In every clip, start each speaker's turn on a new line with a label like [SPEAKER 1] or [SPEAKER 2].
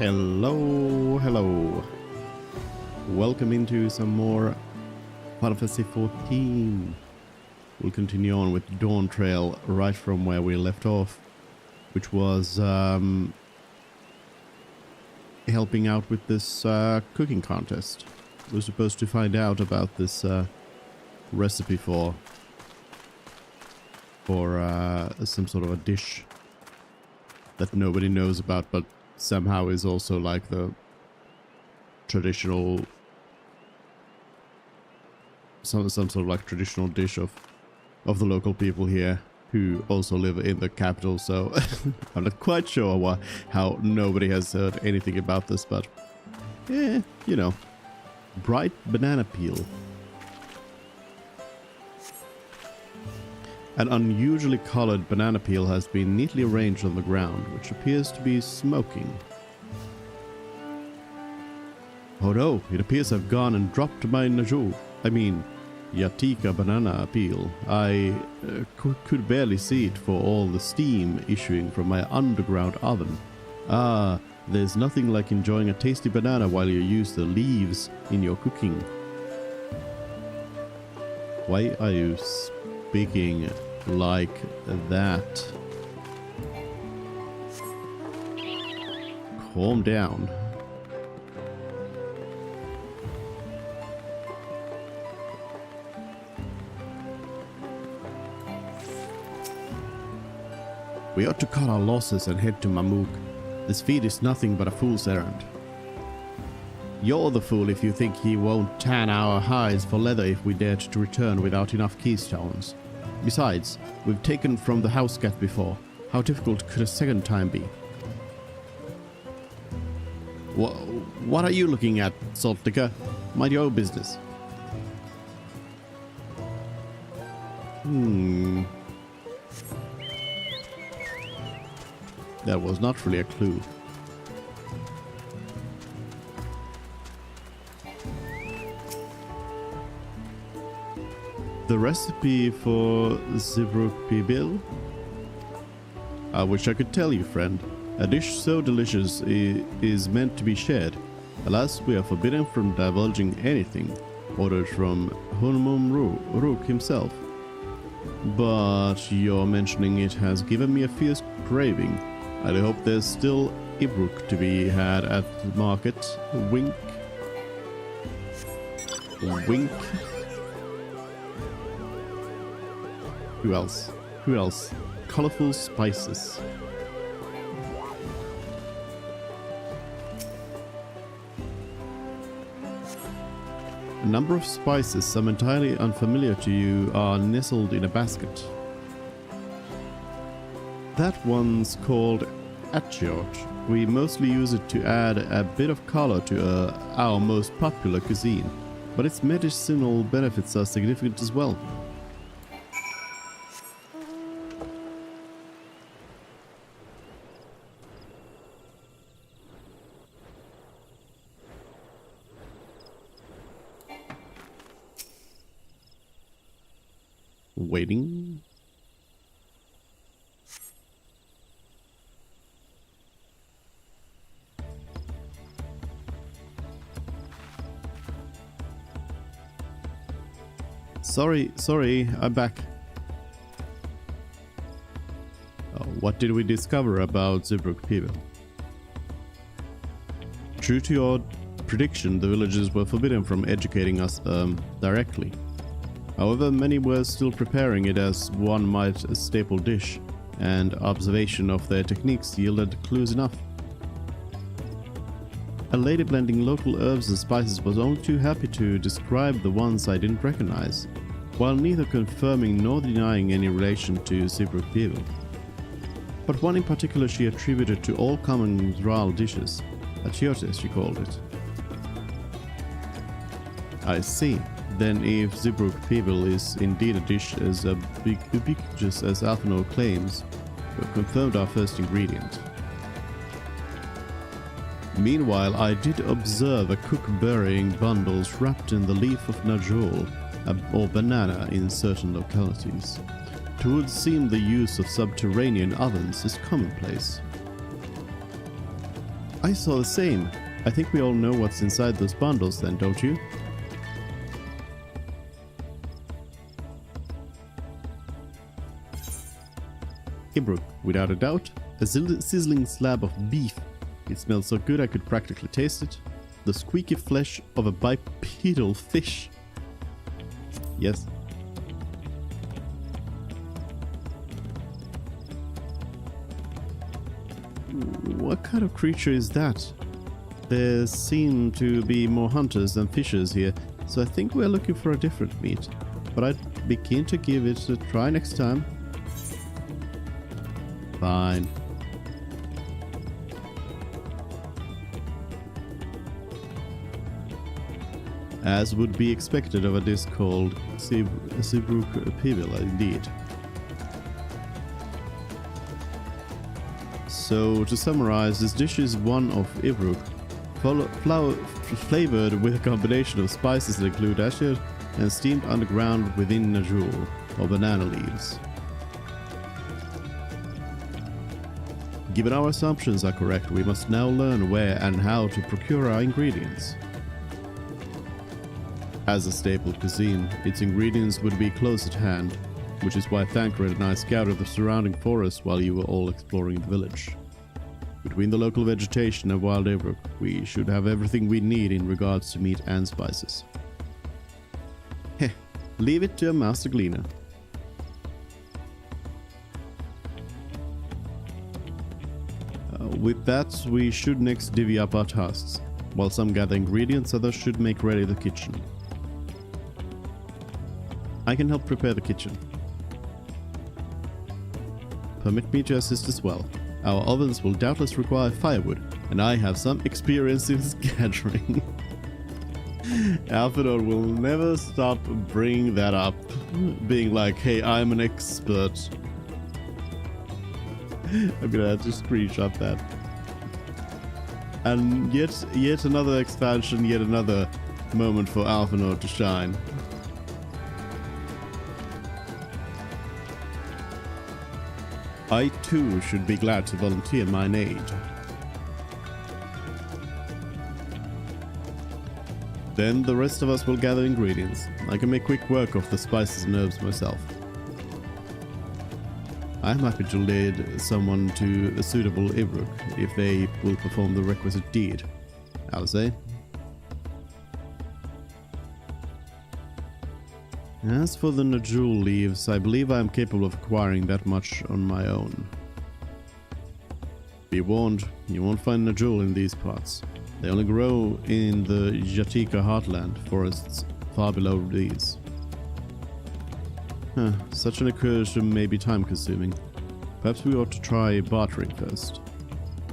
[SPEAKER 1] Hello, hello. Welcome into some more FFXIV. We'll continue on with Dawntrail right from where we left off, which was helping out with this cooking contest. We're supposed to find out about this recipe for some sort of a dish that nobody knows about, but somehow is also like the traditional, some sort of like traditional dish of the local people here who also live in the capital. So I'm not quite sure how nobody has heard anything about this, but yeah, you know, bright banana peel. An unusually colored banana peel has been neatly arranged on the ground, which appears to be smoking. Oh no, it appears I've gone and dropped my Yatika banana peel. I could barely see it for all the steam issuing from my underground oven. Ah, there's nothing like enjoying a tasty banana while you use the leaves in your cooking. Why are you speaking like that? Calm down. We ought to cut our losses and head to Mamuk. This feat is nothing but a fool's errand. You're the fool if you think he won't tan our hides for leather if we dared to return without enough keystones. Besides, we've taken from the house cat before. How difficult could a second time be? What are you looking at, Saltlicker? Mind your own business. That was not really a clue. The recipe for Zodiark pibil? I wish I could tell you, friend. A dish so delicious is meant to be shared. Alas, we are forbidden from divulging anything. Ordered from Hunmum Rook himself. But your mentioning it has given me a fierce craving. I do hope there's still Ibruk to be had at the market. Wink. Wink. Who else? Who else? Colorful spices. A number of spices, some entirely unfamiliar to you, are nestled in a basket. That one's called achiot. We mostly use it to add a bit of color to our most popular cuisine, but its medicinal benefits are significant as well. Waiting. Sorry, I'm back. What did we discover about Zodiark pibil? True to your prediction, the villagers were forbidden from educating us directly. However, many were still preparing it as one might a staple dish, and observation of their techniques yielded clues enough. A lady blending local herbs and spices was only too happy to describe the ones I didn't recognize, while neither confirming nor denying any relation to Zodiark pibil. But one in particular she attributed to all common Zral dishes, achiote she called it. I see. Then if Zodiark pibil is indeed a dish as ubiquitous as Alphonse claims, we've confirmed our first ingredient. Meanwhile, I did observe a cook burying bundles wrapped in the leaf of najol, or banana in certain localities. It would seem the use of subterranean ovens is commonplace. I saw the same. I think we all know what's inside those bundles then, don't you? Ibruk, without a doubt. A sizzling slab of beef. It smells so good I could practically taste it. The squeaky flesh of a bipedal fish. Yes. What kind of creature is that? There seem to be more hunters than fishers here, so I think we're looking for a different meat. But I'd be keen to give it a try next time. Fine. As would be expected of a dish called Zodiark Pibil, indeed. So, to summarize, this dish is one of Ibruk, flavored with a combination of spices that include ashir and steamed underground within najul, or banana leaves. Given our assumptions are correct, we must now learn where and how to procure our ingredients. As a staple cuisine, its ingredients would be close at hand, which is why Thancred and I scouted the surrounding forest while you were all exploring the village. Between the local vegetation and wild Ibruk, we should have everything we need in regards to meat and spices. Heh, leave it to a master gleaner. With that, we should next divvy up our tasks. While some gather ingredients, others should make ready the kitchen. I can help prepare the kitchen. Permit me to assist as well. Our ovens will doubtless require firewood, and I have some experience in gathering. Alphador will never stop bringing that up, being like, hey, I'm an expert. I'm gonna have to screenshot that. And yet another expansion, yet another moment for Alphador to shine. I too should be glad to volunteer mine aid. Then the rest of us will gather ingredients. I can make quick work of the spices and herbs myself. I'm happy to lead someone to a suitable Ibruk if they will perform the requisite deed. I'll say. As for the najul leaves, I believe I am capable of acquiring that much on my own. Be warned, you won't find najul in these parts. They only grow in the Jatika heartland forests far below these. Such an incursion may be time-consuming. Perhaps we ought to try bartering first.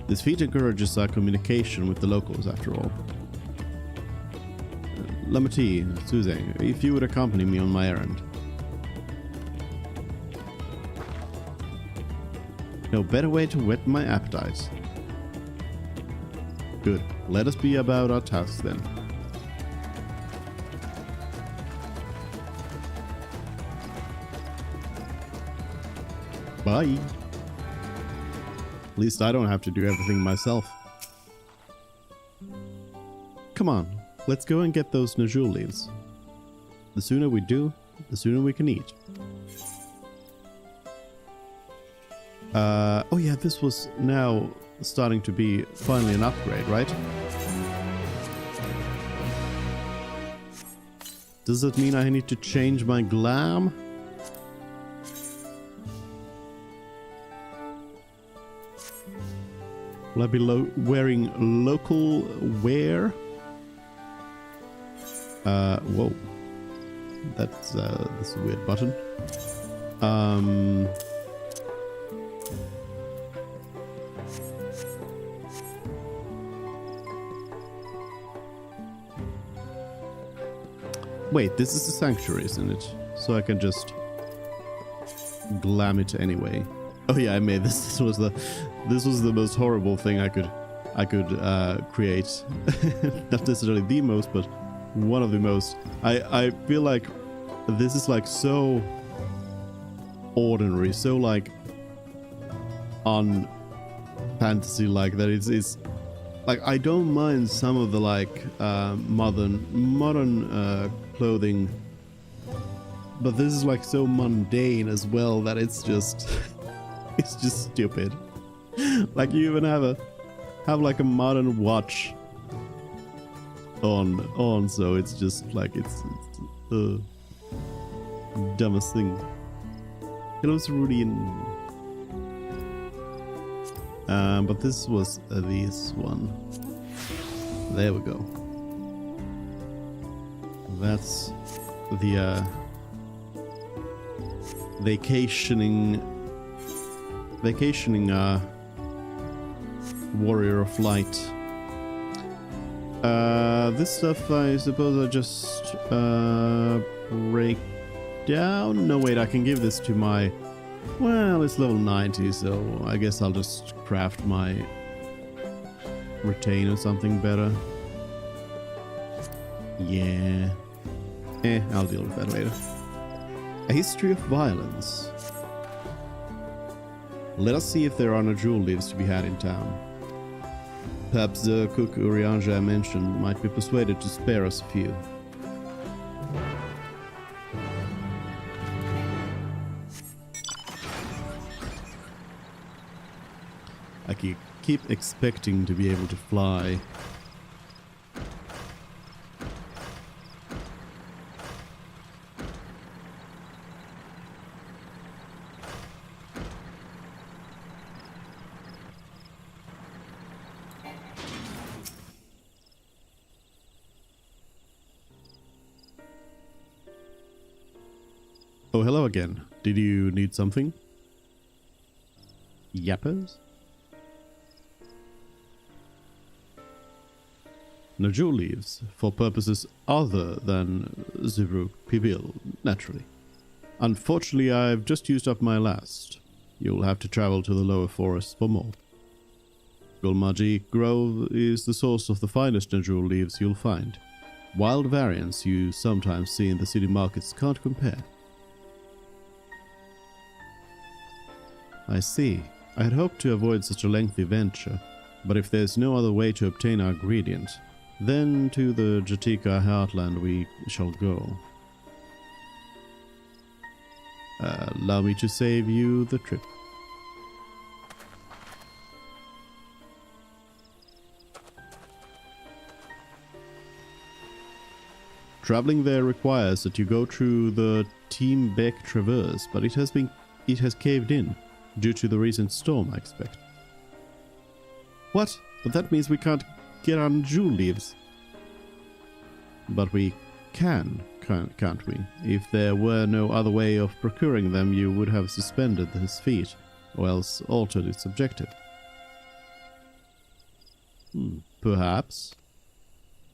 [SPEAKER 1] This feat encourages our communication with the locals, after all. Lamati, Suzanne, if you would accompany me on my errand. No better way to whet my appetite. Good. Let us be about our tasks then. Bye. At least I don't have to do everything myself. Come on, let's go and get those najul leaves. The sooner we do, the sooner we can eat. Oh yeah, this was now starting to be finally an upgrade, right? Does that mean I need to change my glam? Will I be wearing local wear? Whoa. That's a weird button. Wait, this is the sanctuary, isn't it? So I can just glam it anyway. Oh yeah, I made this. This was the most horrible thing I could create. Not necessarily the most, but one of the most. I feel like this is like so ordinary, so like on fantasy like that. It's Like, I don't mind some of the like modern clothing, but this is like so mundane as well that it's just it's just stupid. Like, you even have like a modern watch on, so it's just like it's the dumbest thing. Hello, Cerulean. But this was this one. There we go. That's the vacationing warrior of light. This stuff I suppose I just break down. No, wait, I can give this to my... Well, it's level 90, so I guess I'll just craft my retain or something better. Yeah. I'll deal with that later. A history of violence. Let us see if there are no jewel leaves to be had in town. Perhaps the cook Urianja I mentioned might be persuaded to spare us a few. I keep expecting to be able to fly. Oh, hello again. Did you need something? Yappers? No jewel leaves, for purposes other than Zodiark Pibil, naturally. Unfortunately, I've just used up my last. You'll have to travel to the lower forest for more. Gulmaji Grove is the source of the finest jewel leaves you'll find. Wild variants you sometimes see in the city markets can't compare. I see. I had hoped to avoid such a lengthy venture, but if there's no other way to obtain our ingredient, then to the Jatika heartland we shall go. Allow me to save you the trip. Traveling there requires that you go through the Team Beck Traverse, but it has caved in due to the recent storm, I expect. What? But that means we can't get on jewel leaves. But we can't we? If there were no other way of procuring them, you would have suspended his feet, or else altered its objective. Perhaps.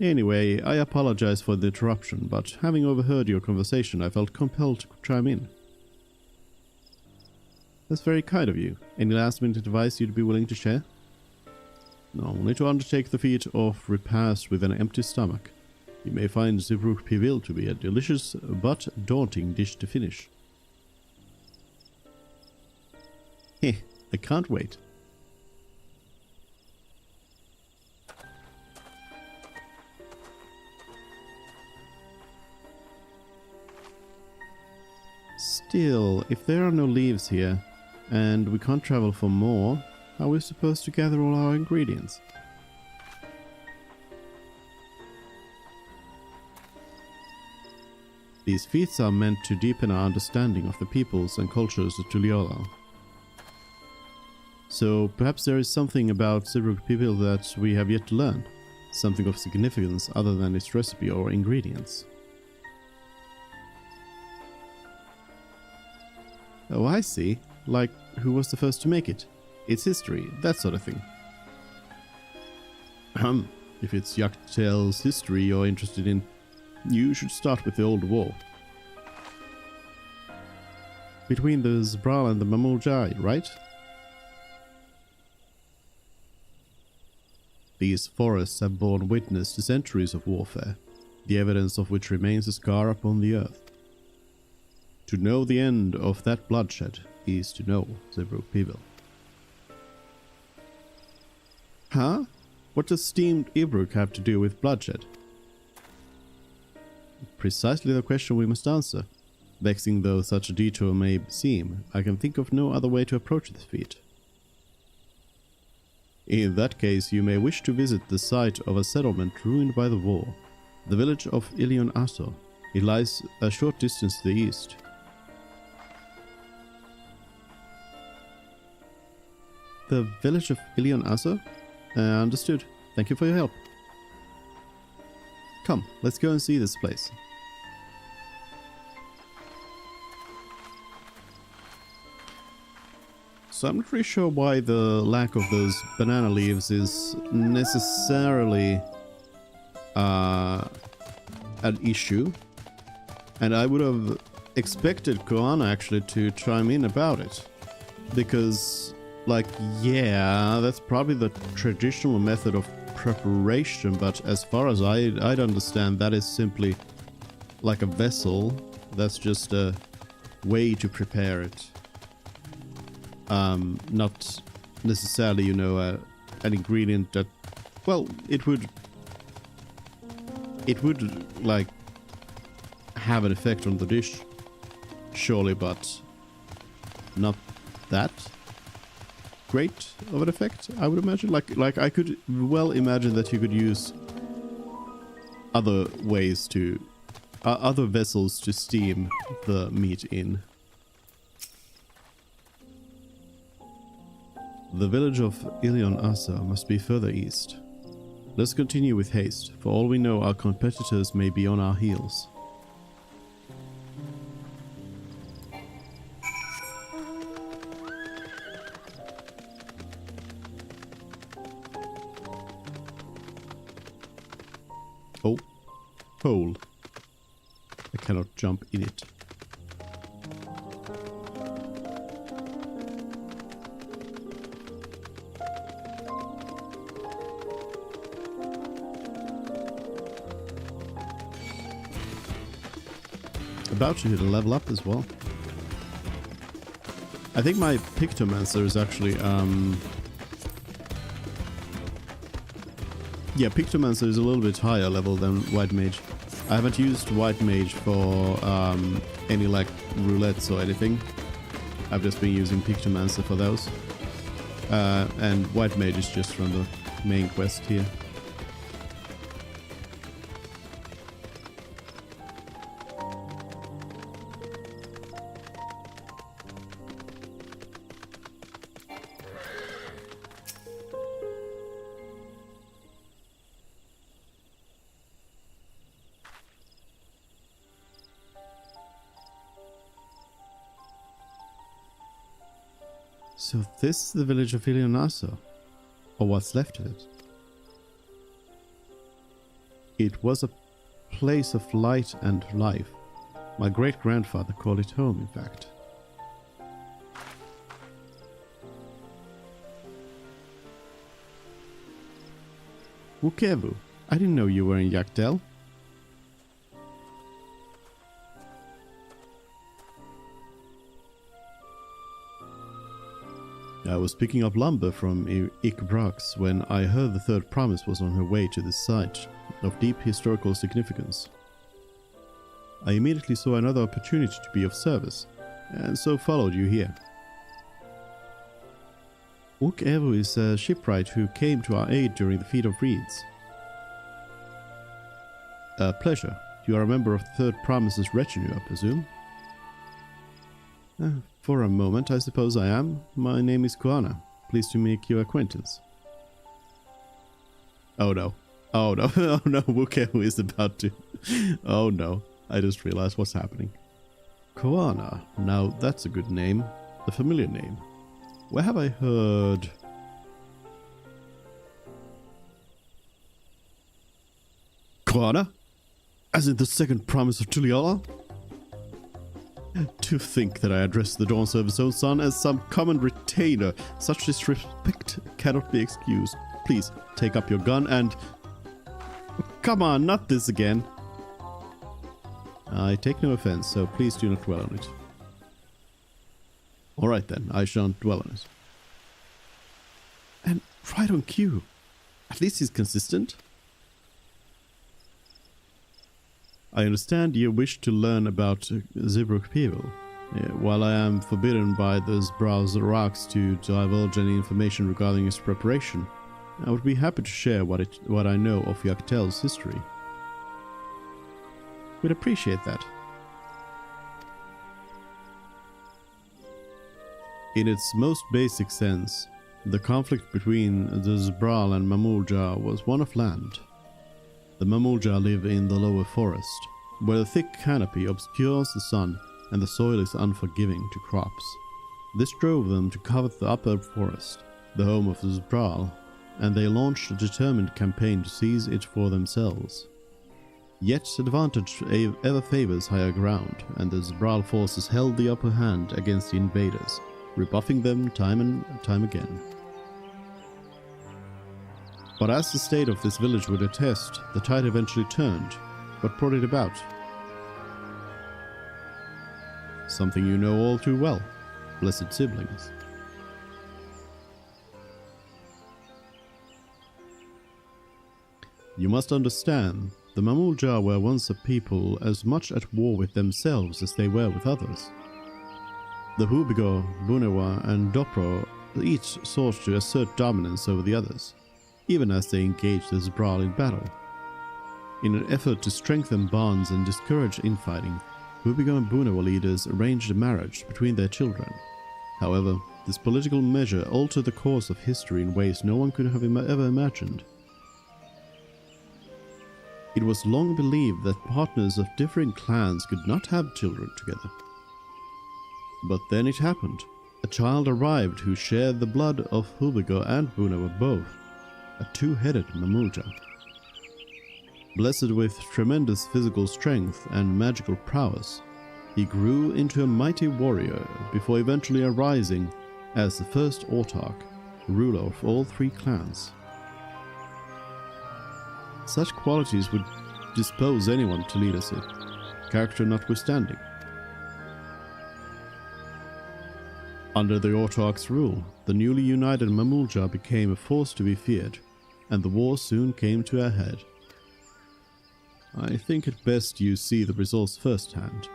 [SPEAKER 1] Anyway, I apologize for the interruption, but having overheard your conversation, I felt compelled to chime in. That's very kind of you. Any last-minute advice you'd be willing to share? No, only to undertake the feat of repast with an empty stomach. You may find Zodiark Pibil to be a delicious but daunting dish to finish. I can't wait. Still, if there are no leaves here, and we can't travel for more, how are we supposed to gather all our ingredients? These feats are meant to deepen our understanding of the peoples and cultures of Tuliora. So perhaps there is something about Zodiark Pibil that we have yet to learn, something of significance other than its recipe or ingredients. Oh, I see. Like, who was the first to make it? Its history, that sort of thing. If it's Dawntrail's history you're interested in, you should start with the Old War. Between the Zbral and the Mamurjai, right? These forests have borne witness to centuries of warfare, the evidence of which remains a scar upon the earth. To know the end of that bloodshed is to know Zodiark Pibil. Huh? What does steamed Ibrook have to do with bloodshed? Precisely the question we must answer. Vexing though such a detour may seem, I can think of no other way to approach this feat. In that case, you may wish to visit the site of a settlement ruined by the war, the village of Ilion Aso. It lies a short distance to the east. The village of Ilion Aso? Understood. Thank you for your help. Come, let's go and see this place. So I'm not really sure why the lack of those banana leaves is necessarily an issue. And I would have expected Koana actually to chime in about it. Because, like, yeah, that's probably the traditional method of preparation, but as far as I'd understand, that is simply like a vessel. That's just a way to prepare it. Not necessarily, you know, an ingredient that, well, it would like have an effect on the dish, surely, but not that great of an effect, I would imagine. Like I could well imagine that you could use other ways to other vessels to steam the meat in. The village of Ilion Asa must be further east. Let's continue with haste. For all we know, our competitors may be on our heels. Oh, hole. I cannot jump in it. About to hit a level up as well. I think my Pictomancer is actually yeah, Pictomancer is a little bit higher level than White Mage. I haven't used White Mage for any like roulettes or anything. I've just been using Pictomancer for those. And White Mage is just from the main quest here. So this is the village of Ilionaso, or what's left of it. It was a place of light and life. My great-grandfather called it home, in fact. Wukevu, I didn't know you were in Yaktel. I was picking up lumber from Ikbrax when I heard the third promise was on her way to this site of deep historical significance. I immediately saw another opportunity to be of service, and so followed you here. Wukevu is a shipwright who came to our aid during the Feat of Reeds. A pleasure. You are a member of the Third Promise's retinue, I presume? For a moment, I suppose I am. My name is Koana. Pleased to make your acquaintance. Oh no. Oh no. Oh no, Wukevu is about to... Oh no. I just realized what's happening. Koana. Now that's a good name. A familiar name. Where have I heard... Koana? As in the second promise of Tuliala? To think that I addressed the Dawn Server's own son as some common retainer. Such disrespect cannot be excused. Please, take up your gun and... Come on, not this again. I take no offense, so please do not dwell on it. Alright then, I shan't dwell on it. And right on cue. At least he's consistent. I understand you wish to learn about Zodiark people. While I am forbidden by the Zodiarks to divulge any information regarding its preparation, I would be happy to share what I know of Yoctel's history. We'd appreciate that. In its most basic sense, the conflict between the Zbral and Mamulja was one of land. The Mamulja live in the lower forest, where the thick canopy obscures the sun and the soil is unforgiving to crops. This drove them to covet the upper forest, the home of the Zbral, and they launched a determined campaign to seize it for themselves. Yet advantage ever favors higher ground, and the Zbral forces held the upper hand against the invaders, rebuffing them time and time again. But as the state of this village would attest, the tide eventually turned. What brought it about? Something you know all too well. Blessed siblings. You must understand, the Mamulja were once a people as much at war with themselves as they were with others. The Hubigo, Bunewa, and Dopro each sought to assert dominance over the others, even as they engaged the Zbral in battle. In an effort to strengthen bonds and discourage infighting, Hubigo and Bunewa leaders arranged a marriage between their children. However, this political measure altered the course of history in ways no one could have ever imagined. It was long believed that partners of differing clans could not have children together. But then it happened. A child arrived who shared the blood of Hubigo and Bunewa both, a two-headed Mamulja. Blessed with tremendous physical strength and magical prowess, he grew into a mighty warrior before eventually arising as the first Autarch, ruler of all three clans. Such qualities would dispose anyone to lead us, character notwithstanding. Under the Autarch's rule, the newly united Mamulja became a force to be feared, and the war soon came to a head. I think it best you see the results firsthand.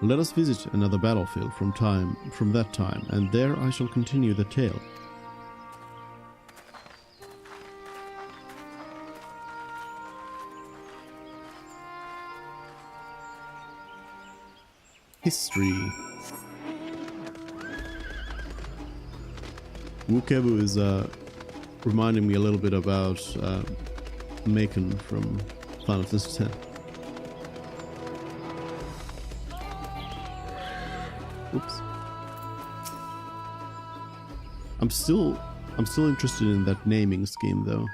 [SPEAKER 1] Let us visit another battlefield from that time, and there I shall continue the tale. History. Wukebu is reminding me a little bit about Macon from Final Fantasy X. Oops. I'm still interested in that naming scheme though.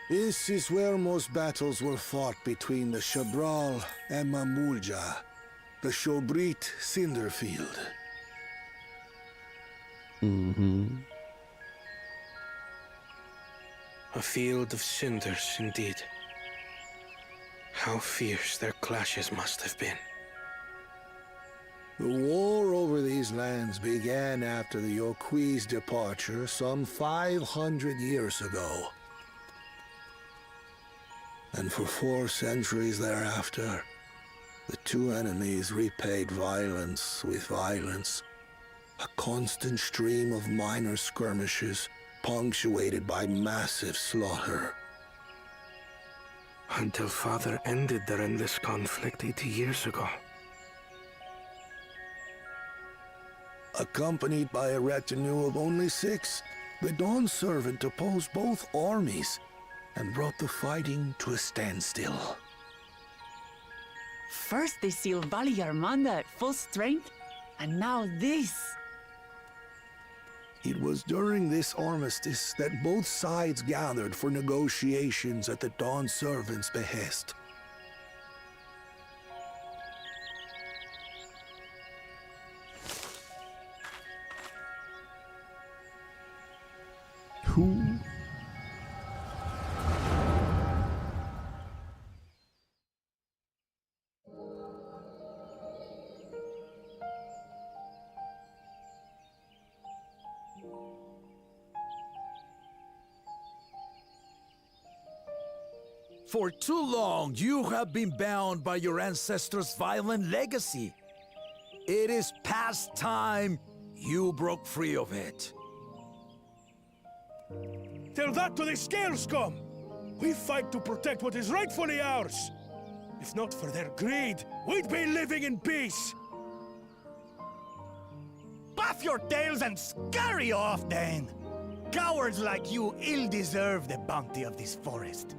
[SPEAKER 2] This is where most battles were fought between the Shabral and Mamulja, the Shobrit Cinderfield.
[SPEAKER 3] A field of cinders, indeed. How fierce their clashes must have been.
[SPEAKER 2] The war over these lands began after the Yokui's departure some 500 years ago. And for 4 centuries thereafter, the two enemies repaid violence with violence. A constant stream of minor skirmishes, punctuated by massive slaughter.
[SPEAKER 3] Until Father ended their endless conflict 80 years ago.
[SPEAKER 2] Accompanied by a retinue of only 6, the Dawn Servant opposed both armies and brought the fighting to a standstill.
[SPEAKER 4] First they sealed Valley Armanda at full strength, and now this.
[SPEAKER 2] It was during this armistice that both sides gathered for negotiations at the Dawn Servant's behest.
[SPEAKER 1] Who?
[SPEAKER 5] For too long, you have been bound by your ancestors' violent legacy. It is past time you broke free of it.
[SPEAKER 6] Tell that to the scale scum! We fight to protect what is rightfully ours! If not for their greed, we'd be living in peace!
[SPEAKER 7] Puff your tails and scurry off, then! Cowards like you ill deserve the bounty of this forest.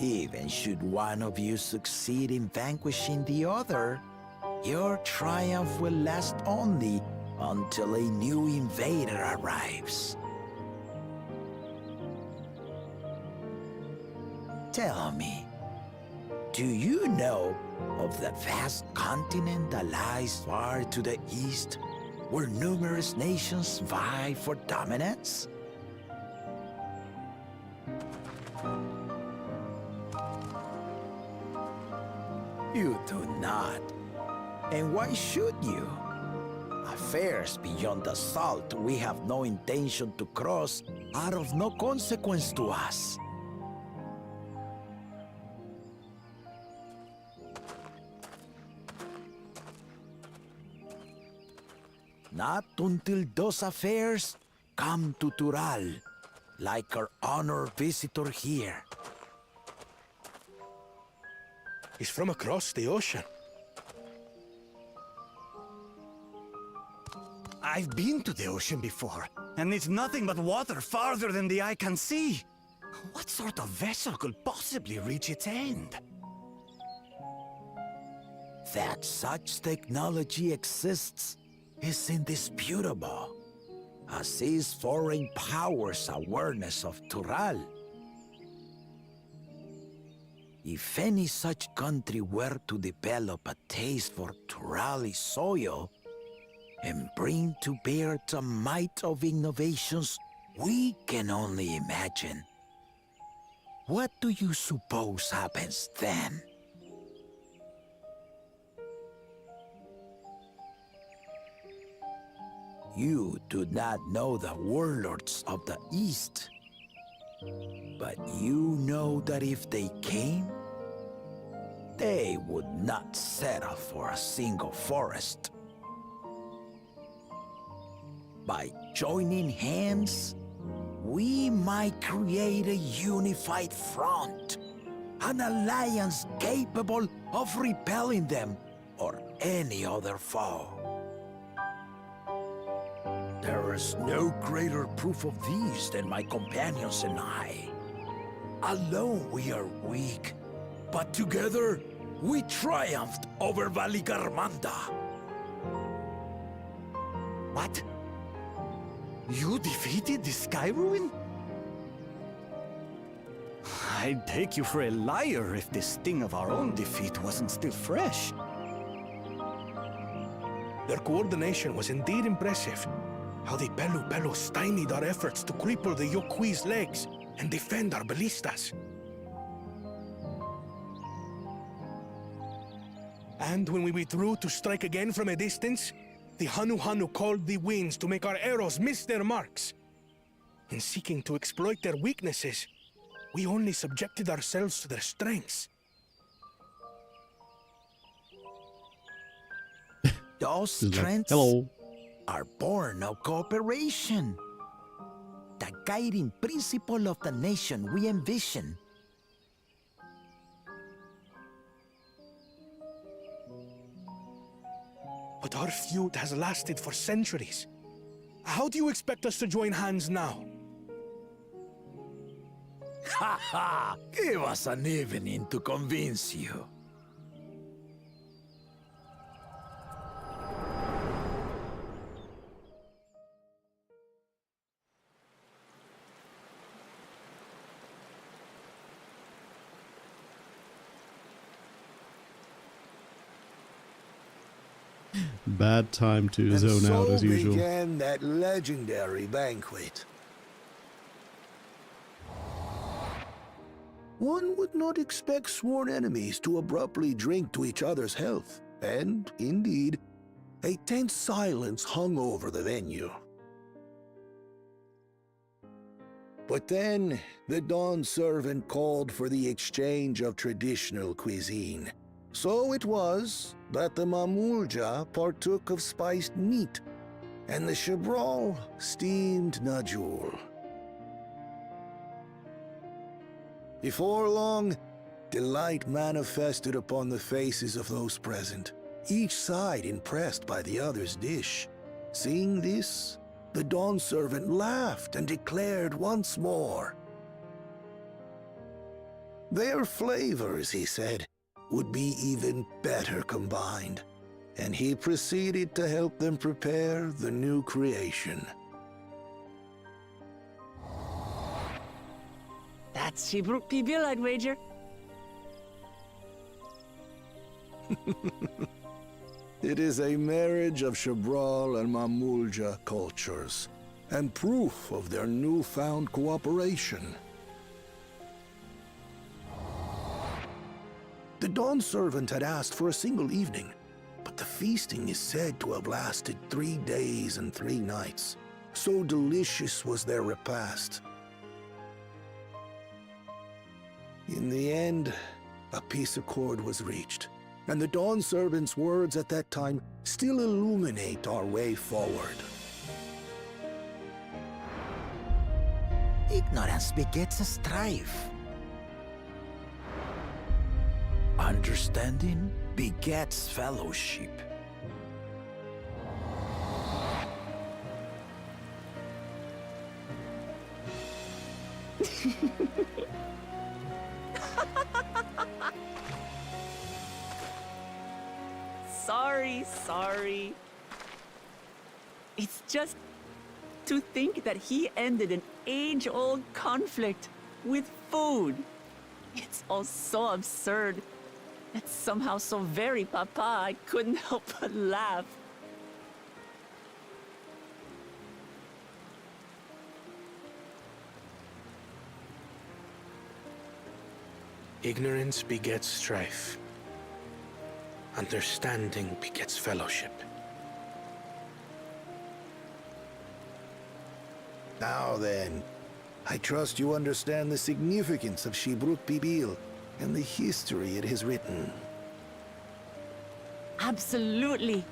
[SPEAKER 5] Even should one of you succeed in vanquishing the other, your triumph will last only until a new invader arrives. Tell me, do you know of the vast continent that lies far to the east, where numerous nations vie for dominance? You do not. And why should you? Affairs beyond the salt we have no intention to cross are of no consequence to us. Not until those affairs come to Tural, like our honored visitor here.
[SPEAKER 6] He's from across the ocean.
[SPEAKER 7] I've been to the ocean before, and it's nothing but water farther than the eye can see. What sort of vessel could possibly reach its end?
[SPEAKER 5] That such technology exists is indisputable, as is foreign powers' awareness of Tural. If any such country were to develop a taste for Turali soil and bring to bear the might of innovations we can only imagine, what do you suppose happens then? You do not know the warlords of the East, but you know that if they came, they would not settle for a single forest. By joining hands, we might create a unified front, an alliance capable of repelling them or any other foe. There is no greater proof of these than my companions and I. Alone we are weak, but together we triumphed over Valigarmanda.
[SPEAKER 7] What? You defeated the Sky Ruin? I'd take you for a liar if the sting of our own defeat wasn't still fresh.
[SPEAKER 6] Their coordination was indeed impressive. How the Pelu stymied our efforts to cripple the Yokui's legs and defend our ballistas. And when we withdrew to strike again from a distance, the Hanu called the winds to make our arrows miss their marks. In seeking to exploit their weaknesses, we only subjected ourselves to their strengths.
[SPEAKER 5] Those strengths are born of cooperation. The guiding principle of the nation we envision.
[SPEAKER 6] But our feud has lasted for centuries. How do you expect us to join hands now?
[SPEAKER 5] Ha ha! Give us an evening to convince you.
[SPEAKER 1] Bad time to
[SPEAKER 2] And
[SPEAKER 1] zone out
[SPEAKER 2] so
[SPEAKER 1] as usual.
[SPEAKER 2] began that legendary banquet. One would not expect sworn enemies to abruptly drink to each other's health, and, indeed, a tense silence hung over the venue. But then, the Dawn servant called for the exchange of traditional cuisine. So it was that the Mamulja partook of spiced meat, and the Chebral steamed najul. Before long, delight manifested upon the faces of those present, each side impressed by the other's dish. Seeing this, the Dawn servant laughed and declared once more. Their flavors, he said, would be even better combined, and he proceeded to help them prepare the new creation.
[SPEAKER 4] That's Shibruk Pibil, I'd wager.
[SPEAKER 2] It is a marriage of Chebral and Mamulja cultures, and proof of their newfound cooperation. The Dawn servant had asked for a single evening, but the feasting is said to have lasted 3 days and 3 nights. So delicious was their repast. In the end, a peace accord was reached, and the Dawn servant's words at that time still illuminate our way forward.
[SPEAKER 5] Ignorance begets a strife. Understanding begets fellowship.
[SPEAKER 4] Sorry. It's just to think that he ended an age-old conflict with food. It's all so absurd. It's somehow so very papa, I couldn't help but laugh.
[SPEAKER 3] Ignorance begets strife. Understanding begets fellowship.
[SPEAKER 2] Now then, I trust you understand the significance of Shibruk Pibil and the history it has written.
[SPEAKER 4] Absolutely.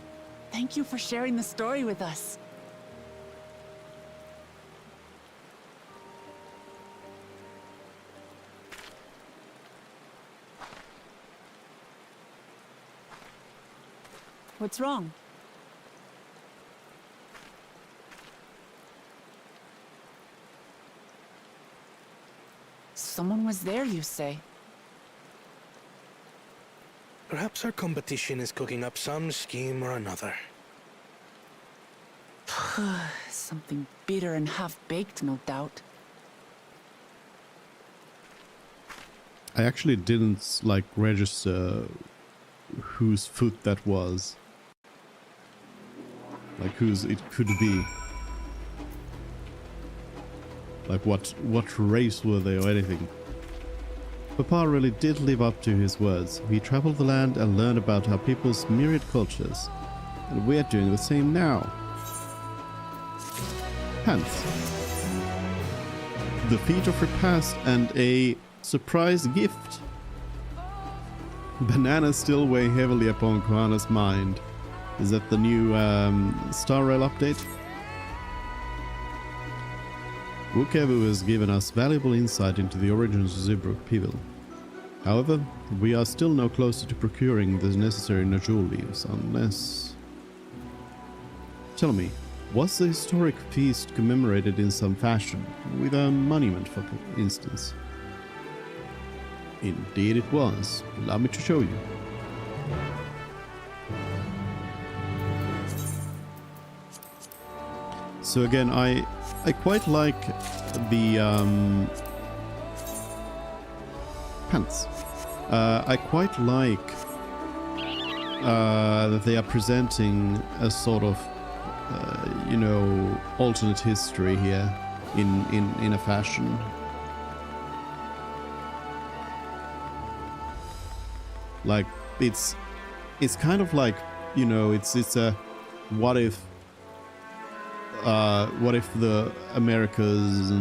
[SPEAKER 4] Thank you for sharing the story with us. What's wrong? Someone was there, you say?
[SPEAKER 3] Perhaps our competition is cooking up some scheme or another.
[SPEAKER 4] Something bitter and half-baked, no doubt.
[SPEAKER 1] I actually didn't register whose foot that was. Like whose it could be. Like what race were they or anything. Papa really did live up to his words. He traveled the land and learned about our people's myriad cultures. And we are doing the same now. Hence, the feat of repast and a surprise gift. Bananas still weigh heavily upon Kohana's mind. Is that the new Dawntrail update? Wukevu has given us valuable insight into the origins of Zibruk Pibil. However, we are still no closer to procuring the necessary Najul leaves, unless... Tell me, was the historic feast commemorated in some fashion, with a monument for instance? Indeed it was. Allow me to show you. So again, I quite like the pants. I quite like that they are presenting a sort of alternate history here in a fashion. Like it's kind of like, it's a what if the Americas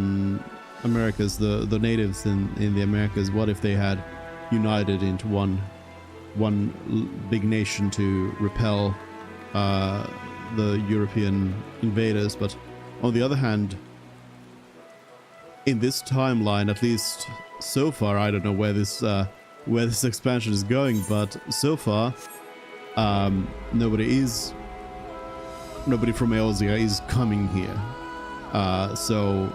[SPEAKER 1] Americas, the natives in the Americas, what if they had united into one big nation to repel the European invaders? But on the other hand, in this timeline, at least so far, I don't know where this expansion is going, but so far, nobody from Eorzea is coming here. So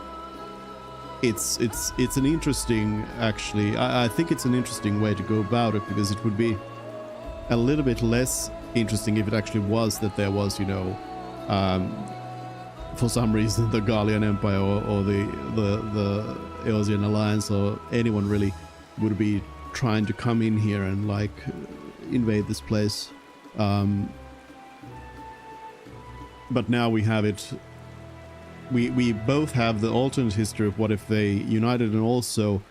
[SPEAKER 1] it's an interesting, actually, I think it's an interesting way to go about it, because it would be a little bit less interesting if it actually was that there was, you know, for some reason the Gallian Empire or the Eorzean Alliance or anyone really would be trying to come in here and like invade this place. But now we have it. We both have the alternate history of what if they united, and also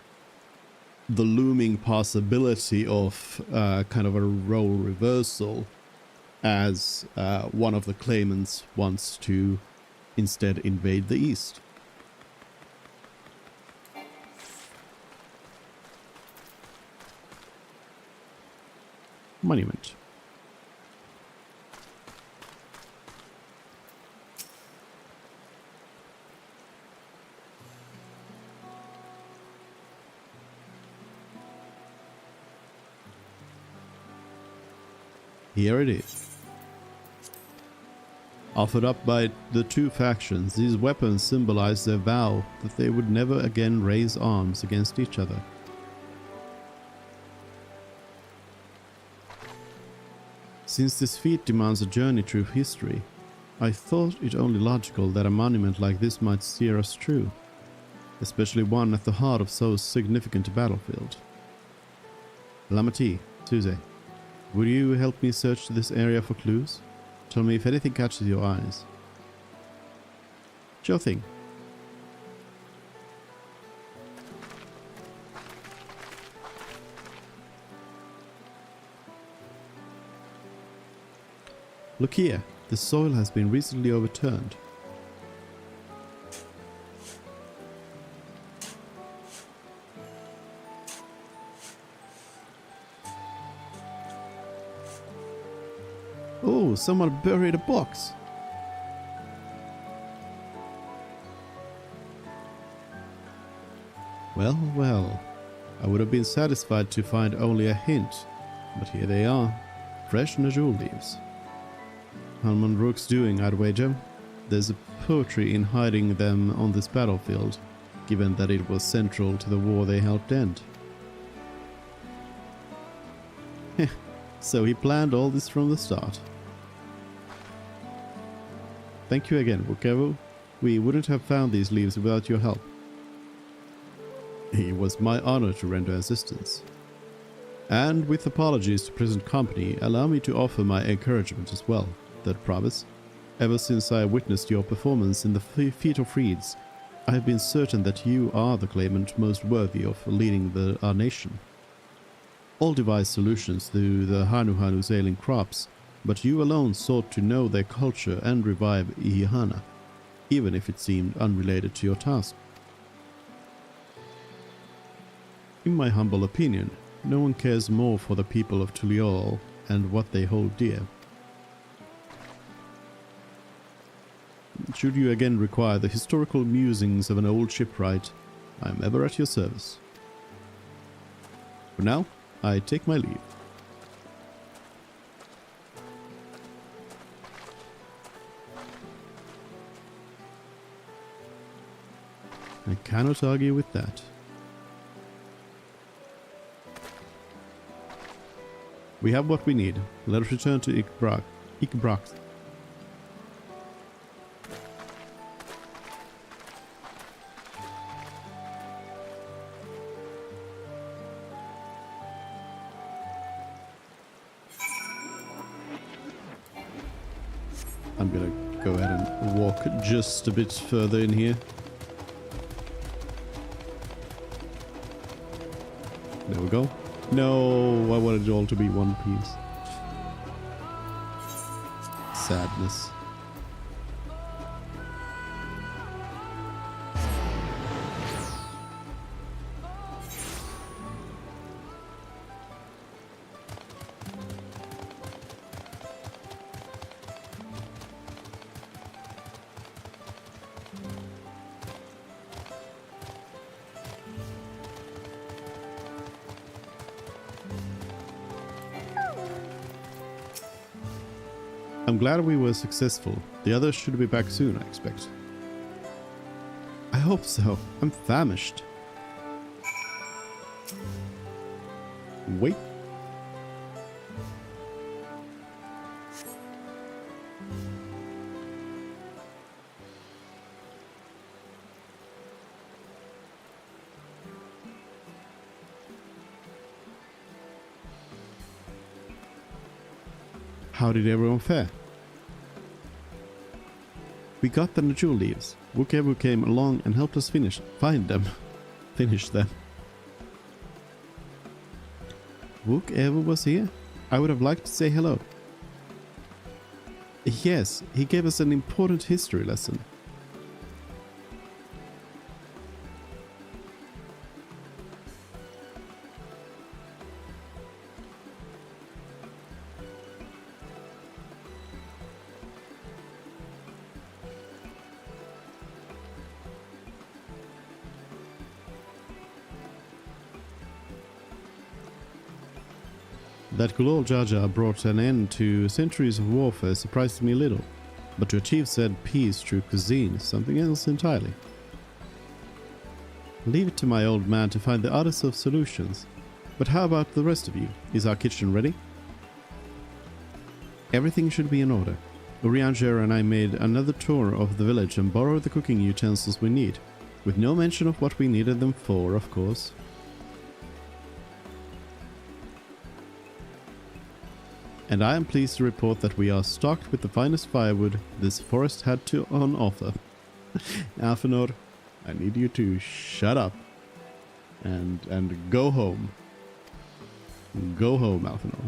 [SPEAKER 1] the looming possibility of kind of a role reversal, as one of the claimants wants to instead invade the East. Monument. Here it is. Offered up by the two factions, these weapons symbolize their vow that they would never again raise arms against each other. Since this feat demands a journey through history, I thought it only logical that a monument like this might steer us through, especially one at the heart of so significant a battlefield. Lamati, Suze, would you help me search this area for clues? Tell me if anything catches your eyes. Sure thing. Look here, the soil has been recently overturned. Oh, someone buried a box. Well, well, I would have been satisfied to find only a hint, but here they are, fresh Najul leaves. Halman Rook's doing, I'd wager. There's a poetry in hiding them on this battlefield, given that it was central to the war they helped end. So he planned all this from the start. Thank you again, Bukevu. We wouldn't have found these leaves without your help. It was my honor to render assistance. And with apologies to present company, allow me to offer my encouragement as well, that promise. Ever since I witnessed your performance in the Feat of Reeds, I have been certain that you are the claimant most worthy of leading our nation. All devised solutions to the Hanu ailing crops, but you alone sought to know their culture and revive Ihana, even if it seemed unrelated to your task. In my humble opinion, no one cares more for the people of Tuliol and what they hold dear. Should you again require the historical musings of an old shipwright, I am ever at your service. For now, I take my leave. I cannot argue with that. We have what we need. Let us return to Ikbrak. I'm gonna go ahead and walk just a bit further in here. There we go. No, I wanted it all to be one piece. Sadness. I'm glad we were successful. The others should be back soon, I expect. I hope so. I'm famished. Wait. How did everyone fare? We got the Najul leaves. Whoever came along and helped us find them. Finish them. Whoever was here? I would have liked to say hello. Yes, he gave us an important history lesson. That Gulol Jaja brought an end to centuries of warfare surprised me a little, but to achieve said peace through cuisine is something else entirely. Leave it to my old man to find the others of solutions. But how about the rest of you? Is our kitchen ready? Everything should be in order. Urianger and I made another tour of the village and borrowed the cooking utensils we need, with no mention of what we needed them for, of course. And I am pleased to report that we are stocked with the finest firewood this forest had on offer. Alphanor, I need you to shut up and go home. Go home, Alphanor.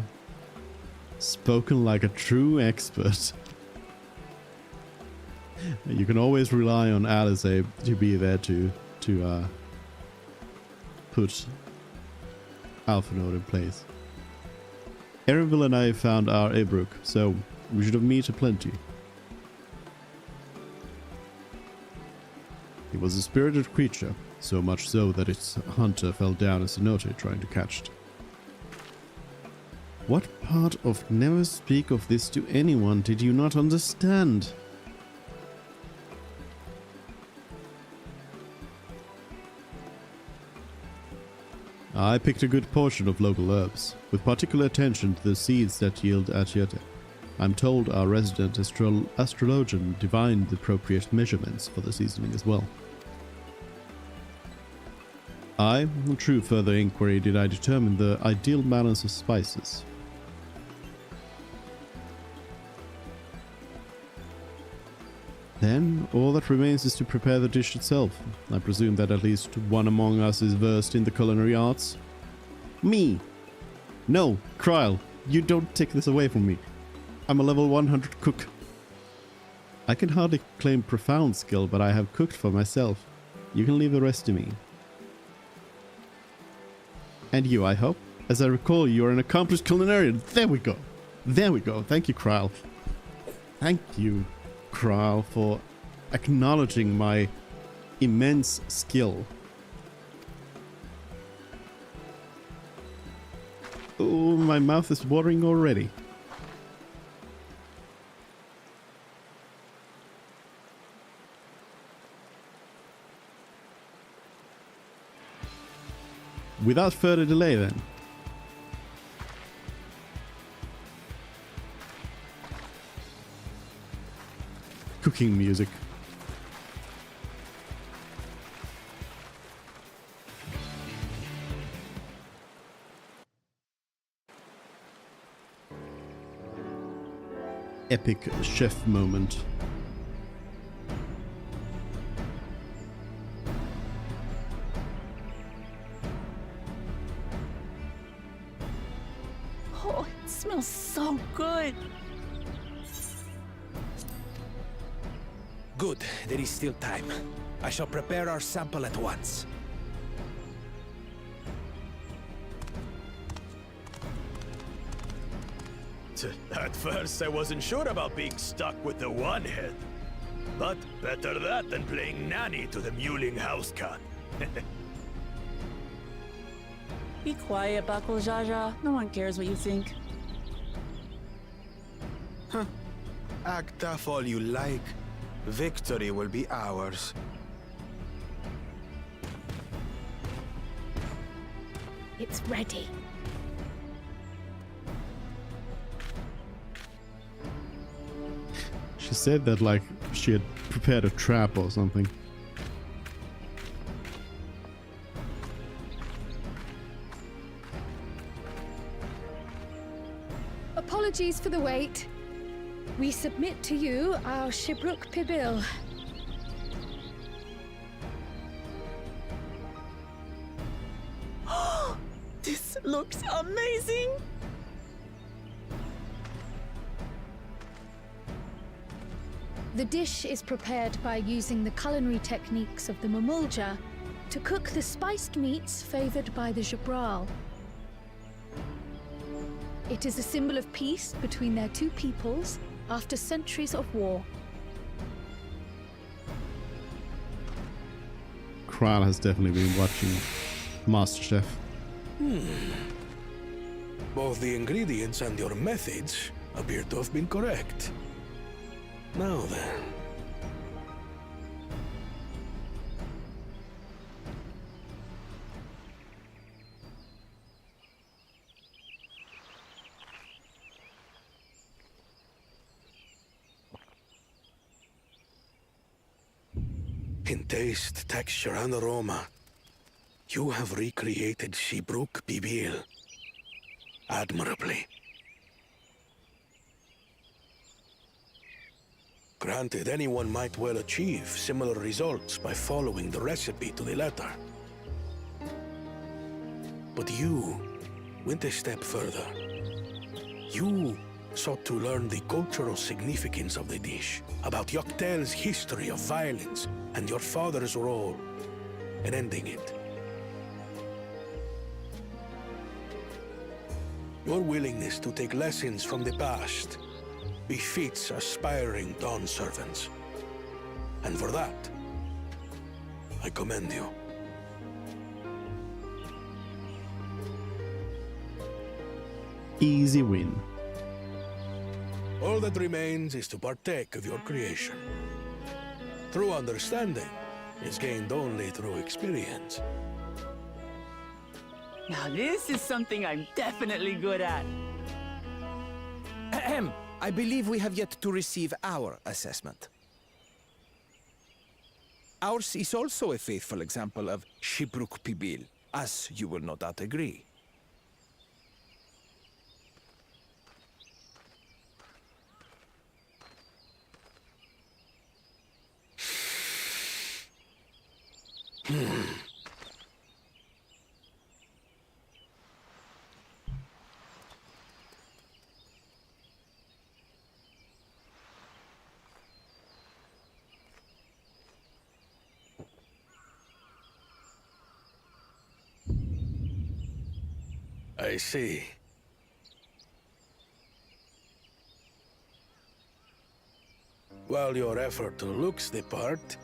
[SPEAKER 1] Spoken like a true expert. You can always rely on Alice to be there to put Alphanor in place. Erinville and I found our Abruk, so we should have meat aplenty. He was a spirited creature, so much so that its hunter fell down a cenote trying to catch it. What part of never speak of this to anyone did you not understand? I picked a good portion of local herbs, with particular attention to the seeds that yield achiote. I'm told our resident astrologian divined the appropriate measurements for the seasoning as well. Through further inquiry, did I determine the ideal balance of spices. Then, all that remains is to prepare the dish itself. I presume that at least one among us is versed in the culinary arts. Me! No, Kryl, you don't take this away from me. I'm a level 100 cook. I can hardly claim profound skill, but I have cooked for myself. You can leave the rest to me. And you, I hope? As I recall, you are an accomplished culinarian. There we go. There we go. Thank you, Kryl. Thank you, Kryl, for acknowledging my immense skill. Oh, my mouth is watering already. Without further delay then. Cooking music. Epic chef moment.
[SPEAKER 4] Oh, it smells so good.
[SPEAKER 5] Good, there is still time. I shall prepare our sample at once.
[SPEAKER 8] At first, I wasn't sure about being stuck with the one head. But better that than playing nanny to the mewling house cat.
[SPEAKER 4] Be quiet, Bakul Jaja. No one cares what you think.
[SPEAKER 3] Act tough all you like. Victory will be ours.
[SPEAKER 9] It's ready.
[SPEAKER 1] She said that like she had prepared a trap or something.
[SPEAKER 9] Apologies for the wait. We submit to you our Shibruk Pibil.
[SPEAKER 4] This looks amazing!
[SPEAKER 9] The dish is prepared by using the culinary techniques of the Mamulja to cook the spiced meats favored by the Jabral. It is a symbol of peace between their two peoples after centuries of war.
[SPEAKER 1] Kral has definitely been watching Master Chef.
[SPEAKER 6] Both the ingredients and your methods appear to have been correct. Now then. In taste, texture, and aroma, you have recreated Shibruk Pibil admirably. Granted, anyone might well achieve similar results by following the recipe to the letter. But you went a step further. You sought to learn the cultural significance of the dish, about Yoktel's history of violence and your father's role in ending it. Your willingness to take lessons from the past befits aspiring Dawn servants. And for that, I commend you.
[SPEAKER 1] Easy win.
[SPEAKER 6] All that remains is to partake of your creation. True understanding is gained only through experience.
[SPEAKER 4] Now this is something I'm definitely good at.
[SPEAKER 5] Ahem. I believe we have yet to receive our assessment. Ours is also a faithful example of Shibruk Pibil, as you will no doubt agree.
[SPEAKER 6] I see. While your effort looks the part,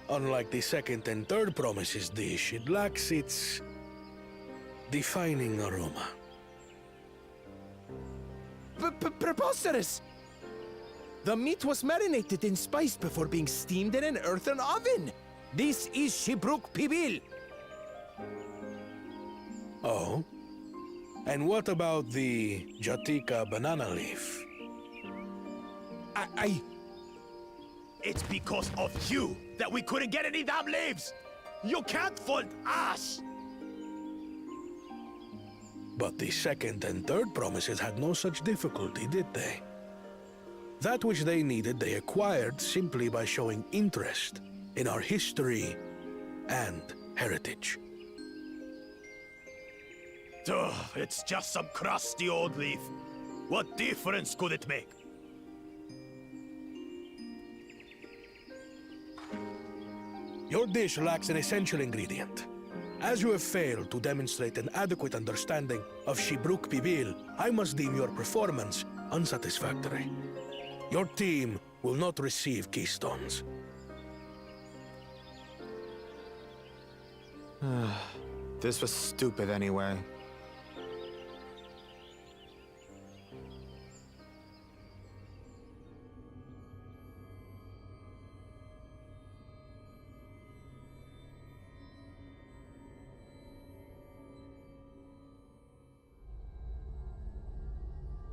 [SPEAKER 6] unlike the second and third promises dish, it lacks its defining aroma.
[SPEAKER 5] Preposterous! The meat was marinated in spice before being steamed in an earthen oven. This is Shibruk Pibil.
[SPEAKER 6] Oh? And what about the Jatika banana leaf?
[SPEAKER 8] It's because of you that we couldn't get any damn leaves! You can't fault us!
[SPEAKER 6] But the second and third promises had no such difficulty, did they? That which they needed, they acquired simply by showing interest in our history and heritage.
[SPEAKER 8] Ugh, it's just some crusty old leaf. What difference could it make?
[SPEAKER 6] Your dish lacks an essential ingredient. As you have failed to demonstrate an adequate understanding of Shibruk Pibil, I must deem your performance unsatisfactory. Your team will not receive keystones.
[SPEAKER 3] This was stupid anyway.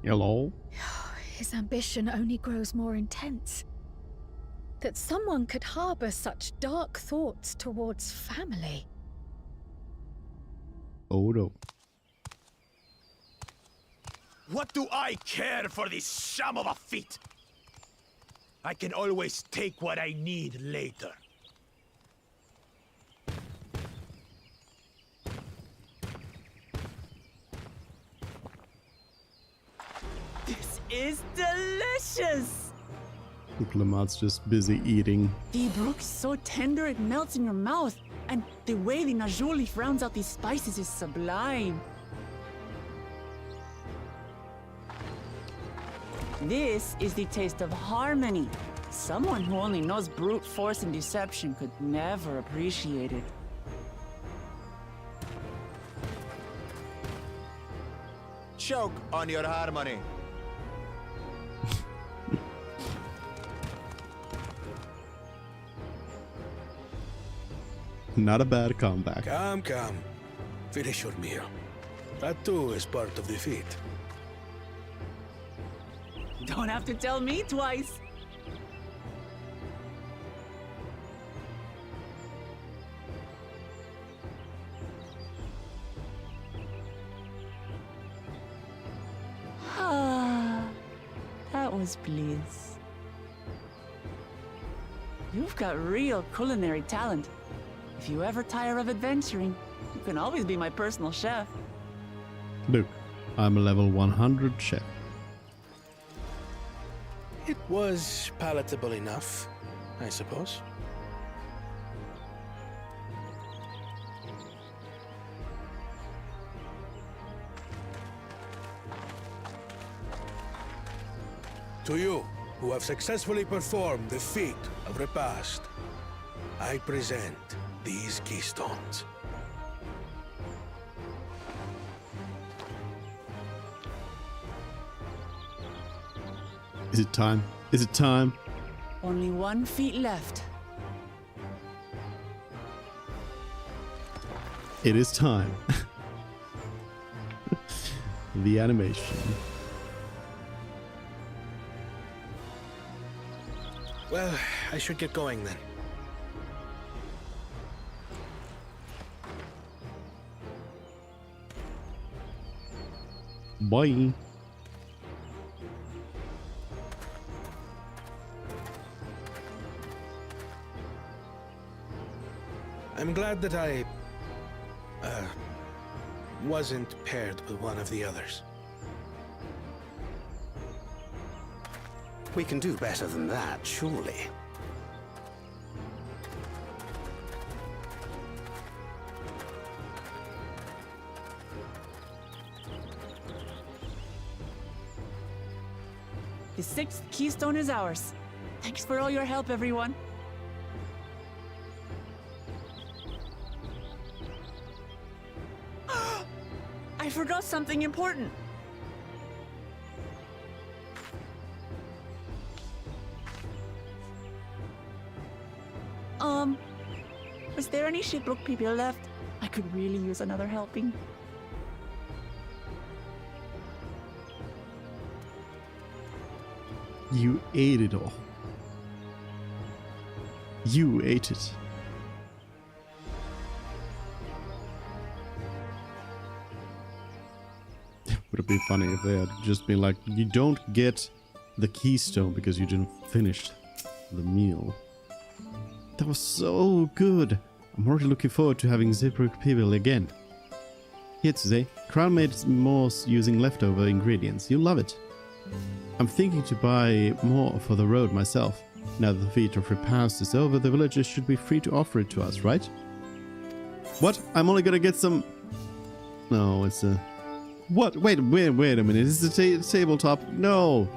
[SPEAKER 1] Hello?
[SPEAKER 9] His ambition only grows more intense. That someone could harbor such dark thoughts towards family.
[SPEAKER 1] Oh no.
[SPEAKER 8] What do I care for this sham of a feat? I can always take what I need later.
[SPEAKER 4] This is delicious!
[SPEAKER 1] Lamar's just busy eating.
[SPEAKER 4] The brook's so tender it melts in your mouth, and the way the najou leaf rounds out these spices is sublime. This is the taste of harmony. Someone who only knows brute force and deception could never appreciate it.
[SPEAKER 10] Choke on your harmony.
[SPEAKER 1] Not a bad comeback.
[SPEAKER 6] Come, come. Finish your meal. That too is part of the feat.
[SPEAKER 4] Don't have to tell me twice. Ah, that was bliss. You've got real culinary talent. If you ever tire of adventuring, you can always be my personal chef.
[SPEAKER 1] Look, I'm a level 100 chef.
[SPEAKER 6] It was palatable enough, I suppose. To you, who have successfully performed the feat of repast, I present these keystones.
[SPEAKER 1] Is it time? Is it time?
[SPEAKER 4] Only 1 feet left.
[SPEAKER 1] It is time. The animation.
[SPEAKER 6] Well, I should get going then.
[SPEAKER 1] Bye.
[SPEAKER 6] I'm glad that I wasn't paired with one of the others.
[SPEAKER 10] We can do better than that, surely.
[SPEAKER 4] The 6th keystone is ours. Thanks for all your help, everyone. I forgot something important. Was there any shipwreck people left? I could really use another helping.
[SPEAKER 1] You ate it all. You ate it. Would have been funny if they had just been like, you don't get the keystone because you didn't finish the meal. That was so good. I'm already looking forward to having Zodiark people again. Here today, Crown made Morse using leftover ingredients. You'll love it. I'm thinking to buy more for the road myself. Now that the feat of repast is over, the villagers should be free to offer it to us, right? What? I'm only gonna get some... No, it's a... What? Wait a minute. Is this a tabletop? No.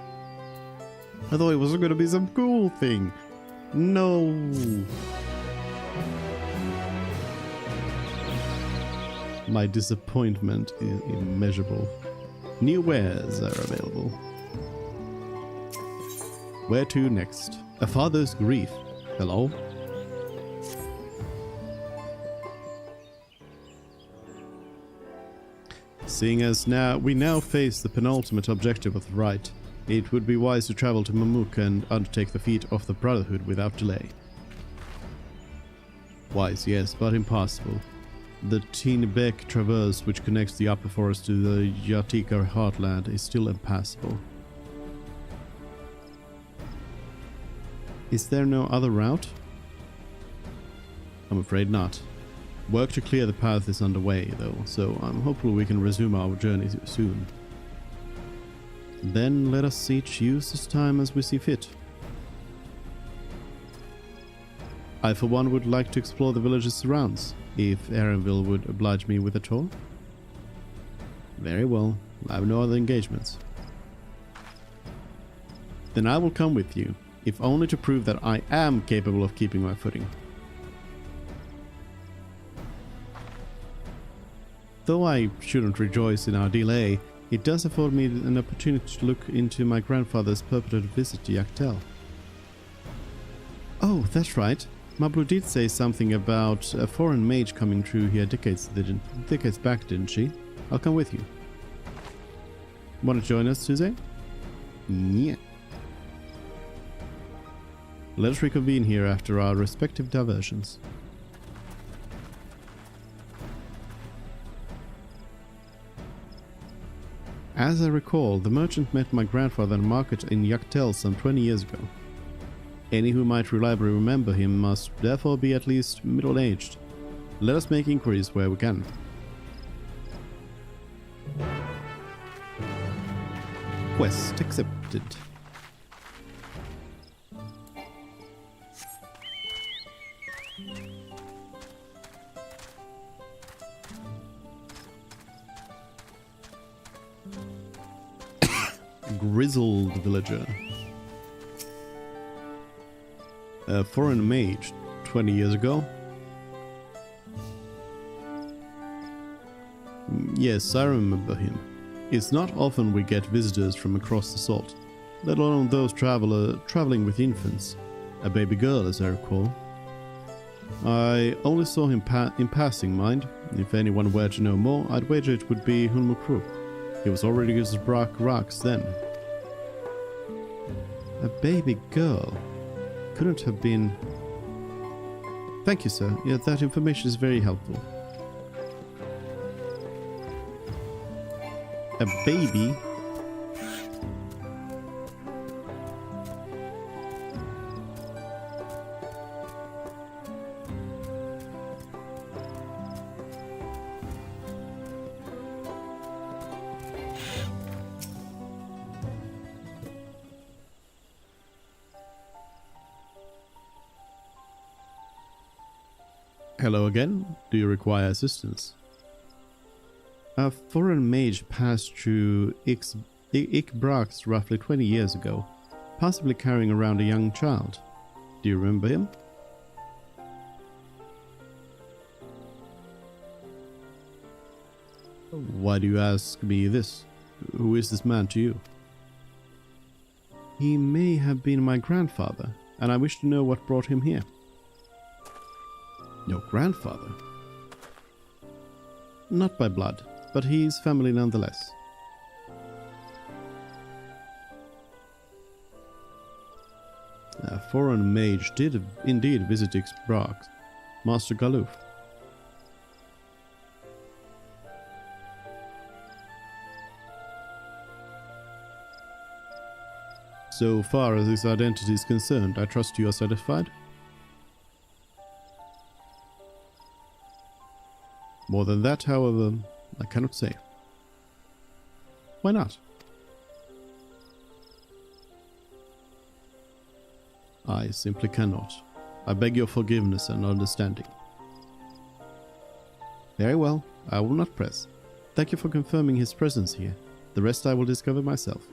[SPEAKER 1] I thought it was gonna be some cool thing. No. My disappointment is immeasurable. New wares are available. Where to next? A father's grief. Hello? Seeing as we now face the penultimate objective of the rite, it would be wise to travel to Mamuk and undertake the feat of the Brotherhood without delay. Wise, yes, but impossible. The Tinebek traverse which connects the upper forest to the Yatika heartland is still impassable. Is there no other route? I'm afraid not. Work to clear the path is underway though, so I'm hopeful we can resume our journey soon. Then let us each use this time as we see fit. I for one would like to explore the village's surrounds, if Erenville would oblige me with a tour. Very well, I have no other engagements. Then I will come with you, if only to prove that I am capable of keeping my footing. Though I shouldn't rejoice in our delay, it does afford me an opportunity to look into my grandfather's purported visit to Yaktel. Oh, that's right. Mablu did say something about a foreign mage coming through here decades back, didn't she? I'll come with you. Want to join us, Suze? Yeah. Let us reconvene here after our respective diversions. As I recall, the merchant met my grandfather in a market in Yaktel some 20 years ago. Any who might reliably remember him must therefore be at least middle-aged. Let us make inquiries where we can. Quest accepted. Grizzled villager. A foreign mage 20 years ago. Yes, I remember him. It's not often we get visitors from across the salt, let alone those traveling with infants. A baby girl, as I recall. I only saw him in passing, mind. If anyone were to know more, I'd wager it would be Hunmukru. He was already as rocks then. A baby girl. Couldn't have been... Thank you, sir. Yeah, that information is very helpful. A baby? Hello again. Do you require assistance? A foreign mage passed through Ikbrax roughly 20 years ago, possibly carrying around a young child. Do you remember him? Why do you ask me this? Who is this man to you? He may have been my grandfather, and I wish to know what brought him here. Your grandfather? Not by blood, but he's family nonetheless. A foreign mage did indeed visit Ikbrax, Master Galuf. So far as his identity is concerned, I trust you are satisfied? More than that, however, I cannot say. Why not? I simply cannot. I beg your forgiveness and understanding. Very well, I will not press. Thank you for confirming his presence here. The rest I will discover myself.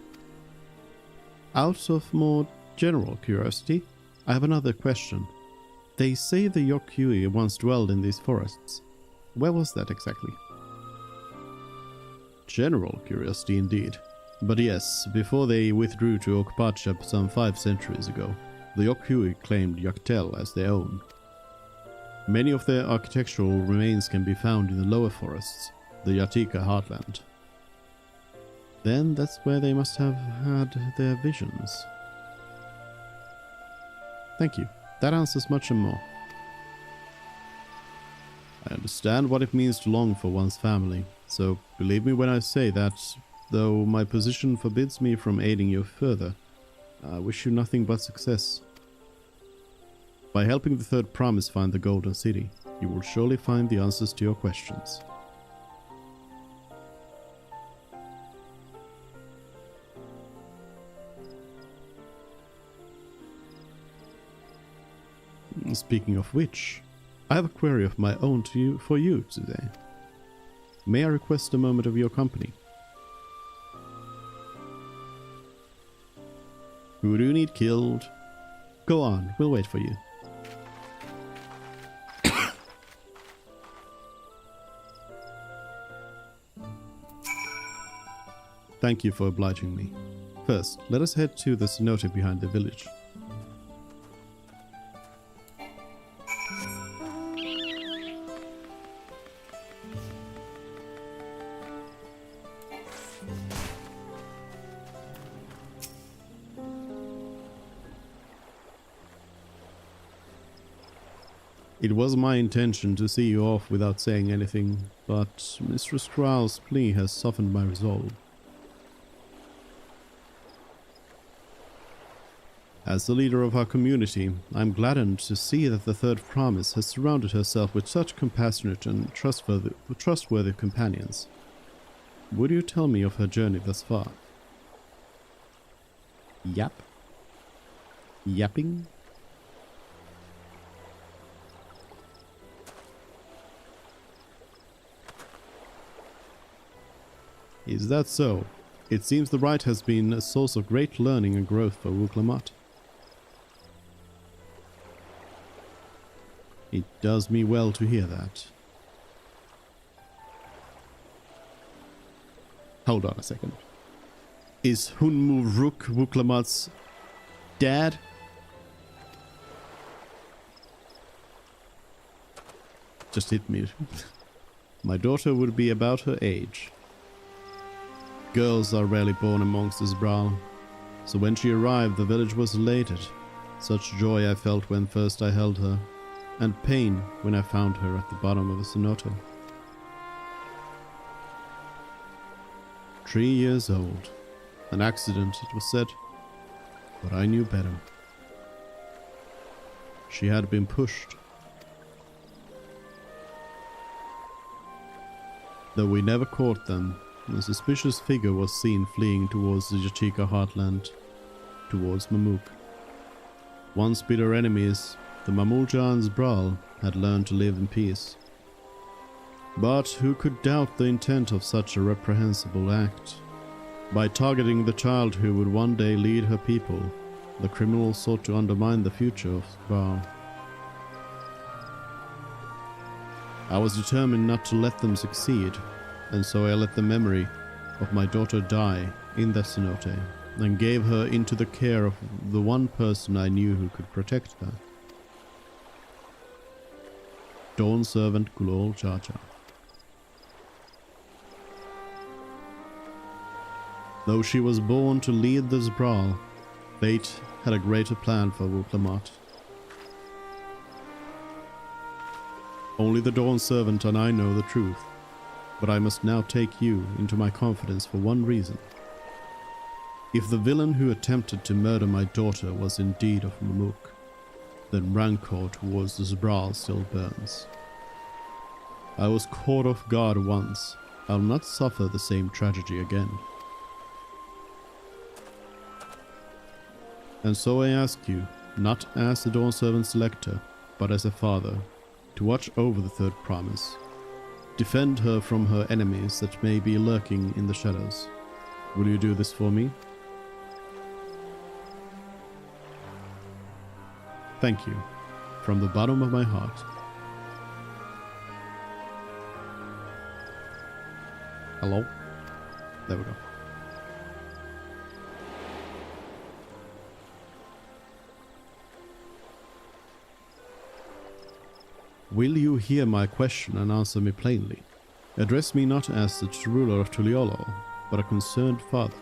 [SPEAKER 1] Out of more general curiosity, I have another question. They say the Yokyui once dwelled in these forests. Where was that exactly? General curiosity indeed. But yes, before they withdrew to Okpacha some 5 centuries ago, the Yokyui claimed Yaktel as their own. Many of their architectural remains can be found in the lower forests, the Yatika heartland. Then that's where they must have had their visions. Thank you. That answers much and more. I understand what it means to long for one's family, so believe me when I say that, though my position forbids me from aiding you further, I wish you nothing but success. By helping the Third Promise find the Golden City, you will surely find the answers to your questions. Speaking of which, I have a query of my own for you today. May I request a moment of your company? Who do you need killed? Go on, we'll wait for you. Thank you for obliging me. First, let us head to the cenote behind the village. It was my intention to see you off without saying anything, but Mistress Kral's plea has softened my resolve. As the leader of our community, I am gladdened to see that the Third Promise has surrounded herself with such compassionate and trustworthy companions. Would you tell me of her journey thus far? Yap? Yapping? Is that so? It seems the rite has been a source of great learning and growth for Wuk-Lamat. It does me well to hear that. Hold on a second. Is Hunmu-Ruk Wuk-Lamat's dad? Just hit me. My daughter would be about her age. Girls are rarely born amongst this Zbral, so when she arrived the village was elated. Such joy I felt when first I held her, and pain when I found her at the bottom of the cenote. 3 years old. An accident, it was said, but I knew better. She had been pushed. Though we never caught them, a suspicious figure was seen fleeing towards the Jachika heartland, towards Mamuk. Once bitter enemies, the Mamulja and Zbral had learned to live in peace. But who could doubt the intent of such a reprehensible act? By targeting the child who would one day lead her people, the criminal sought to undermine the future of Zbral. I was determined not to let them succeed, and so I let the memory of my daughter die in that cenote, and gave her into the care of the one person I knew who could protect her. Dawn servant Gulol Chacha. Though she was born to lead the Zbral, fate had a greater plan for Wuk-Lamat. Only the Dawn servant and I know the truth. But I must now take you into my confidence for one reason. If the villain who attempted to murder my daughter was indeed of Mamuk, then rancor towards the Zbral still burns. I was caught off guard once. I'll not suffer the same tragedy again. And so I ask you, not as the Dawn Servant's lector, but as a father, to watch over the Third Promise. Defend her from her enemies that may be lurking in the shadows. Will you do this for me? Thank you, from the bottom of my heart. Hello? There we go. Will you hear my question and answer me plainly? Address me not as the ruler of Tuliolo, but a concerned father.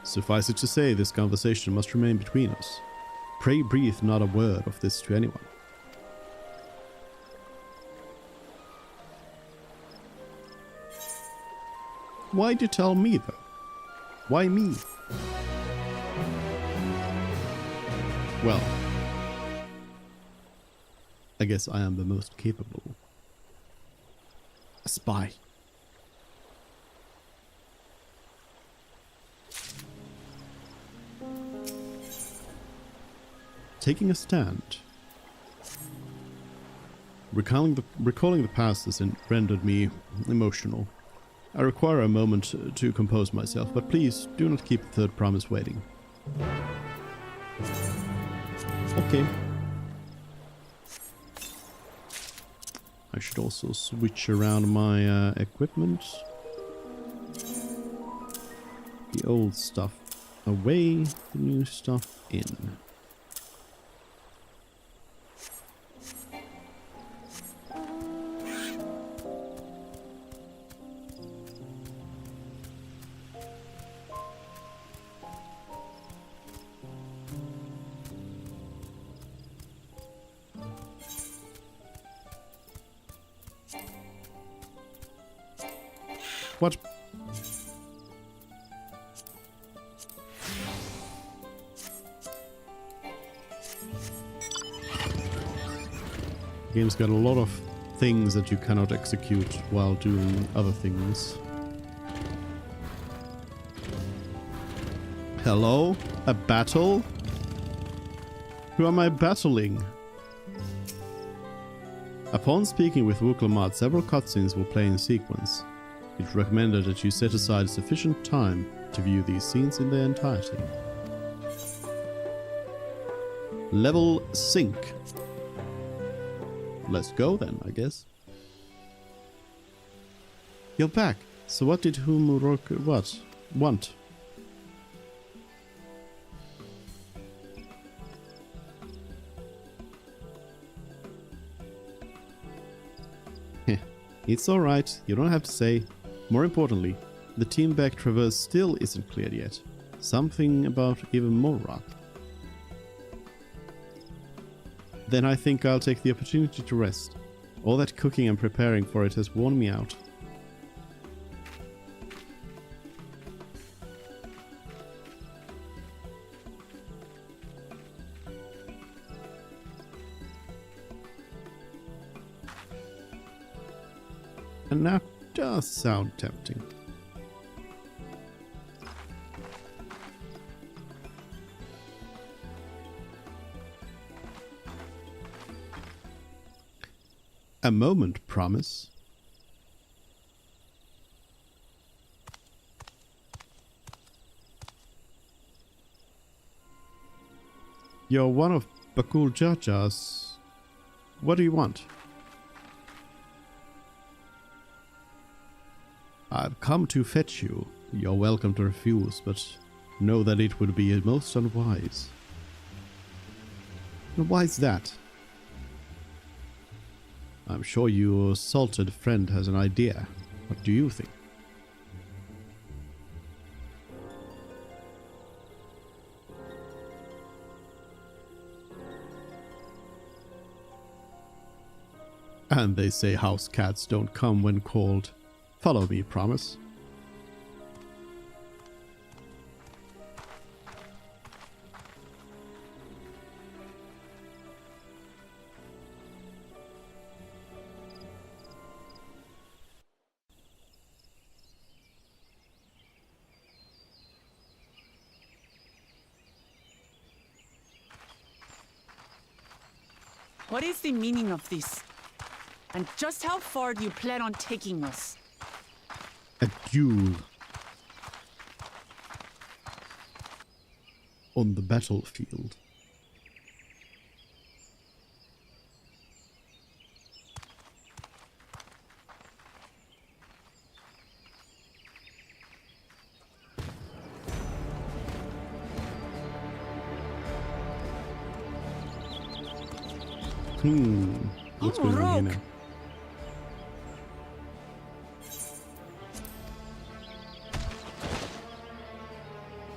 [SPEAKER 1] Suffice it to say, this conversation must remain between us. Pray breathe not a word of this to anyone. Why'd you tell me, though? Why me? Well, I guess I am the most capable. A spy. Taking a stand. Recalling the past has rendered me emotional. I require a moment to compose myself, but please do not keep the third promise waiting. Okay. I should also switch around my equipment. The old stuff away, the new stuff in. What? The game's got a lot of things that you cannot execute while doing other things. Hello? A battle? Who am I battling? Upon speaking with Wuklamat, several cutscenes will play in sequence. It's recommended that you set aside sufficient time to view these scenes in their entirety. Level sync. Let's go then, I guess. You're back. So what did Humurok want? It's alright, you don't have to say. More importantly, the team back traverse still isn't cleared yet. Something about even more rock. Then I think I'll take the opportunity to rest. All that cooking and preparing for it has worn me out. And that does sound tempting. A moment, promise. You're one of Bakul Jaja's. What do you want? I've come to fetch you. You're welcome to refuse, but know that it would be most unwise. Why is that? I'm sure your salted friend has an idea. What do you think? And they say house cats don't come when called. Follow me, promise.
[SPEAKER 4] What is the meaning of this? And just how far do you plan on taking us?
[SPEAKER 1] A duel on the battlefield. What's going on here now?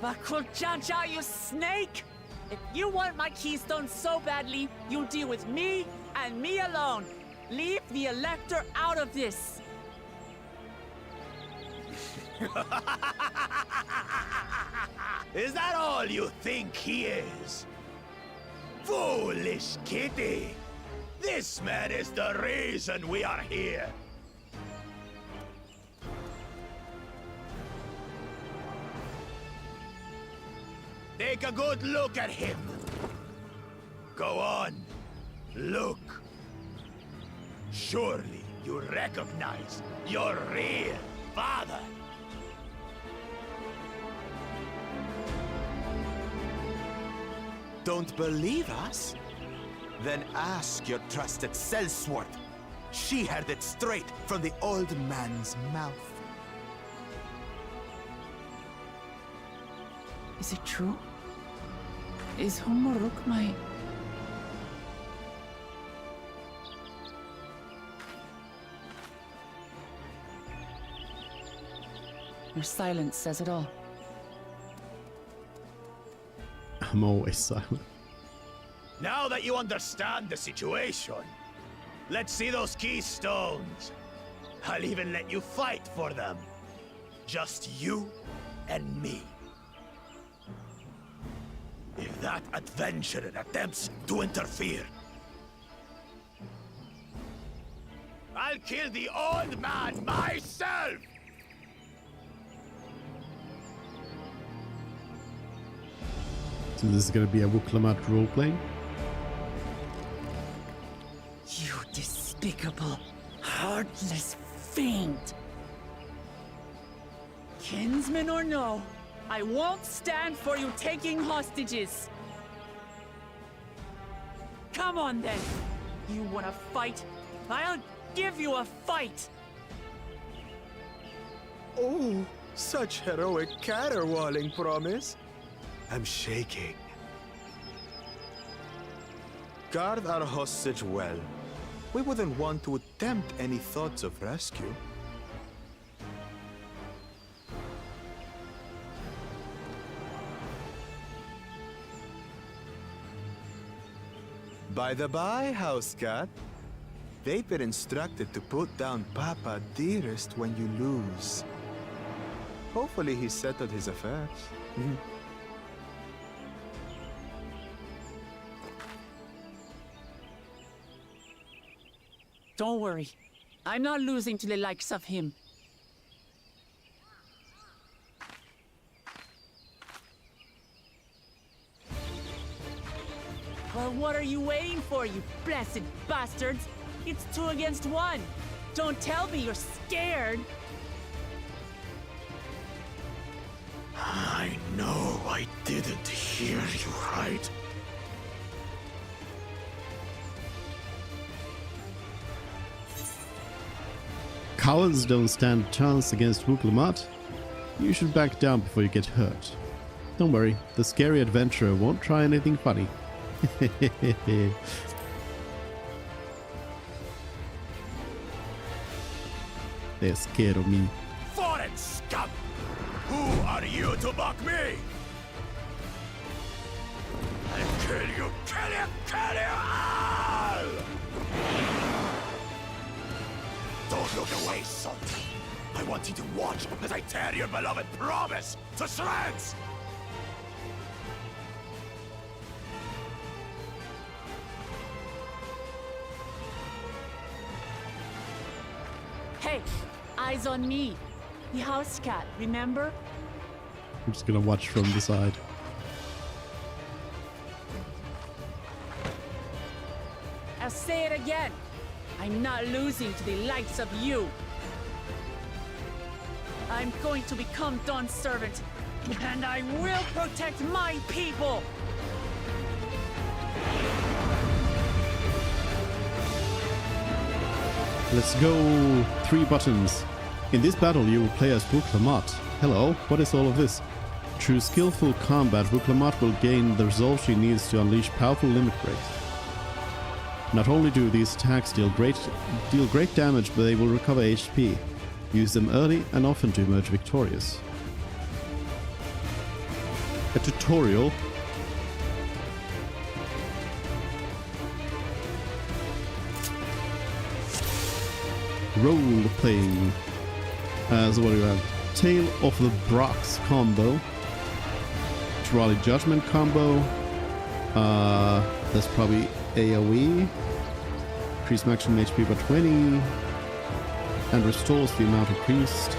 [SPEAKER 4] Bakulchacha, you snake! If you want my keystone so badly, you'll deal with me and me alone. Leave the Elector out of this.
[SPEAKER 8] Is that all you think he is? Foolish kitty! This man is the reason we are here. Take a good look at him. Go on, look. Surely you recognize your real father.
[SPEAKER 11] Don't believe us? Then ask your trusted sellsword. She heard it straight from the old man's mouth.
[SPEAKER 4] Is it true? Is Humoruk my... Your silence says it all.
[SPEAKER 1] I'm always silent.
[SPEAKER 8] Now that you understand the situation, let's see those keystones. I'll even let you fight for them. Just you and me. If that adventurer attempts to interfere, I'll kill the old man myself!
[SPEAKER 1] So this is gonna be a Wuklamat roleplay?
[SPEAKER 4] You despicable, heartless fiend! Kinsman or no, I won't stand for you taking hostages! Come on then! You wanna fight? I'll give you a fight!
[SPEAKER 11] Oh, such heroic caterwauling promise. I'm shaking. Guard our hostage well. We wouldn't want to attempt any thoughts of rescue. By the by, house cat, they've been instructed to put down Papa dearest when you lose. Hopefully he settled his affairs.
[SPEAKER 4] Don't worry. I'm not losing to the likes of him. Well, what are you waiting for, you blessed bastards? It's 2 against 1. Don't tell me you're scared.
[SPEAKER 8] I know I didn't hear you right.
[SPEAKER 1] Cowards don't stand a chance against Wuklamat. You should back down before you get hurt. Don't worry, the scary adventurer won't try anything funny. They're scared of me.
[SPEAKER 8] Foreign scum! Who are you to mock me? I'll kill you, kill you, kill you all! Don't look away, son. I want you to watch as I tear your beloved promise to shreds!
[SPEAKER 4] Hey, eyes on me. The house cat, remember?
[SPEAKER 1] I'm just gonna watch from the side.
[SPEAKER 4] I'll say it again. I'm not losing to the likes of you. I'm going to become Dawn's servant, and I will protect my people!
[SPEAKER 1] Let's go. 3 buttons. In this battle you will play as Wuklamat. Hello, what is all of this? Through skillful combat, Wuklamat will gain the resolve she needs to unleash powerful limit breaks. Not only do these attacks deal great damage, but they will recover HP. Use them early and often to emerge victorious. A tutorial. Role playing. So what do we have? Tale of the Brox combo. Trolley Judgment combo. That's probably AoE. Increase maximum HP by 20. And restores the amount of priest.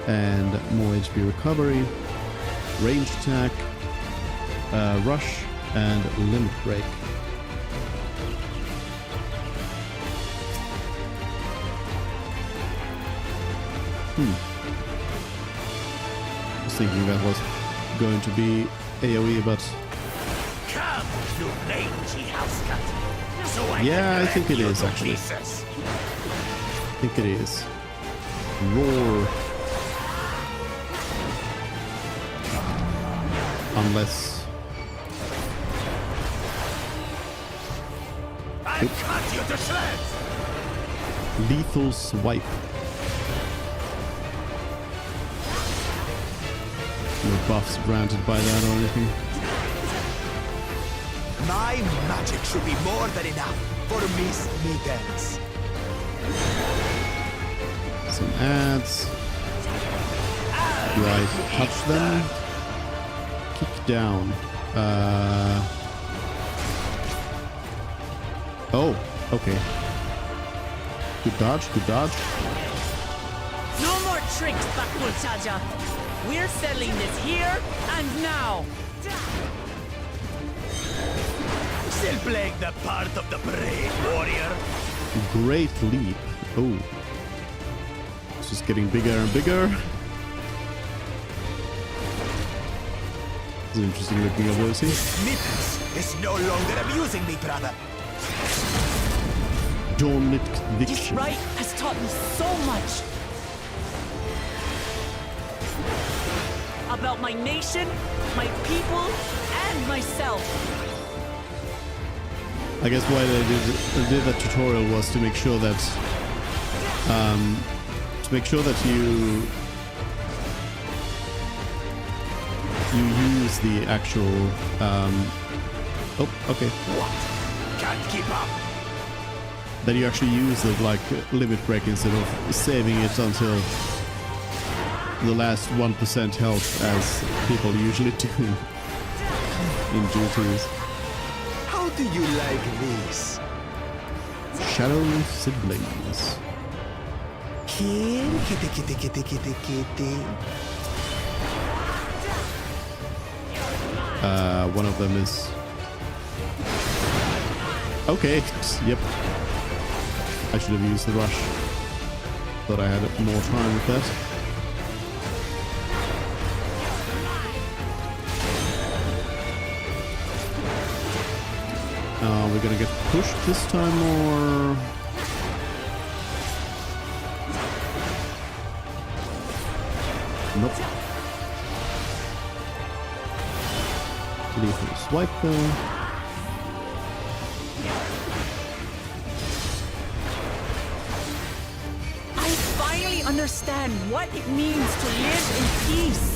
[SPEAKER 1] And more HP recovery. Range attack. Rush. And limit break. I was thinking that was going to be AoE, but
[SPEAKER 8] Come, you rangy house cat. So
[SPEAKER 1] yeah, I think it is actually. I think it is. Roar. Unless
[SPEAKER 8] I cut you to shreds.
[SPEAKER 1] lethal swipe. No buffs granted by that or anything.
[SPEAKER 5] My magic should be more than enough for Miss Middens.
[SPEAKER 1] Some ads. Do I touch them? Kick down. Oh, okay. Good dodge, good dodge.
[SPEAKER 4] No more tricks, Bakulchaja. We're settling this here and now.
[SPEAKER 8] Still playing the part of the brave warrior.
[SPEAKER 1] Great leap. Oh. It's just getting bigger and bigger. It's an interesting looking ability.
[SPEAKER 5] Middens is no longer amusing me, brother.
[SPEAKER 1] Dawnlit
[SPEAKER 4] This
[SPEAKER 1] Conviction.
[SPEAKER 4] rite has taught me so much. About my nation, my people, and myself.
[SPEAKER 1] I guess why they did that tutorial was to make sure that you use the actual oh, okay.
[SPEAKER 8] What? Can't keep up.
[SPEAKER 1] That you actually use the like limit break instead of saving it until the last 1% health as people usually do in duties.
[SPEAKER 5] How do you like this?
[SPEAKER 1] Shadow siblings.
[SPEAKER 5] Here, kitty, kitty, kitty, kitty, kitty.
[SPEAKER 1] One of them is okay. Yep. I should have used the rush. Thought I had more time with that. We're gonna get pushed this time, or nope. Lethal swipe though.
[SPEAKER 4] I finally understand what it means to live in peace.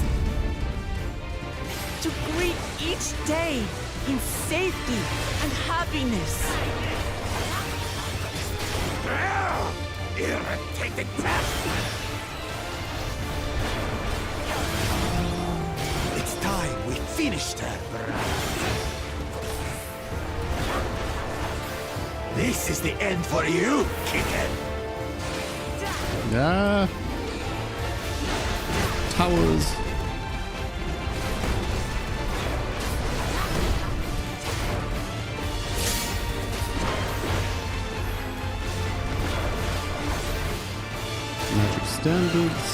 [SPEAKER 4] To greet each day in safety and happiness.
[SPEAKER 8] Irritated pest.
[SPEAKER 5] It's time we finished her, brother.
[SPEAKER 8] This is the end for you, Kicken.
[SPEAKER 1] Yeah. Towers. Magic standards.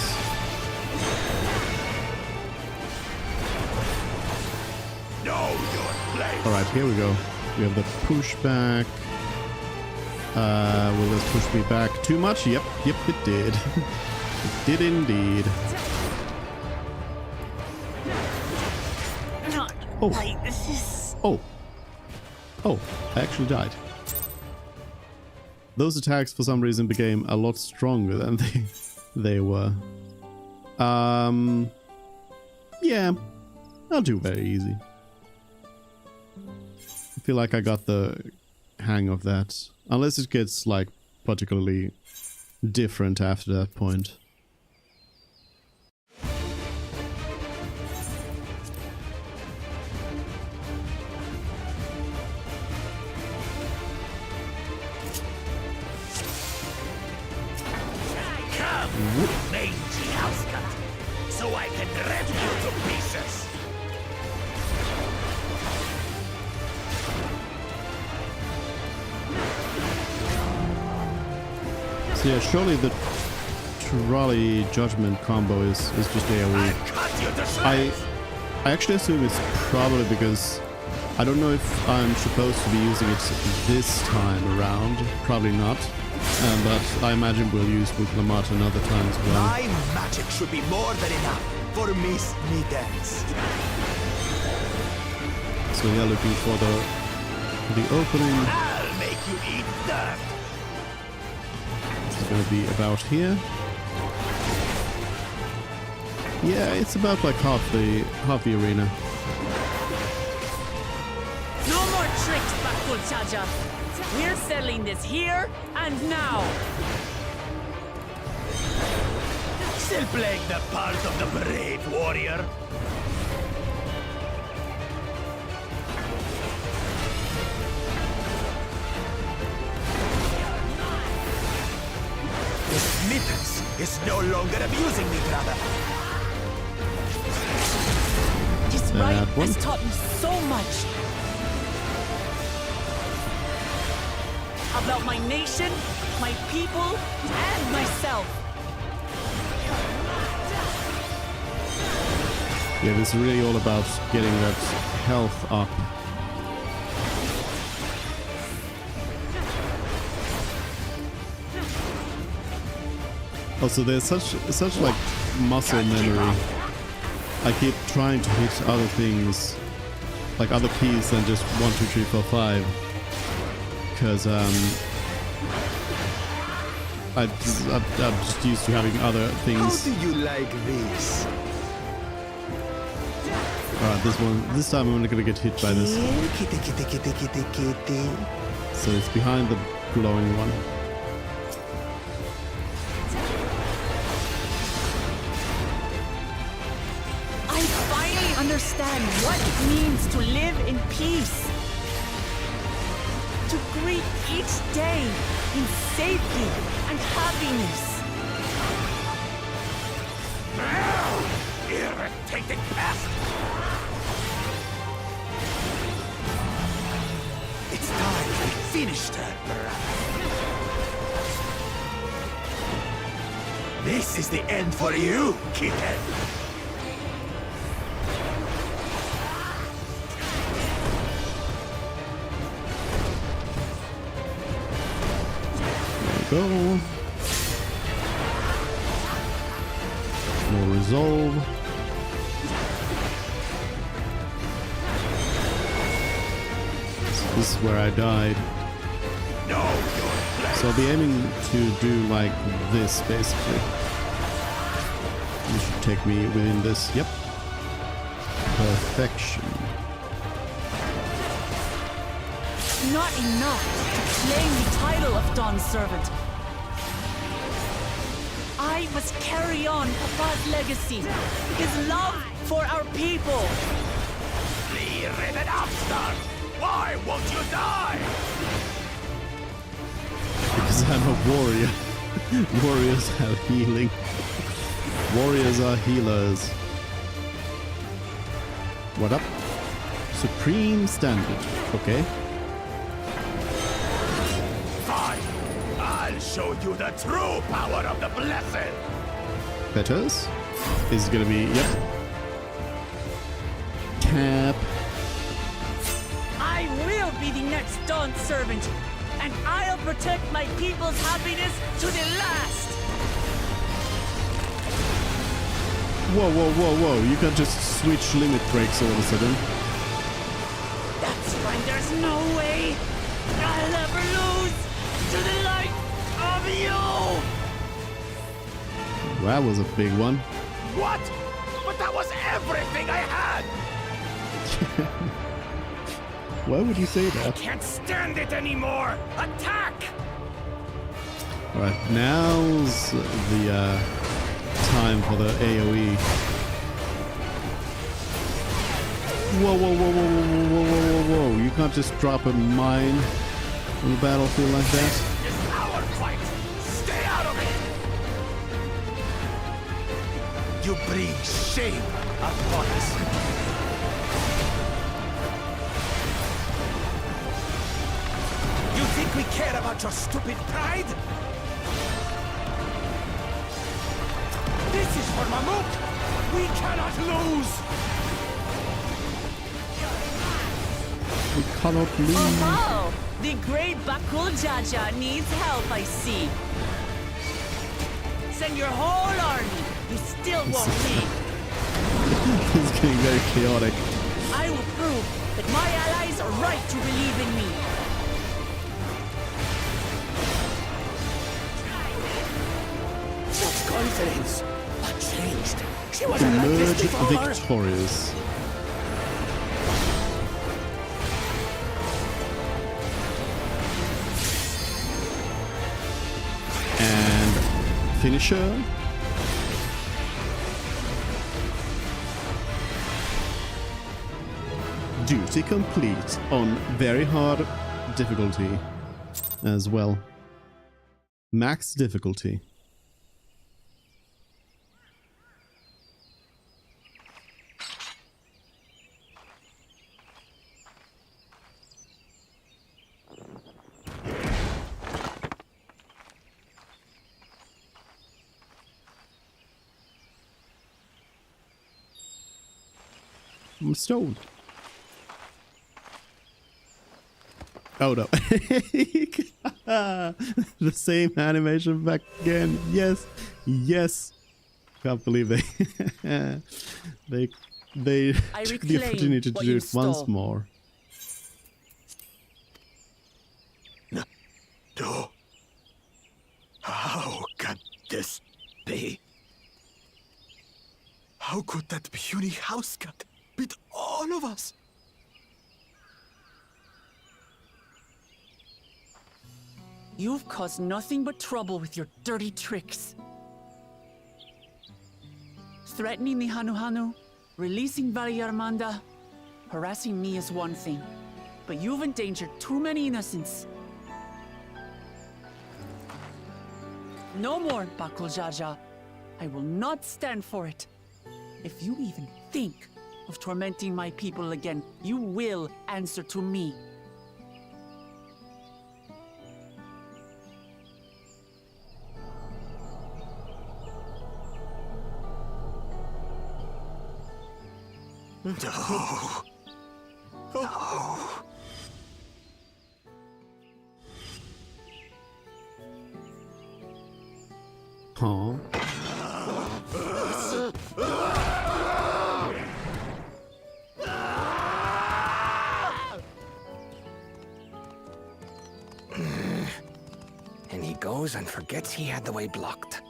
[SPEAKER 8] Know your place.
[SPEAKER 1] Alright, here we go. We have the pushback. Will this push me back too much? Yep, it did. It did indeed.
[SPEAKER 4] Not
[SPEAKER 1] Oh.
[SPEAKER 4] like this.
[SPEAKER 1] Oh, I actually died. those attacks for some reason became a lot stronger than they were. Yeah, I'll do very easy. I feel like I got the hang of that. Unless it gets like particularly different after that point.
[SPEAKER 8] Mangy house cut, so I can rip you to pieces.
[SPEAKER 1] So yeah, surely the trolley judgment combo is just AoE. I actually assume it's probably because I don't know if I'm supposed to be using it this time around. Probably not. But I imagine we'll use Buklamat another time as well.
[SPEAKER 8] My magic should be more than enough for Miss Needance.
[SPEAKER 1] So yeah, looking for the opening.
[SPEAKER 8] I'll make you eat dirt.
[SPEAKER 1] It's gonna be about here. Yeah, it's about like half the arena.
[SPEAKER 4] No more tricks, Bakul Chaja. We're settling this here and now.
[SPEAKER 8] Still playing the part of the brave warrior. This Mittens is no longer abusing me, brother.
[SPEAKER 4] This rite has taught me so much. About my nation, my people, and myself.
[SPEAKER 1] Yeah, this is really all about getting that health up. Also, there's such like muscle memory. I keep trying to hit other things, like other keys than just 1, 2, 3, 4, 5. Because I'm just used to having other things.
[SPEAKER 8] How do you like this?
[SPEAKER 1] Alright, this time I'm not gonna get hit by this.
[SPEAKER 8] Kitty, kitty, kitty, kitty, kitty.
[SPEAKER 1] So it's behind the glowing one.
[SPEAKER 4] I finally understand what it means to live in peace. To greet each day in safety and happiness.
[SPEAKER 8] Irritating pest! It's time we finished her, brother. This is the end for you, kitten.
[SPEAKER 1] Go. More resolve. So this is where I died. So I'll be aiming to do like this basically. You should take me within this. Yep. Perfection.
[SPEAKER 4] Not enough to claim the title of Dawn's servant. I must carry on Papa's legacy, his love for our people.
[SPEAKER 8] Flee, ribbon upstart! Why won't you die?
[SPEAKER 1] Because I'm a warrior. Warriors have healing. Warriors are healers. What up? Supreme standard. Okay.
[SPEAKER 8] I'll show you the true power of the blessed!
[SPEAKER 1] Betters? Is it gonna be, yep. Cap.
[SPEAKER 4] I will be the next Dawn servant, and I'll protect my people's happiness to the last!
[SPEAKER 1] Whoa, whoa, whoa, whoa. You can't just switch limit breaks all of a sudden.
[SPEAKER 4] That's right, there's no way I'll ever lose
[SPEAKER 3] to the light of you!
[SPEAKER 1] That was a big one.
[SPEAKER 8] What? But that was everything I had!
[SPEAKER 1] Why would you say
[SPEAKER 8] I
[SPEAKER 1] that?
[SPEAKER 8] can't stand it anymore! Attack!
[SPEAKER 1] Alright, now's the time for the AoE. Whoa, whoa, whoa, whoa, whoa, whoa, whoa, whoa, whoa. You can't just drop a mine on the battlefield like that.
[SPEAKER 8] It's our fight! Stay out of it! You bring shame upon us. You think we care about your stupid pride? This is for Mamuk! We cannot lose!
[SPEAKER 1] We cannot lose.
[SPEAKER 4] Oh, the great Bakul Jaja needs help, I see. Send your whole army. You still won't lead.
[SPEAKER 1] It's getting very chaotic.
[SPEAKER 4] I will prove that my allies are right to believe in me.
[SPEAKER 3] Such confidence. What changed? She wasn't like
[SPEAKER 1] Emerge
[SPEAKER 3] this before.
[SPEAKER 1] victorious. And finisher. Duty complete on very hard difficulty as well. Max difficulty. I'm stoned. Oh no. The same animation back again. Yes. Yes. Can't believe they
[SPEAKER 4] I
[SPEAKER 1] took the
[SPEAKER 4] reclaim
[SPEAKER 1] opportunity to
[SPEAKER 4] what
[SPEAKER 1] do
[SPEAKER 4] you
[SPEAKER 1] it once
[SPEAKER 4] stole.
[SPEAKER 1] more.
[SPEAKER 8] No. How can this be? How could that puny house cat beat all of us?
[SPEAKER 4] You've caused nothing but trouble with your dirty tricks. Threatening the Hanu, releasing Valyarmanda, harassing me is one thing, but you've endangered too many innocents. No more, Bakul Jaja. I will not stand for it. If you even think of tormenting my people again, you will answer to me.
[SPEAKER 8] No. No.
[SPEAKER 1] Huh?
[SPEAKER 3] And he goes and forgets he had the way blocked.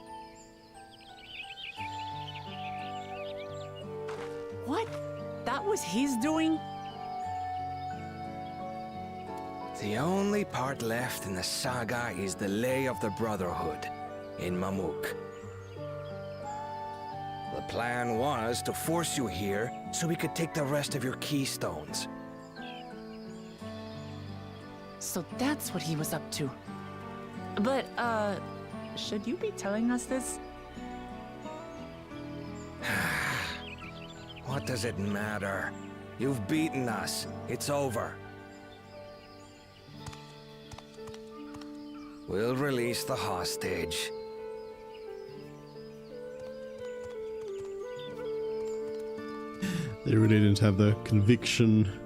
[SPEAKER 4] What? That was his doing?
[SPEAKER 3] The only part left in the saga is the Lay of the Brotherhood in Mamuk. The plan was to force you here so we could take the rest of your keystones.
[SPEAKER 4] So that's what he was up to. But, should you be telling us this?
[SPEAKER 3] What does it matter? You've beaten us. It's over. We'll release the hostage.
[SPEAKER 1] They really didn't have the conviction.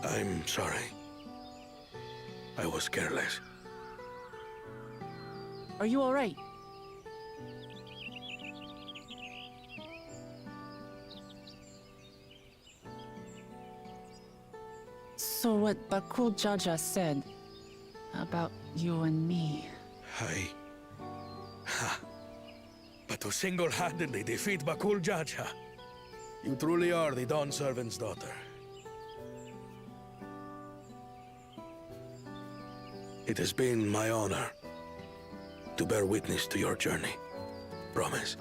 [SPEAKER 2] I'm sorry.
[SPEAKER 3] I was careless.
[SPEAKER 4] Are you all right? So what Bakul Jaja said about you and me...
[SPEAKER 6] But to single-handedly defeat Bakul Jaja, you truly are the Dawn Servant's daughter. It has been my honor to bear witness to your journey. Promise.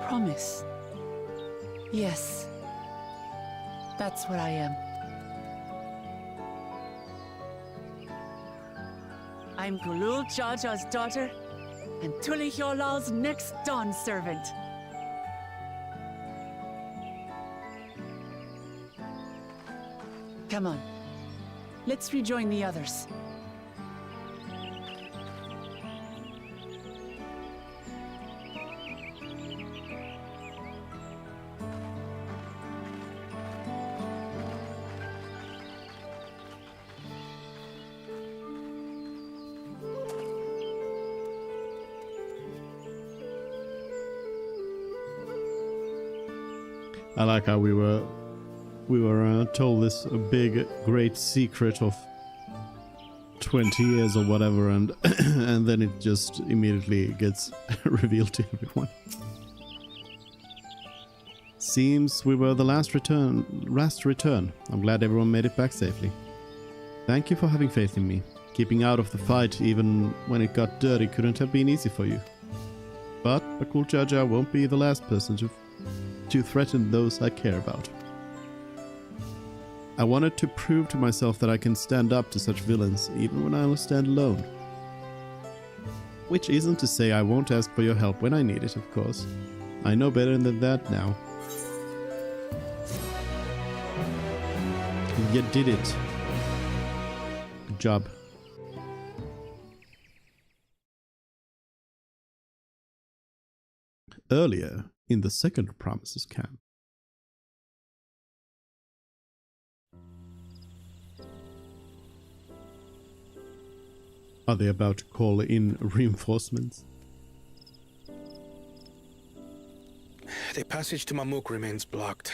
[SPEAKER 4] Promise. Yes. That's what I am. I'm Kulul Jaja's daughter, and Tuli Hyolal's next Dawn servant. Come on. Let's rejoin the others.
[SPEAKER 1] I like how we were told this big, great secret of 20 years or whatever, and and then it just immediately gets revealed to everyone. Seems we were the last return. I'm glad everyone made it back safely. Thank you for having faith in me. Keeping out of the fight, even when it got dirty, couldn't have been easy for you. But Bakul Jaja won't be the last person to threaten those I care about. I wanted to prove to myself that I can stand up to such villains, even when I stand alone. Which isn't to say I won't ask for your help when I need it, of course. I know better than that now. You did it. Good job. Earlier, in the second Promises camp. Are they about to call in reinforcements?
[SPEAKER 6] The passage to Mamuk remains blocked.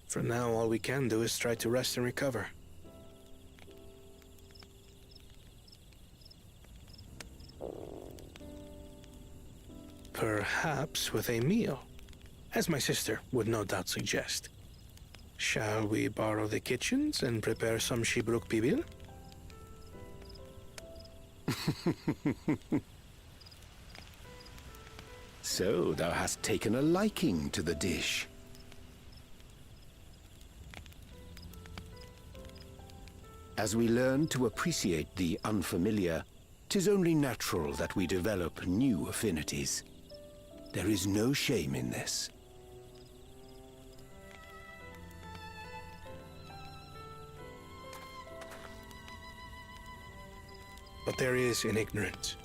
[SPEAKER 6] For now, all we can do is try to rest and recover. Perhaps with a meal, as my sister would no doubt suggest. Shall we borrow the kitchens and prepare some Shibruk Pibil?
[SPEAKER 10] So thou hast taken a liking to the dish. As we learn to appreciate the unfamiliar, 'tis only natural that we develop new affinities. There is no shame in this.
[SPEAKER 6] But there is in ignorance.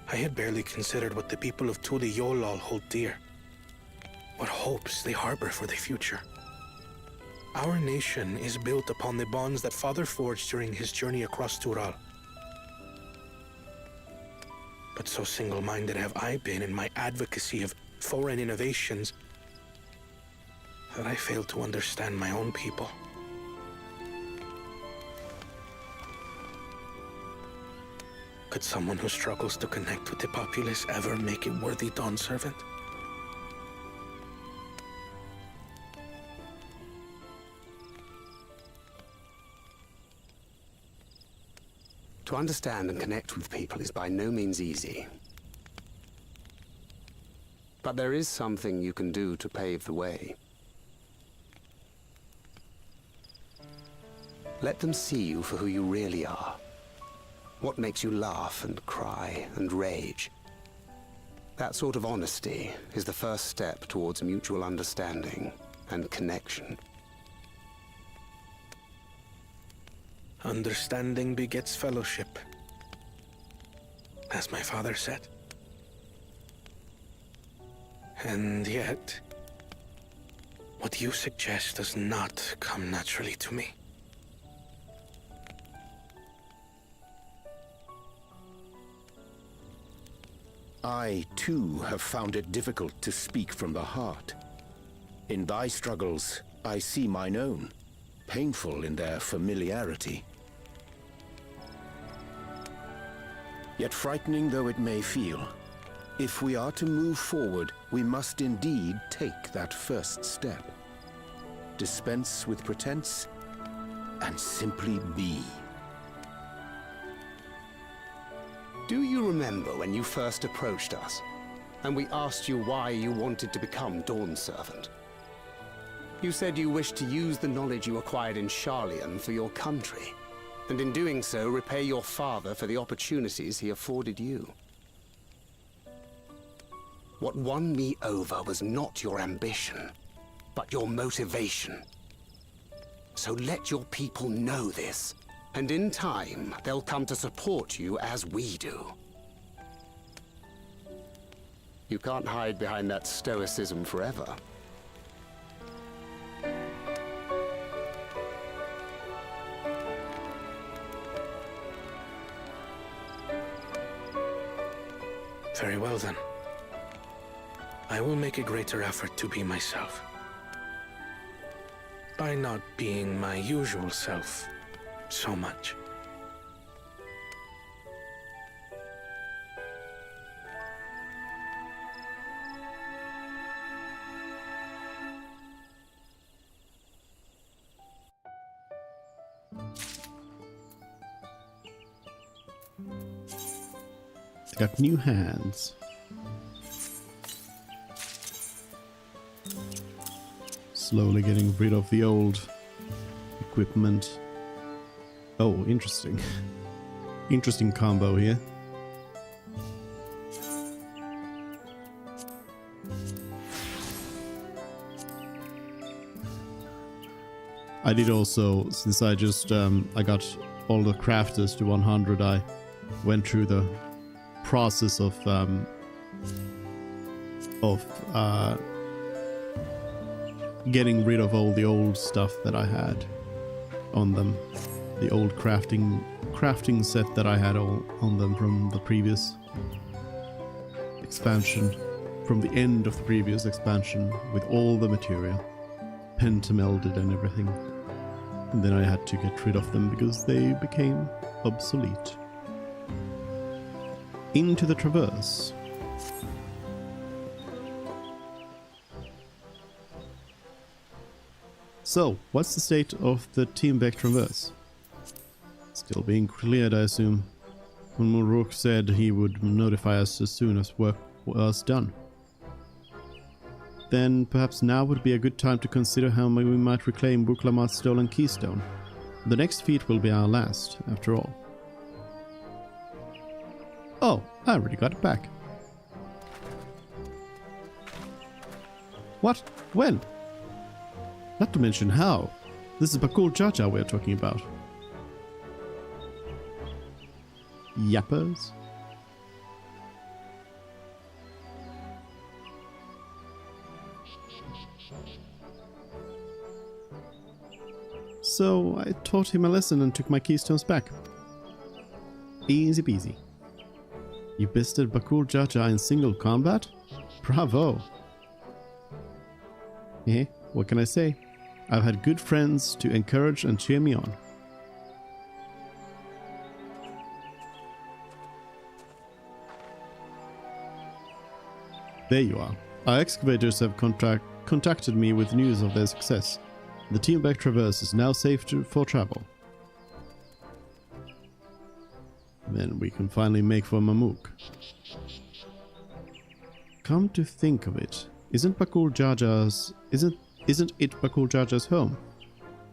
[SPEAKER 6] I had barely considered what the people of Tuli Yolal hold dear. What hopes they harbor for the future. Our nation is built upon the bonds that Father forged during his journey across Tural. But so single-minded have I been in my advocacy of foreign innovations that I fail to understand my own people. Could someone who struggles to connect with the populace ever make a worthy Dawn servant?
[SPEAKER 10] To understand and connect with people is by no means easy. But there is something you can do to pave the way. Let them see you for who you really are. What makes you laugh and cry and rage. That sort of honesty is the first step towards mutual understanding and connection.
[SPEAKER 6] Understanding begets fellowship, as my father said.
[SPEAKER 3] And yet, what you suggest does not come naturally to me.
[SPEAKER 12] I, too, have found it difficult to speak from the heart. In thy struggles, I see mine own, painful in their familiarity. Yet frightening though it may feel, if we are to move forward, we must indeed take that first step. Dispense with pretense, and simply be.
[SPEAKER 10] Do you remember when you first approached us, and we asked you why you wanted to become Dawn Servant? You said you wished to use the knowledge you acquired in Sharlayan for your country, and in doing so repay your father for the opportunities he afforded you. What won me over was not your ambition, but your motivation. So let your people know this, and in time, they'll come to support you as we do. You can't hide behind that stoicism forever.
[SPEAKER 3] Very well then. I will make a greater effort to be myself. By not being my usual self so much.
[SPEAKER 1] Got new hands. Slowly getting rid of the old equipment. Oh, interesting. Interesting combo here. I did also, since I just I got all the crafters to 100, I went through the process of getting rid of all the old stuff that I had on them, the old crafting set that I had on them from the previous expansion, from the end of the previous expansion, with all the material pentamelded and everything, and then I had to get rid of them because they became obsolete. Into the Traverse. So, what's the state of the Team Beck Traverse? Still being cleared, I assume. When Muruk said he would notify us as soon as work was done. Then perhaps now would be a good time to consider how we might reclaim Buklamat's stolen keystone. The next feat will be our last, after all. Oh, I already got it back. What? When? Not to mention how. This is Bakul Jaja we're talking about. Yappers? So I taught him a lesson and took my keystones back. Easy peasy. You bested Bakul Jaja in single combat? Bravo! Eh, what can I say? I've had good friends to encourage and cheer me on. There you are. Our excavators have contacted me with news of their success. The Team Beck Traverse is now safe for travel. Then we can finally make for Mamuk. Come to think of it, isn't it Bakul Jaja's home?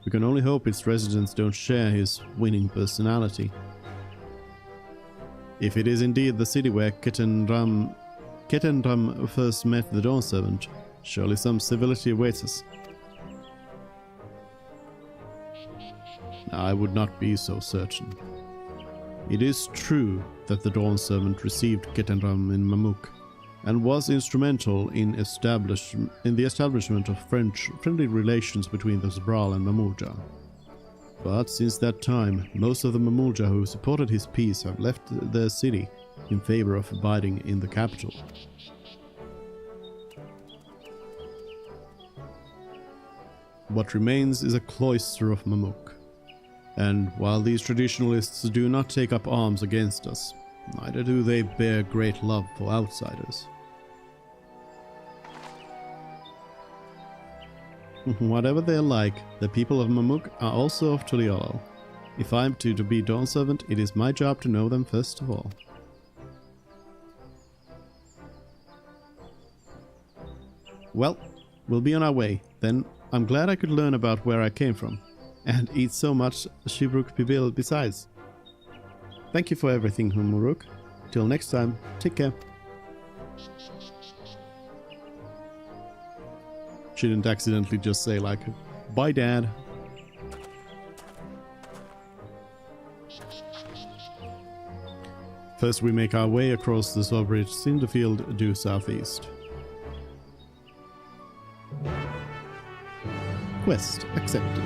[SPEAKER 1] We can only hope its residents don't share his winning personality. If it is indeed the city where Ketenram first met the Dawn Servant, surely some civility awaits us. I would not be so certain. It is true that the Dawn Servant received Ketenram in Mamuk, and was instrumental in the establishment of friendly relations between the Zabral and Mamulja. But since that time, most of the Mamulja who supported his peace have left their city in favor of abiding in the capital. What remains is a cloister of Mamuk, and while these traditionalists do not take up arms against us, neither do they bear great love for outsiders. Whatever they're like, the people of Mamuk are also of Tuliolol. If I'm to be Dawn Servant, it is my job to know them first of all. Well, we'll be on our way. Then I'm glad I could learn about where I came from, and eat so much Shibruk Pibil besides. Thank you for everything, Humuruk. Till next time, take care. She didn't accidentally just say like, bye dad. First we make our way across the Sobridge Cinderfield due southeast. Quest accepted.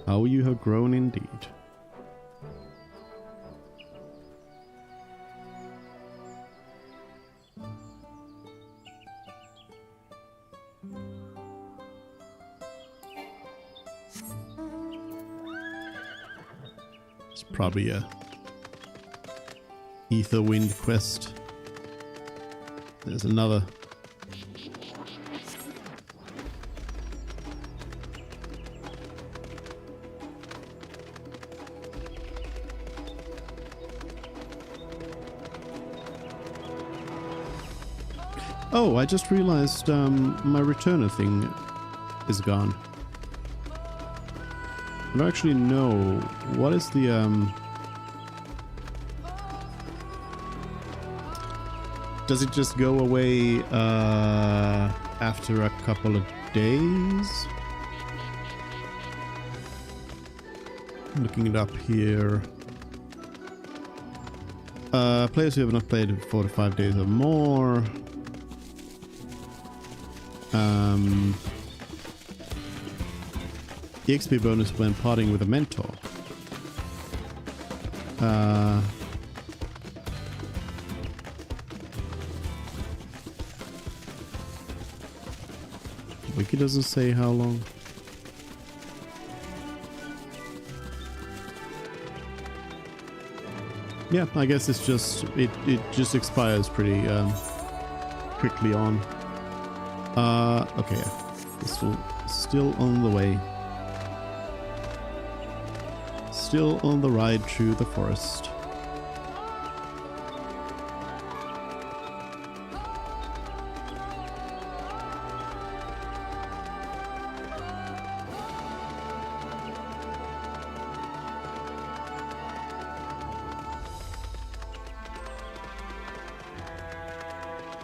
[SPEAKER 1] How you have grown indeed. It's probably a Ether Wind quest. There's another. Oh, I just realized my returner thing is gone. I don't actually know what is the does it just go away after a couple of days? I'm looking it up here. Players who have not played 4 to 5 days or more. The XP bonus when partying with a mentor. Wiki doesn't say how long. Yeah, I guess it's just it just expires pretty quickly on. Okay, yeah. This will still on the way. Still on the ride through the forest.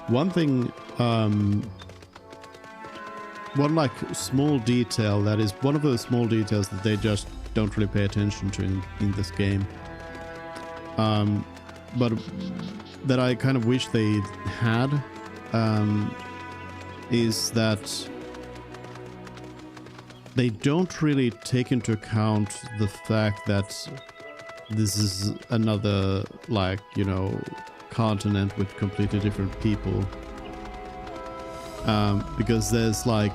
[SPEAKER 1] One thing, one like small detail that is one of those small details that they just don't really pay attention to in this game, but that I kind of wish they had, is that they don't really take into account the fact that this is another, like, you know, continent with completely different people, because there's like,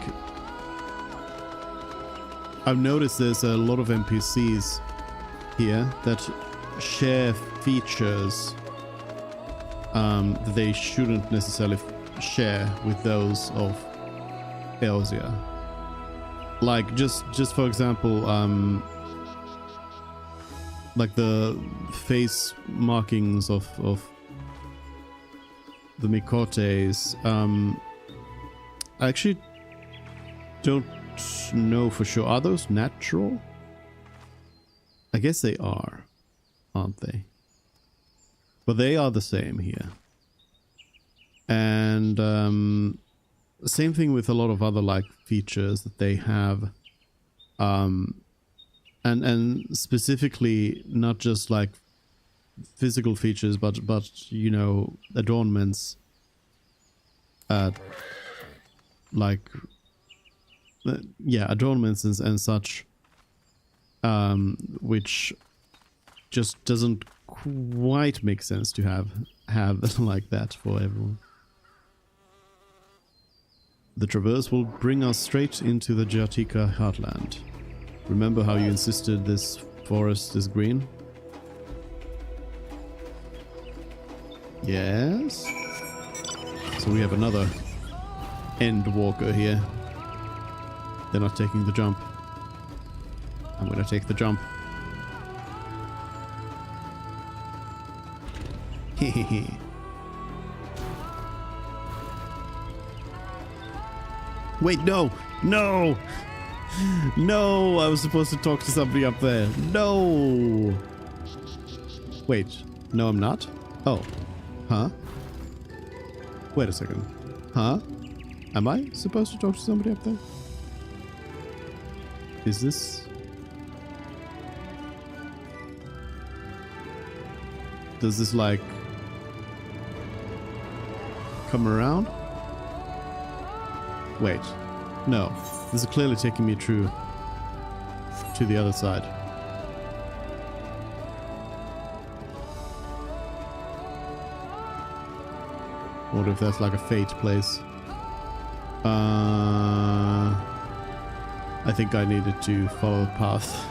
[SPEAKER 1] I've noticed there's a lot of NPCs here that share features that they shouldn't necessarily share with those of Eorzea. Like just for example, like the face markings of the Mikotes, I actually don't know for sure. Are those natural? I guess they are, aren't they? But they are the same here. And same thing with a lot of other like features that they have, and specifically not just like physical features, but you know, adornments, like yeah, adornments and such, which just doesn't quite make sense to have like that for everyone. The traverse will bring us straight into the Jatika heartland. Remember how you insisted this forest is green? Yes. So we have another end walker here. They're not taking the jump. I'm gonna take the jump. Hehehe. Wait, no! No! No! I was supposed to talk to somebody up there. No! Wait. No, I'm not? Oh. Huh? Wait a second. Huh? Am I supposed to talk to somebody up there? Is this... Does this, like... come around? Wait. No. This is clearly taking me through to the other side. Wonder if that's like a fate place. I think I needed to follow the path.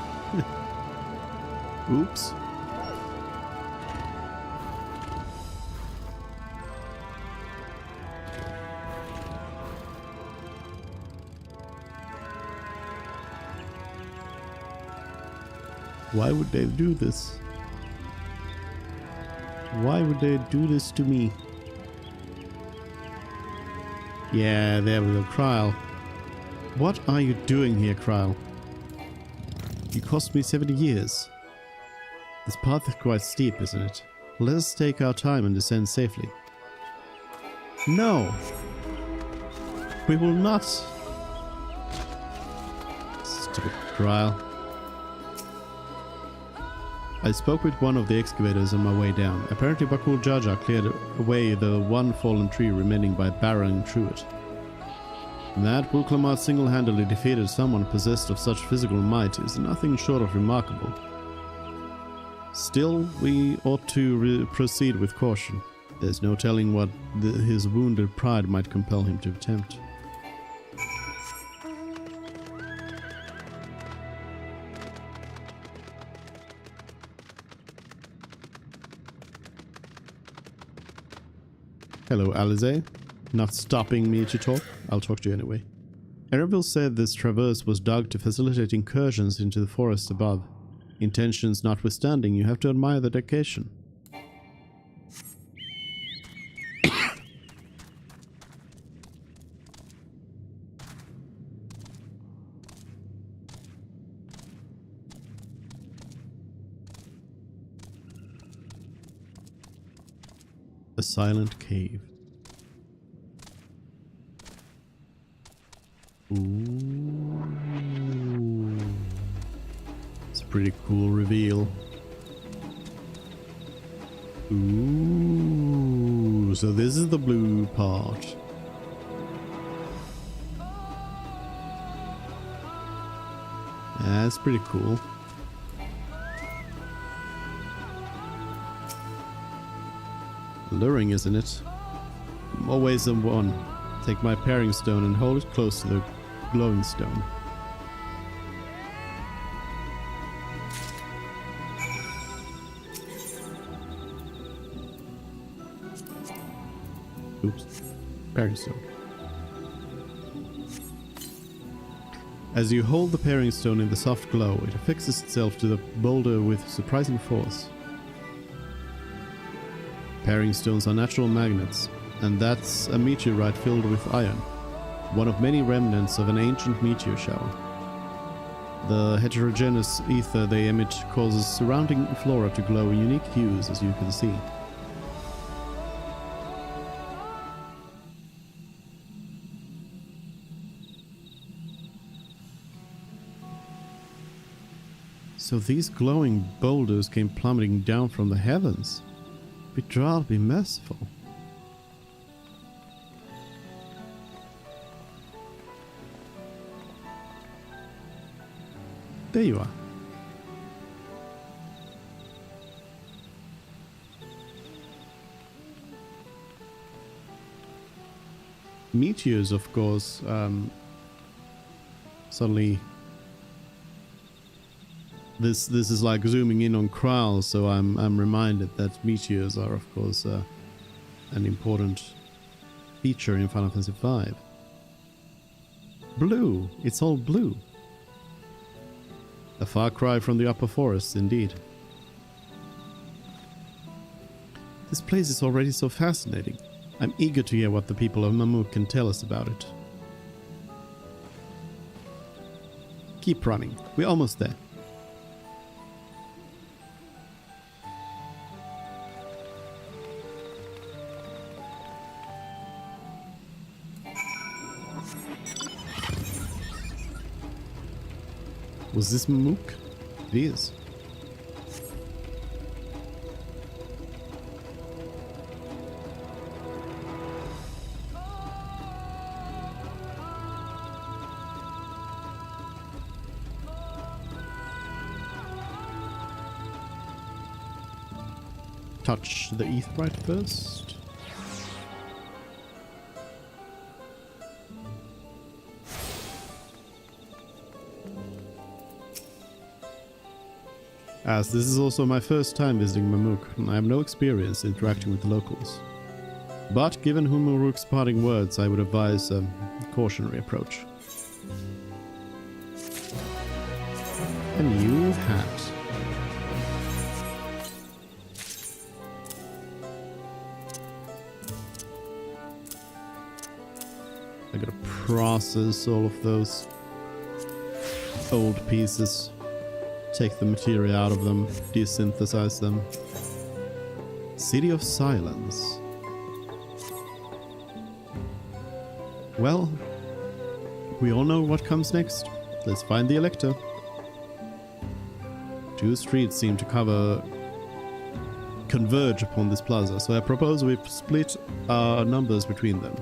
[SPEAKER 1] Oops. Why would they do this? Why would they do this to me? Yeah, there we go, Kryl. What are you doing here, Kryl? You cost me 70 years. This path is quite steep, isn't it? Let us take our time and descend safely. No! We will not! Stupid Kryl. I spoke with one of the excavators on my way down. Apparently Bakul Jaja cleared away the one fallen tree remaining by barreling through it. That Bulklamat single-handedly defeated someone possessed of such physical might is nothing short of remarkable. Still, we ought to proceed with caution. There's no telling what his wounded pride might compel him to attempt. Hello, Alize. Not stopping me to talk? I'll talk to you anyway. Erebel said this traverse was dug to facilitate incursions into the forest above. Intentions notwithstanding, you have to admire the dedication. A silent cave. Ooh. It's a pretty cool reveal. Ooh. So this is the blue part. That's pretty cool. Alluring, isn't it? More ways than one. Take my pairing stone and hold it close to the glowing stone. Oops. Pairing stone. As you hold the pairing stone in the soft glow, it affixes itself to the boulder with surprising force. Pairing stones are natural magnets, and that's a meteorite filled with iron, one of many remnants of an ancient meteor shower. The heterogeneous ether they emit causes surrounding flora to glow in unique hues, as you can see. So these glowing boulders came plummeting down from the heavens. Withdraw, be merciful. There you are. Meteors, of course, suddenly this is like zooming in on Kral, so I'm reminded that meteors are, of course, an important feature in Final Fantasy V. Blue, it's all blue. A far cry from the upper forests, indeed. This place is already so fascinating. I'm eager to hear what the people of Mamuk can tell us about it. Keep running. We're almost there. Was this Mamuk? It is. Touch the Aetheryte first. As this is also my first time visiting Mamuk, and I have no experience interacting with the locals. But given Humuruk's parting words, I would advise a cautionary approach. A new hat. I gotta process all of those old pieces. Take the material out of them, desynthesize them. City of Silence. Well, we all know what comes next. Let's find the Elector. Two streets seem to converge upon this plaza, so I propose we split our numbers between them.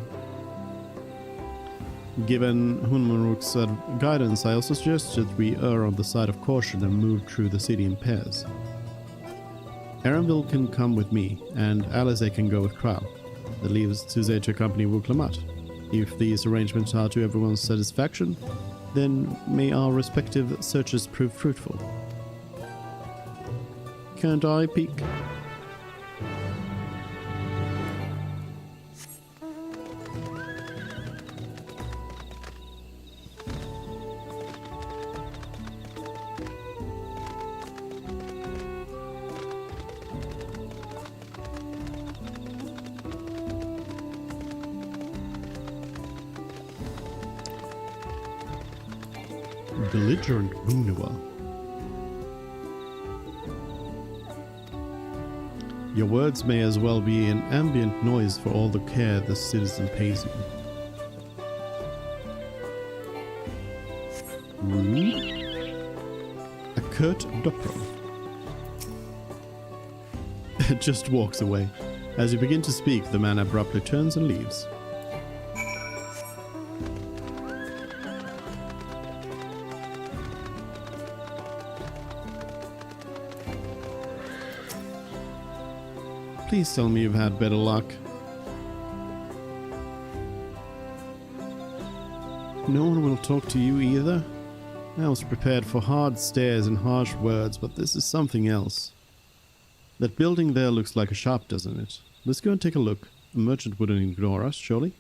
[SPEAKER 1] Given Hunmaruk's guidance, I also suggested we err on the side of caution and move through the city in pairs. Aranville can come with me, and Alize can go with Kral. That leaves Suzette to accompany Wuklamat. If these arrangements are to everyone's satisfaction, then may our respective searches prove fruitful. Can't I peek? Belligerent Bunua. Your words may as well be an ambient noise for all the care the citizen pays you. Rude? A curt Dopro. It just walks away. As you begin to speak, the man abruptly turns and leaves. Please tell me you've had better luck. No one will talk to you either? I was prepared for hard stares and harsh words, but this is something else. That building there looks like a shop, doesn't it? Let's go and take a look. A merchant wouldn't ignore us, surely?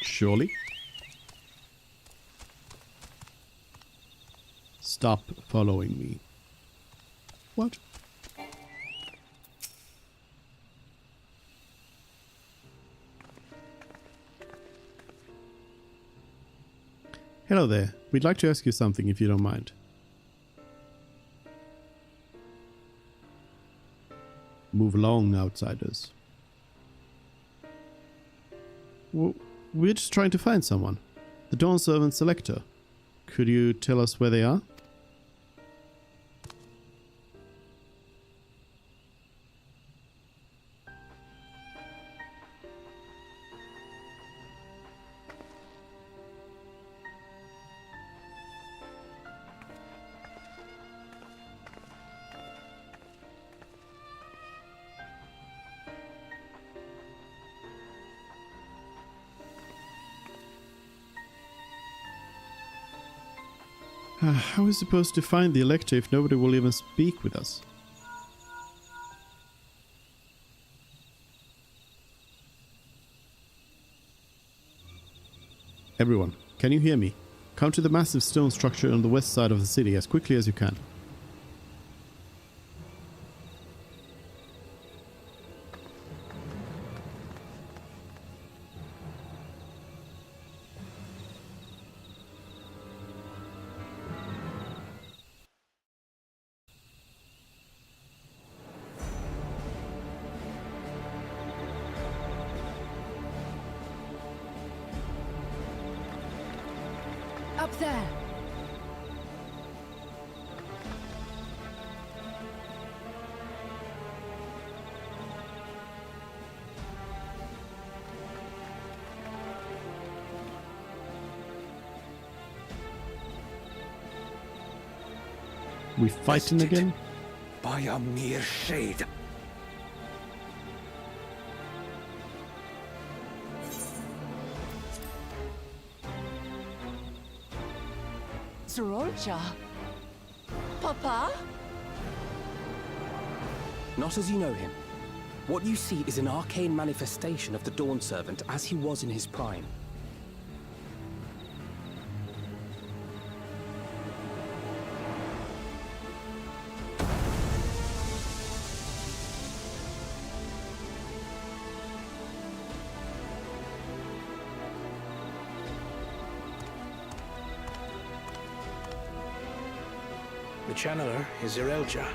[SPEAKER 1] Surely? Stop following me. What? Hello there. We'd like to ask you something if you don't mind. Move along, outsiders. We're just trying to find someone. The Dawn Servant Selector. Could you tell us where they are? How are we supposed to find the Elector if nobody will even speak with us? Everyone, can you hear me? Come to the massive stone structure on the west side of the city as quickly as you can.
[SPEAKER 9] Up there.
[SPEAKER 1] We fighting again?
[SPEAKER 5] By a mere shade.
[SPEAKER 4] Zodiark? Papa?
[SPEAKER 13] Not as you know him. What you see is an arcane manifestation of the Dawn Servant as he was in his prime.
[SPEAKER 6] The Channeler is Zirelja,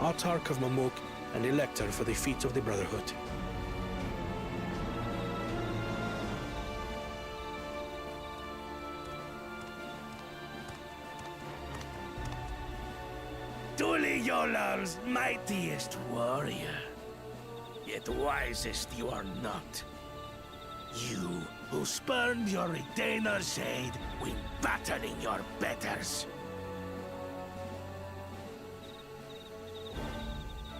[SPEAKER 6] Autarch of Mamuk and Elector for the feet of the Brotherhood.
[SPEAKER 8] Yolal's mightiest warrior, yet wisest you are not. You who spurned your retainer's aid when battling your betters.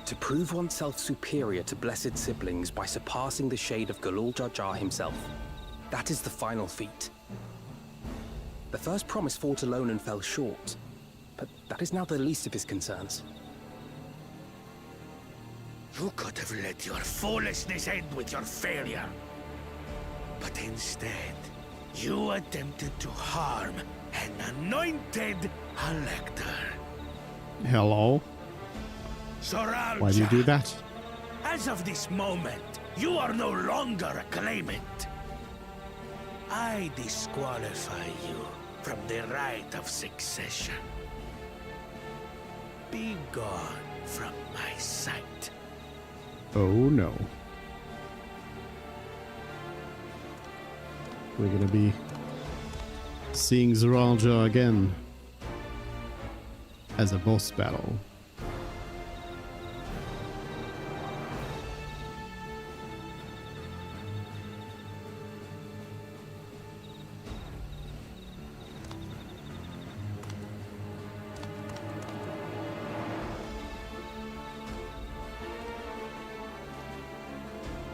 [SPEAKER 13] To prove oneself superior to blessed siblings by surpassing the shade of Galul Jar Jar himself. That is the final feat. The first promise fought alone and fell short, but that is now the least of his concerns.
[SPEAKER 8] You could have let your foolishness end with your failure. But instead, you attempted to harm an anointed Elector.
[SPEAKER 1] Hello?
[SPEAKER 8] Zodiark,
[SPEAKER 1] Why do you do that?
[SPEAKER 8] as of this moment, you are no longer a claimant. I disqualify you from the right of succession. Be gone from my sight.
[SPEAKER 1] Oh no. We're gonna be seeing Zodiark again as a boss battle.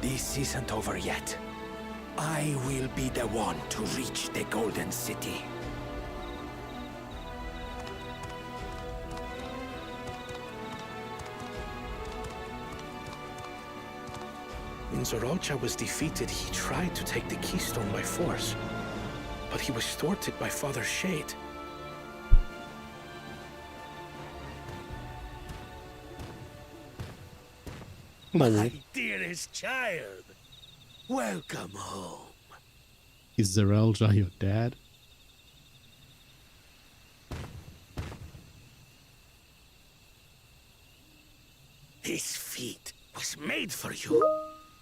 [SPEAKER 5] This isn't over yet. I will be the one to reach the Golden City.
[SPEAKER 6] When Zodiark was defeated, he tried to take the keystone by force, but he was thwarted by Father Shade.
[SPEAKER 8] My dearest child, welcome home.
[SPEAKER 1] Is Zodiark your dad?
[SPEAKER 8] This feat was made for you.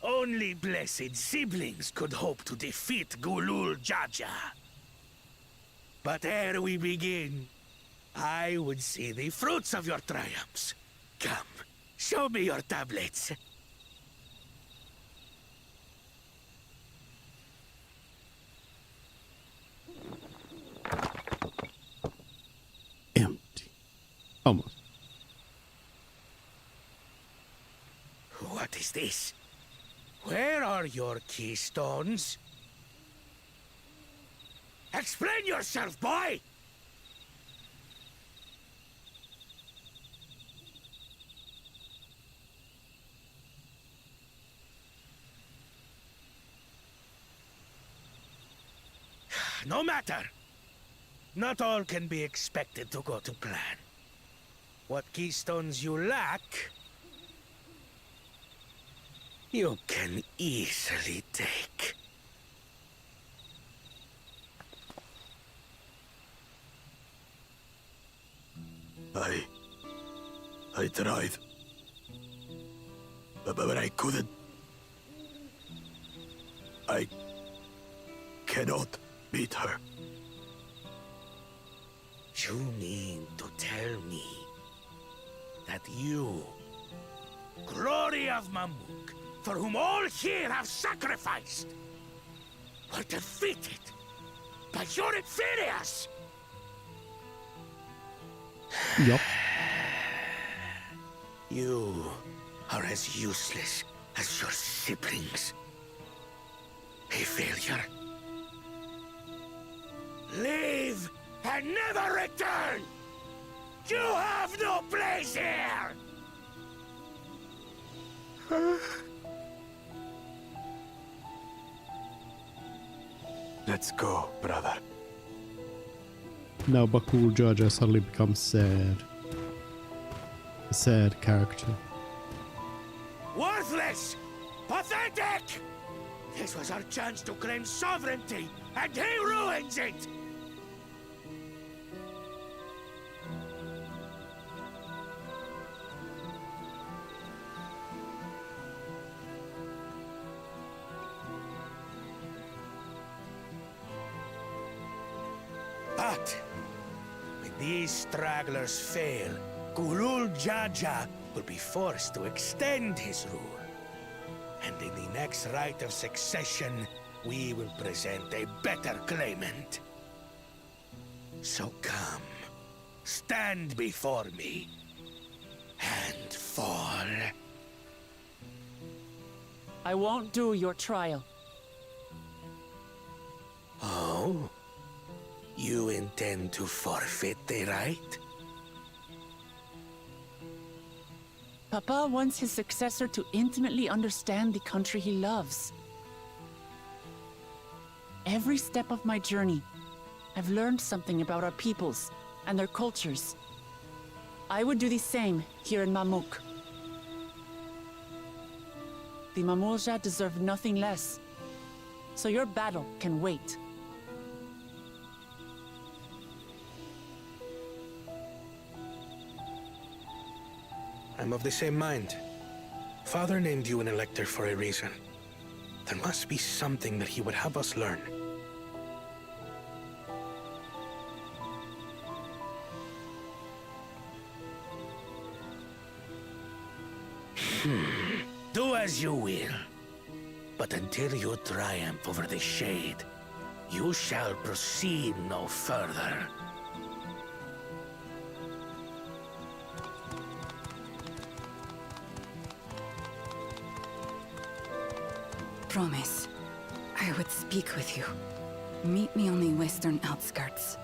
[SPEAKER 8] Only blessed siblings could hope to defeat Galul Jar Jar.
[SPEAKER 6] But ere we begin, I would see the fruits of your triumphs. Come, show me your tablets.
[SPEAKER 1] Empty. Almost.
[SPEAKER 6] What is this? Where are your keystones? Explain yourself, boy! No matter. Not all can be expected to go to plan. What keystones you lack, you can easily take.
[SPEAKER 8] I tried. But I couldn't. I cannot beat her.
[SPEAKER 6] You mean to tell me that you, glory of Mamuk, for whom all here have sacrificed, were defeated by your inferiors?
[SPEAKER 1] Yup.
[SPEAKER 6] You are as useless as your siblings. A failure. Leave and never return! You have no place here!
[SPEAKER 8] Let's go, brother.
[SPEAKER 1] Now Bakul Jaja suddenly becomes sad. A sad character.
[SPEAKER 6] Worthless! Pathetic! This was our chance to claim sovereignty, and he ruins it! But when these stragglers fail, Gulul Jaja will be forced to extend his rule. And in the next rite of succession, we will present a better claimant. So come, stand before me, and fall.
[SPEAKER 4] I won't do your trial.
[SPEAKER 6] Oh? You intend to forfeit the right?
[SPEAKER 4] Papa wants his successor to intimately understand the country he loves. Every step of my journey, I've learned something about our peoples and their cultures. I would do the same here in Mamuk. The Mamulja deserve nothing less, so your battle can wait.
[SPEAKER 6] I'm of the same mind. Father named you an elector for a reason. There must be something that he would have us learn. Do as you will. But until you triumph over the Shade, you shall proceed no further.
[SPEAKER 14] Promise. I would speak with you. Meet me on the western outskirts.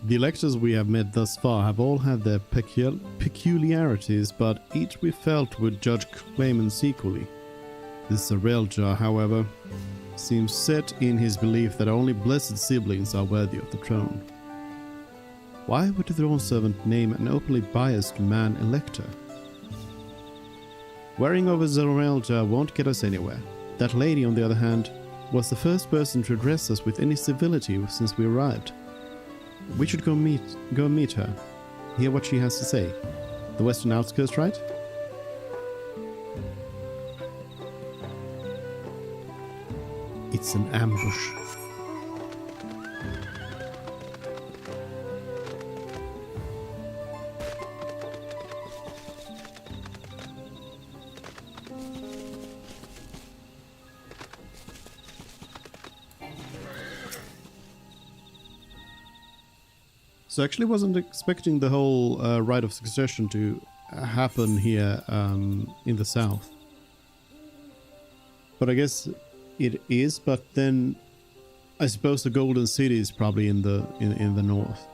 [SPEAKER 1] The electors we have met thus far have all had their peculiarities, but each we felt would judge claimants equally. This Zodiark, however, seems set in his belief that only blessed siblings are worthy of the throne. Why would the throne servant name an openly biased man elector? Worrying over Zodiark won't get us anywhere. That lady, on the other hand, was the first person to address us with any civility since we arrived. We should go meet her. Hear what she has to say. The western outskirts, right? It's an ambush. So I actually wasn't expecting the whole right of succession to happen here in the south. But I guess it is, but then I suppose the Golden City is probably in the north.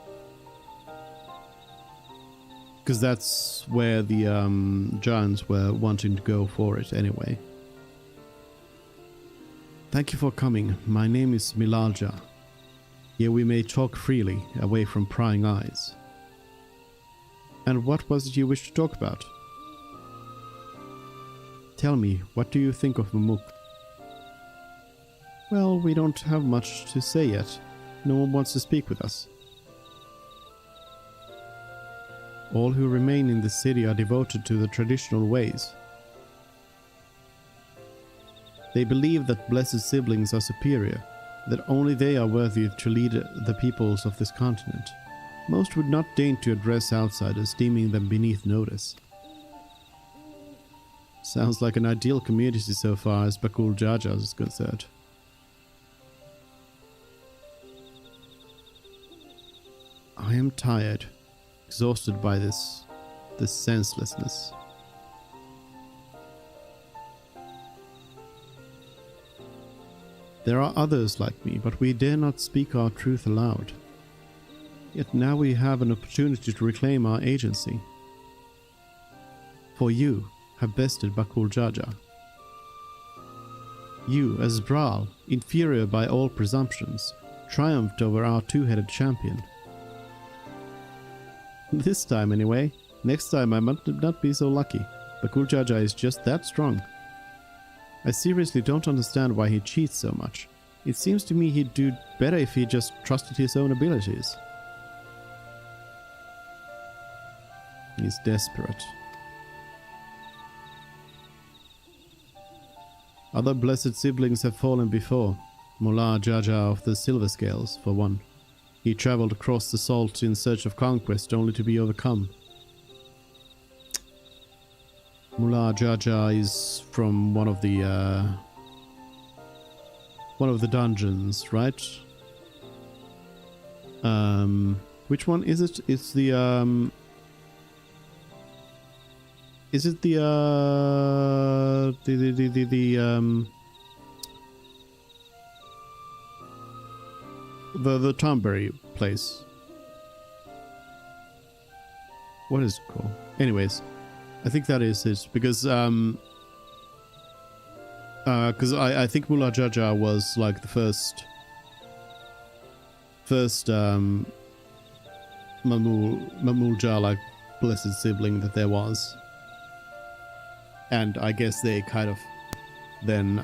[SPEAKER 1] Because that's where the giants were wanting to go for it anyway. Thank you for coming. My name is Milalja. Here we may talk freely, away from prying eyes. And what was it you wished to talk about? Tell me, what do you think of Mamuk? Well, we don't have much to say yet. No one wants to speak with us. All who remain in the city are devoted to the traditional ways. They believe that blessed siblings are superior, that only they are worthy to lead the peoples of this continent. Most would not deign to address outsiders, deeming them beneath notice. Sounds like an ideal community so far as Bakul Jaja is concerned. I am tired, exhausted by this senselessness. There are others like me, but we dare not speak our truth aloud. Yet now we have an opportunity to reclaim our agency. For you have bested Bakul Jaja. You, as Braal, inferior by all presumptions, triumphed over our two-headed champion. This time anyway. Next time I might not be so lucky. Bakul Jaja is just that strong. I seriously don't understand why he cheats so much. It seems to me he'd do better if he just trusted his own abilities. He's desperate. Other blessed siblings have fallen before. Mullah Jaja of the Silver Scales, for one. He traveled across the salt in search of conquest only to be overcome. Mullah Jaja is from one of the dungeons, right? Which one is it? It's the is it the Tomberry place? What is it called? Anyways, I think that is it, because I think Mullah Jaja was like the first Mamulja, like blessed sibling that there was, and I guess they kind of then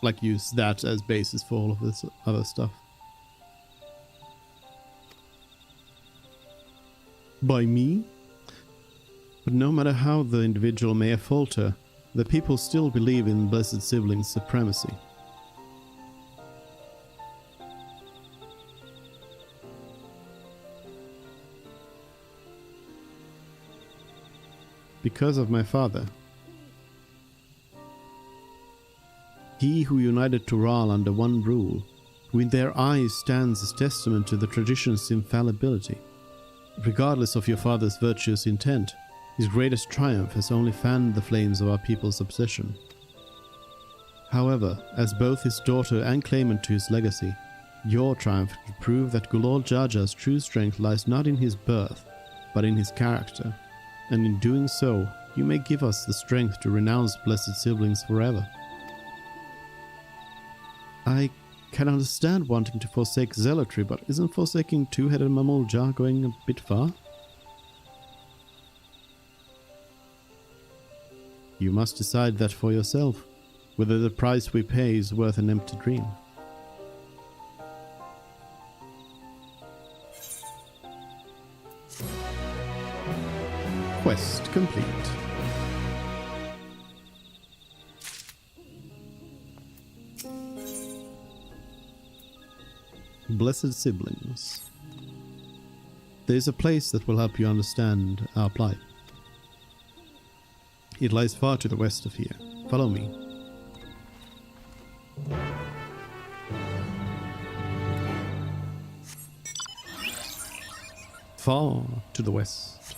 [SPEAKER 1] like use that as basis for all of this other stuff. By me? But no matter how the individual may falter, the people still believe in blessed siblings' supremacy. Because of my father. He who united Tural under one rule, who in their eyes stands as testament to the tradition's infallibility. Regardless of your father's virtuous intent, his greatest triumph has only fanned the flames of our people's obsession. However, as both his daughter and claimant to his legacy, your triumph could prove that Gulol Jaja's true strength lies not in his birth, but in his character, and in doing so, you may give us the strength to renounce blessed siblings forever. I can understand wanting to forsake zealotry, but isn't forsaking two-headed Mamulja going a bit far? You must decide that for yourself. whether the price we pay is worth an empty dream. Quest complete. Blessed siblings. There is a place that will help you understand our plight. It lies far to the west of here. Follow me. Far to the west.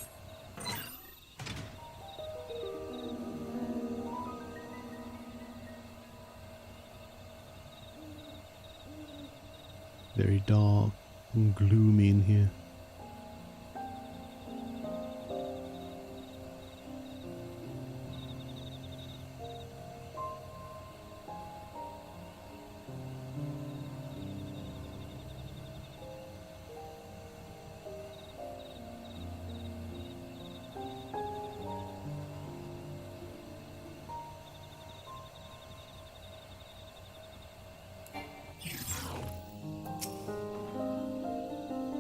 [SPEAKER 1] Very dark and gloomy in here.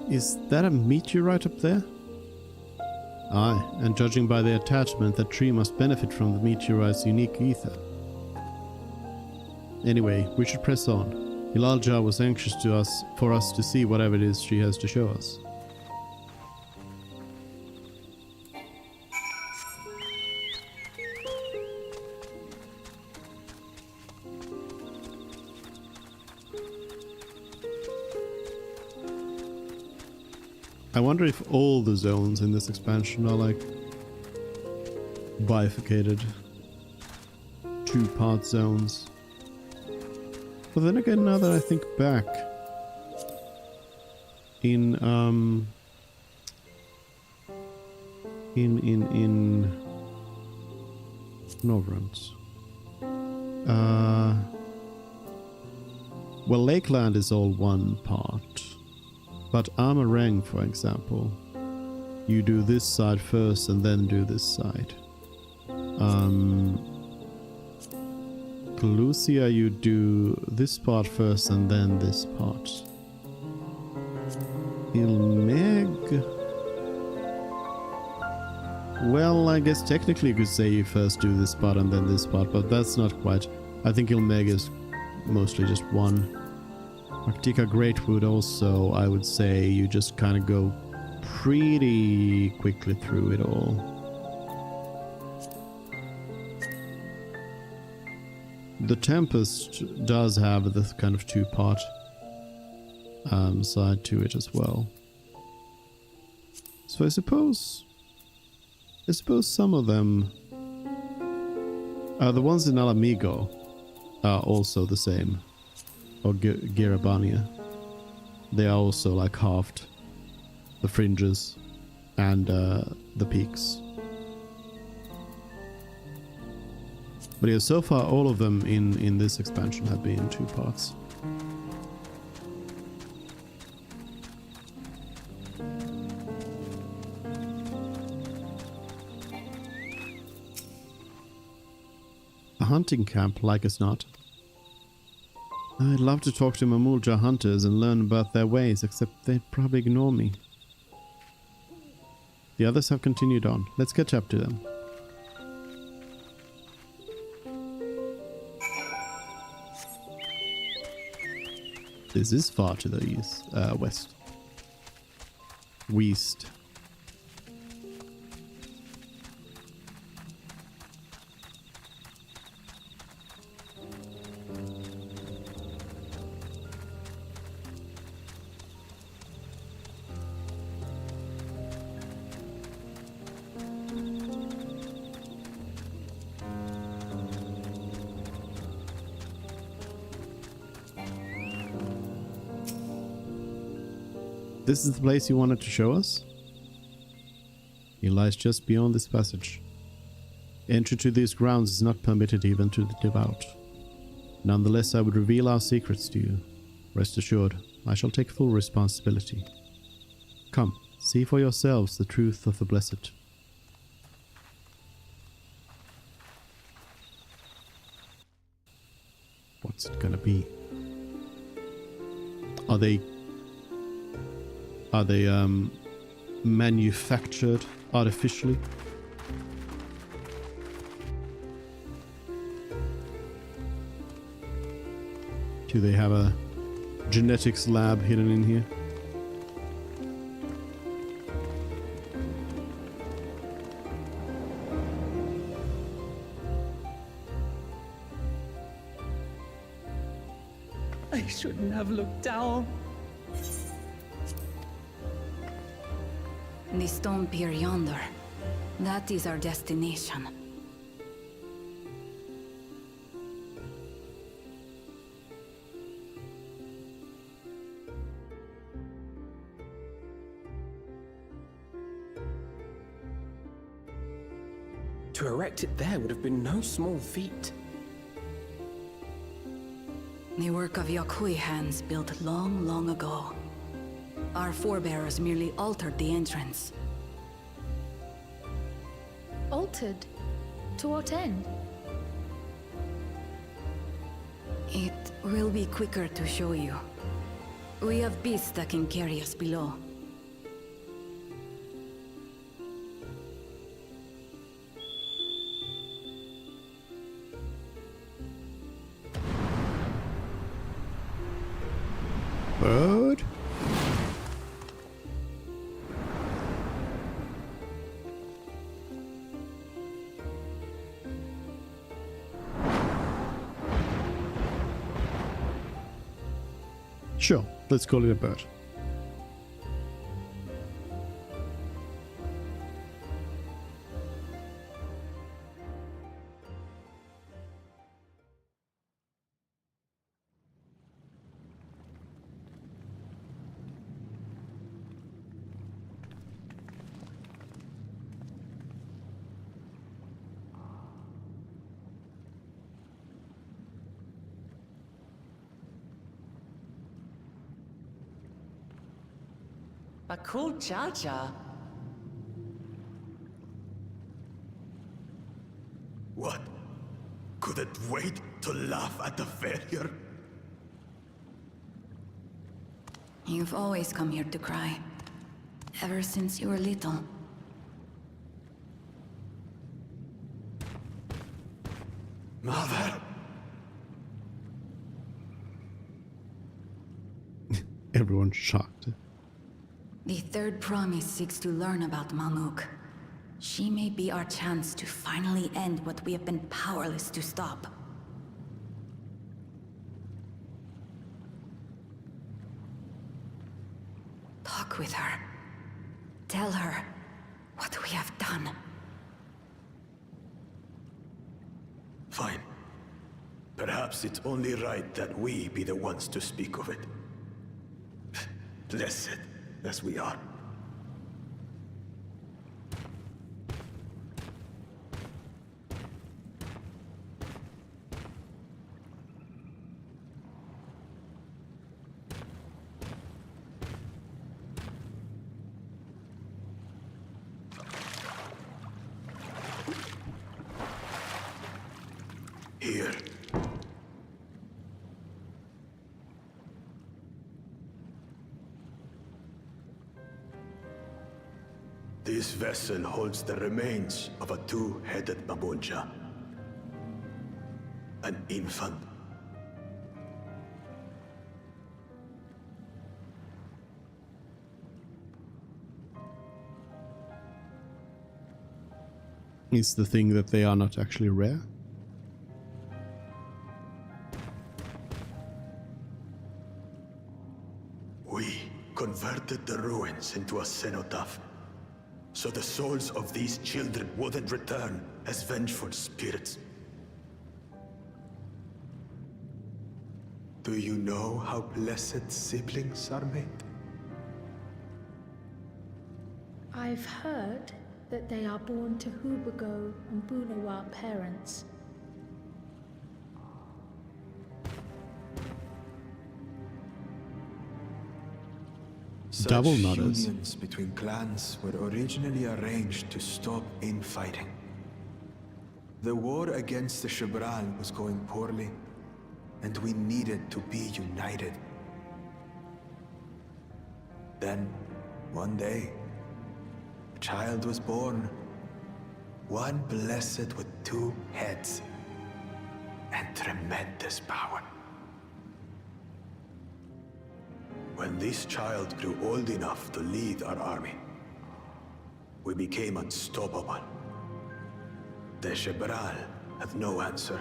[SPEAKER 1] Is that a meteorite up there? Aye, and judging by the attachment, that tree must benefit from the meteorite's unique ether. Anyway, we should press on. Ilalja was anxious for us to see whatever it is she has to show us. I wonder if all the zones in this expansion are like bifurcated, two-part zones. But then again, now that I think back, in Novrant, well, Lakeland is all one part. But Amarang, for example, you do this side first and then do this side. Calusia, you do this part first and then this part. Ilmeg... well, I guess technically you could say you first do this part and then this part, but that's not quite. I think Ilmeg is mostly just one. Arctica Greatwood also, I would say you just kind of go pretty quickly through it all. The Tempest does have this kind of two-part side to it as well. So I suppose some of them, the ones in Alamigo, are also the same. Or Girabania. They are also like halved. The fringes and the peaks. But yeah, so far all of them in this expansion have been two parts. A hunting camp, like as not. I'd love to talk to Mamulja hunters and learn about their ways, except they'd probably ignore me. The others have continued on. Let's catch up to them. This is far to the east, west. West. This is the place you wanted to show us? It lies just beyond this passage. Entry to these grounds is not permitted even to the devout. Nonetheless, I would reveal our secrets to you. Rest assured, I shall take full responsibility. Come, see for yourselves the truth of the blessed. What's it gonna be? Are they manufactured artificially? Do they have a genetics lab hidden in here?
[SPEAKER 4] I shouldn't have looked down.
[SPEAKER 14] The stone pier yonder. That is our destination.
[SPEAKER 13] To erect it there would have been no small feat.
[SPEAKER 14] The work of Yakui hands built long, long ago. Our forebears merely altered the entrance.
[SPEAKER 9] Altered? To what end?
[SPEAKER 14] It will be quicker to show you. We have beasts that can carry us below.
[SPEAKER 1] Bird? Sure, let's call it a bird.
[SPEAKER 4] A cool cha-cha.
[SPEAKER 8] What? Couldn't wait to laugh at the failure?
[SPEAKER 14] You've always come here to cry. Ever since you were little.
[SPEAKER 8] Mother!
[SPEAKER 1] Everyone's shocked.
[SPEAKER 14] The third promise seeks to learn about Malmuk. She may be our chance to finally end what we have been powerless to stop. Talk with her. Tell her what we have done.
[SPEAKER 8] Fine. Perhaps it's only right that we be the ones to speak of it. Blessed as we are. Here. This vessel holds the remains of a two-headed Mamulja. An infant.
[SPEAKER 1] Is the thing that they are not actually rare?
[SPEAKER 8] We converted the ruins into a cenotaph, so the souls of these children wouldn't return as vengeful spirits. Do you know how blessed siblings are made?
[SPEAKER 9] I've heard that they are born to Hubago and Bunawa parents.
[SPEAKER 1] Double
[SPEAKER 11] Such
[SPEAKER 1] nutters.
[SPEAKER 11] unions between clans were originally arranged to stop infighting. The war against the Shibral was going poorly, and we needed to be united. Then, one day, a child was born. One blessed with 2 heads and tremendous power. When this child grew old enough to lead our army, we became unstoppable. The Jebral had no answer,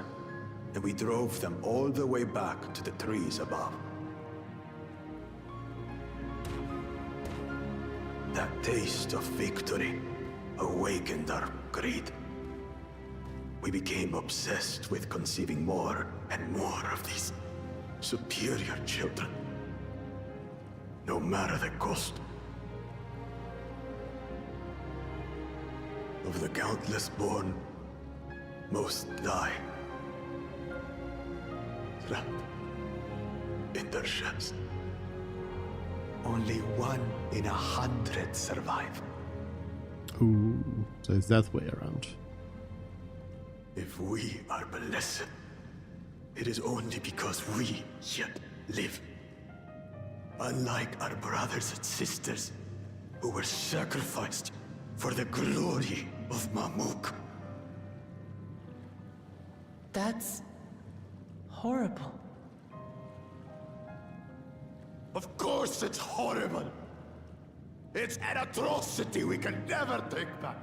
[SPEAKER 11] and we drove them all the way back to the trees above. That taste of victory awakened our greed. We became obsessed with conceiving more and more of these superior children, no matter the cost. Of the countless born, most die, trapped in their shells. Only 1 in 100 survive.
[SPEAKER 1] Ooh, so it's that way around.
[SPEAKER 8] If we are blessed, it is only because we yet live. Unlike our brothers and sisters, who were sacrificed for the glory of Mamuk.
[SPEAKER 4] That's horrible.
[SPEAKER 8] Of course it's horrible. It's an atrocity we can never take back.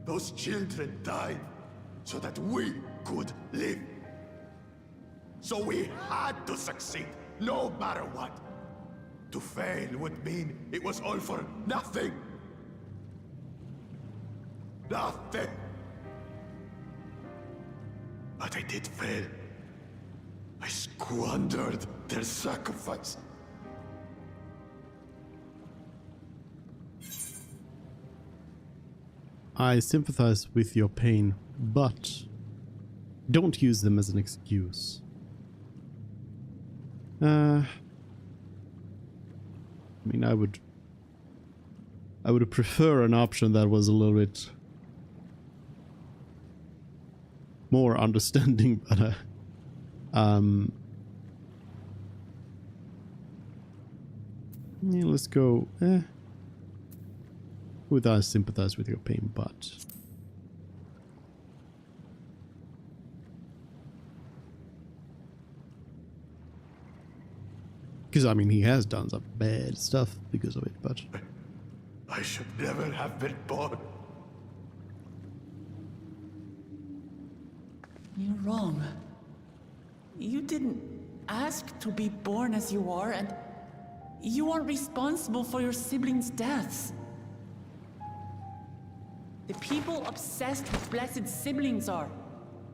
[SPEAKER 8] Those children died so that we could live. So we had to succeed, no matter what. To fail would mean it was all for nothing. Nothing. But I did fail. I squandered their sacrifice.
[SPEAKER 1] I sympathize with your pain, but don't use them as an excuse. I mean, I would prefer an option that was a little bit more understanding, but yeah, let's go. Would I sympathize with your pain, but because I mean he has done some bad stuff because of it, but
[SPEAKER 8] I should never have been born.
[SPEAKER 4] You're wrong. You didn't ask to be born as you are, and you aren't responsible for your siblings' deaths. The people obsessed with blessed siblings are.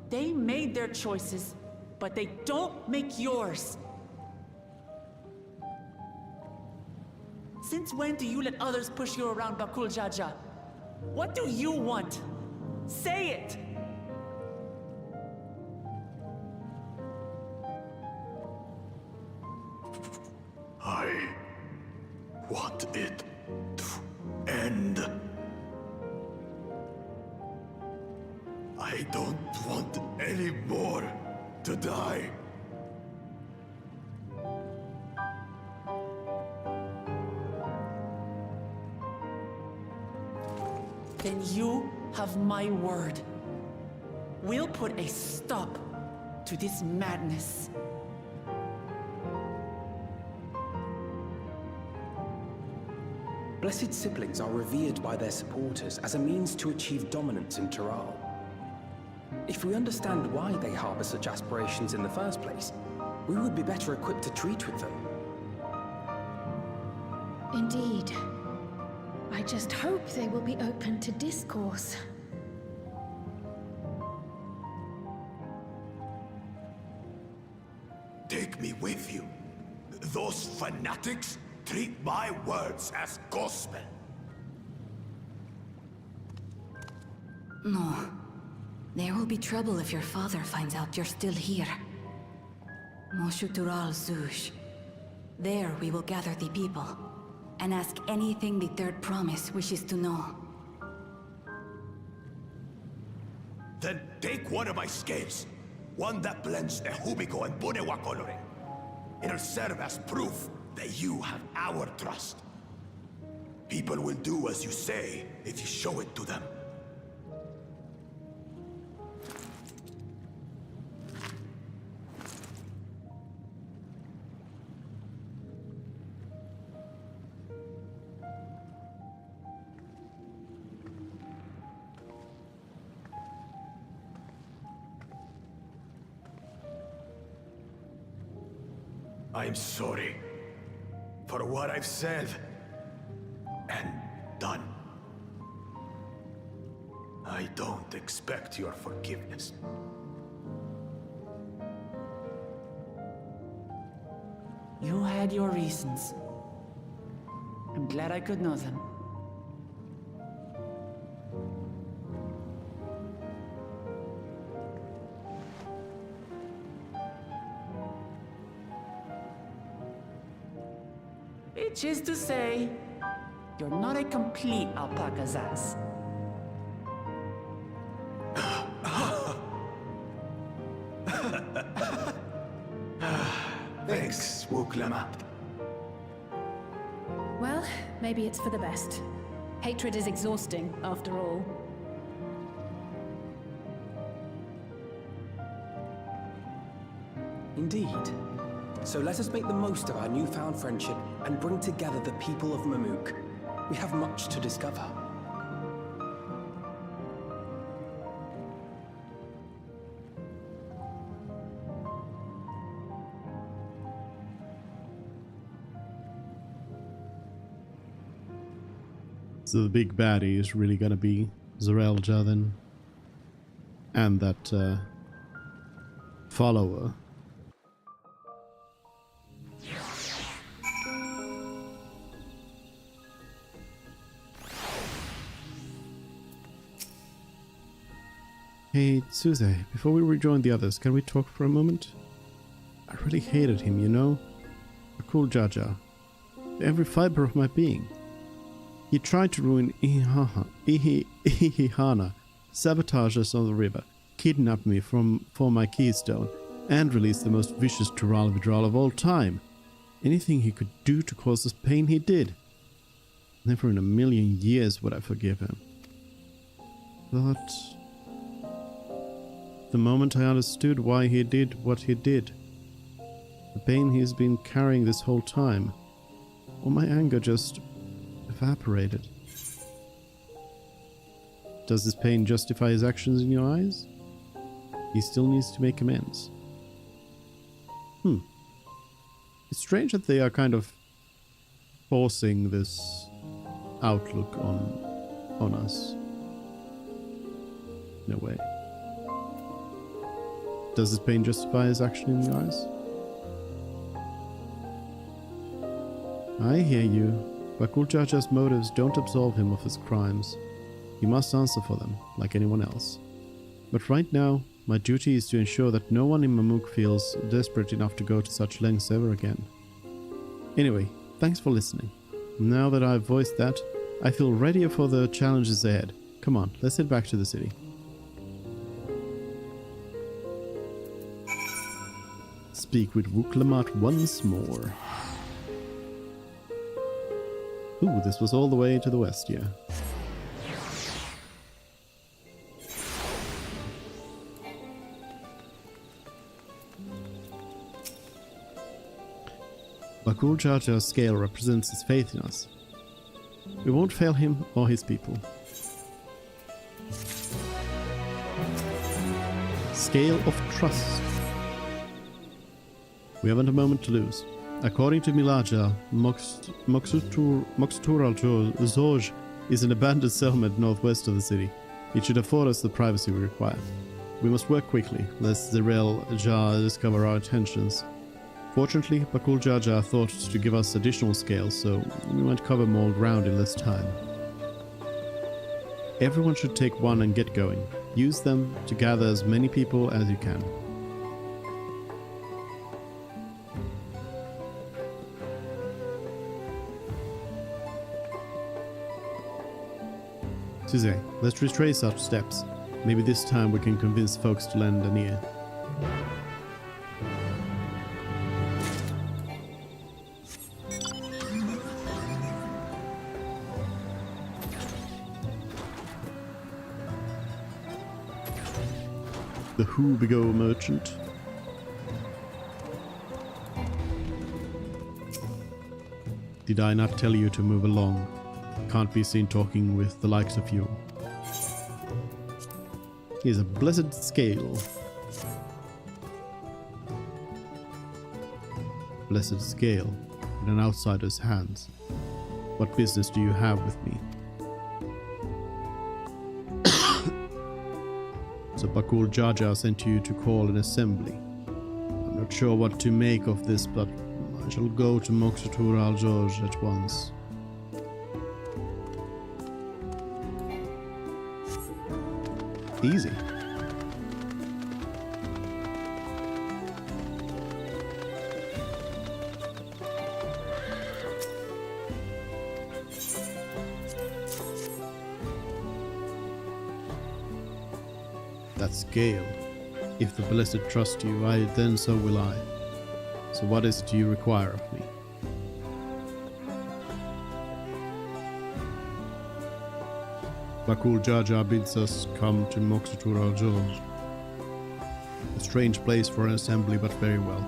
[SPEAKER 4] They made their choices, but they don't make yours. Since when do you let others push you around, Bakul Jaja? What do you want? Say it!
[SPEAKER 8] I want it to end. I don't want any more to die.
[SPEAKER 4] Then you have my word. We'll put a stop to this madness.
[SPEAKER 13] Blessed siblings are revered by their supporters as a means to achieve dominance in Tural. If we understand why they harbor such aspirations in the first place, we would be better equipped to treat with them.
[SPEAKER 9] Indeed. I just hope they will be open to discourse.
[SPEAKER 8] Take me with you. Those fanatics treat my words as gospel.
[SPEAKER 14] No. There will be trouble if your father finds out you're still here. Moshutural Zush. There we will gather the people, and ask anything the Third Promise wishes to know.
[SPEAKER 8] Then take one of my scales. One that blends the Hubiko and Bunewa coloring. It'll serve as proof that you have our trust. People will do as you say if you show it to them. I'm sorry for what I've said and done. I don't expect your forgiveness.
[SPEAKER 4] You had your reasons. I'm glad I could know them. Which is to say, you're not a complete alpaca's ass.
[SPEAKER 8] Thanks, Wuklama.
[SPEAKER 9] Well, maybe it's for the best. Hatred is exhausting, after all.
[SPEAKER 13] Indeed. So let us make the most of our newfound friendship and bring together the people of Mamuk. We have much to discover.
[SPEAKER 1] So the big baddie is really gonna be Zaraelja then. And that follower. Hey, Suze, before we rejoin the others, can we talk for a moment? I really hated him, you know? A cool Jaja. Every fiber of my being. He tried to ruin Ihihana, sabotage us on the river, kidnap me for my keystone, and release the most vicious Tural Vidral of all time. Anything he could do to cause us pain, he did. Never in a million years would I forgive him. But the moment I understood why he did what he did, the pain he's been carrying this whole time, all my anger just evaporated. Does this pain justify his actions in your eyes? He still needs to make amends. It's strange that they are kind of forcing this outlook on us. In a way. Does this pain justify his action in your eyes? I hear you, but Kulchacha's motives don't absolve him of his crimes. He must answer for them, like anyone else. But right now, my duty is to ensure that no one in Mamuk feels desperate enough to go to such lengths ever again. Anyway, thanks for listening. Now that I've voiced that, I feel readier for the challenges ahead. Come on, let's head back to the city. Speak with Wuklamat once more. Ooh, this was all the way to the west, yeah. Bakul Jaja's scale represents his faith in us. We won't fail him or his people. Scale of trust. We haven't a moment to lose. According to Milaja, Moxtural Zoj is an abandoned settlement northwest of the city. It should afford us the privacy we require. We must work quickly, lest the Zarael Jar discover our intentions. Fortunately, Bakul Jaja thought to give us additional scales, so we might cover more ground in less time. Everyone should take one and get going. Use them to gather as many people as you can. Suze, let's retrace our steps. Maybe this time we can convince folks to lend an ear. the Hubigo merchant. Did I not tell you to move along? Can't be seen talking with the likes of you. He's a blessed scale. Blessed scale in an outsider's hands. What business do you have with me? So Bakul Jaja sent you to call an assembly. I'm not sure what to make of this, but I shall go to Moxatur al-George at once. Easy. That scale. If the Blessed trust you, then so will I. So what is it you require of me? Bakul Jaja bids us come to Moxatur al-George. A strange place for an assembly, but very well.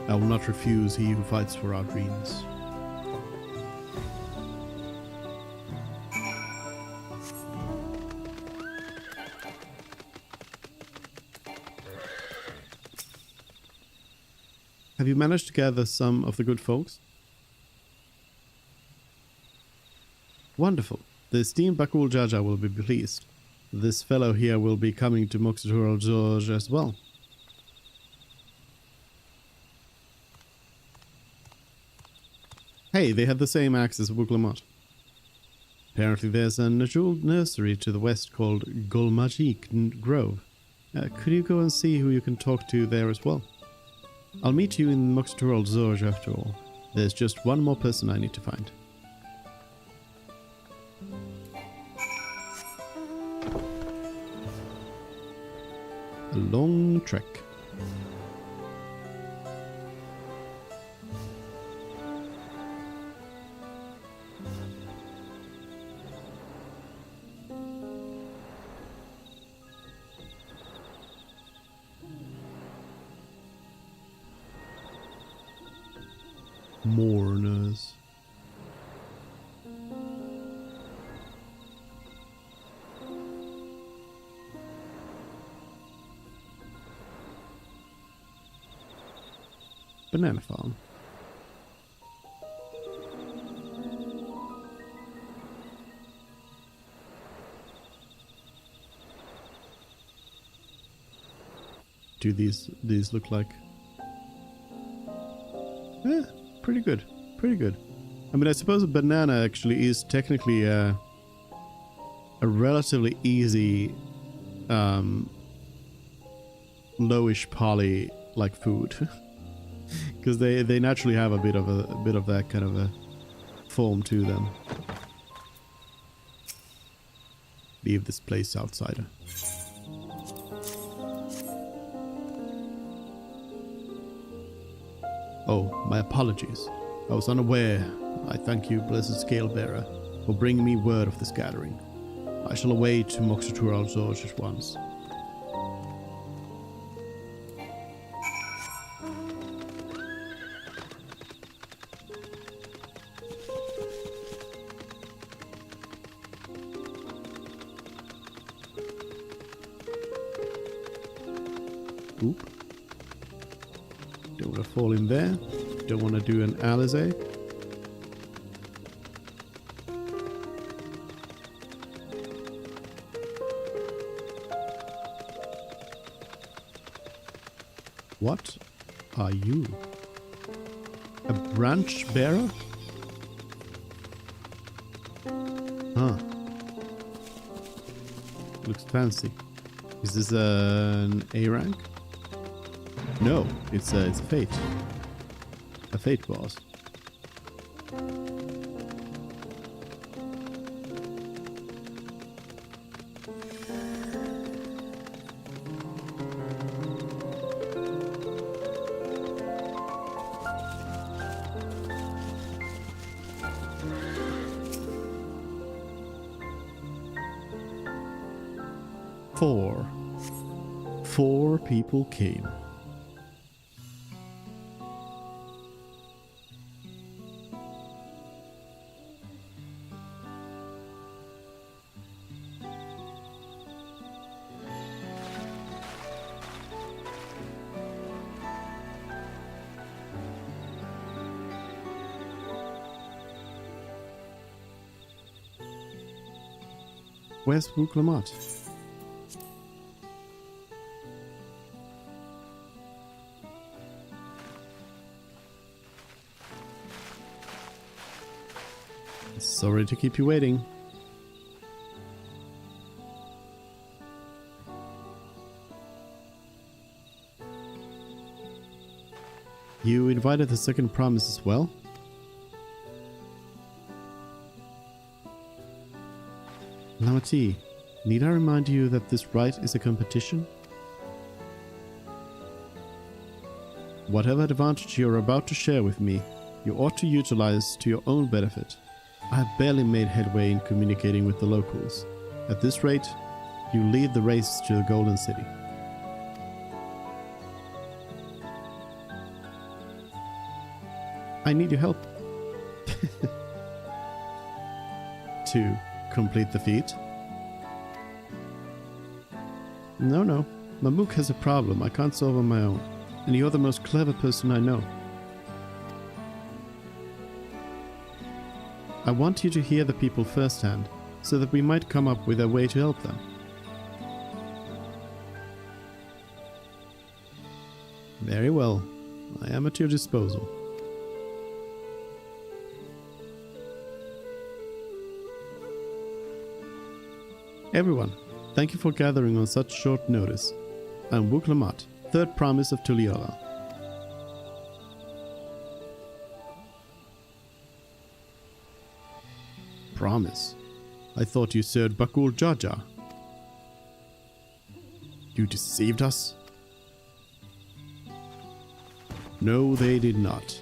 [SPEAKER 1] I will not refuse he who fights for our dreams. Have you managed to gather some of the good folks? Wonderful. The esteemed Bakul Jaja will be pleased. This fellow here will be coming to Moxatur al-George as well. Hey, they have the same axe as Buklamot. Apparently there's a jeweled nursery to the west called Golmajik Grove. Could you go and see who you can talk to there as well? I'll meet you in Moxatur al-George after all. There's just one more person I need to find. A long trek. Mourners. Banana farm. Do these look like? Yeah, pretty good. Pretty good. I mean, I suppose a banana actually is technically a relatively easy lowish poly like food. Because they naturally have a bit of that kind of a form to them. Leave this place, outsider. Oh, my apologies. I was unaware. I thank you, blessed Scalebearer, for bringing me word of this gathering. I shall away to Moxatur al-George at once. Oop. Don't want to fall in there. Don't want to do an Alizé. What are you? A branch bearer? Huh. Looks fancy. Is this an A rank? No, it's a fate. A fate boss. 4 people came. Where's Wuklamat? Sorry to keep you waiting. You invited the second promise as well? Lamati, need I remind you that this rite is a competition? Whatever advantage you're about to share with me, you ought to utilize to your own benefit. I have barely made headway in communicating with the locals. At this rate, you lead the race to the Golden City. I need your help. To complete the feat? No. Mamook has a problem I can't solve on my own, and you're the most clever person I know. I want you to hear the people firsthand, so that we might come up with a way to help them. Very well. I am at your disposal. Everyone, thank you for gathering on such short notice. I'm Wuklamat, third promise of Tuliola. Promise? I thought you said Bakul Jaja. You deceived us? No, they did not.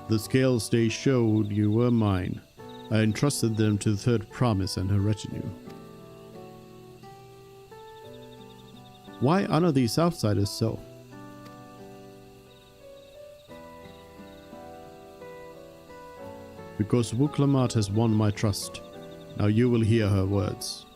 [SPEAKER 1] The scales they showed you were mine. I entrusted them to the third promise and her retinue. Why honor these outsiders so? Because Wuklamat has won my trust. Now you will hear her words.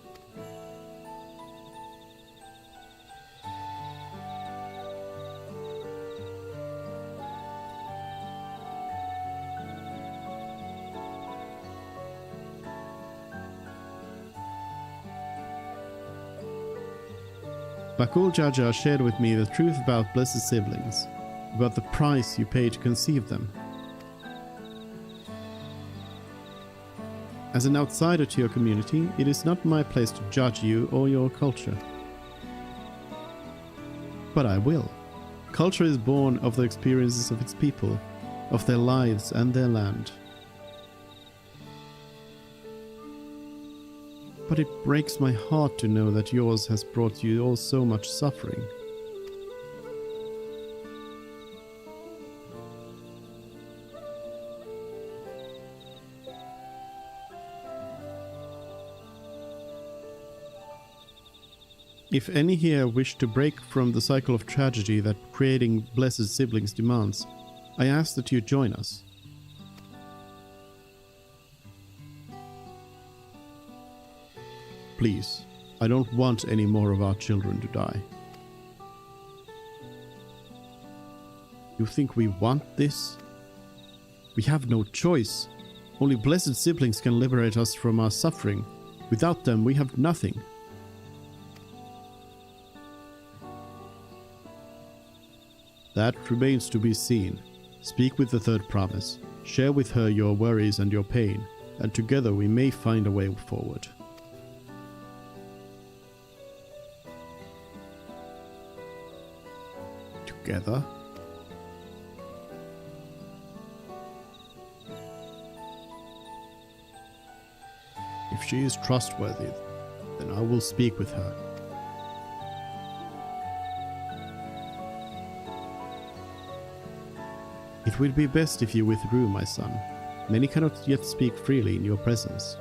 [SPEAKER 1] Bakul Jaja shared with me the truth about blessed siblings, about the price you pay to conceive them. As an outsider to your community, it is not my place to judge you or your culture. But I will. Culture is born of the experiences of its people, of their lives and their land. But it breaks my heart to know that yours has brought you all so much suffering. If any here wish to break from the cycle of tragedy that creating blessed siblings demands, I ask that you join us. Please, I don't want any more of our children to die. You think we want this? We have no choice. Only blessed siblings can liberate us from our suffering. Without them, we have nothing. That remains to be seen. Speak with the third promise. Share with her your worries and your pain, and together we may find a way forward. Together? If she is trustworthy, then I will speak with her. It would be best if you withdrew, my son. Many cannot yet speak freely in your presence.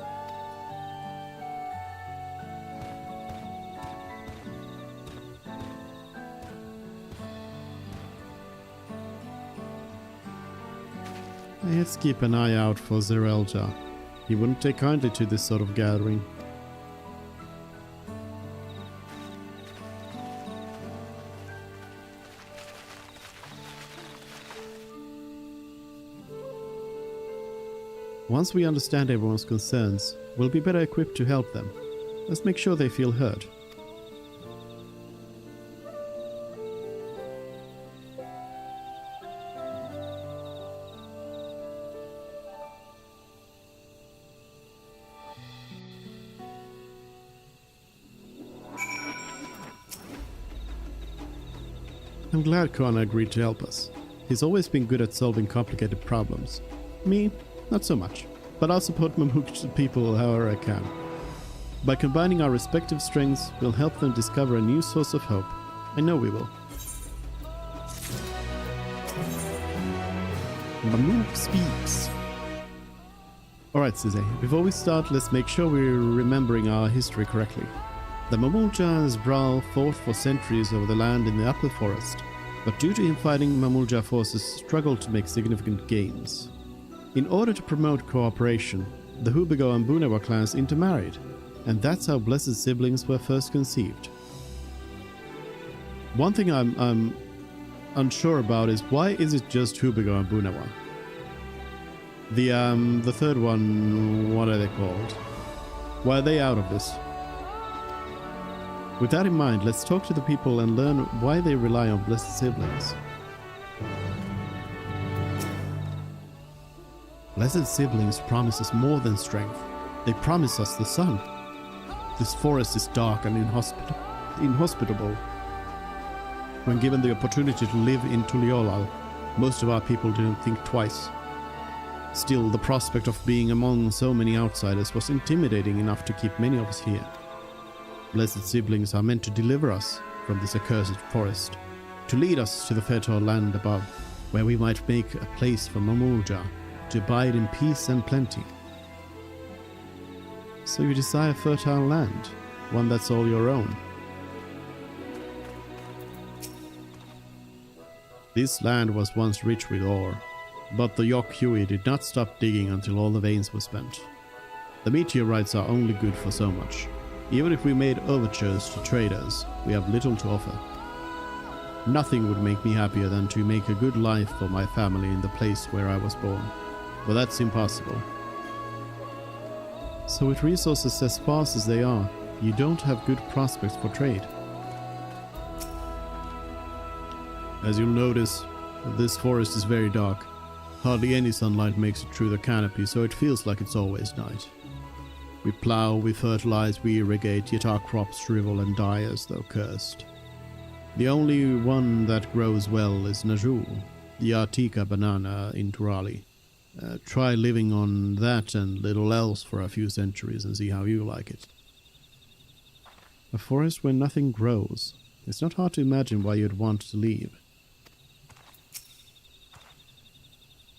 [SPEAKER 1] Let's keep an eye out for Zerelja. He wouldn't take kindly to this sort of gathering. Once we understand everyone's concerns, we'll be better equipped to help them. Let's make sure they feel heard. I'm glad Kona agreed to help us. He's always been good at solving complicated problems. Me, not so much, but I'll support Mamuk people however I can. By combining our respective strengths, we'll help them discover a new source of hope. I know we will. Mamuk speaks. Alright, Suze, before we start, let's make sure we're remembering our history correctly. The Mamulja and Zbral fought for centuries over the land in the upper forest, but due to infighting, Mamulja forces struggled to make significant gains. In order to promote cooperation, the Hubigo and Bunewa clans intermarried, and that's how Blessed Siblings were first conceived. One thing I'm unsure about is why is it just Hubigo and Bunewa? The third one, what are they called? Why are they out of this? With that in mind, let's talk to the people and learn why they rely on Blessed Siblings. Blessed Siblings promise us more than strength. They promise us the sun. This forest is dark and inhospitable. When given the opportunity to live in Tuliolal, most of our people didn't think twice. Still, the prospect of being among so many outsiders was intimidating enough to keep many of us here. Blessed Siblings are meant to deliver us from this accursed forest, to lead us to the fertile land above, where we might make a place for Mamulja to abide in peace and plenty. So you desire fertile land, one that's all your own. This land was once rich with ore, but the Yok Hui did not stop digging until all the veins were spent. The meteorites are only good for so much. Even if we made overtures to traders, we have little to offer. Nothing would make me happier than to make a good life for my family in the place where I was born, but that's impossible. So with resources as sparse as they are, you don't have good prospects for trade. As you'll notice, this forest is very dark. Hardly any sunlight makes it through the canopy, so it feels like it's always night. We plow, we fertilize, we irrigate, yet our crops shrivel and die as though cursed. The only one that grows well is Najul, the Artica banana in Turali. Try living on that and little else for a few centuries and see how you like it. A forest where nothing grows. It's not hard to imagine why you'd want to leave.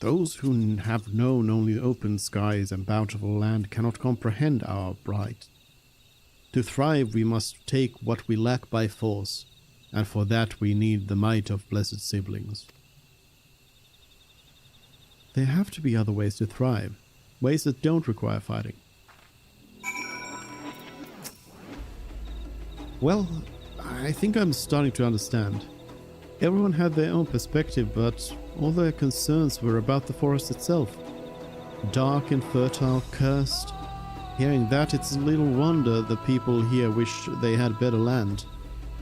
[SPEAKER 1] Those who have known only open skies and bountiful land cannot comprehend our plight. To thrive we must take what we lack by force, and for that we need the might of Blessed Siblings. There have to be other ways to thrive, ways that don't require fighting. Well, I think I'm starting to understand. Everyone had their own perspective, but all their concerns were about the forest itself. Dark and fertile, cursed. Hearing that, it's little wonder the people here wish they had better land.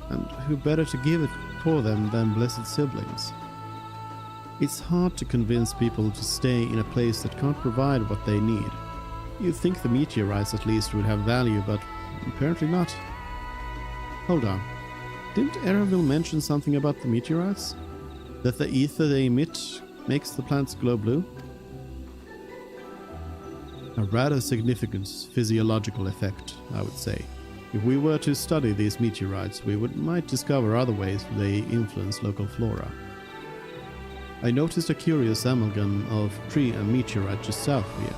[SPEAKER 1] And who better to give it for them than Blessed Siblings? It's hard to convince people to stay in a place that can't provide what they need. You'd think the meteorites at least would have value, but apparently not. Hold on. Didn't Eraville mention something about the meteorites? That the ether they emit makes the plants glow blue? A rather significant physiological effect, I would say. If we were to study these meteorites, we might discover other ways they influence local flora. I noticed a curious amalgam of tree and meteorite just south of here.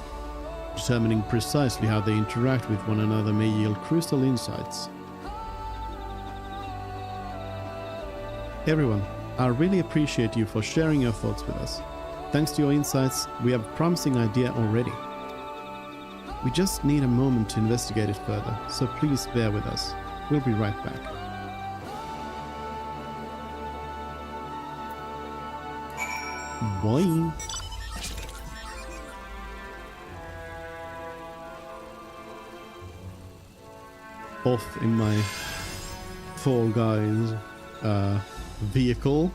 [SPEAKER 1] Determining precisely how they interact with one another may yield crucial insights. Everyone, I really appreciate you for sharing your thoughts with us. Thanks to your insights, we have a promising idea already. We just need a moment to investigate it further, so please bear with us. We'll be right back. Boing! Off in my Fall Guys vehicle.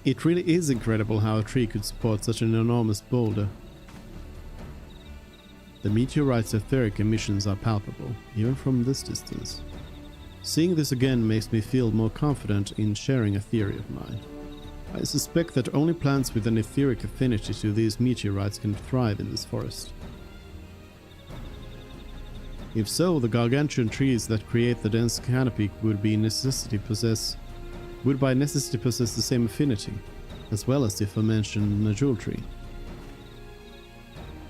[SPEAKER 1] It really is incredible how a tree could support such an enormous boulder. The meteorite's etheric emissions are palpable, even from this distance. Seeing this again makes me feel more confident in sharing a theory of mine. I suspect that only plants with an etheric affinity to these meteorites can thrive in this forest. If so, the gargantuan trees that create the dense canopy would by necessity possess the same affinity, as well as the aforementioned Najul tree.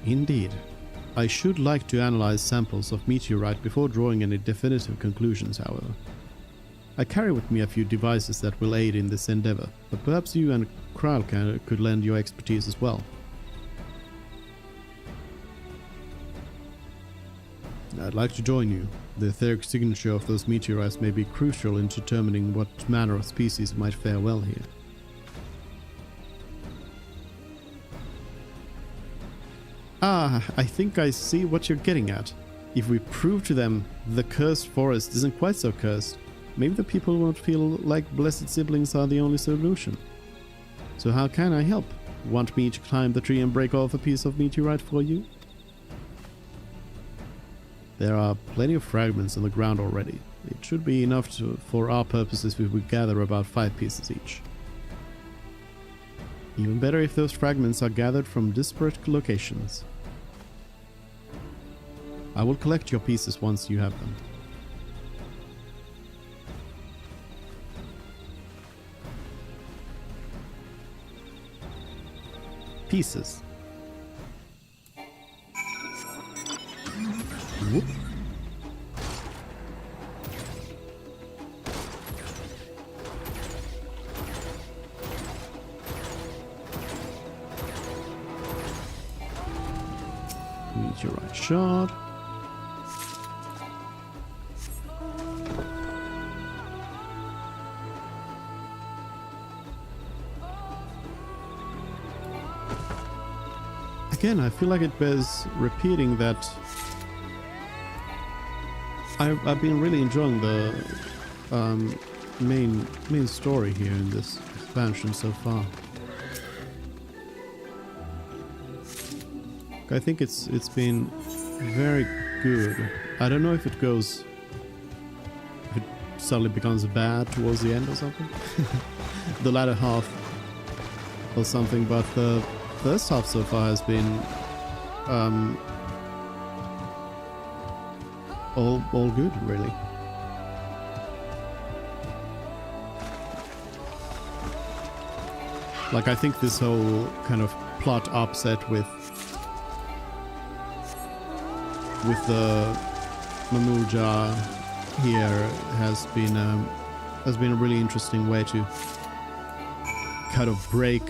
[SPEAKER 1] Indeed. I should like to analyze samples of meteorite before drawing any definitive conclusions, however. I carry with me a few devices that will aid in this endeavor, but perhaps you and Kral could lend your expertise as well. I'd like to join you. The etheric signature of those meteorites may be crucial in determining what manner of species might fare well here. Ah, I think I see what you're getting at. If we prove to them the cursed forest isn't quite so cursed, maybe the people won't feel like blessed siblings are the only solution. So how can I help? Want me to climb the tree and break off a piece of meteorite for you? There are plenty of fragments on the ground already. It should be enough for our purposes if we gather about 5 pieces each. Even better if those fragments are gathered from disparate locations. I will collect your pieces once you have them. Pieces. Whoop. Meteorite shard. Again, I feel like it bears repeating that I've been really enjoying the main story here in this expansion so far. I think it's been very good. I don't know if it suddenly becomes bad towards the end or something. The latter half or something, but the first half so far has been all good, really. Like, I think this whole kind of plot upset with the Mamulja here has been a really interesting way to kind of break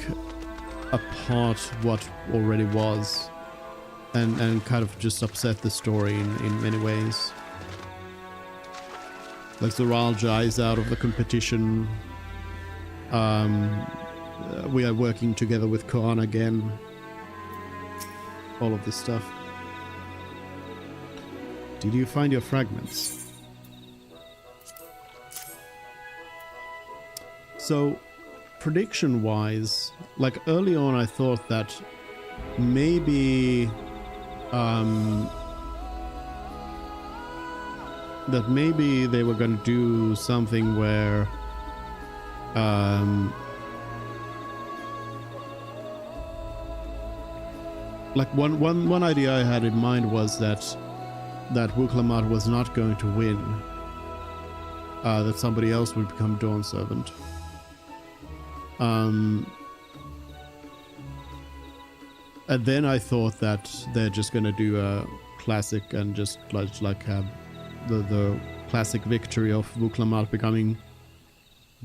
[SPEAKER 1] apart what already was and kind of just upset the story in many ways. Like Zoralja is out of the competition. We are working together with Koan again. All of this stuff. Did you find your fragments? So, prediction-wise, like early on I thought that maybe they were going to do something where like one idea I had in mind was that Wuklamat was not going to win, that somebody else would become Dawn Servant. And then I thought that they're just gonna do a classic and just like have the classic victory of Wuklamat becoming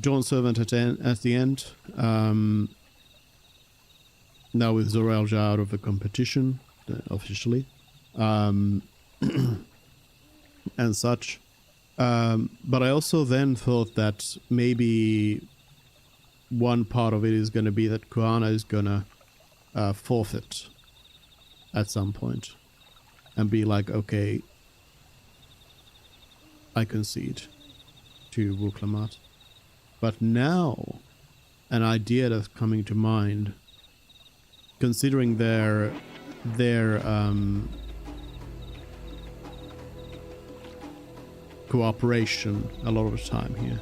[SPEAKER 1] Dawn Servant at the end. Now with Zoralja out of the competition officially, and such. But I also then thought that maybe one part of it is going to be that Kuana is going to forfeit at some point and be like, okay, I concede to Wuklamat. But now, an idea that's coming to mind, considering their cooperation a lot of the time here,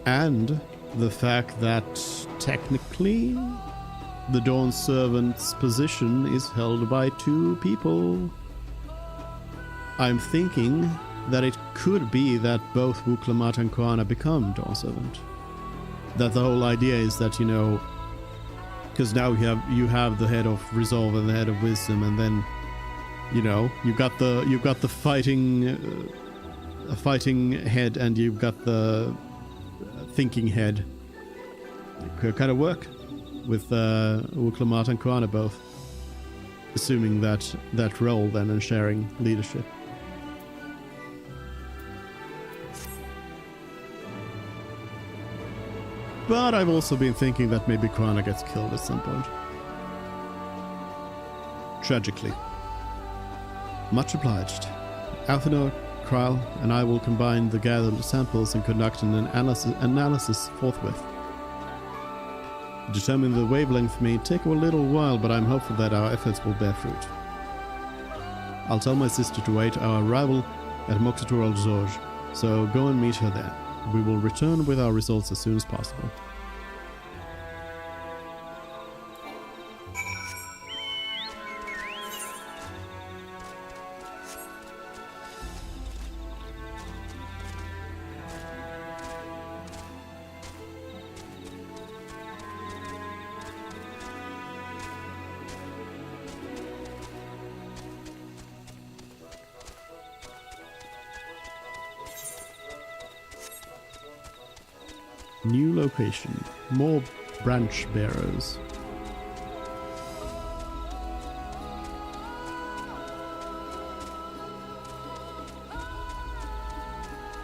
[SPEAKER 1] and the fact that technically the Dawn Servant's position is held by 2 people, I'm thinking that it could be that both Wuklamat and Koana become Dawn Servant. That the whole idea is that, you know, because now you have the head of Resolve and the head of Wisdom, and then, you know, you've got the fighting head, and you've got the thinking head. It could kind of work with Wuklamat and Koana both assuming that role then and sharing leadership. But I've also been thinking that maybe Koana gets killed at some point. Tragically. Much obliged. Alphinaud, Kral, and I will combine the gathered samples and conduct an analysis forthwith. Determining the wavelength may take a little while, but I'm hopeful that our efforts will bear fruit. I'll tell my sister to wait our arrival at Moktatur al-Zoj, so go and meet her there. We will return with our results as soon as possible. New location. More branch bearers.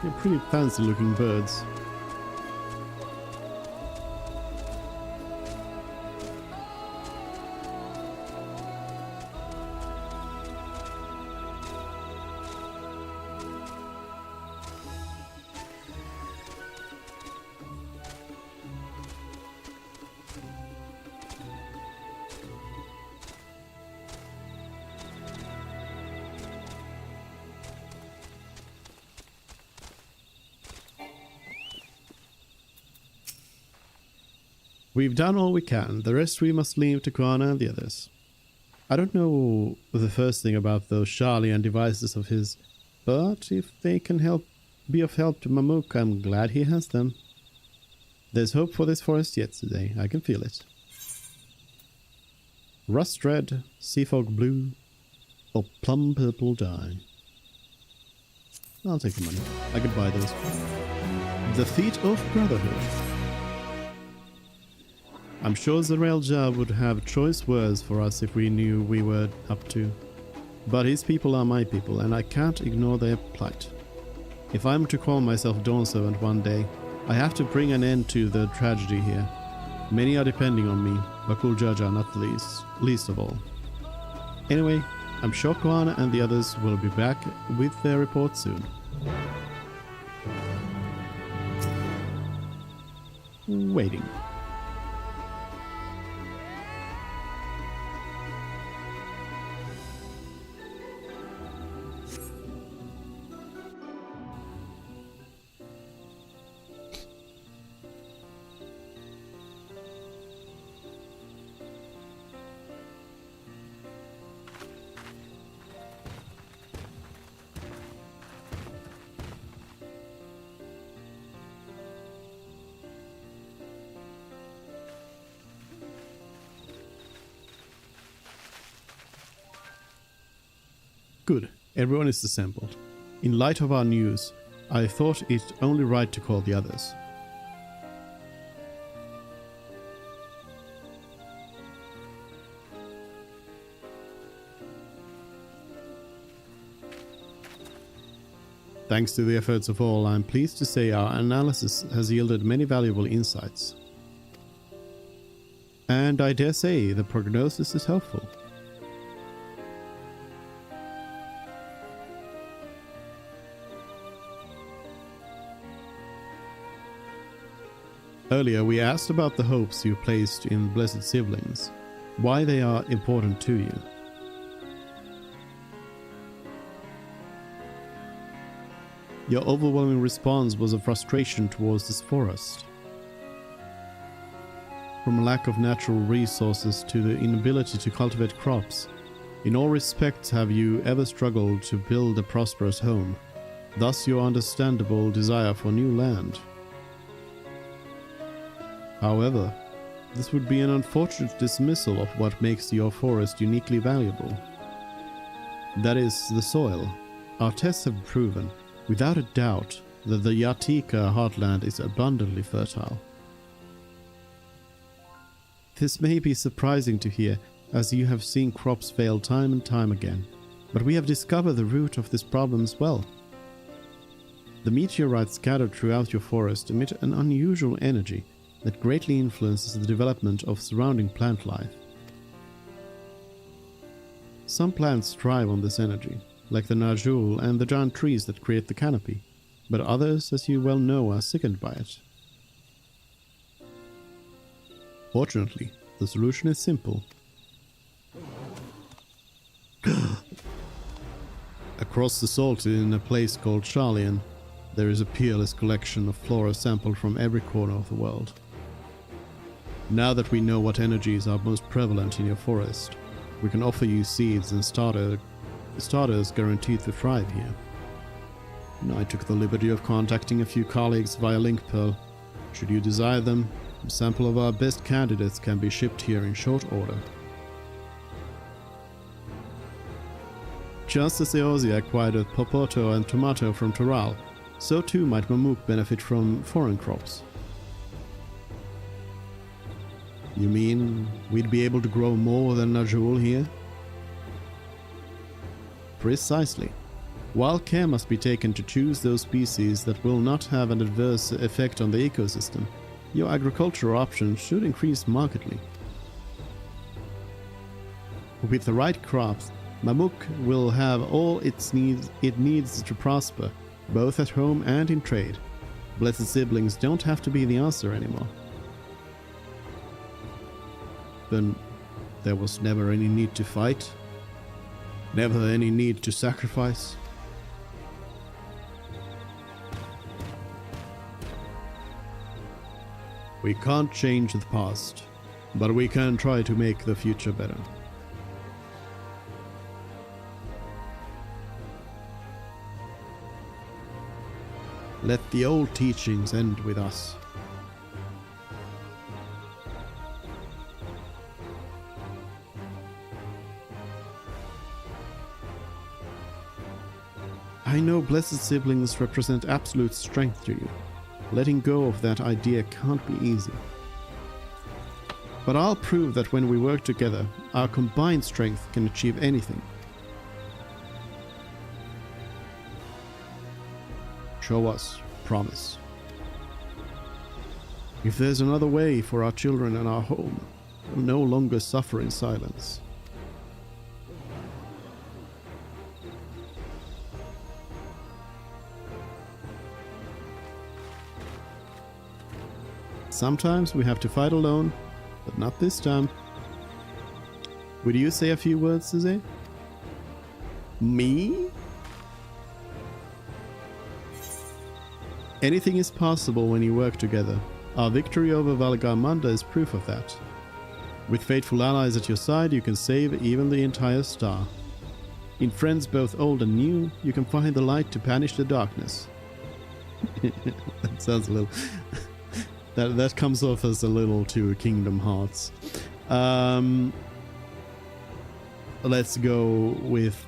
[SPEAKER 1] They're pretty fancy looking birds. We've done all we can. The rest we must leave to Koana and the others. I don't know the first thing about those Sharlayan devices of his, but if they can be of help to Mamuk, I'm glad he has them. There's hope for this forest yet today. I can feel it. Rust red, sea fog blue, or plum purple dye. I'll take the money. I could buy those. The Feet of Brotherhood. I'm sure Zaraelja would have choice words for us if we knew we were up to. But his people are my people, and I can't ignore their plight. If I'm to call myself Dawn Servant one day, I have to bring an end to the tragedy here. Many are depending on me, Bakul Jaja not the least of all. Anyway, I'm sure Koana and the others will be back with their report soon. Waiting. Good, everyone is assembled. In light of our news, I thought it only right to call the others. Thanks to the efforts of all, I'm pleased to say our analysis has yielded many valuable insights. And I dare say the prognosis is helpful. Earlier we asked about the hopes you placed in Blessed Siblings, why they are important to you. Your overwhelming response was a frustration towards this forest. From a lack of natural resources to the inability to cultivate crops, in all respects have you ever struggled to build a prosperous home, thus your understandable desire for new land. However, this would be an unfortunate dismissal of what makes your forest uniquely valuable. That is, the soil. Our tests have proven, without a doubt, that the Yatika heartland is abundantly fertile. This may be surprising to hear, as you have seen crops fail time and time again, but we have discovered the root of this problem as well. The meteorites scattered throughout your forest emit an unusual energy that greatly influences the development of surrounding plant life. Some plants thrive on this energy, like the Najul and the giant trees that create the canopy, but others, as you well know, are sickened by it. Fortunately, the solution is simple. Across the salt in a place called Charlian, there is a peerless collection of flora sampled from every corner of the world. Now that we know what energies are most prevalent in your forest, we can offer you seeds and starters guaranteed to thrive here. I took the liberty of contacting a few colleagues via link pearl. Should you desire them, a sample of our best candidates can be shipped here in short order. Just as Zodiark acquired a popoto and tomato from Toral, so too might Mamuk benefit from foreign crops. You mean we'd be able to grow more than Najul here? Precisely. While care must be taken to choose those species that will not have an adverse effect on the ecosystem, your agricultural options should increase markedly. With the right crops, Mamuk will have all it needs to prosper, both at home and in trade. Blessed Siblings don't have to be the answer anymore. Then there was never any need to fight, never any need to sacrifice. We can't change the past, but we can try to make the future better. Let the old teachings end with us. I know Blessed Siblings represent absolute strength to you. Letting go of that idea can't be easy. But I'll prove that when we work together, our combined strength can achieve anything. Show us. Promise. If there's another way for our children and our home, we'll no longer suffer in silence. Sometimes we have to fight alone, but not this time. Would you say a few words, Suze? Me? Anything is possible when you work together. Our victory over Valgarmanda is proof of that. With faithful allies at your side, you can save even the entire star. In friends both old and new, you can find the light to banish the darkness. That sounds a little... that comes off as a little too Kingdom Hearts. Let's go with...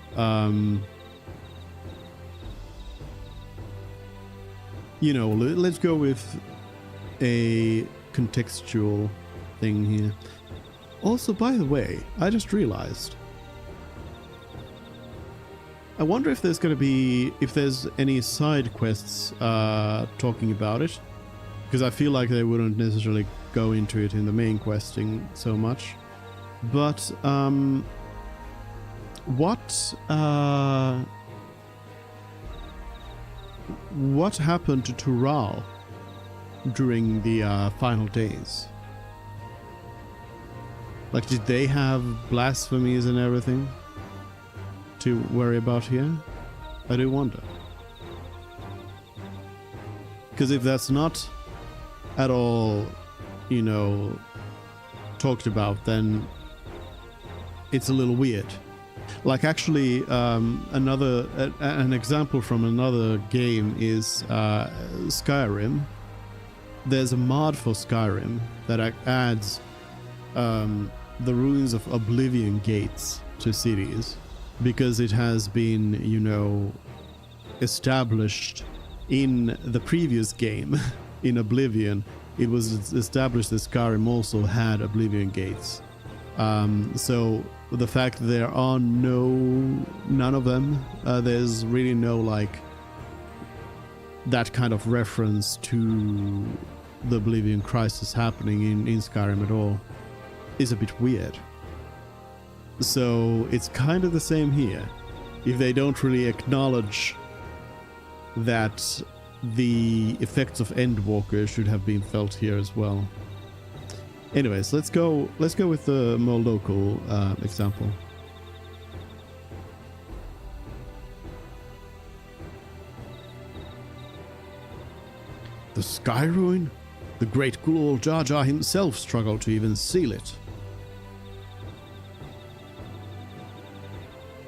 [SPEAKER 1] you know, let's go with a contextual thing here. Also, by the way, I just realized, I wonder if there's any side quests talking about it, because I feel like they wouldn't necessarily go into it in the main questing so much. But what happened to Tural during the final days? Like, did they have blasphemies and everything to worry about here? I do wonder. Because if that's not at all, you know, talked about, then it's a little weird. Like, actually, an example from another game is Skyrim. There's a mod for Skyrim that adds the ruins of Oblivion gates to cities, because it has been, you know, established in the previous game, in Oblivion. It was established that Skyrim also had Oblivion gates. So the fact that there are none of them, there's really no, like, that kind of reference to the Oblivion crisis happening in Skyrim at all, is a bit weird. So it's kind of the same here. If they don't really acknowledge that the effects of Endwalker should have been felt here as well. Anyways, let's go with the more local example. The Sky Ruin? The great Ghoul Jar Jar himself struggled to even seal it.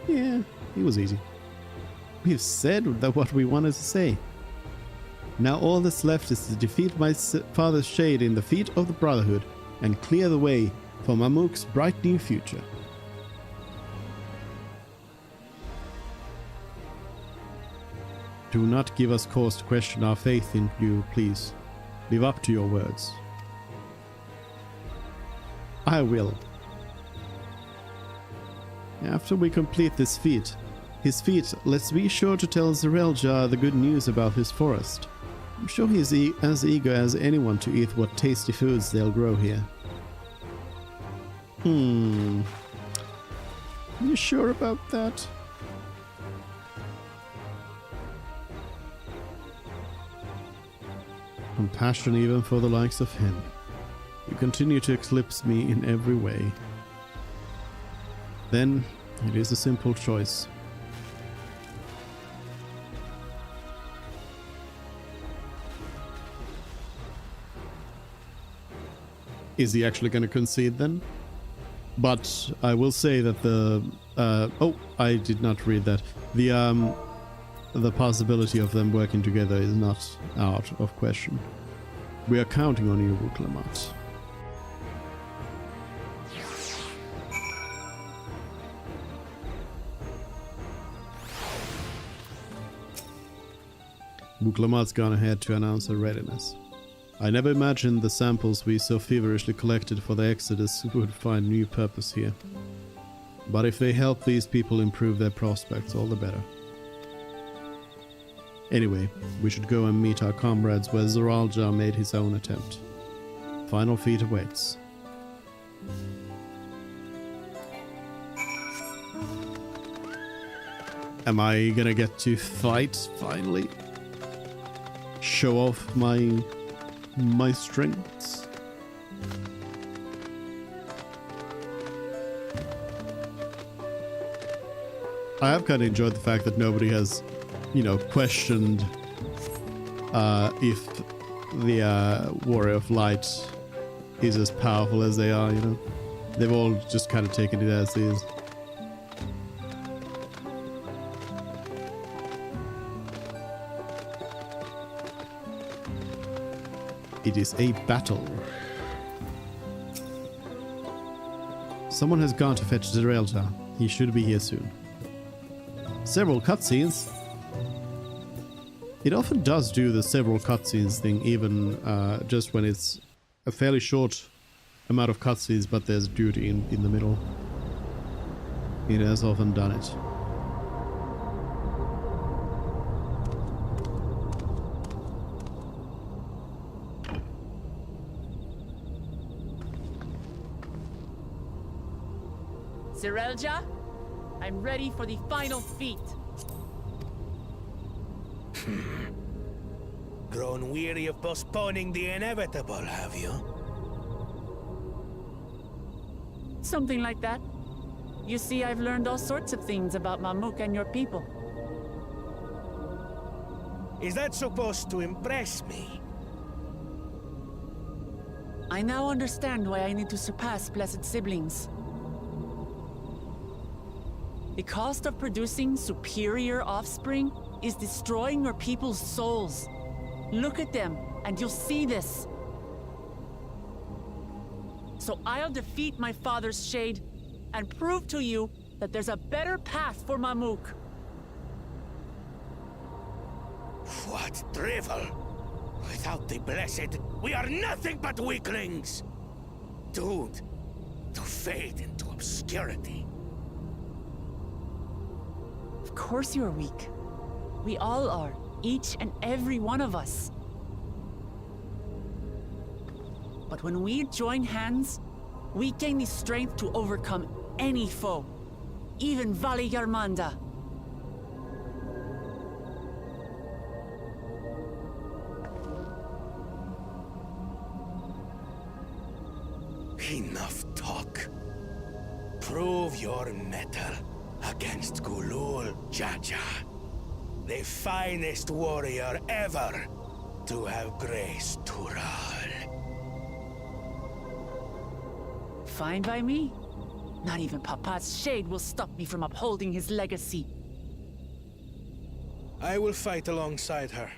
[SPEAKER 1] Yeah, it was easy. We've said what we wanted to say. Now all that's left is to defeat my father's shade in the feet of the Brotherhood and clear the way for Mamuk's bright new future. Do not give us cause to question our faith in you, please. Live up to your words. I will. After we complete his feat, let's be sure to tell Zerelja the good news about his forest. I'm sure he's as eager as anyone to eat what tasty foods they'll grow here. You sure about that? Compassion even for the likes of him. You continue to eclipse me in every way. Then it is a simple choice. Is he actually going to concede then? But I will say that the oh, I did not read that. The possibility of them working together is not out of question. We are counting on you, Wuklamat. Wuklamat's gone ahead to announce her readiness. I never imagined the samples we so feverishly collected for the Exodus would find new purpose here. But if they help these people improve their prospects, all the better. Anyway, we should go and meet our comrades where Zodiark made his own attempt. Final feat awaits. Am I gonna get to fight finally? Show off my strengths? I have kind of enjoyed the fact that nobody has, you know, questioned if the Warrior of Light is as powerful as they are, you know. They've all just kind of taken it as is. It is a battle. Someone has gone to fetch Zodiark. He should be here soon. Several cutscenes. It often does do the several cutscenes thing, even just when it's a fairly short amount of cutscenes, but there's duty in the middle. It has often done it.
[SPEAKER 4] Zodiark, I'm ready for the final feat.
[SPEAKER 6] Grown weary of postponing the inevitable, have you?
[SPEAKER 4] Something like that. You see, I've learned all sorts of things about Mamuk and your people.
[SPEAKER 6] Is that supposed to impress me?
[SPEAKER 4] I now understand why I need to surpass blessed siblings. The cost of producing superior offspring is destroying your people's souls. Look at them, and you'll see this. So I'll defeat my father's shade, and prove to you that there's a better path for Mamuk.
[SPEAKER 6] What drivel! Without the blessed, we are nothing but weaklings! Doomed to fade into obscurity.
[SPEAKER 4] Of course you're weak. We all are, each and every one of us. But when we join hands, we gain the strength to overcome any foe, even Vali Yarmanda.
[SPEAKER 6] Enough talk. Prove your mettle against Gulul Jaja, the finest warrior ever to have graced Tural.
[SPEAKER 4] Fine by me. Not even Papa's shade will stop me from upholding his legacy.
[SPEAKER 6] I will fight alongside her.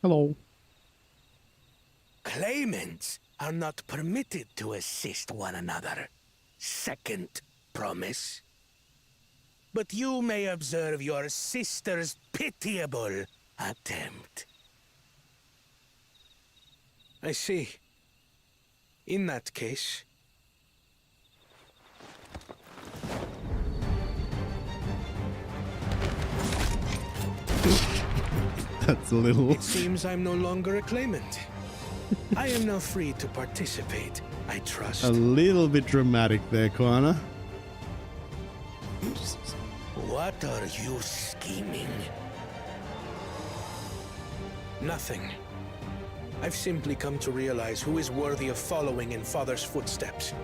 [SPEAKER 1] Hello.
[SPEAKER 6] Claimants are not permitted to assist one another. Second promise. But you may observe your sister's pitiable attempt. I see. In that case...
[SPEAKER 1] That's a little...
[SPEAKER 6] It seems I'm no longer a claimant. I am now free to participate, I trust.
[SPEAKER 1] A little bit dramatic there, Koana.
[SPEAKER 6] What are you scheming? Nothing. I've simply come to realize who is worthy of following in Father's footsteps.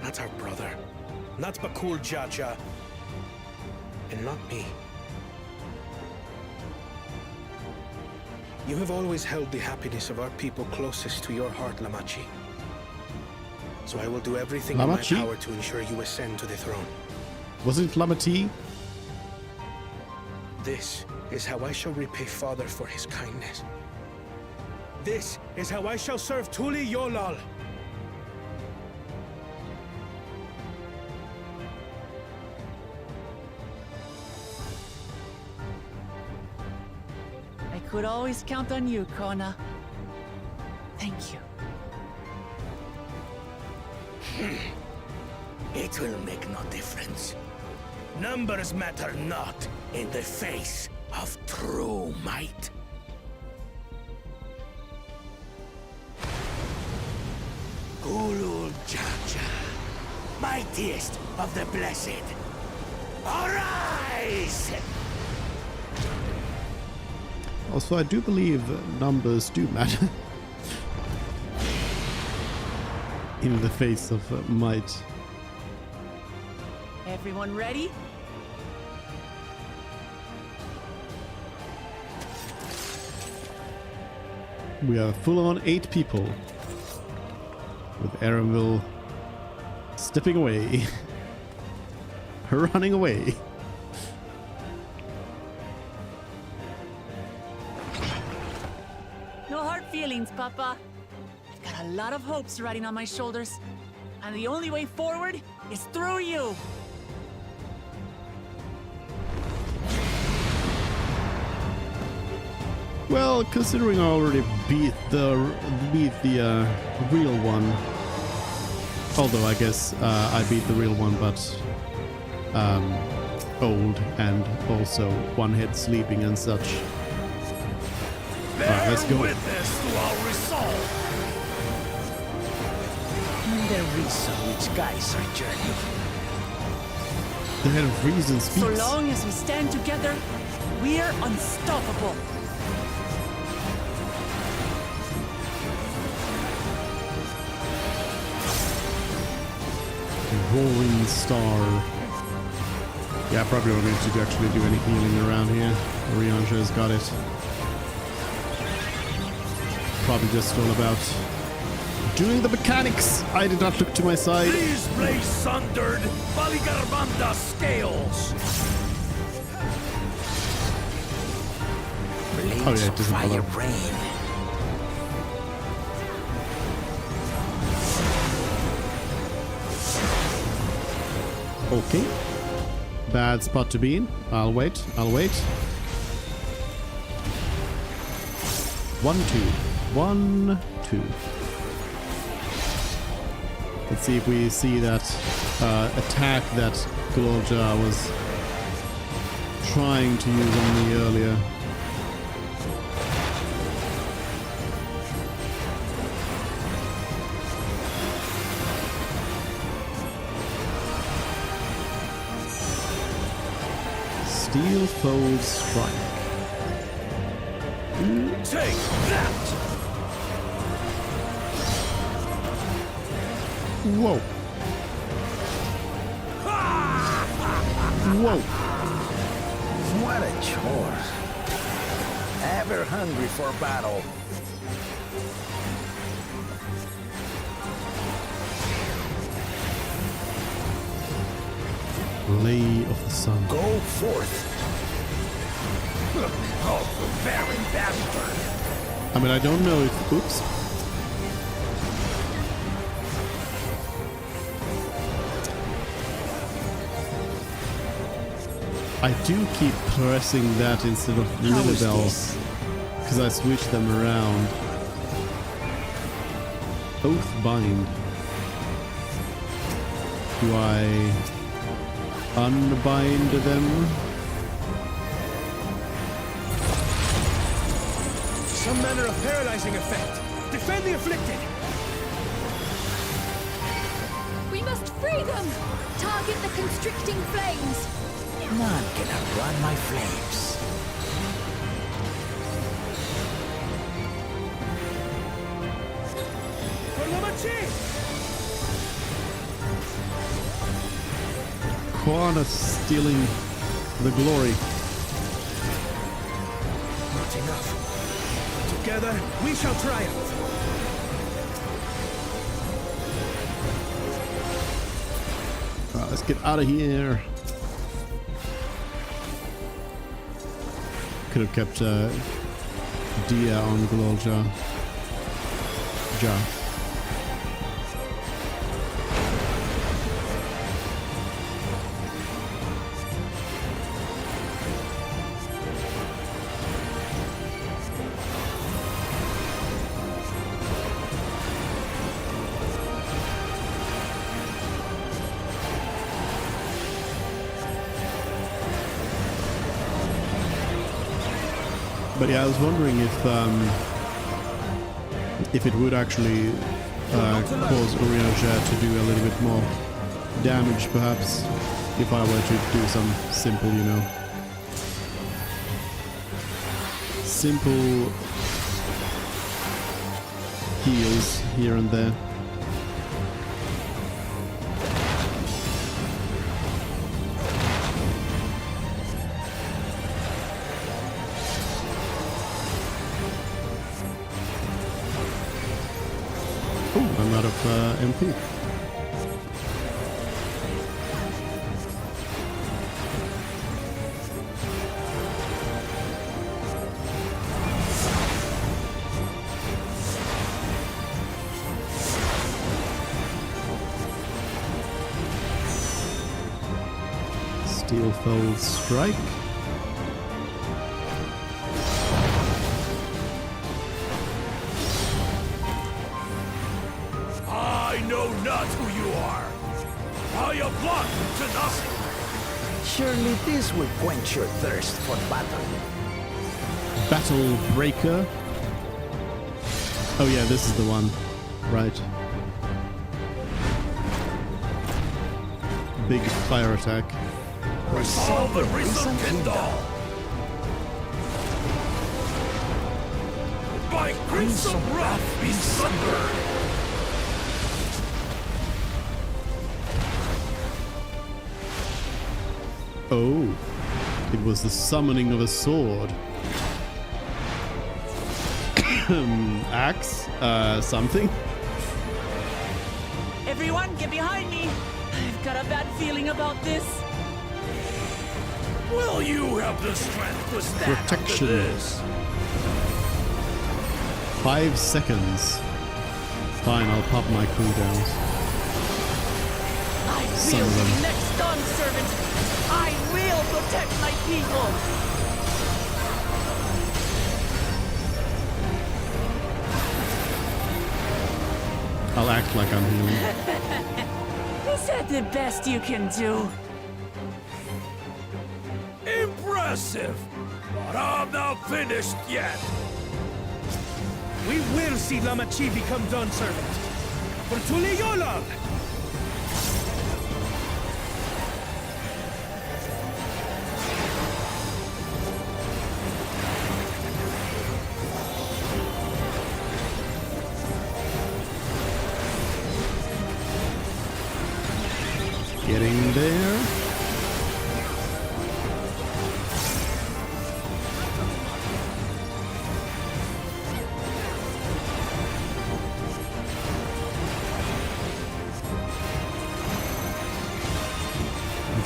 [SPEAKER 6] Not our brother. Not Bakul Jaja. And not me. You have always held the happiness of our people closest to your heart, Lamachi. So I will do everything in my power to ensure you ascend to the throne.
[SPEAKER 1] Wasn't it Lamati?
[SPEAKER 6] This is how I shall repay Father for his kindness. This is how I shall serve Tuli Yolal.
[SPEAKER 4] I could always count on you, Kona. Thank you.
[SPEAKER 6] It will make no difference. Numbers matter not in the face of true might. Gulul Jaja, mightiest of the blessed, arise!
[SPEAKER 1] Also, I do believe numbers do matter in the face of might.
[SPEAKER 4] Everyone ready?
[SPEAKER 1] We are full on 8 people, with Aramville stepping away, running away.
[SPEAKER 4] No hard feelings, Papa. I've got a lot of hopes riding on my shoulders, and the only way forward is through you.
[SPEAKER 1] Well, considering I already beat the real one, although I guess I beat the real one, but old and also one head sleeping and such. Alright, let's go.
[SPEAKER 8] Witness to our resolve. And the reason which guides our journey.
[SPEAKER 1] The head of reason speaks.
[SPEAKER 4] So long as we stand together, we're unstoppable.
[SPEAKER 1] Rolling Star. Yeah, probably not going to actually do any healing around here. Orianja has got it. Probably just all about doing the mechanics. I did not look to my side.
[SPEAKER 8] These blaze sundered Baligarbanda scales.
[SPEAKER 1] Oh yeah, it doesn't
[SPEAKER 5] Fire
[SPEAKER 1] bother.
[SPEAKER 5] rain.
[SPEAKER 1] Okay. Bad spot to be in. I'll wait. 1, 2. 1, 2. Let's see if we see that attack that Golja was trying to use on me earlier. Steel Fold Strike.
[SPEAKER 8] Take that!
[SPEAKER 1] Whoa. Whoa.
[SPEAKER 5] What a chore. Ever hungry for battle.
[SPEAKER 1] Lay of the Sun.
[SPEAKER 5] Go forth.
[SPEAKER 8] Oh, very bastard!
[SPEAKER 1] I mean, I don't know if... Oops. I do keep pressing that instead of Lilibel, because I switch them around. Oath Bind. Do I unbind them?
[SPEAKER 6] Some manner of paralyzing effect. Defend the afflicted!
[SPEAKER 9] We must free them! Target the constricting flames!
[SPEAKER 5] None can outrun my flames.
[SPEAKER 6] For Lamachi!
[SPEAKER 1] Kwana stealing the glory.
[SPEAKER 6] Not enough. Together, we shall triumph.
[SPEAKER 1] Alright, let's get out of here. Could have kept Dia on Golja. jar. But yeah, I was wondering if it would actually cause Urianger to do a little bit more damage, perhaps, if I were to do some simple, you know, simple heals here and there. I'm out of MP. Steel Fold Strike.
[SPEAKER 8] Not who you are. I am blood to nothing.
[SPEAKER 5] Surely this will quench your thirst for battle.
[SPEAKER 1] Battle Breaker. Oh yeah, this is the one. Right. Big fire attack.
[SPEAKER 8] Resolve the risen Kindle. By crimson wrath be sundered.
[SPEAKER 1] Oh, it was the summoning of a sword. Axe? Something?
[SPEAKER 4] Everyone, get behind me! I've got a bad feeling about this.
[SPEAKER 8] Will you have the strength to stand
[SPEAKER 1] Protection.
[SPEAKER 8] up to this?
[SPEAKER 1] 5 seconds. Fine, I'll pop my cooldowns.
[SPEAKER 4] I
[SPEAKER 1] Son
[SPEAKER 4] will
[SPEAKER 1] of
[SPEAKER 4] be
[SPEAKER 1] a-
[SPEAKER 4] next dawn servant. I will protect my people.
[SPEAKER 1] I'll act like I'm healing.
[SPEAKER 4] Is that the best you can do?
[SPEAKER 8] Impressive! But I'm not finished yet.
[SPEAKER 6] We will see Lamachi become Dawn Servant. For Tuliyolag!
[SPEAKER 1] Getting there.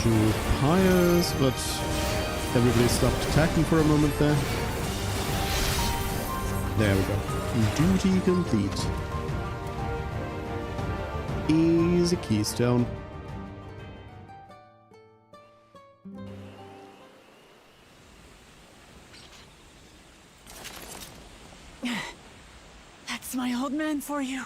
[SPEAKER 1] Jewel Pyres, but everybody stopped attacking for a moment there. There we go. Duty complete. Easy keystone.
[SPEAKER 4] That's my old man for you.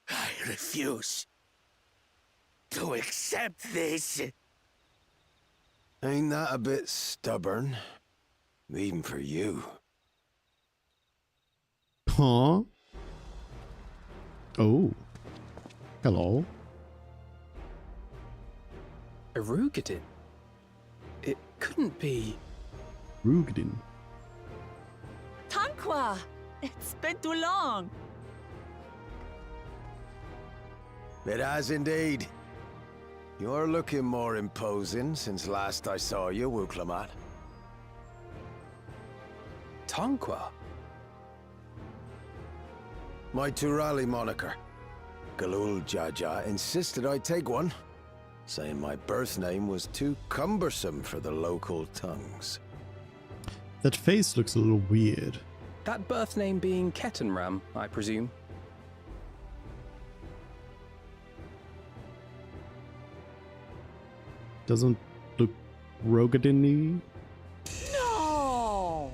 [SPEAKER 8] I refuse to accept this.
[SPEAKER 12] Ain't that a bit stubborn? Even for you.
[SPEAKER 1] Huh? Oh. Hello.
[SPEAKER 13] Erugadin? It couldn't be...
[SPEAKER 1] Rugadin.
[SPEAKER 4] Tanqua! It's been too long.
[SPEAKER 12] It has indeed. You're looking more imposing since last I saw you, Wuklamat.
[SPEAKER 13] Tonqua?
[SPEAKER 12] My Turali moniker. Galul Jaja insisted I take one, saying my birth name was too cumbersome for the local tongues.
[SPEAKER 1] That face looks a little weird.
[SPEAKER 13] That birth name being Ketenram, I presume.
[SPEAKER 1] Doesn't look Rogadini.
[SPEAKER 4] No!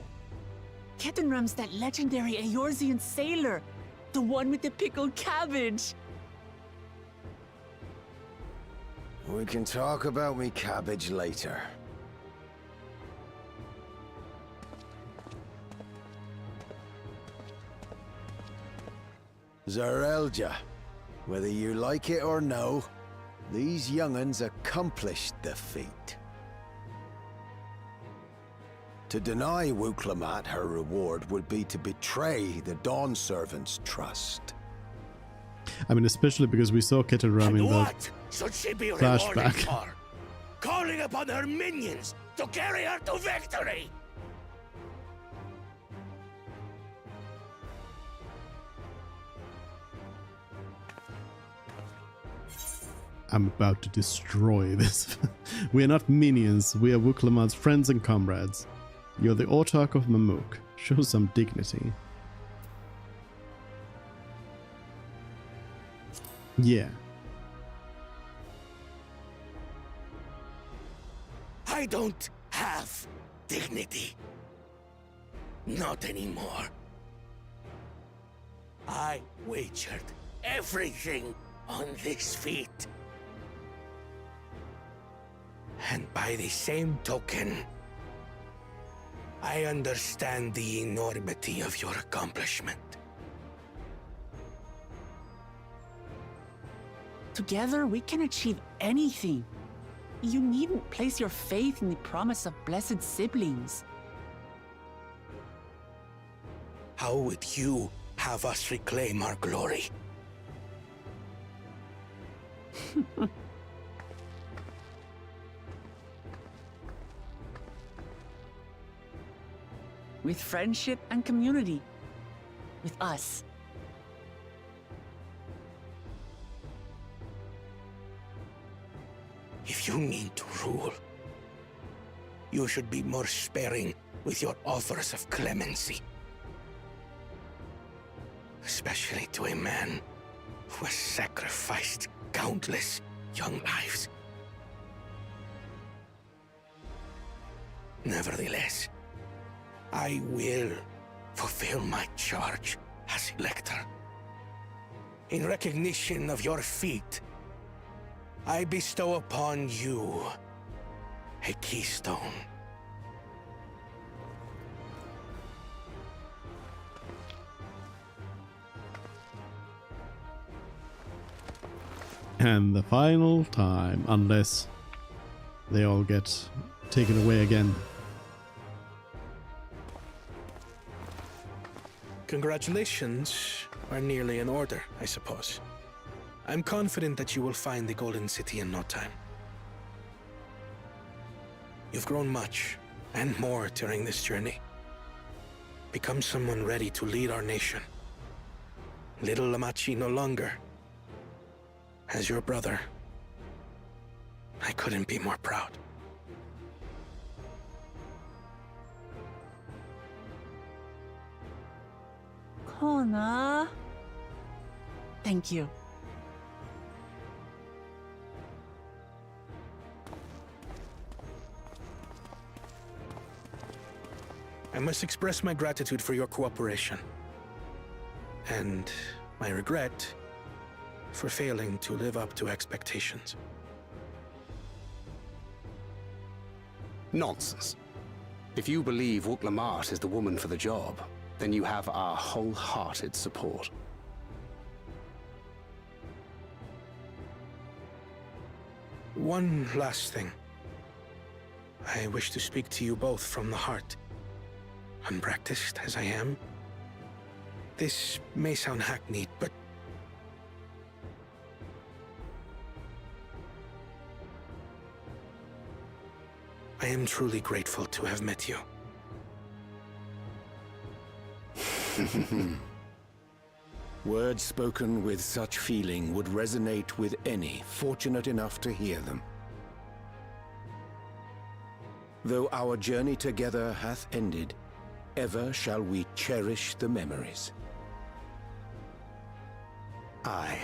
[SPEAKER 4] Ketenram's that legendary Eorzean sailor. The one with the pickled cabbage.
[SPEAKER 12] We can talk about me cabbage later. Zarelja, whether you like it or no, these young'uns accomplished the feat. To deny Wuklamat her reward would be to betray the Dawn Servant's trust.
[SPEAKER 1] I mean, especially because we saw Ketenram in the
[SPEAKER 6] What should she be rewarded
[SPEAKER 1] flashback.
[SPEAKER 6] for? Calling upon her minions to carry her to victory!
[SPEAKER 1] I'm about to destroy this. We are not minions, we are Wuklamat's friends and comrades. You're the Autarch of Mamuk. Show some dignity. Yeah.
[SPEAKER 6] I don't have dignity. Not anymore. I wagered everything on this feat. And by the same token, I understand the enormity of your accomplishment.
[SPEAKER 4] Together, we can achieve anything. You needn't place your faith in the promise of blessed siblings.
[SPEAKER 6] How would you have us reclaim our glory?
[SPEAKER 4] With friendship and community. With us.
[SPEAKER 6] If you mean to rule, you should be more sparing with your offers of clemency. Especially to a man who has sacrificed countless young lives. Nevertheless, I will fulfill my charge as Elector. In recognition of your feat, I bestow upon you a keystone.
[SPEAKER 1] And the final time, unless they all get taken away again.
[SPEAKER 3] Congratulations are nearly in order, I suppose. I'm confident that you will find the Golden City in no time. You've grown much, and more during this journey. Become someone ready to lead our nation. Little Lamachi no longer. As your brother, I couldn't be more proud.
[SPEAKER 4] Kona. Thank you.
[SPEAKER 3] I must express my gratitude for your cooperation. And my regret for failing to live up to expectations.
[SPEAKER 10] Nonsense. If you believe Wuklamat is the woman for the job, then you have our wholehearted support.
[SPEAKER 3] One last thing. I wish to speak to you both from the heart. Unpracticed as I am, this may sound hackneyed, but I am truly grateful to have met you.
[SPEAKER 12] Words spoken with such feeling would resonate with any fortunate enough to hear them. Though our journey together hath ended, ever shall we cherish the memories.
[SPEAKER 10] Aye.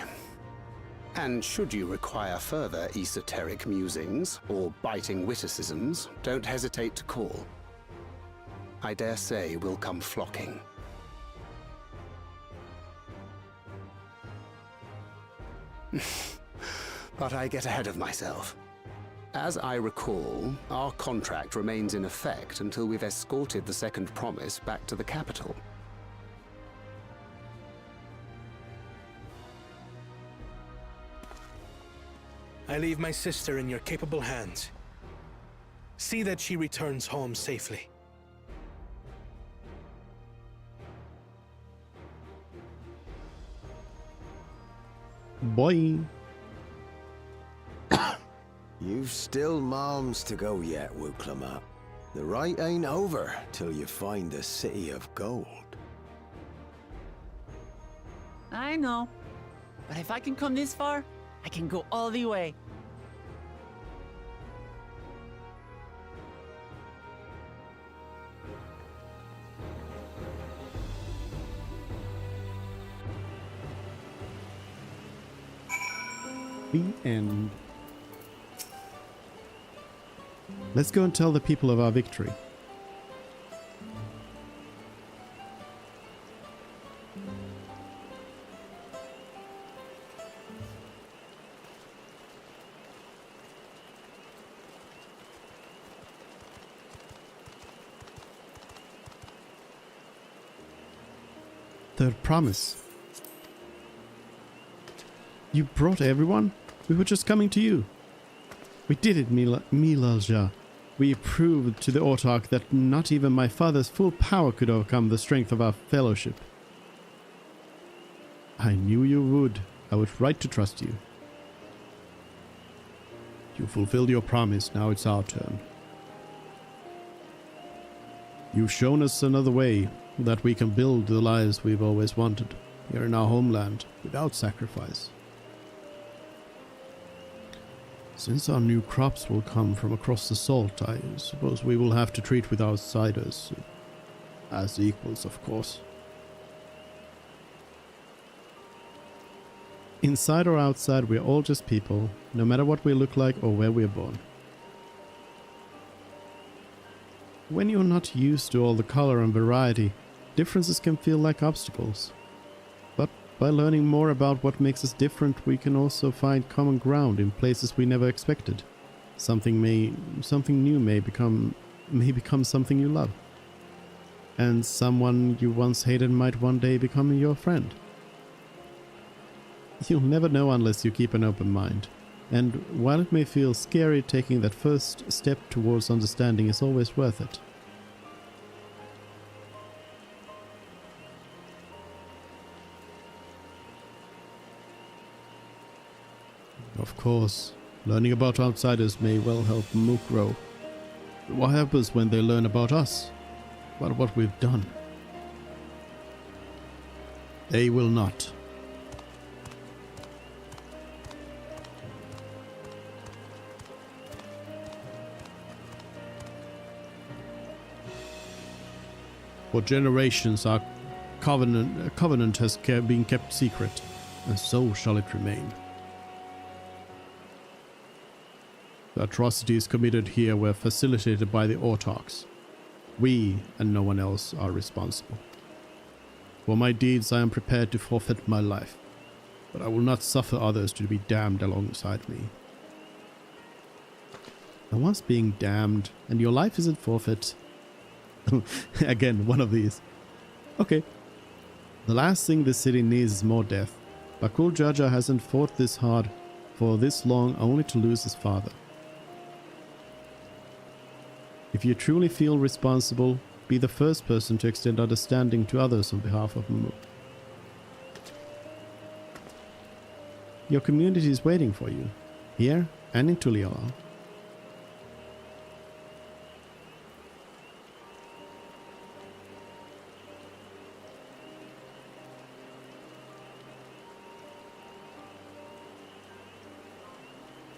[SPEAKER 10] And should you require further esoteric musings or biting witticisms, don't hesitate to call. I dare say we'll come flocking. But I get ahead of myself. As I recall, our contract remains in effect until we've escorted the second promise back to the capital.
[SPEAKER 3] I leave my sister in your capable hands. See that she returns home safely.
[SPEAKER 1] Boy.
[SPEAKER 15] You've still malms to go yet, Wuklamat. The rite ain't over till you find the city of gold.
[SPEAKER 4] I know. But if I can come this far, I can go all the way.
[SPEAKER 1] The end. Let's go and tell the people of our victory. Third promise. You brought everyone? We were just coming to you. We did it, Milalja. We proved to the Zodiark that not even my father's full power could overcome the strength of our fellowship. I knew you would. I was right to trust you. You fulfilled your promise, now it's our turn. You've shown us another way, that we can build the lives we've always wanted, here in our homeland, without sacrifice. Since our new crops will come from across the salt, I suppose we will have to treat with outsiders. As equals, of course. Inside or outside, we're all just people, no matter what we look like or where we're born. When you're not used to all the color and variety, differences can feel like obstacles. But by learning more about what makes us different, we can also find common ground in places we never expected. Something new may become something you love. And someone you once hated might one day become your friend. You'll never know unless you keep an open mind. And while it may feel scary, taking that first step towards understanding is always worth it. Of course, learning about outsiders may well help Mook grow. But what happens when they learn about us? About what we've done? They will not. For generations our covenant has been kept secret, and so shall it remain. The atrocities committed here were facilitated by the Zodiarks. We and no one else are responsible. For my deeds I am prepared to forfeit my life, but I will not suffer others to be damned alongside me. And once being damned, and your life isn't forfeit... Again, one of these. Okay. The last thing this city needs is more death. Bakul Jaja hasn't fought this hard for this long only to lose his father. If you truly feel responsible, be the first person to extend understanding to others on behalf of Mook. Your community is waiting for you, here and in Tuliala.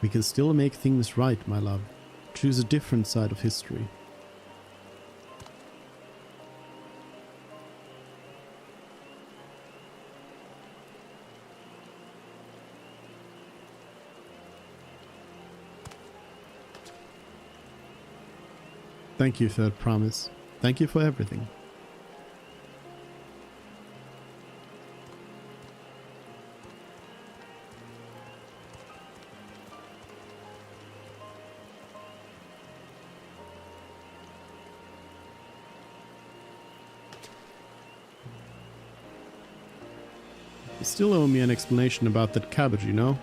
[SPEAKER 1] We can still make things right, my love. Choose a different side of history. Thank you, Third Promise. Thank you for everything. You still owe me an explanation about that cabbage, you know?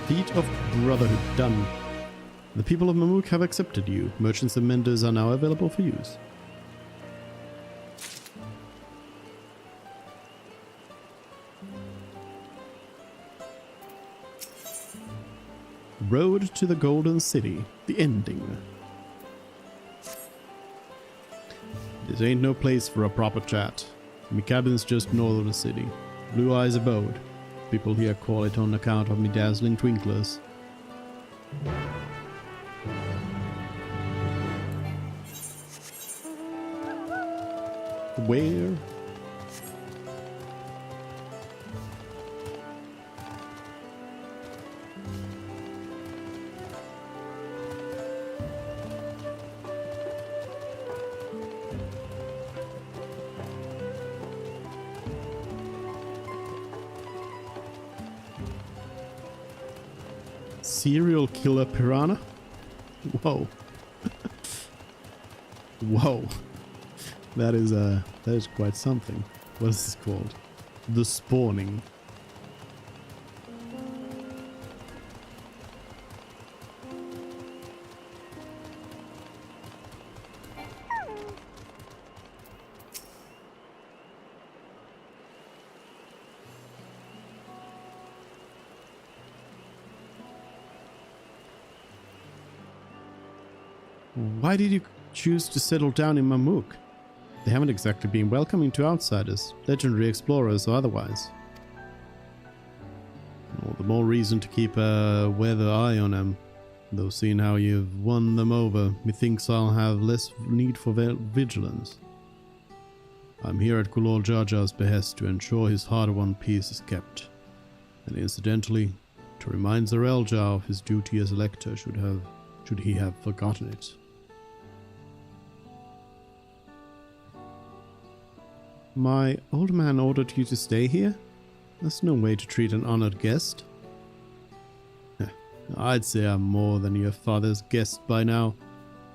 [SPEAKER 1] Feat of Brotherhood done. The people of Mamuk have accepted you. Merchants and menders are now available for use. Road to the Golden City. The ending. This ain't no place for a proper chat. Me cabin's just north of the city. Blue Eyes Abode. People here call it on account of me dazzling twinklers. Where? Serial killer piranha? Whoa. Whoa. That is quite something. What is this called? The Spawning. Why did you choose to settle down in Mamuk? They haven't exactly been welcoming to outsiders, legendary explorers or otherwise. All the more reason to keep a weather eye on them. Though seeing how you've won them over, methinks I'll have less need for vigilance. I'm here at Kulol Jar Jar's behest to ensure his hard-won peace is kept. And incidentally, to remind Zarel Jar of his duty as Elector should he have forgotten it. My old man ordered you to stay here? That's no way to treat an honored guest. I'd say I'm more than your father's guest by now.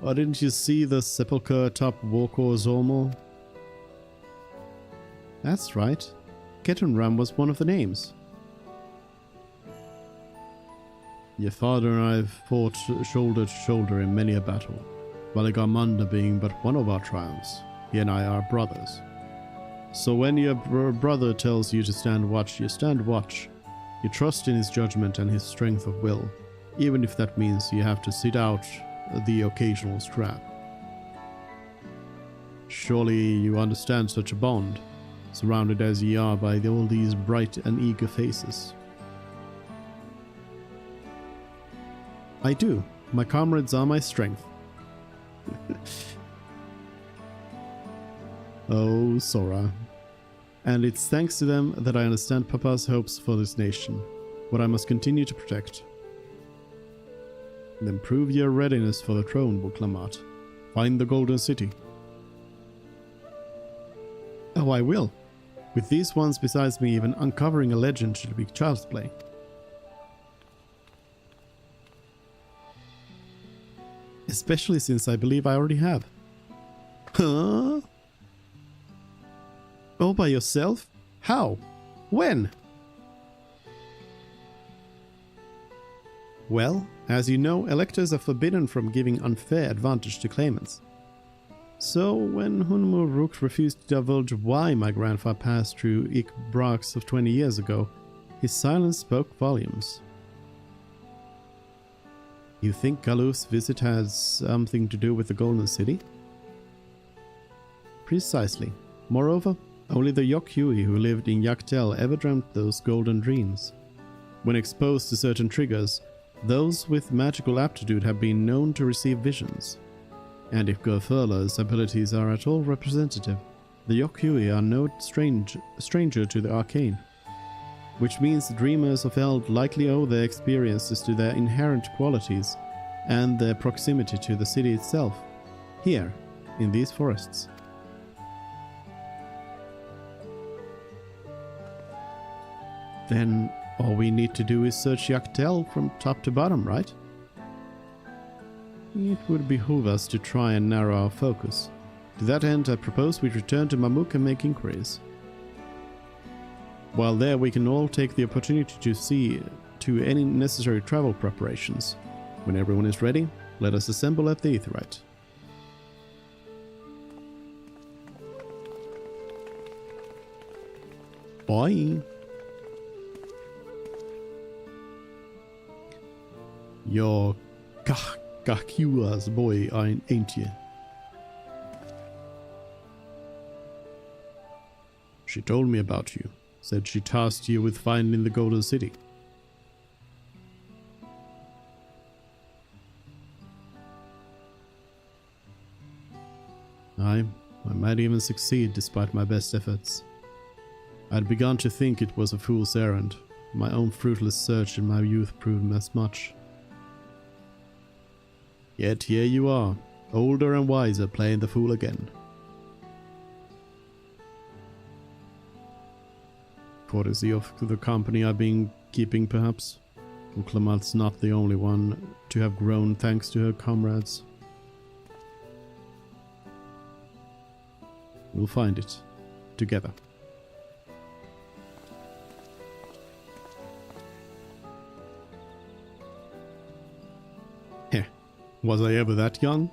[SPEAKER 1] Or didn't you see the sepulchre atop Walkor Zolmor? That's right. Ketunram was one of the names. Your father and I have fought shoulder to shoulder in many a battle, Valigarmanda being but one of our triumphs. He and I are brothers. So when your brother tells you to stand watch, you stand watch. You trust in his judgment and his strength of will, even if that means you have to sit out the occasional scrap. Surely you understand such a bond, surrounded as ye are by all these bright and eager faces. I do. My comrades are my strength. Oh, Sora. And it's thanks to them that I understand Papa's hopes for this nation, what I must continue to protect. Then prove your readiness for the throne, Buklamat. Find the Golden City. Oh, I will. With these ones besides me, even uncovering a legend should be child's play. Especially since I believe I already have. Huh? All by yourself? How? When? Well, as you know, electors are forbidden from giving unfair advantage to claimants. So, when Hunmuruk refused to divulge why my grandfather passed through Ikbrax of 20 years ago, his silence spoke volumes. You think Galuf's visit has something to do with the Golden City? Precisely. Moreover, Only the Yokhui who lived in Yaktel ever dreamt those golden dreams. When exposed to certain triggers, those with magical aptitude have been known to receive visions. And if Gurfurla's abilities are at all representative, the Yokhui are no stranger to the arcane. Which means the dreamers of Eld likely owe their experiences to their inherent qualities and their proximity to the city itself, here, in these forests. Then all we need to do is search Yaktel from top to bottom, right? It would behoove us to try and narrow our focus. To that end, I propose we return to Mamuk and make inquiries. While there, we can all take the opportunity to see to any necessary travel preparations. When everyone is ready, let us assemble at the Aetheryte. Bye! You're Kakiwa's boy, ain't you? She told me about you. Said she tasked you with finding the Golden City. I might even succeed despite my best efforts. I'd begun to think it was a fool's errand. My own fruitless search in my youth proved as much. Yet here you are, older and wiser, playing the fool again. Courtesy of the company I've been keeping, perhaps. Uklamat's not the only one to have grown thanks to her comrades. We'll find it. Together. Heh. Was I ever that young?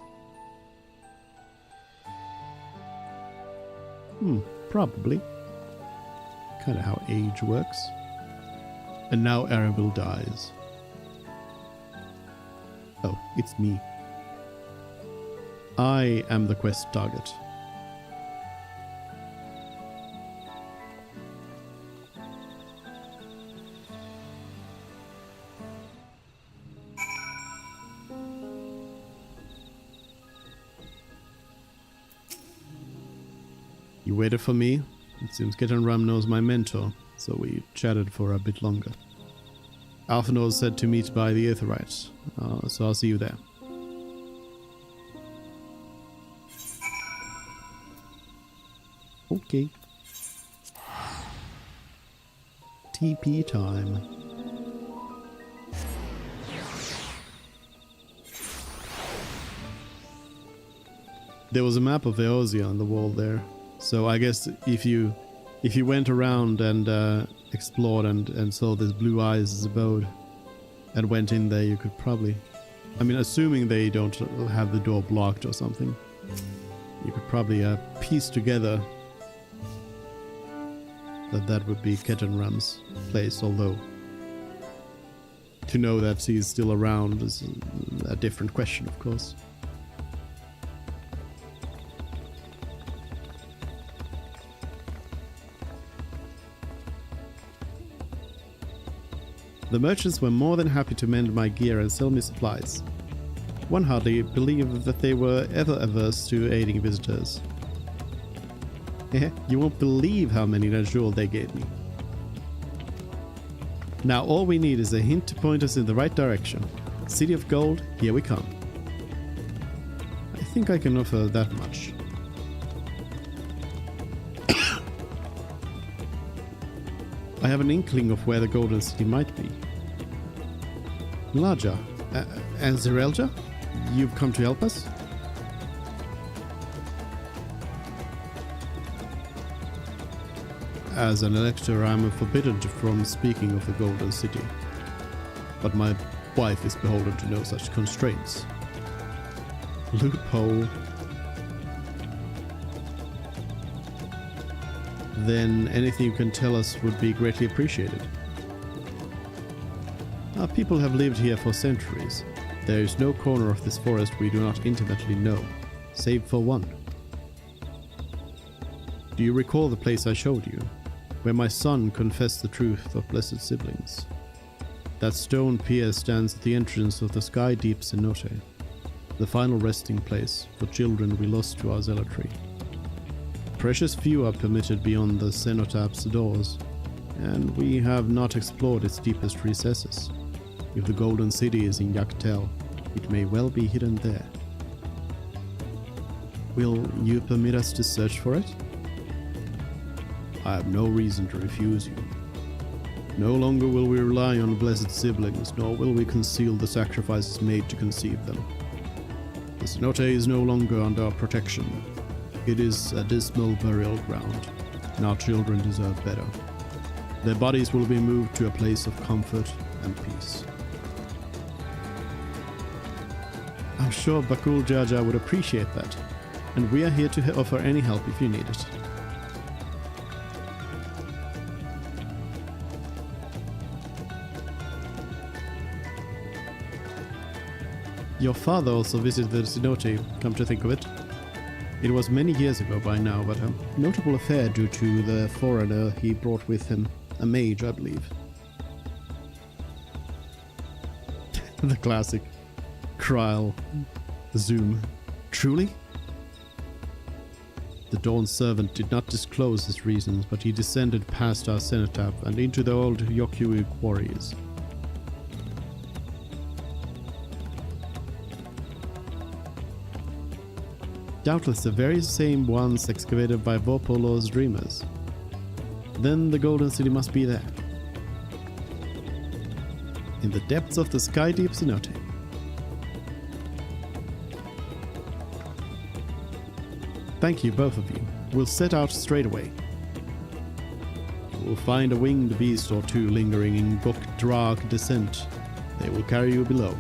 [SPEAKER 1] Probably. Kinda how age works. And now Arabelle dies. Oh, it's me. I am the quest target. You waited for me? It seems Kitten Ram knows my mentor, so we chatted for a bit longer. Alphanor said to meet by the Aetheryte, so I'll see you there. Okay. TP time. There was a map of Eosia on the wall there. So I guess if you went around and explored and saw this Blue Eyes' abode and went in there, you could probably, I mean, assuming they don't have the door blocked or something, you could probably piece together that would be Kettenram's place, although to know that he's still around is a different question, of course. The merchants were more than happy to mend my gear and sell me supplies. One hardly believed that they were ever averse to aiding visitors. You won't believe how many Najul they gave me. Now all we need is a hint to point us in the right direction. City of Gold, here we come. I think I can offer that much. I have an inkling of where the Golden City might be. Larja, and Zerelja, you've come to help us? As an elector, I am forbidden from speaking of the Golden City. But my wife is beholden to no such constraints. Loophole. Then anything you can tell us would be greatly appreciated. Our people have lived here for centuries. There is no corner of this forest we do not intimately know, save for one. Do you recall the place I showed you, where my son confessed the truth of blessed siblings? That stone pier stands at the entrance of the sky deep cenote, the final resting place for children we lost to our zealotry. Precious few are permitted beyond the cenotaph's doors, and we have not explored its deepest recesses. If the Golden City is in Yaktel, it may well be hidden there. Will you permit us to search for it? I have no reason to refuse you. No longer will we rely on blessed siblings, nor will we conceal the sacrifices made to conceive them. The cenote is no longer under our protection. It is a dismal burial ground, and our children deserve better. Their bodies will be moved to a place of comfort and peace. I'm sure Bakul Jaja would appreciate that, and we are here to offer any help if you need it. Your father also visited the cenote, come to think of it. It was many years ago by now, but a notable affair due to the foreigner he brought with him, a mage, I believe. The classic Kryl zoom. Truly? The Dawn servant did not disclose his reasons, but he descended past our cenotaph and into the old Yokui quarries. Doubtless the very same ones excavated by Vopolo's dreamers. Then the Golden City must be there. In the depths of the sky deep cenote. Thank you, both of you. We'll set out straight away. We'll find a winged beast or two lingering in Dawntrail descent. They will carry you below.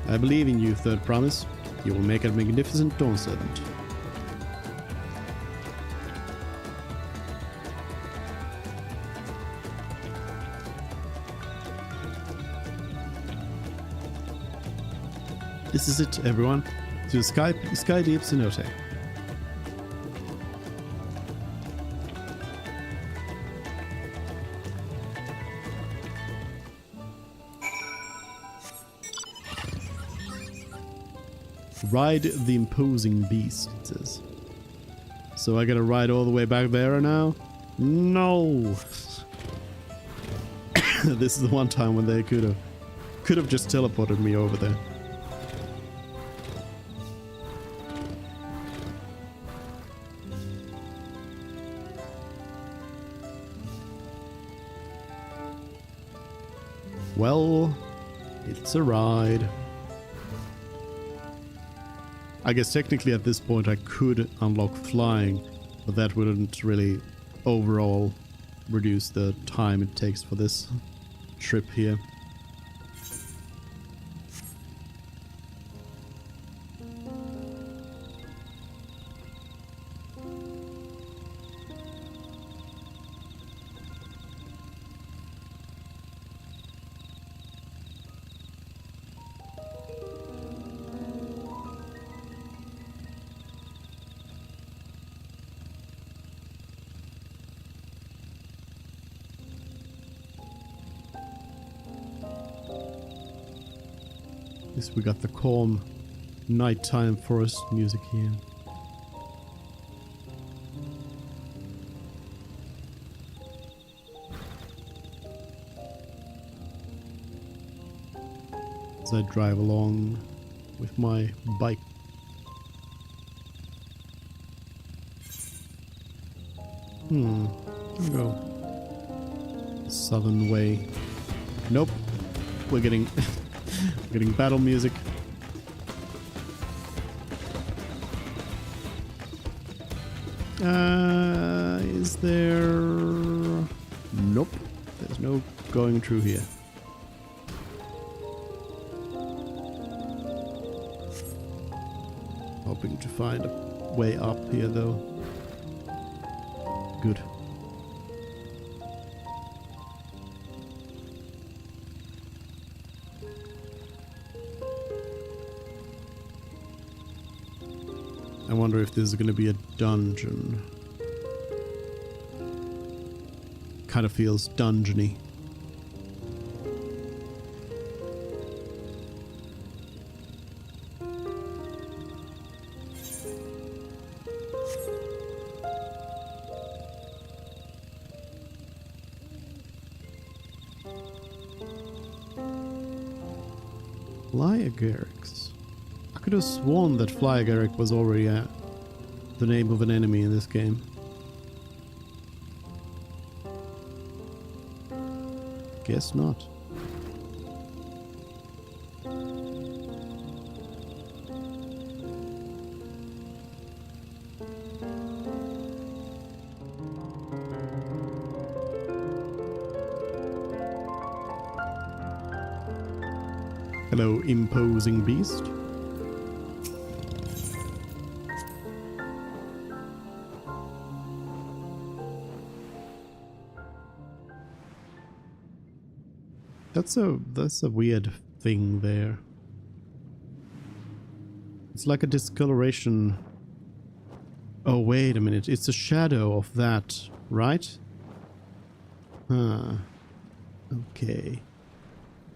[SPEAKER 1] I believe in you, Third Promise. You will make a magnificent Dawn servant. This is it, everyone. To the sky deep cenote. Ride the imposing beast, it says. So I gotta ride all the way back there now? No! This is the one time when they could have just teleported me over there. Well, it's a ride. I guess technically at this point I could unlock flying, but that wouldn't really overall reduce the time it takes for this trip here. We got the calm nighttime forest music here. As I drive along with my bike. I'll go southern way. Nope. We're getting getting battle music. Is there... Nope. There's no going through here. Hoping to find a way up here though. Good. And wonder if this is gonna be a dungeon. Kind of feels dungeony. Flyagarics. I could have sworn that Flyagaric was already the name of an enemy in this game. Guess not. Hello, imposing beast. That's a weird thing there. It's like a discoloration. Oh, wait a minute. It's a shadow of that, right? Huh. Okay.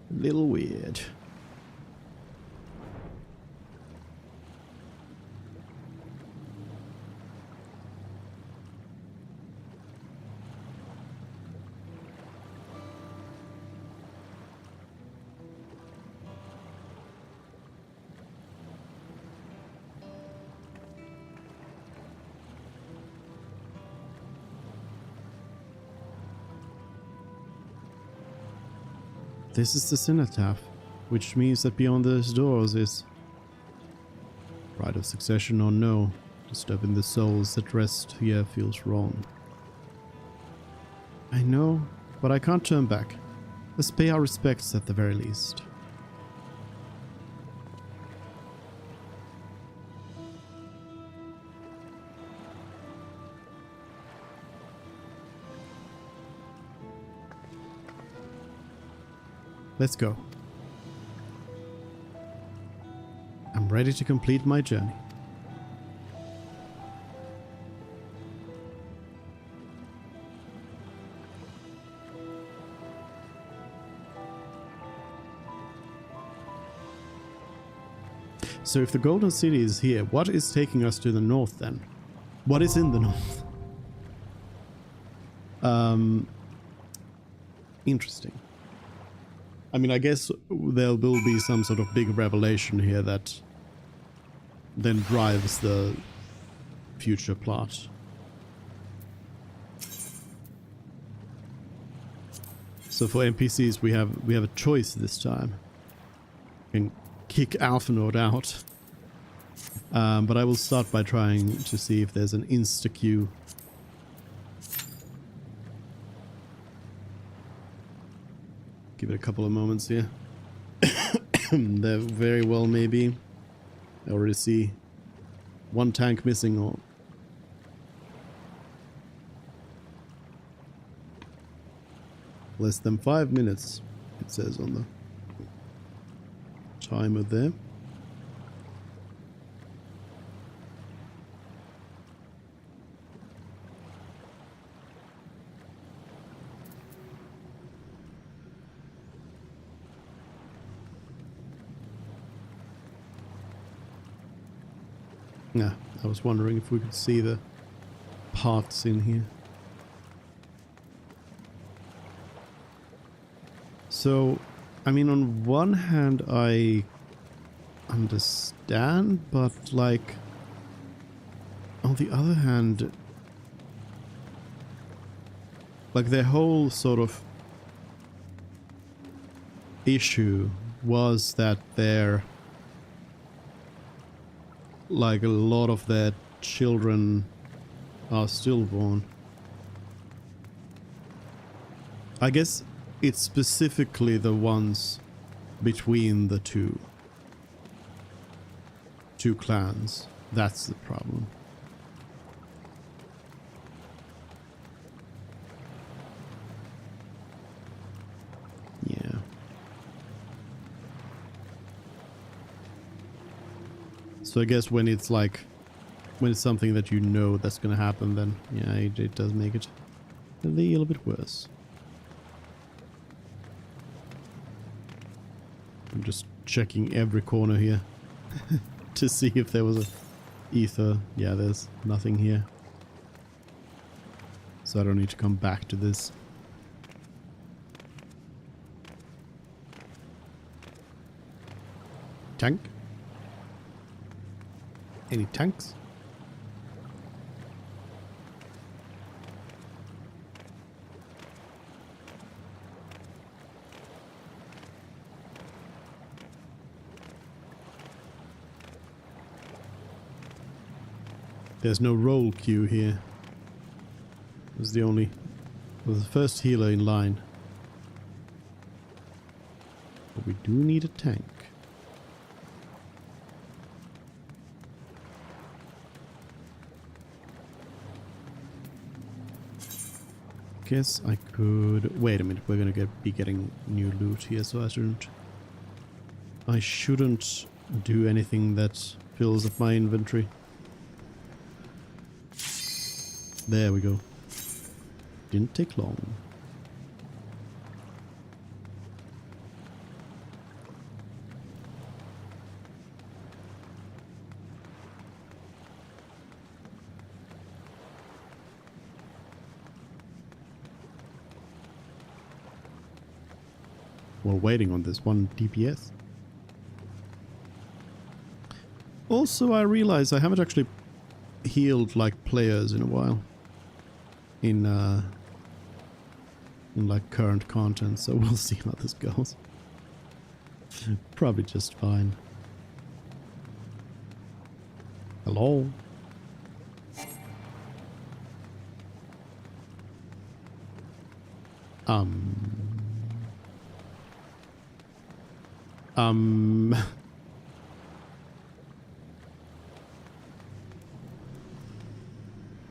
[SPEAKER 1] A little weird. This is the cenotaph, which means that beyond those doors is right of succession or no. Disturbing the souls that rest here feels wrong. I know, but I can't turn back. Let's pay our respects at the very least. Let's go. I'm ready to complete my journey. So if the Golden City is here, what is taking us to the north then? What is in the north? Interesting. I mean, I guess there will be some sort of big revelation here that then drives the future plot. So for NPCs, we have a choice this time. We can kick Alphanord out, but I will start by trying to see if there's an insta queue. Give it a couple of moments here. There very well may be. I already see one tank missing or less than 5 minutes, it says on the timer there. Yeah, I was wondering if we could see the parts in here. So, I mean, on one hand, I understand, but like, on the other hand, like their whole sort of issue was that they're like a lot of their children are stillborn. I guess it's specifically the ones between the two clans. That's the problem. Yeah. So I guess when it's like when it's something that you know that's gonna happen, then yeah, it does make it a little bit worse. I'm just checking every corner here to see if there was a ether. Yeah, there's nothing here. So I don't need to come back to this. Tank? Any tanks? There's no roll queue here. Was the first healer in line. But we do need a tank. Guess I could... Wait a minute, we're gonna be getting new loot here, so I shouldn't do anything that fills up my inventory. There we go. Didn't take long. We're waiting on this one DPS. Also, I realize I haven't actually healed like players in a while. In like current content, so we'll see how this goes. Probably just fine. Hello?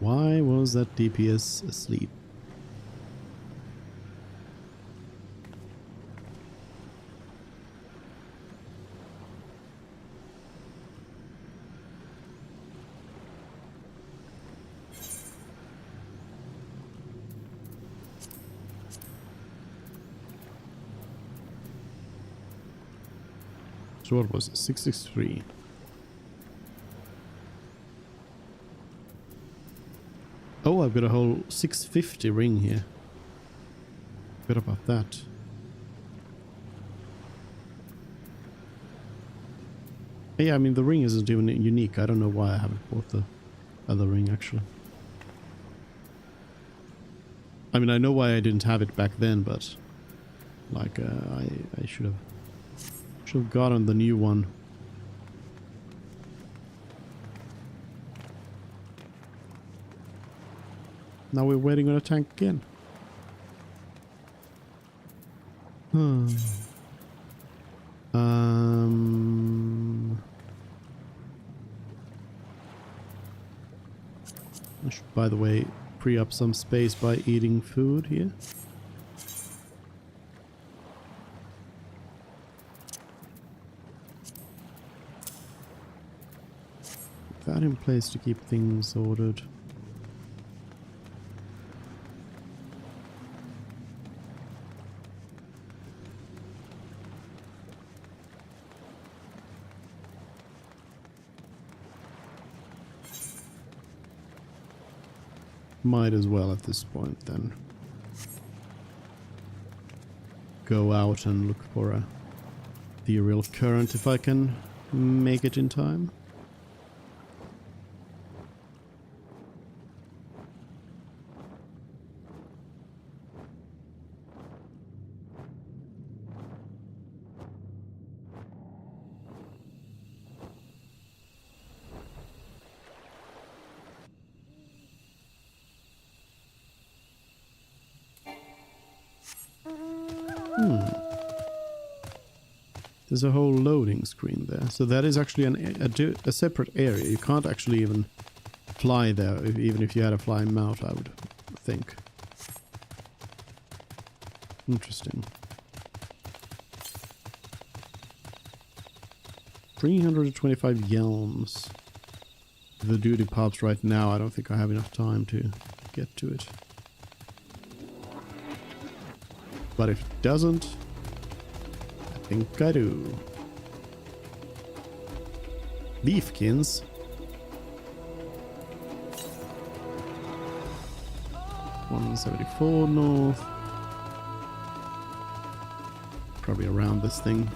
[SPEAKER 1] Why was that DPS asleep? So what was it? 663. Oh, I've got a whole 650 ring here. Forgot about that. Yeah, I mean, the ring isn't even unique. I don't know why I haven't bought the other ring, actually. I mean, I know why I didn't have it back then, but... Like, I should have gotten the new one. Now we're waiting on a tank again. I should, by the way, free up some space by eating food here. Put that in place to keep things ordered. Might as well at this point then go out and look for a ethereal current if I can make it in time. There's a whole loading screen there. So that is actually a separate area. You can't actually even fly there, even if you had a flying mount, I would think. Interesting. 325 yelms. the duty pops right now, I don't think I have enough time to get to it. But if it doesn't, I think I do. Leafkins. $174 north. Probably around this thing.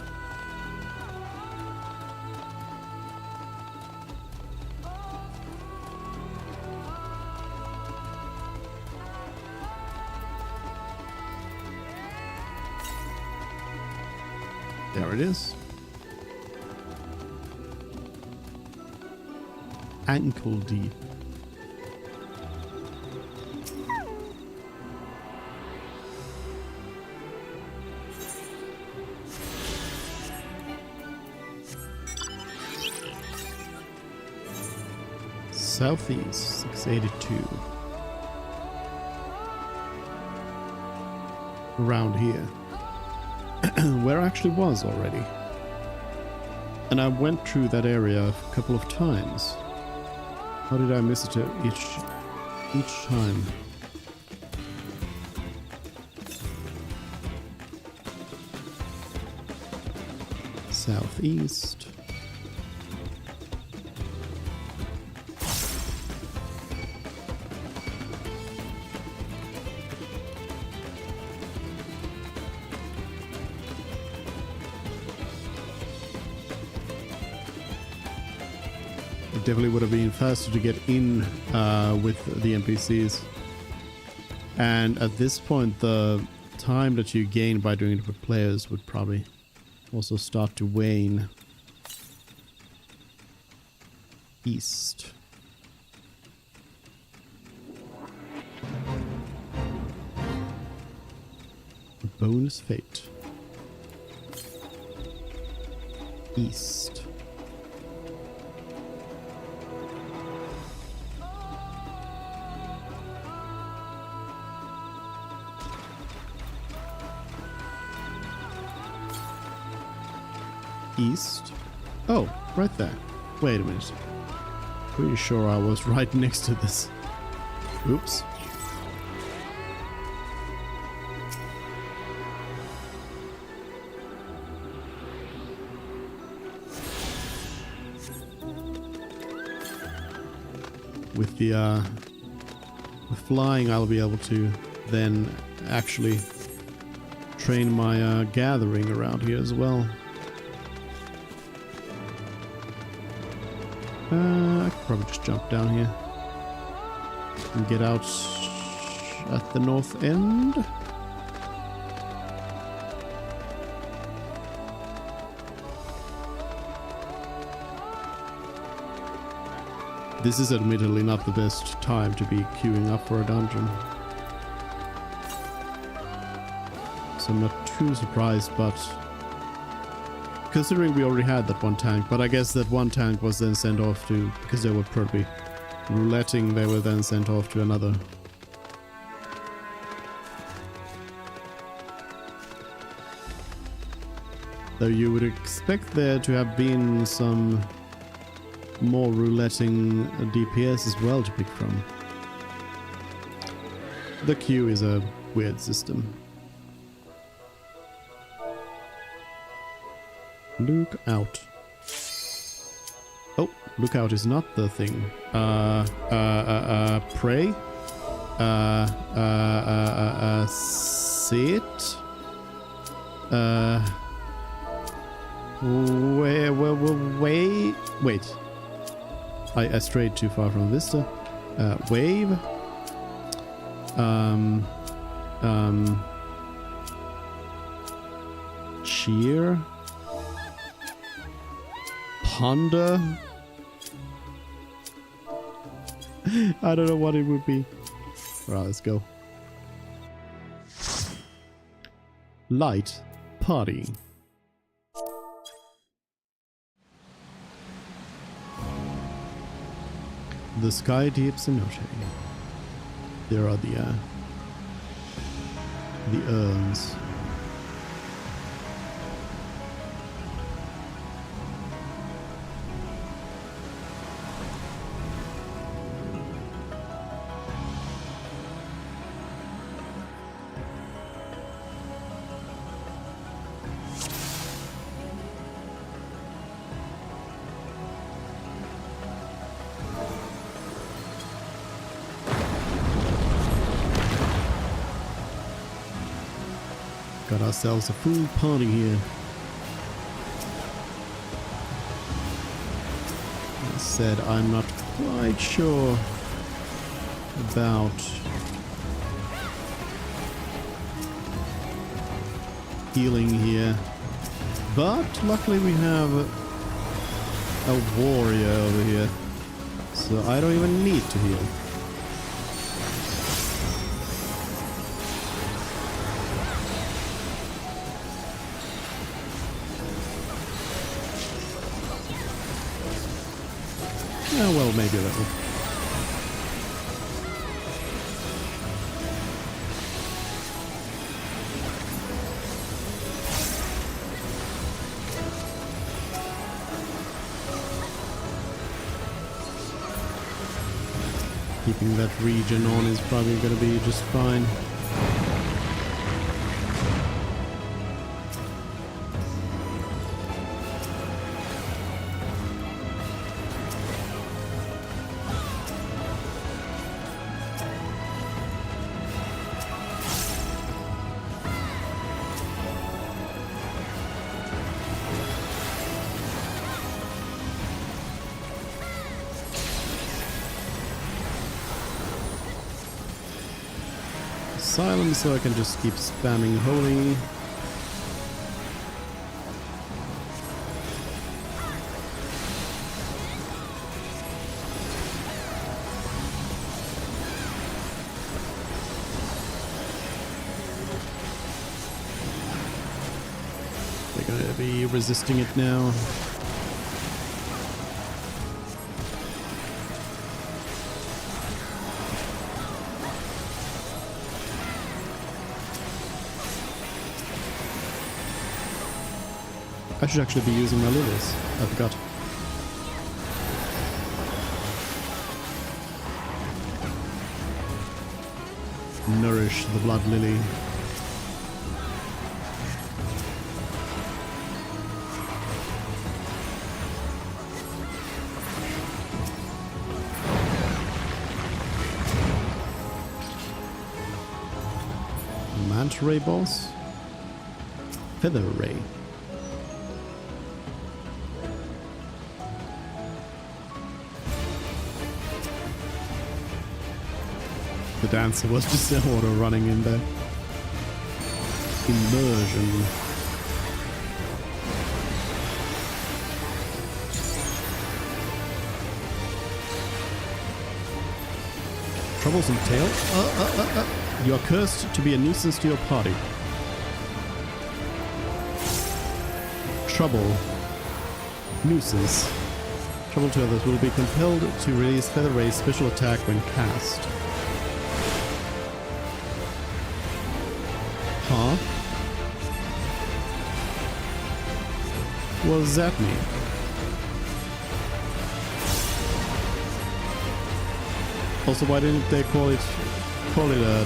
[SPEAKER 1] There it is. Ankle deep. Southeast 682. Around here. Where I actually was already. And I went through that area a couple of times. How did I miss it each time? Southeast. Definitely would have been faster to get in with the NPCs. And at this point, the time that you gain by doing it with players would probably also start to wane. East. Bonus fate. East. East. Oh, right there. Wait a minute. Pretty sure I was right next to this. Oops. With the with flying, I'll be able to then actually train my gathering around here as well. I could probably just jump down here and get out at the north end. This is admittedly not the best time to be queuing up for a dungeon, so I'm not too surprised, but considering we already had that one tank, but I guess that one tank was then sent off to, because they were probably rouletting, they were then sent off to another. Though you would expect there to have been some more rouletting DPS as well to pick from. The queue is a weird system. Look out. Oh, lookout is not the thing. Pray. Sit. Wait. I strayed too far from Vista. Wave. Cheer. Ponder. I don't know what it would be. Alright, let's go. Light party. The sky deep cenote. There are the urns. Got ourselves a full party here. As said, I'm not quite sure about healing here, but luckily we have a warrior over here, so I don't even need to heal. Oh, well, maybe a little. Keeping that region on is probably going to be just fine. Silence, so I can just keep spamming holy. They're gonna be resisting it now. I should actually be using my lilies. I forgot. Nourish the blood lily. Manta ray boss. Feather ray. The dancer was just auto running in there. Immersion. Troublesome tail? You are cursed to be a nuisance to your party. Trouble. Nuisance. Trouble to others will be compelled to release Feather Ray's special attack when cast. Huh? What does that mean? Also, why didn't they call it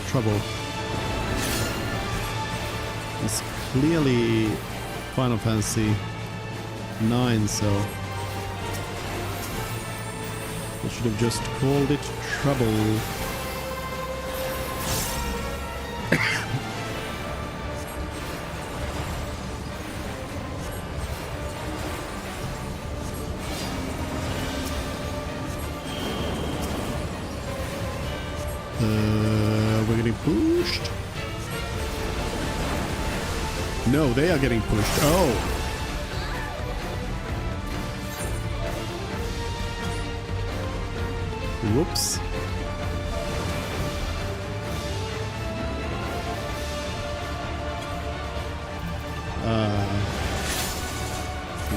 [SPEAKER 1] trouble? It's clearly Final Fantasy 9, so they should have just called it trouble. We're getting pushed. No, they are getting pushed. Oh. Whoops.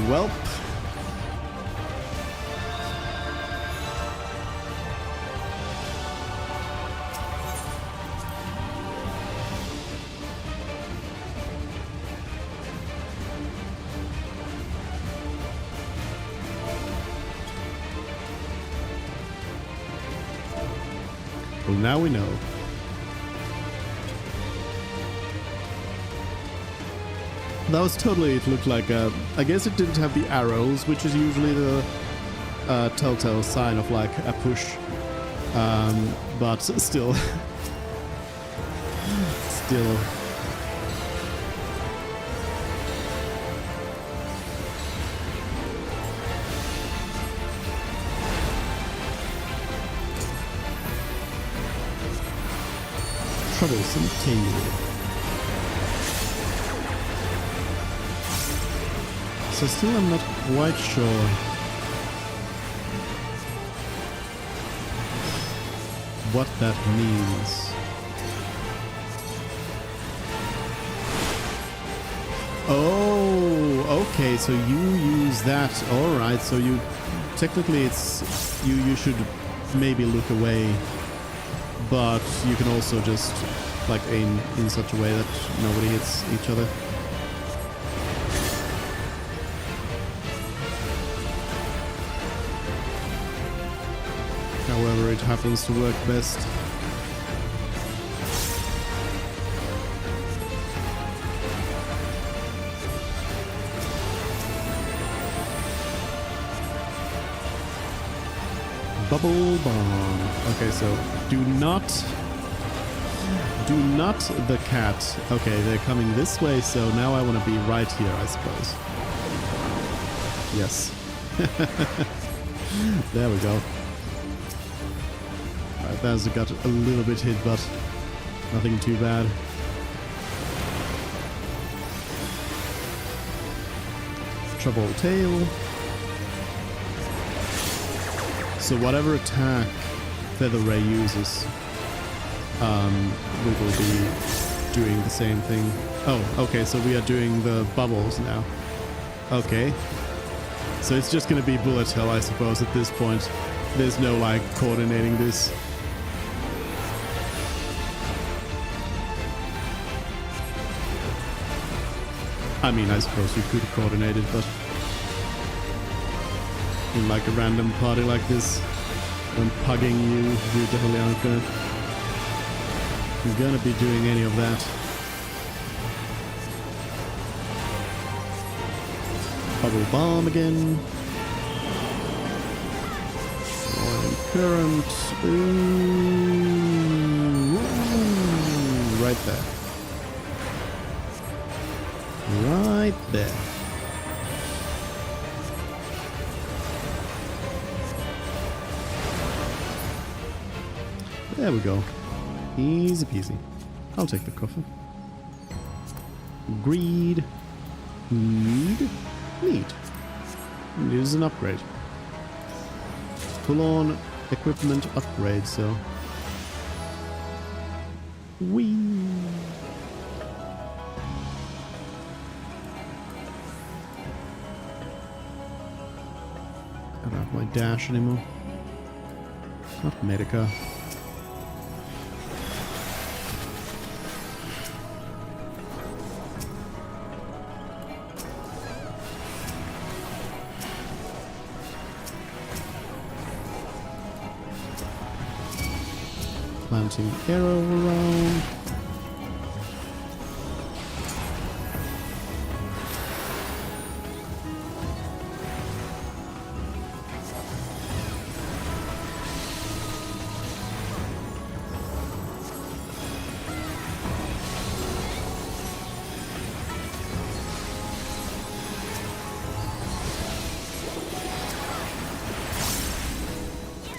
[SPEAKER 1] Welp. Well, now we know. That was totally, it looked like I guess it didn't have the arrows, which is usually the telltale sign of like a push. But still. Still. troublesome tail. So still I'm not quite sure what that means. Oh, okay, so you use that. Alright, so you technically it's you should maybe look away, but you can also just like aim in such a way that nobody hits each other. However, it happens to work best. Bubble bomb. Okay, so do not the cat. Okay, they're coming this way, so now I want to be right here, I suppose. Yes. There we go. Alright, that's got a little bit hit, but nothing too bad. Trouble tail. So whatever attack Feather Ray uses, we will be doing the same thing. Oh, okay, so we are doing the bubbles now. Okay. So it's just gonna be bullet hell, I suppose, at this point. There's no, like, coordinating this. I mean, I suppose you could coordinate it, but in like a random party like this, when pugging you definitely aren't gonna be doing any of that. Bubble bomb again. Oil current. Ooh, right there. Right there. There we go. Easy peasy. I'll take the coffee. Greed. Need. Need. Need is an upgrade. Full on equipment upgrade, so. Whee! I don't have my dash anymore. Not Medica. Planting arrow around.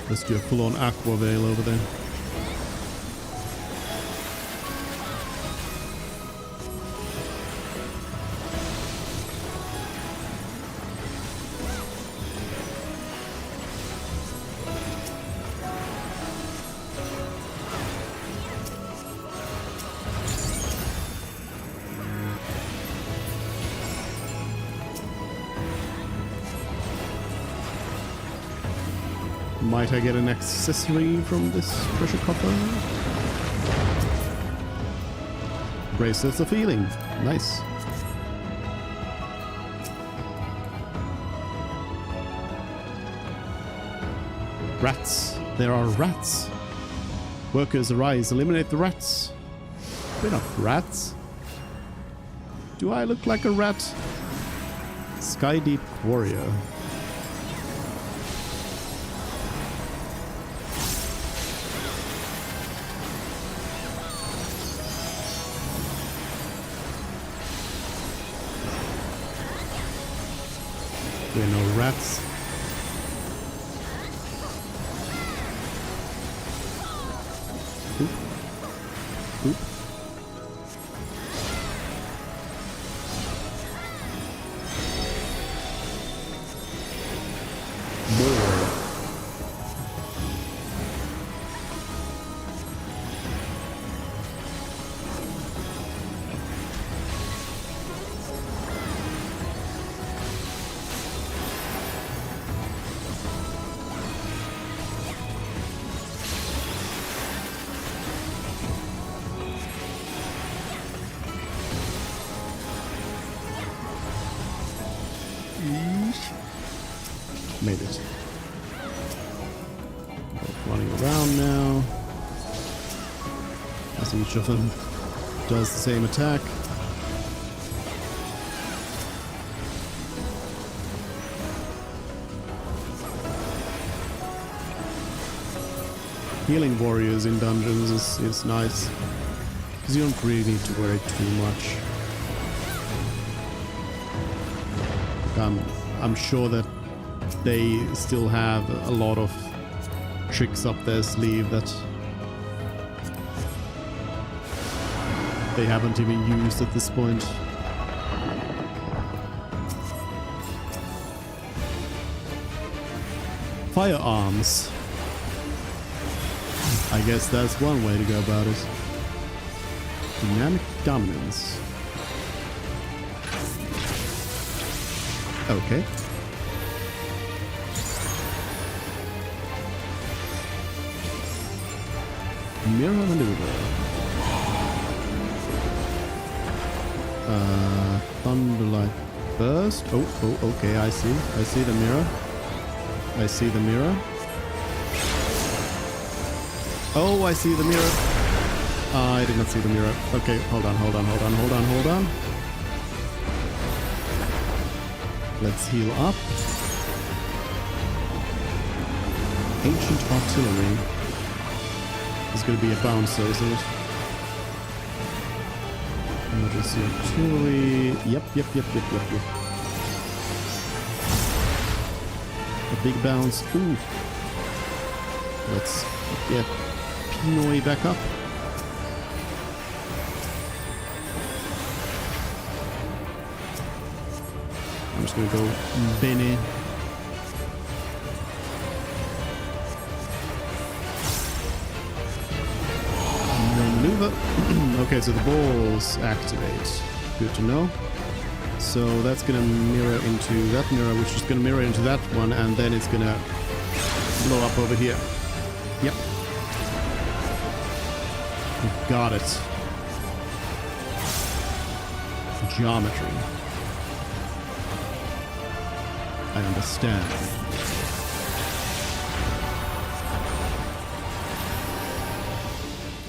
[SPEAKER 1] Let's do a full-on aqua veil over there. Might I get an accessory from this pressure copper? Bracelets of Healing. Nice. Rats. There are rats. Workers arise. Eliminate the rats. We're not rats. Do I look like a rat? Sky Deep Warrior. There are no rats. Oop. Oop. More. Made it. Both running around now. As each of them does the same attack. Healing warriors in dungeons is nice. Because you don't really need to worry too much. I'm sure that they still have a lot of tricks up their sleeve that they haven't even used at this point. Firearms. I guess that's one way to go about it. Dynamic dominance. Okay. Mirror maneuver. Thunderlight burst. Oh, okay, I see. I see the mirror. I see the mirror. Oh, I see the mirror. I did not see the mirror. Okay, hold on. Let's heal up. Ancient artillery. It's going to be a bouncer, isn't it? Emergency artillery. Yep. A big bounce. Ooh. Let's get Pinoy back up. I'm just going to go Benny. Maneuver. Okay, so the balls activate. Good to know. So that's going to mirror into that mirror, which is going to mirror into that one, and then it's going to blow up over here. Yep. Got it. Geometry. I understand.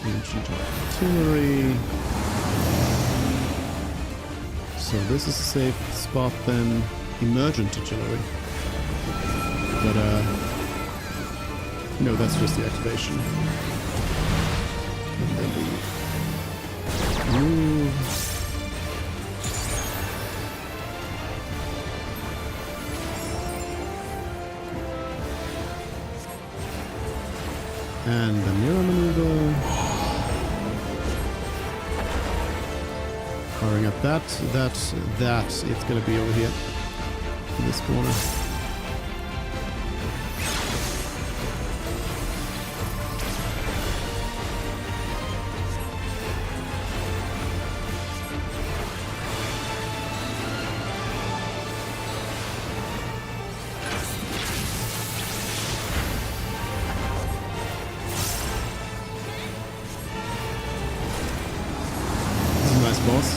[SPEAKER 1] Ancient artillery. So this is a safe spot then. Emergent artillery. But no, that's just the activation. And then we move. And the mirror maneuver. Firing at that. It's gonna be over here. In this corner. Boss,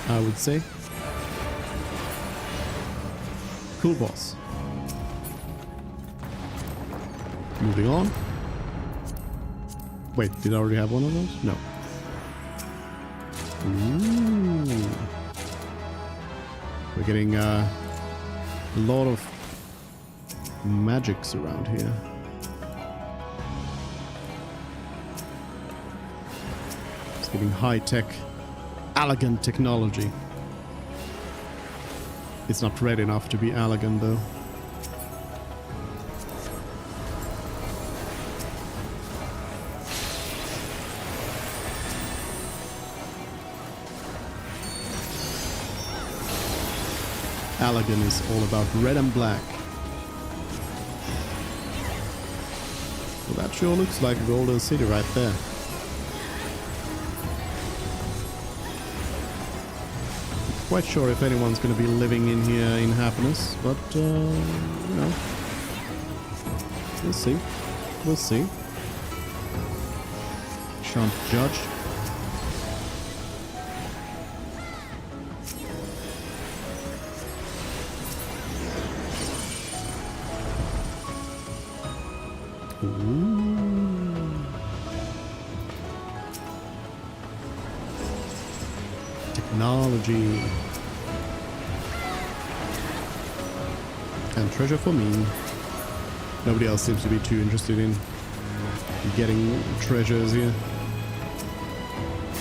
[SPEAKER 1] I would say. Cool boss. Moving on. Wait, did I already have one of those? No. Ooh. We're getting a lot of magics around here. Getting high-tech, elegant technology. It's not red enough to be elegant, though. Allegan is all about red and black. Well, that sure looks like a golden city right there. Quite sure if anyone's going to be living in here in happiness, but you know, we'll see. We'll see. Shan't judge. Ooh. Technology. And treasure for me. Nobody else seems to be too interested in getting treasures here.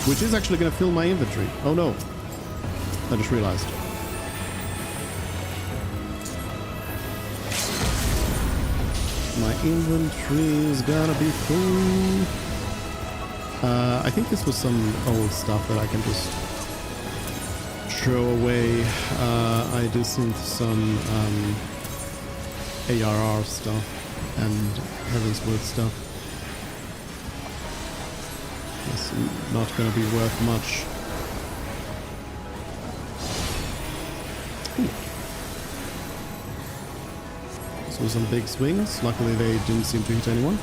[SPEAKER 1] Which is actually going to fill my inventory. Oh no. I just realized. My inventory is gonna be full. I think this was some old stuff that I can just throw away. I did some ARR stuff and Heavensward stuff. It's not gonna be worth much. So some big swings. Luckily they didn't seem to hit anyone.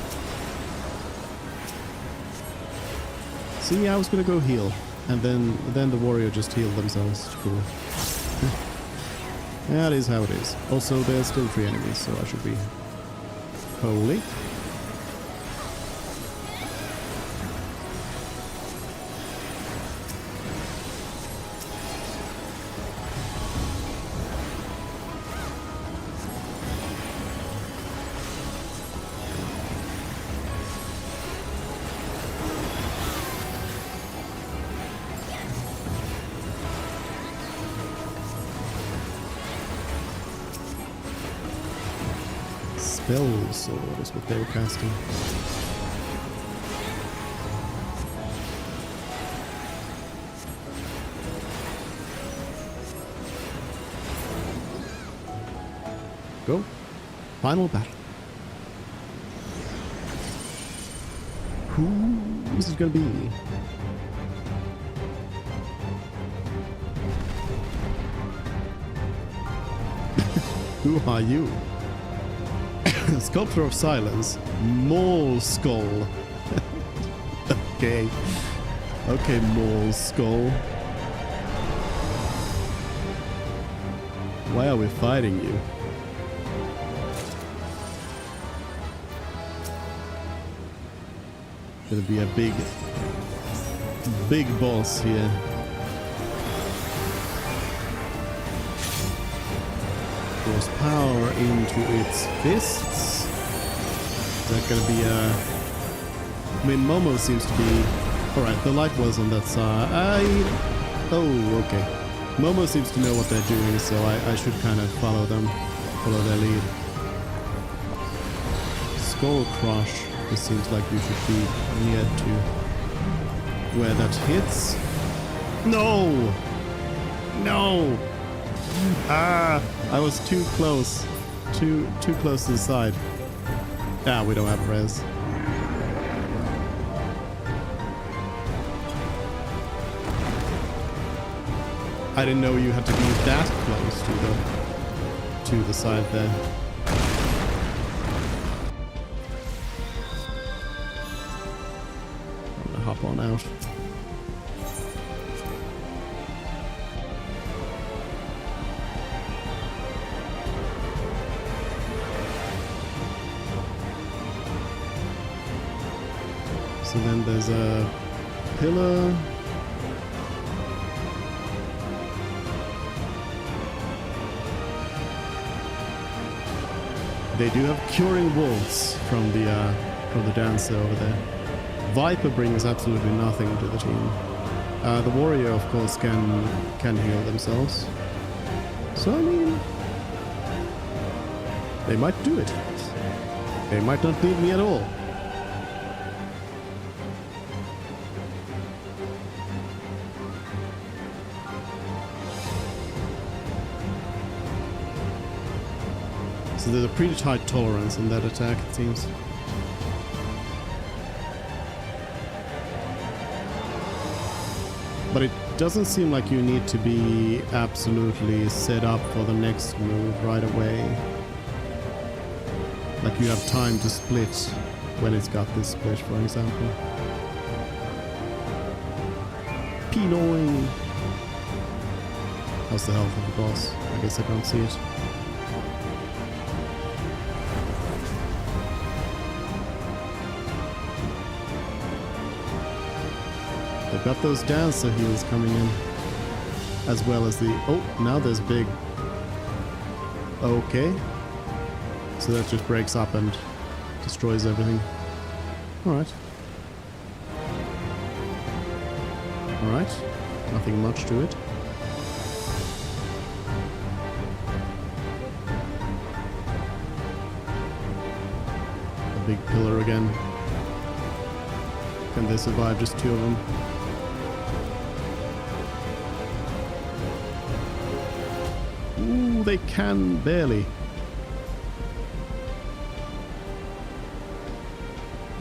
[SPEAKER 1] See, I was gonna go heal, and then the warrior just healed themselves. Cool. That is how it is. Also, there's still 3 enemies, so I should be holy. Spell sword is what they were casting. Go. Final battle. Who is it gonna be? Who are you? Sculptor of Silence. Maul Skull. Okay. Okay, Maul Skull. Why are we fighting you? Gonna be a big boss here. Pours power into its fists. Is that gonna be a... I mean, Momo seems to be... Alright, the light was on that side. Oh, okay. Momo seems to know what they're doing, so I should kind of follow them. Follow their lead. Skull Crush. This seems like you should be near to where that hits. No! No! Ah! I was too close. Too close to the side. Ah, we don't have res. I didn't know you had to be that close to the side there. I'm gonna hop on out. So then there's a pillar. They do have curing wolves from the dancer over there. Viper brings absolutely nothing to the team. The warrior, of course, can heal themselves. So I mean, they might do it. They might not need me at all. So there's a pretty tight tolerance in that attack, it seems. But it doesn't seem like you need to be absolutely set up for the next move right away. Like you have time to split when it's got this split, for example. Pinoing! How's the health of the boss? I guess I can't see it. They've got those dancer heals coming in. As well as the... Oh, now there's big... Okay. So that just breaks up and destroys everything. Alright. Alright. Nothing much to it. A big pillar again. Can they survive just two of them? Ooh, they can barely.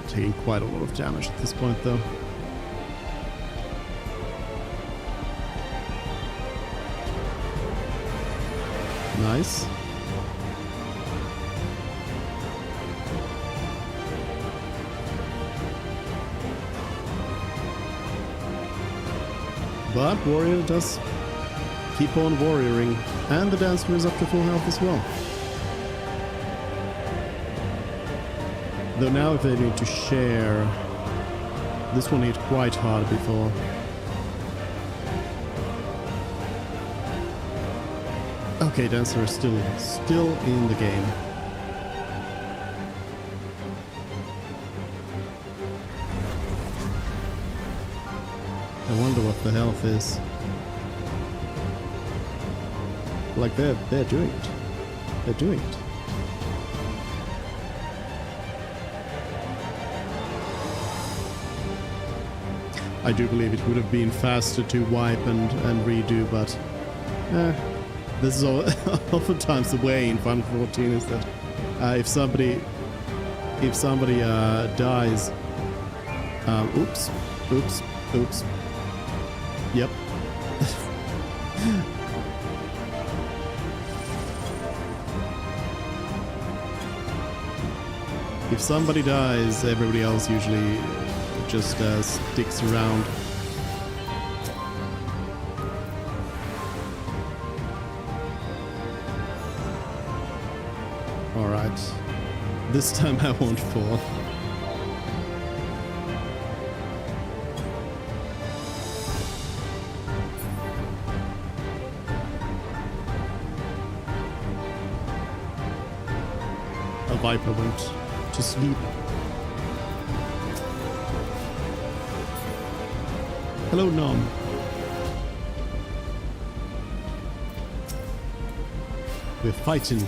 [SPEAKER 1] Taking quite a lot of damage at this point, though. Nice. But Warrior does keep on warrioring, and the Dancer is up to full health as well. Though now if they need to share, this one hit quite hard before. Okay, Dancer is still in the game. I wonder what the health is. Like they're doing it. They're doing it. I do believe it would have been faster to wipe and redo, but this is oftentimes the way in Final 14 is that if somebody dies, oops. Yep. If somebody dies, everybody else usually just sticks around. Alright. This time I won't fall. A Viper went to sleep. Hello, Nom. We're fighting.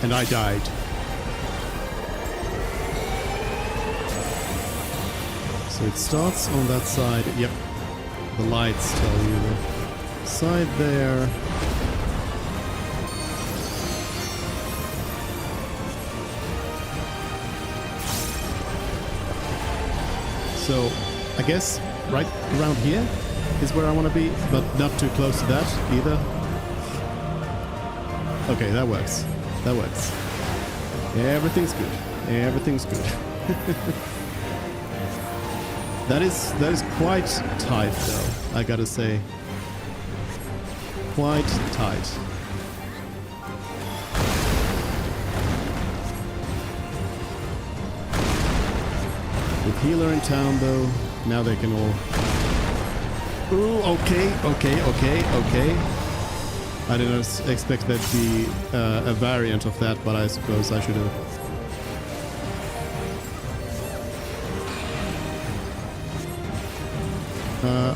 [SPEAKER 1] And I died. So it starts on that side. Yep. The lights tell you the side there. So I guess right around here is where I want to be, but not too close to that either. Okay, that works. That works. Everything's good. Everything's good. That is quite tight though, I gotta say. Quite tight. With healer in town though, now they can all... Ooh, okay. I didn't expect that to be a variant of that, but I suppose I should have.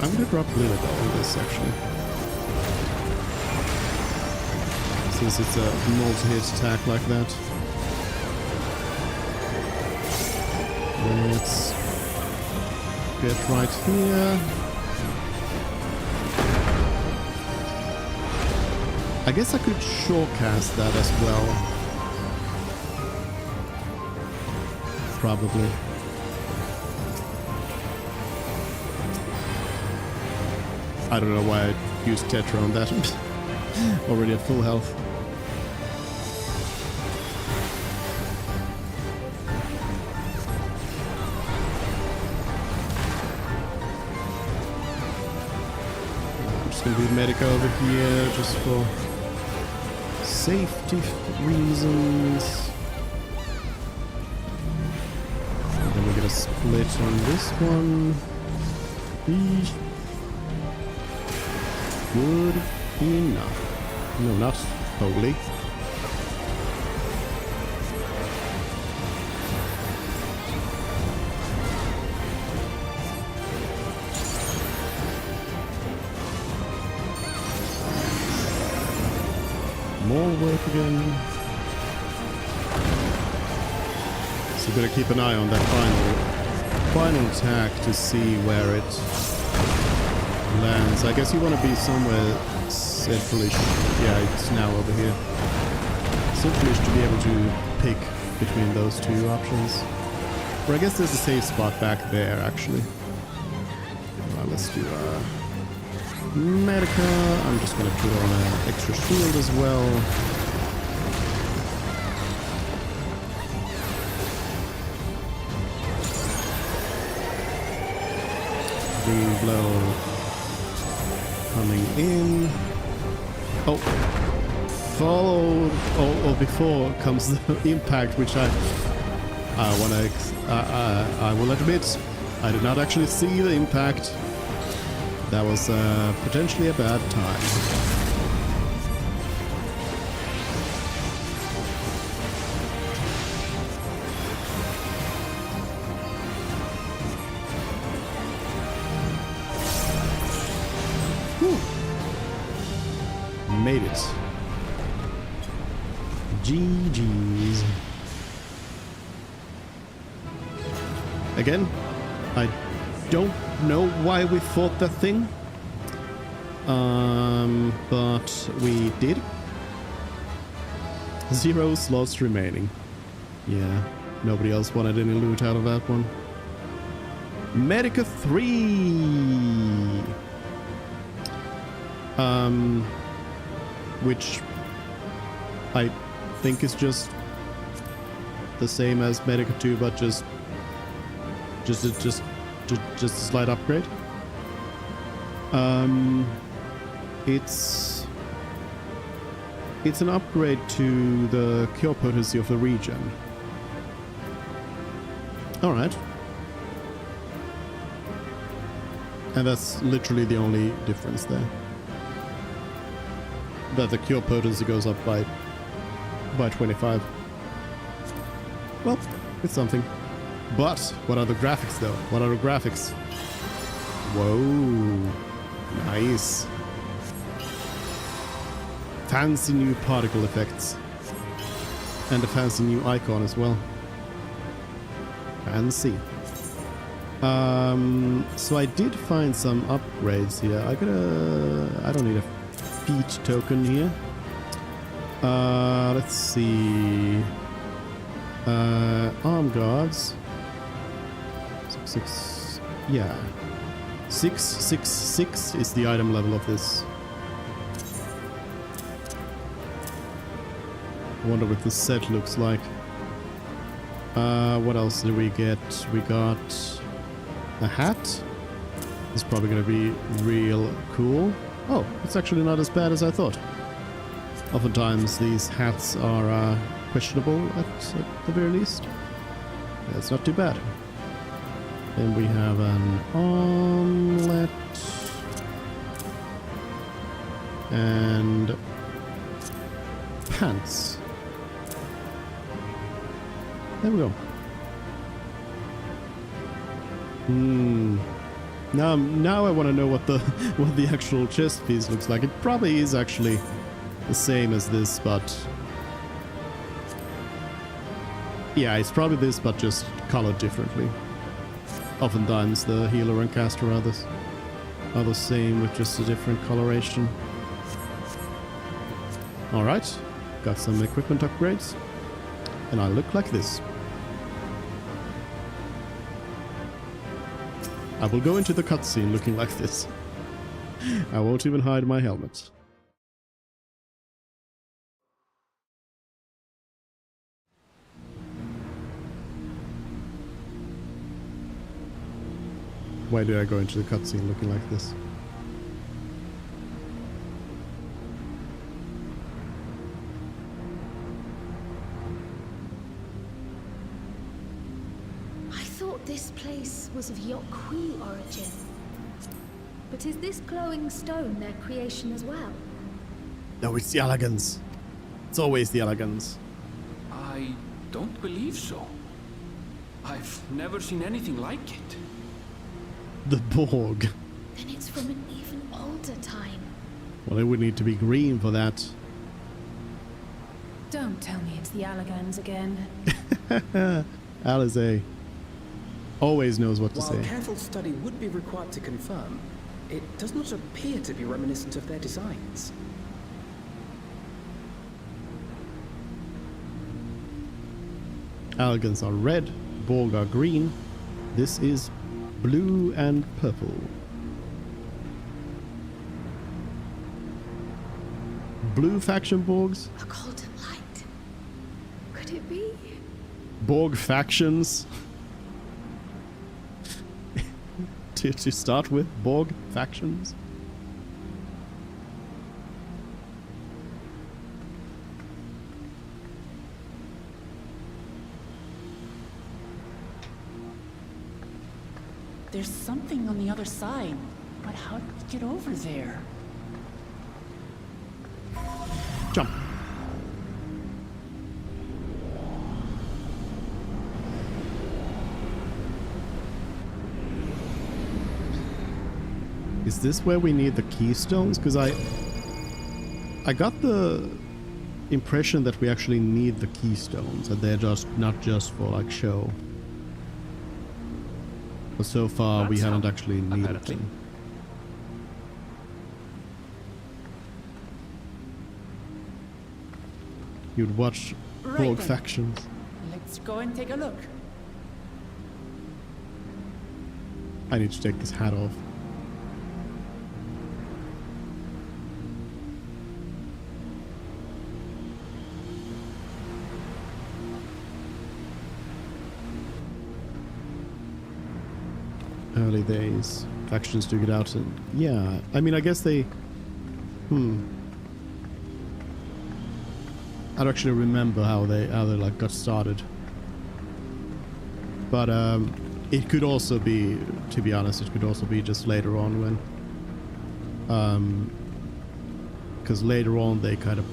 [SPEAKER 1] I'm gonna drop Lilibel on this actually. Since it's a multi-hit attack like that. Let's get right here. I guess I could shortcast that as well. Probably. I don't know why I used Tetra on that. Already at full health. I'm just gonna do Medica over here just for safety reasons. And then we get a split on this one. Eesh. Good enough. No, not totally. More work again. So gotta keep an eye on that final attack to see where it lands. I guess you want to be somewhere centralish. Yeah, it's now over here. Centralish to be able to pick between those two options. Or I guess there's a safe spot back there, actually. Let's do Medica. I'm just going to put on an extra shield as well. Green blow coming in. Oh, followed. Oh, before comes the impact, which I will admit, I did not actually see the impact. That was potentially a bad time. Made it. GG's. Again, I don't know why we fought that thing. But we did. 0 slots remaining. Yeah, nobody else wanted any loot out of that one. Medica 3! Which I think is just the same as Medica 2, but just a slight upgrade. It's an upgrade to the cure potency of the regen. Alright. And that's literally the only difference there. That the cure potency goes up by 25. Well, it's something. But what are the graphics though? What are the graphics? Whoa. Nice. Fancy new particle effects. And a fancy new icon as well. Fancy. So I did find some upgrades here. I don't need a feat token here. Let's see. Arm guards. 6. Yeah. 666 is the item level of this. I wonder what the set looks like. What else did we get? We got a hat. It's probably gonna be real cool. Oh, it's actually not as bad as I thought. Oftentimes these hats are questionable at the very least. That's not too bad. Then we have an omelet. And pants. There we go. Now I want to know what the actual chest piece looks like. It probably is actually the same as this, but yeah, it's probably this, but just colored differently. Oftentimes the healer and caster are the same with just a different coloration. Alright, got some equipment upgrades, and I look like this. I will go into the cutscene looking like this. I won't even hide my helmet. Why did I go into the cutscene looking like this?
[SPEAKER 9] I thought this place was of Yokwi origin. But is this glowing stone their creation as well?
[SPEAKER 1] No, it's the Elegans. It's always the Elegans.
[SPEAKER 16] I don't believe so. I've never seen anything like it.
[SPEAKER 1] The Borg.
[SPEAKER 9] Then it's from an even older time.
[SPEAKER 1] Well, it would need to be green for that.
[SPEAKER 17] Don't tell me it's the Allegans again.
[SPEAKER 1] Alize always knows what to
[SPEAKER 13] While
[SPEAKER 1] say.
[SPEAKER 13] careful study would be required to confirm, it does not appear to be reminiscent of their designs.
[SPEAKER 1] Elegans are red, Borg are green. This is blue and purple. Blue faction Borgs?
[SPEAKER 9] A golden light. Could it be?
[SPEAKER 1] Borg factions? to start with, Borg factions?
[SPEAKER 4] There's something on the other side, but how did we get over there?
[SPEAKER 1] Jump. Is this where we need the keystones? Because I got the impression that we actually need the keystones, and they're just not just for like show. But so far we haven't actually needed them. You'd watch Borg factions.
[SPEAKER 4] Let's go and take a look.
[SPEAKER 1] I need to take this hat off. Early days. Factions do get out and... yeah, I mean, I guess they... I don't actually remember how they like got started. But it could also be, to be honest, it could also be just later on when... because later on they kind of...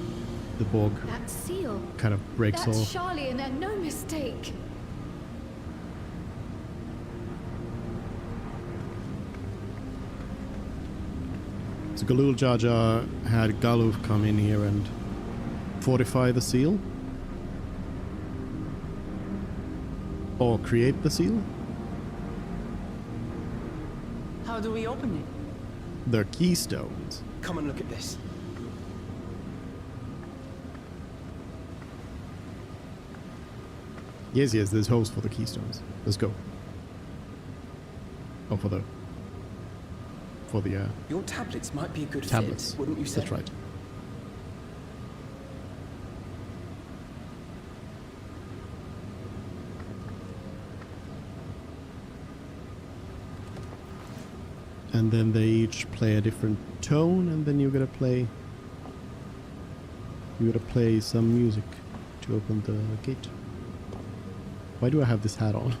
[SPEAKER 1] the Borg
[SPEAKER 9] That seal.
[SPEAKER 1] kind of breaks
[SPEAKER 9] That's
[SPEAKER 1] off.
[SPEAKER 9] Charlian and no mistake.
[SPEAKER 1] So Galul Jar Jar had Galuf come in here and fortify the seal? Or create the seal?
[SPEAKER 4] How do we open it?
[SPEAKER 1] They're keystones.
[SPEAKER 13] Come and look at this.
[SPEAKER 1] Yes, there's holes for the keystones. Let's go. Oh, for the...
[SPEAKER 13] Your tablets might be a good
[SPEAKER 1] tablets.
[SPEAKER 13] fit, wouldn't you say?
[SPEAKER 1] That's right. And then they each play a different tone, and then you gotta play some music to open the gate. Why do I have this hat on?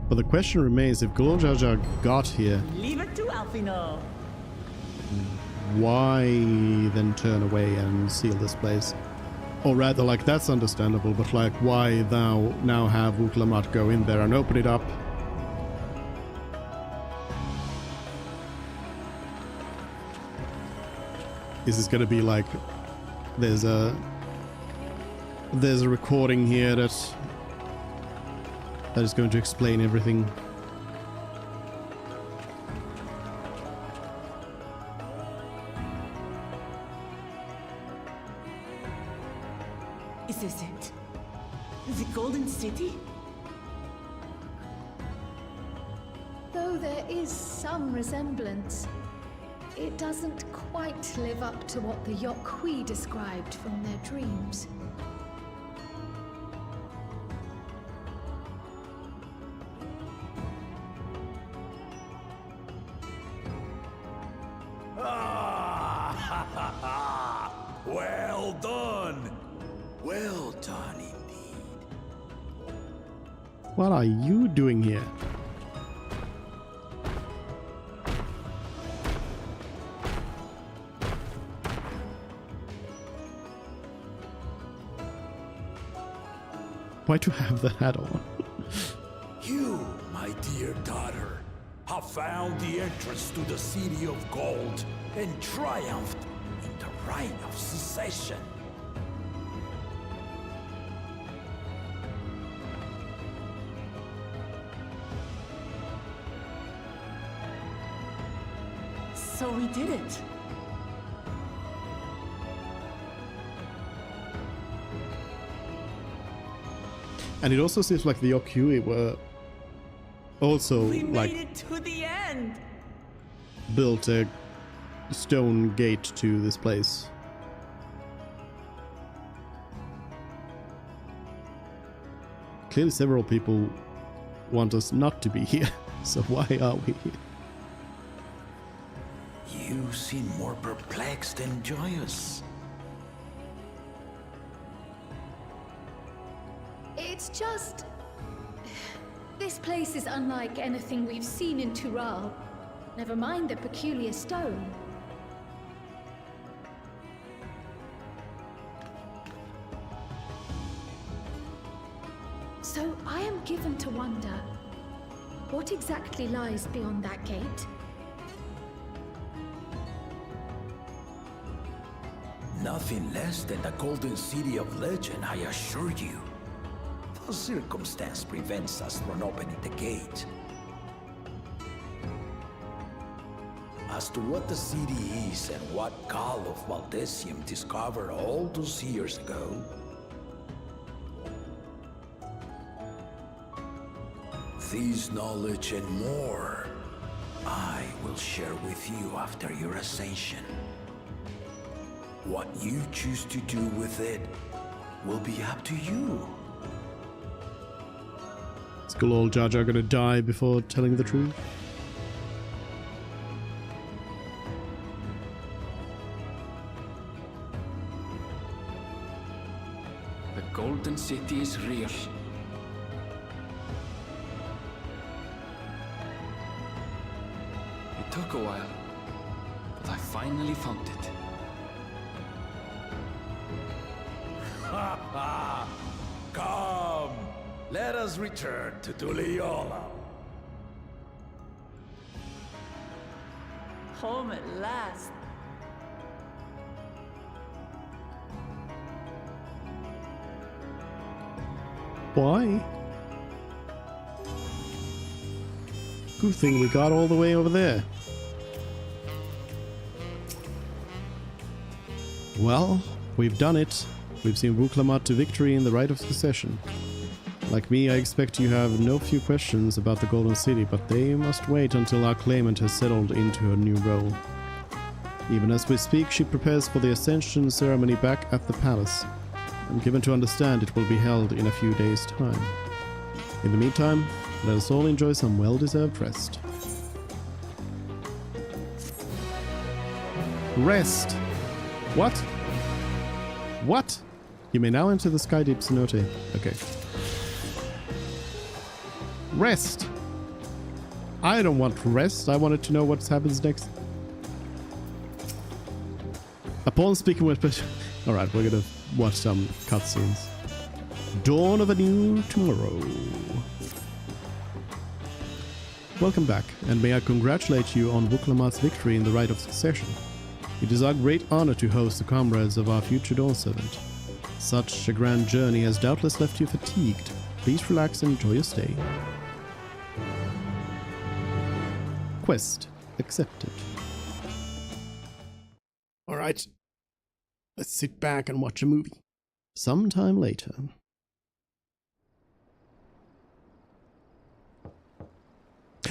[SPEAKER 1] But the question remains, if Galul Jar Jar got here,
[SPEAKER 4] Leave it to Alfino.
[SPEAKER 1] why then turn away and seal this place? Or rather, like, that's understandable, but like, why thou now have Uklamat go in there and open it up? Is this gonna be like there's a recording here that is going to explain everything?
[SPEAKER 4] Is this it? The Golden City?
[SPEAKER 9] Though there is some resemblance, it doesn't quite live up to what the Yokhui described from their dreams.
[SPEAKER 5] Well done! Well done indeed.
[SPEAKER 1] What are you doing here? Why do you have the hat on?
[SPEAKER 5] You, my dear daughter, have found the entrance to the City of Gold and triumphed in the right of secession.
[SPEAKER 4] So we did it.
[SPEAKER 1] And it also seems like the Yokhui were also
[SPEAKER 4] We
[SPEAKER 1] like
[SPEAKER 4] made it to the end.
[SPEAKER 1] built a stone gate to this place. Clearly several people want us not to be here, so why are we here?
[SPEAKER 5] You seem more perplexed than joyous.
[SPEAKER 9] It's just... This place is unlike anything we've seen in Tural. Never mind the peculiar stone. So I am given to wonder, what exactly lies beyond that gate?
[SPEAKER 5] Nothing less than the Golden City of Legend, I assure you. The circumstance prevents us from opening the gate. As to what the city is and what Gal of Valdesium discovered all those years ago, this knowledge and more, I will share with you after your ascension. What you choose to do with it will be up to you.
[SPEAKER 1] Is good old Jar Jar gonna die before telling the truth?
[SPEAKER 16] The Golden City is real. It took a while, but I finally found it.
[SPEAKER 5] Come, let us return to Tuliola.
[SPEAKER 4] Home at last.
[SPEAKER 1] Why? Good thing we got all the way over there. Well, we've done it. We've seen Wuklamat to victory in the right of succession. Like me, I expect you have no few questions about the Golden City, but they must wait until our claimant has settled into her new role. Even as we speak, she prepares for the Ascension ceremony back at the palace. I'm given to understand it will be held in a few days' time. In the meantime, let us all enjoy some well-deserved rest. Rest! What? What? You may now enter the Sky Deep Cenote. Okay. Rest! I don't want rest. I wanted to know what happens next. Upon speaking with... Alright, we're gonna watch some cutscenes. Dawn of a new tomorrow. Welcome back, and may I congratulate you on Wuklamat's victory in the right of succession. It is our great honor to host the comrades of our future Dawn Servant. Such a grand journey has doubtless left you fatigued. Please relax and enjoy your stay. Quest accepted. Alright. Let's sit back and watch a movie. Sometime later.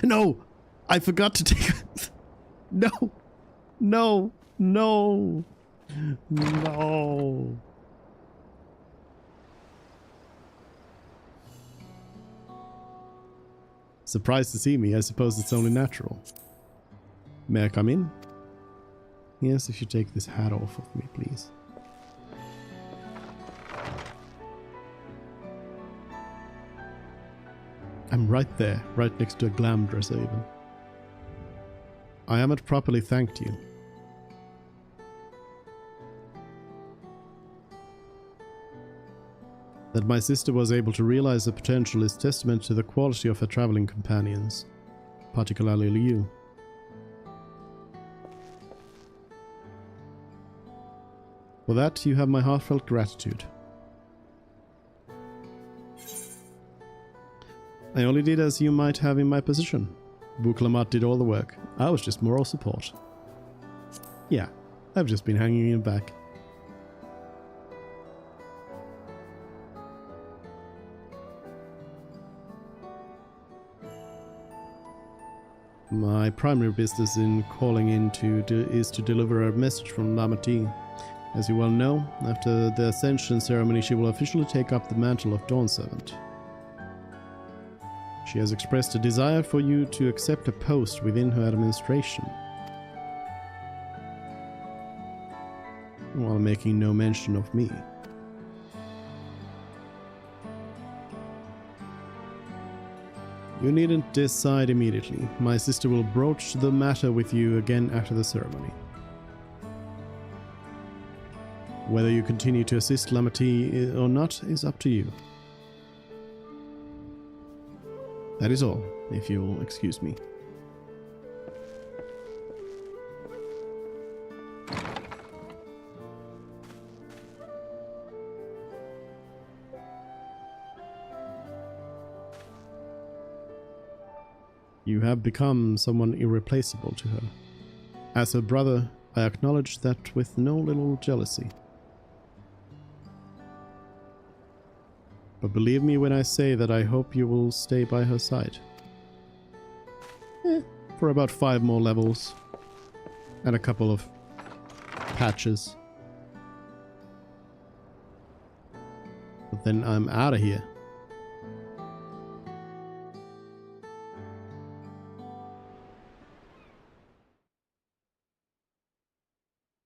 [SPEAKER 1] No! I forgot to take... No! No! No! No! Surprised to see me, I suppose it's only natural. May I come in? Yes, if you take this hat off of me, please. I'm right there, right next to a glam dresser even. I haven't properly thanked you. That my sister was able to realize the potential is testament to the quality of her traveling companions, particularly you. For that, you have my heartfelt gratitude. I only did as you might have in my position. Buklamat did all the work. I was just moral support. Yeah, I've just been hanging in back. My primary business in calling in is to deliver a message from Lamati. As you well know, after the Ascension ceremony she will officially take up the mantle of Dawn Servant. She has expressed a desire for you to accept a post within her administration, while making no mention of me. You needn't decide immediately. My sister will broach the matter with you again after the ceremony. Whether you continue to assist Lamati or not is up to you. That is all, if you'll excuse me. You have become someone irreplaceable to her. As her brother, I acknowledge that with no little jealousy. But believe me when I say that I hope you will stay by her side. For about 5 more levels. And a couple of patches. But then I'm out of here.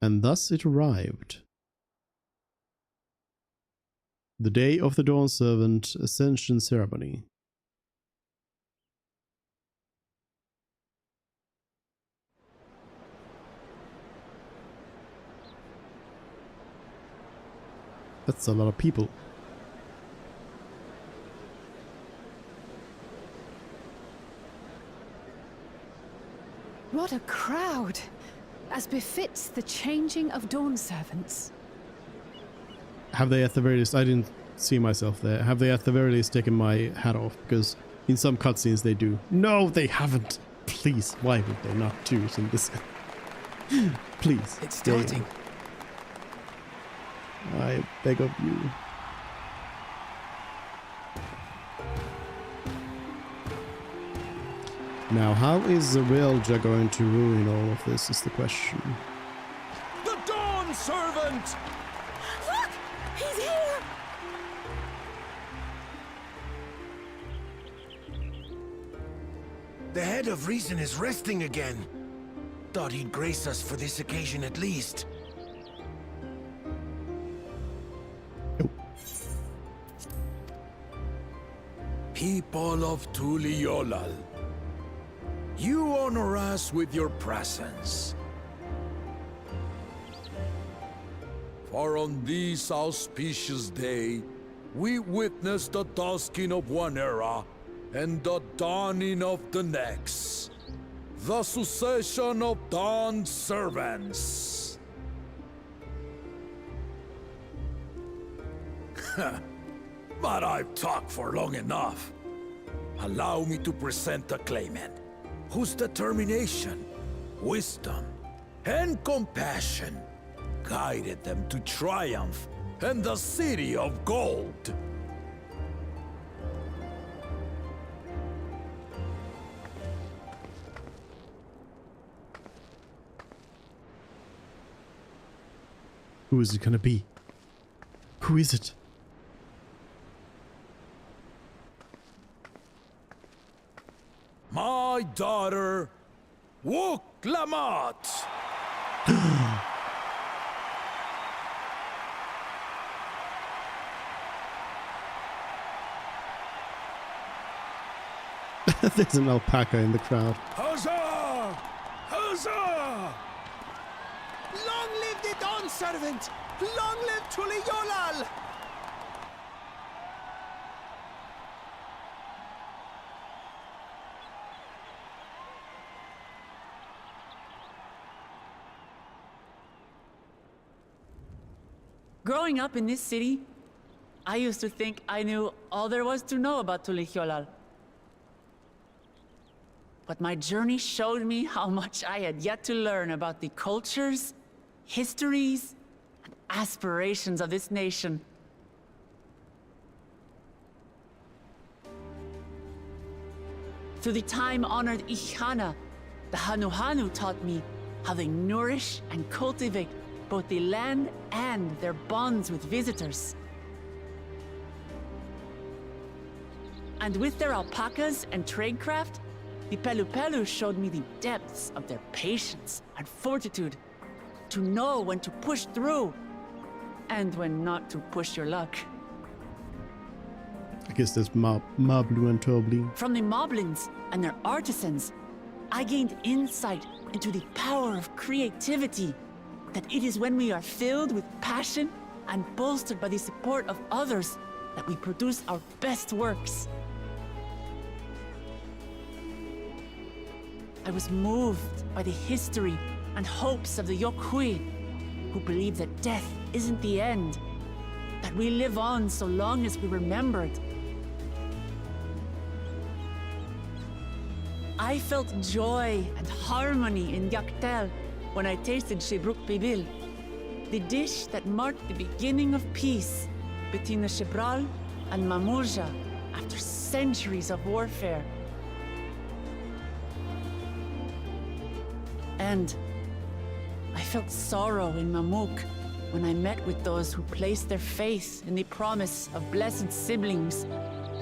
[SPEAKER 1] And thus it arrived. The day of the Dawn Servant Ascension Ceremony. That's a lot of people.
[SPEAKER 17] What a crowd! As befits the changing of Dawn Servants.
[SPEAKER 1] Have they at the very least, I didn't see myself there, have they at the very least taken my hat off? Because in some cutscenes they do. No, they haven't. Please, why would they not do it in this? Please.
[SPEAKER 5] It's starting.
[SPEAKER 1] I beg of you. Now, how is Zodiark going to ruin all of this is the question.
[SPEAKER 5] The Dawn Servant!
[SPEAKER 14] Look! He's here!
[SPEAKER 7] The head of reason is resting again. Thought he'd grace us for this occasion at least. People of Tuliolal, you honor us with your presence. For on this auspicious day, we witness the dusking of one era and the dawning of the next. The succession of Dawn Servants. But I've talked for long enough. Allow me to present the claimant, whose determination, wisdom, and compassion guided them to triumph in the City of Gold.
[SPEAKER 1] Who is it gonna be? Who is it?
[SPEAKER 7] My daughter, Wuklamat!
[SPEAKER 1] There's an alpaca in the crowd.
[SPEAKER 6] Huzzah! Huzzah!
[SPEAKER 5] Long live the Dawn Servant! Long live Tuliolal!
[SPEAKER 4] Growing up in this city, I used to think I knew all there was to know about Tulihyolal. But my journey showed me how much I had yet to learn about the cultures, histories, and aspirations of this nation. Through the time-honored Ihana, the Hanuhanu taught me how they nourish and cultivate both the land and their bonds with visitors. And with their alpacas and tradecraft, the Pelupelu showed me the depths of their patience and fortitude, to know when to push through and when not to push your luck.
[SPEAKER 1] I guess that's Mablu and Tobli.
[SPEAKER 4] From the Moblins and their artisans, I gained insight into the power of creativity, that it is when we are filled with passion and bolstered by the support of others that we produce our best works. I was moved by the history and hopes of the Yokhui, who believe that death isn't the end, that we live on so long as we're remembered. I felt joy and harmony in Yaktel when I tasted Shebruk Pibil, the dish that marked the beginning of peace between the Shebral and Mamulja after centuries of warfare. And I felt sorrow in Mamuk when I met with those who placed their faith in the promise of blessed siblings,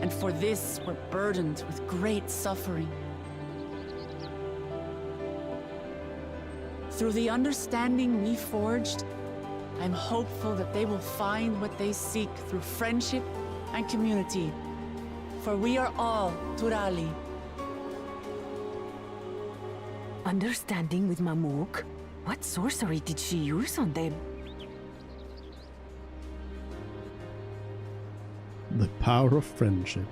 [SPEAKER 4] and for this were burdened with great suffering. Through the understanding we forged, I'm hopeful that they will find what they seek through friendship and community, for we are all Turali.
[SPEAKER 18] Understanding with Mamuk? What sorcery did she use on them?
[SPEAKER 1] The power of friendship.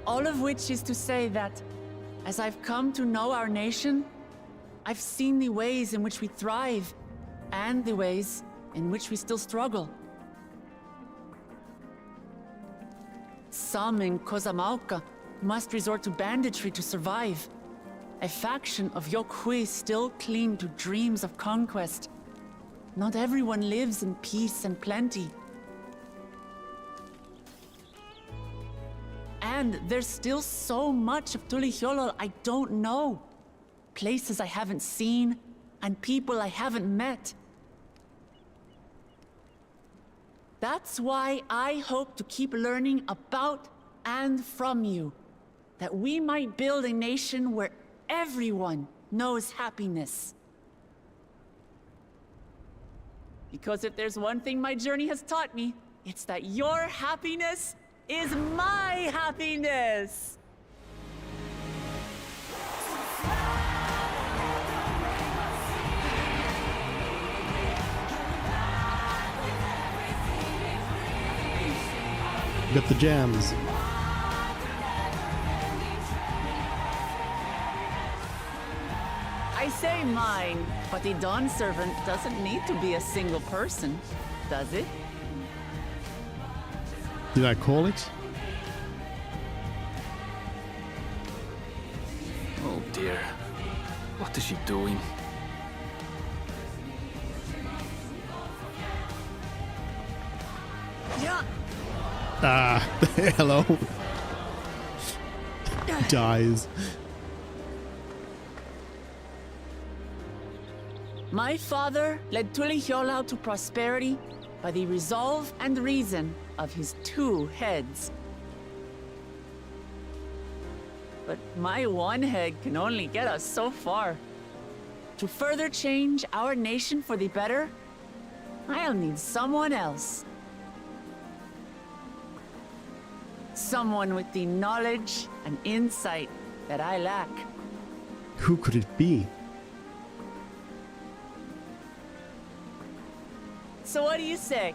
[SPEAKER 4] All of which is to say that, as I've come to know our nation, I've seen the ways in which we thrive, and the ways in which we still struggle. Some in Kozamauka must resort to banditry to survive. A faction of Yokhui still cling to dreams of conquest. Not everyone lives in peace and plenty. And there's still so much of Tulihyolol I don't know. Places I haven't seen, and people I haven't met. That's why I hope to keep learning about and from you, that we might build a nation where everyone knows happiness. Because if there's one thing my journey has taught me, it's that your happiness is my happiness!
[SPEAKER 1] Got the jams.
[SPEAKER 4] I I say mine, but the Dawn servant doesn't need to be a single person, does it?
[SPEAKER 1] Did I call it?
[SPEAKER 16] Oh dear. What is she doing?
[SPEAKER 4] Yeah.
[SPEAKER 1] Ah, hello. Dies.
[SPEAKER 4] My father led Tulihiolau to prosperity by the resolve and reason of his 2 heads. But my one head can only get us so far. To further change our nation for the better, I'll need someone else. Someone with the knowledge and insight that I lack.
[SPEAKER 1] Who could it be?
[SPEAKER 4] So what do you say?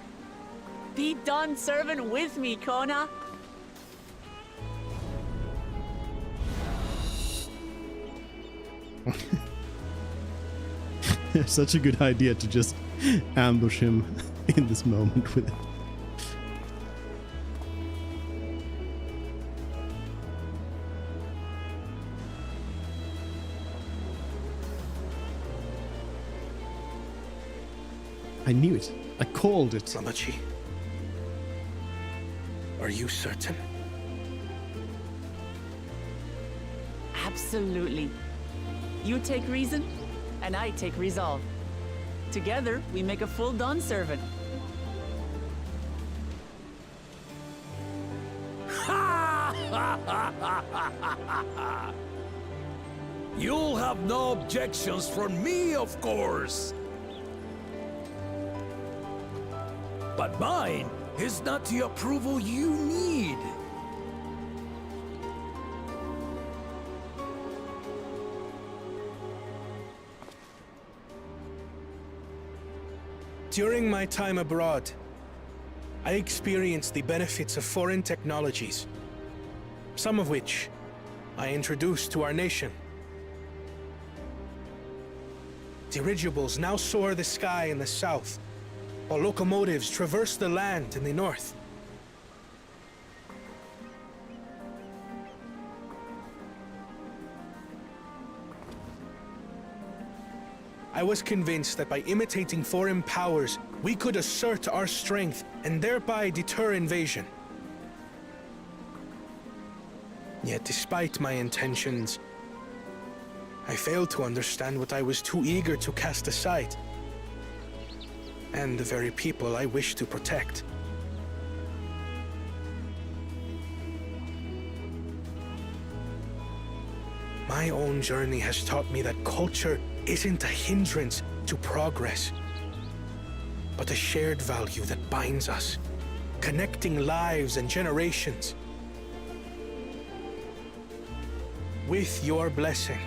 [SPEAKER 4] Be Dawn servant with me, Kona?
[SPEAKER 1] Such a good idea to just ambush him in this moment with it. I knew it. I called it.
[SPEAKER 3] Mamachi, are you certain?
[SPEAKER 4] Absolutely. You take reason, and I take resolve. Together, we make a full Dawn servant.
[SPEAKER 7] You'll have no objections from me, of course. But mine is not the approval you need.
[SPEAKER 6] During my time abroad, I experienced the benefits of foreign technologies, some of which I introduced to our nation. Dirigibles now soar the sky in the south, while locomotives traverse the land in the north. I was convinced that by imitating foreign powers, we could assert our strength and thereby deter invasion. Yet despite my intentions, I failed to understand what I was too eager to cast aside, and the very people I wish to protect. My own journey has taught me that culture isn't a hindrance to progress, but a shared value that binds us, connecting lives and generations. With your blessing,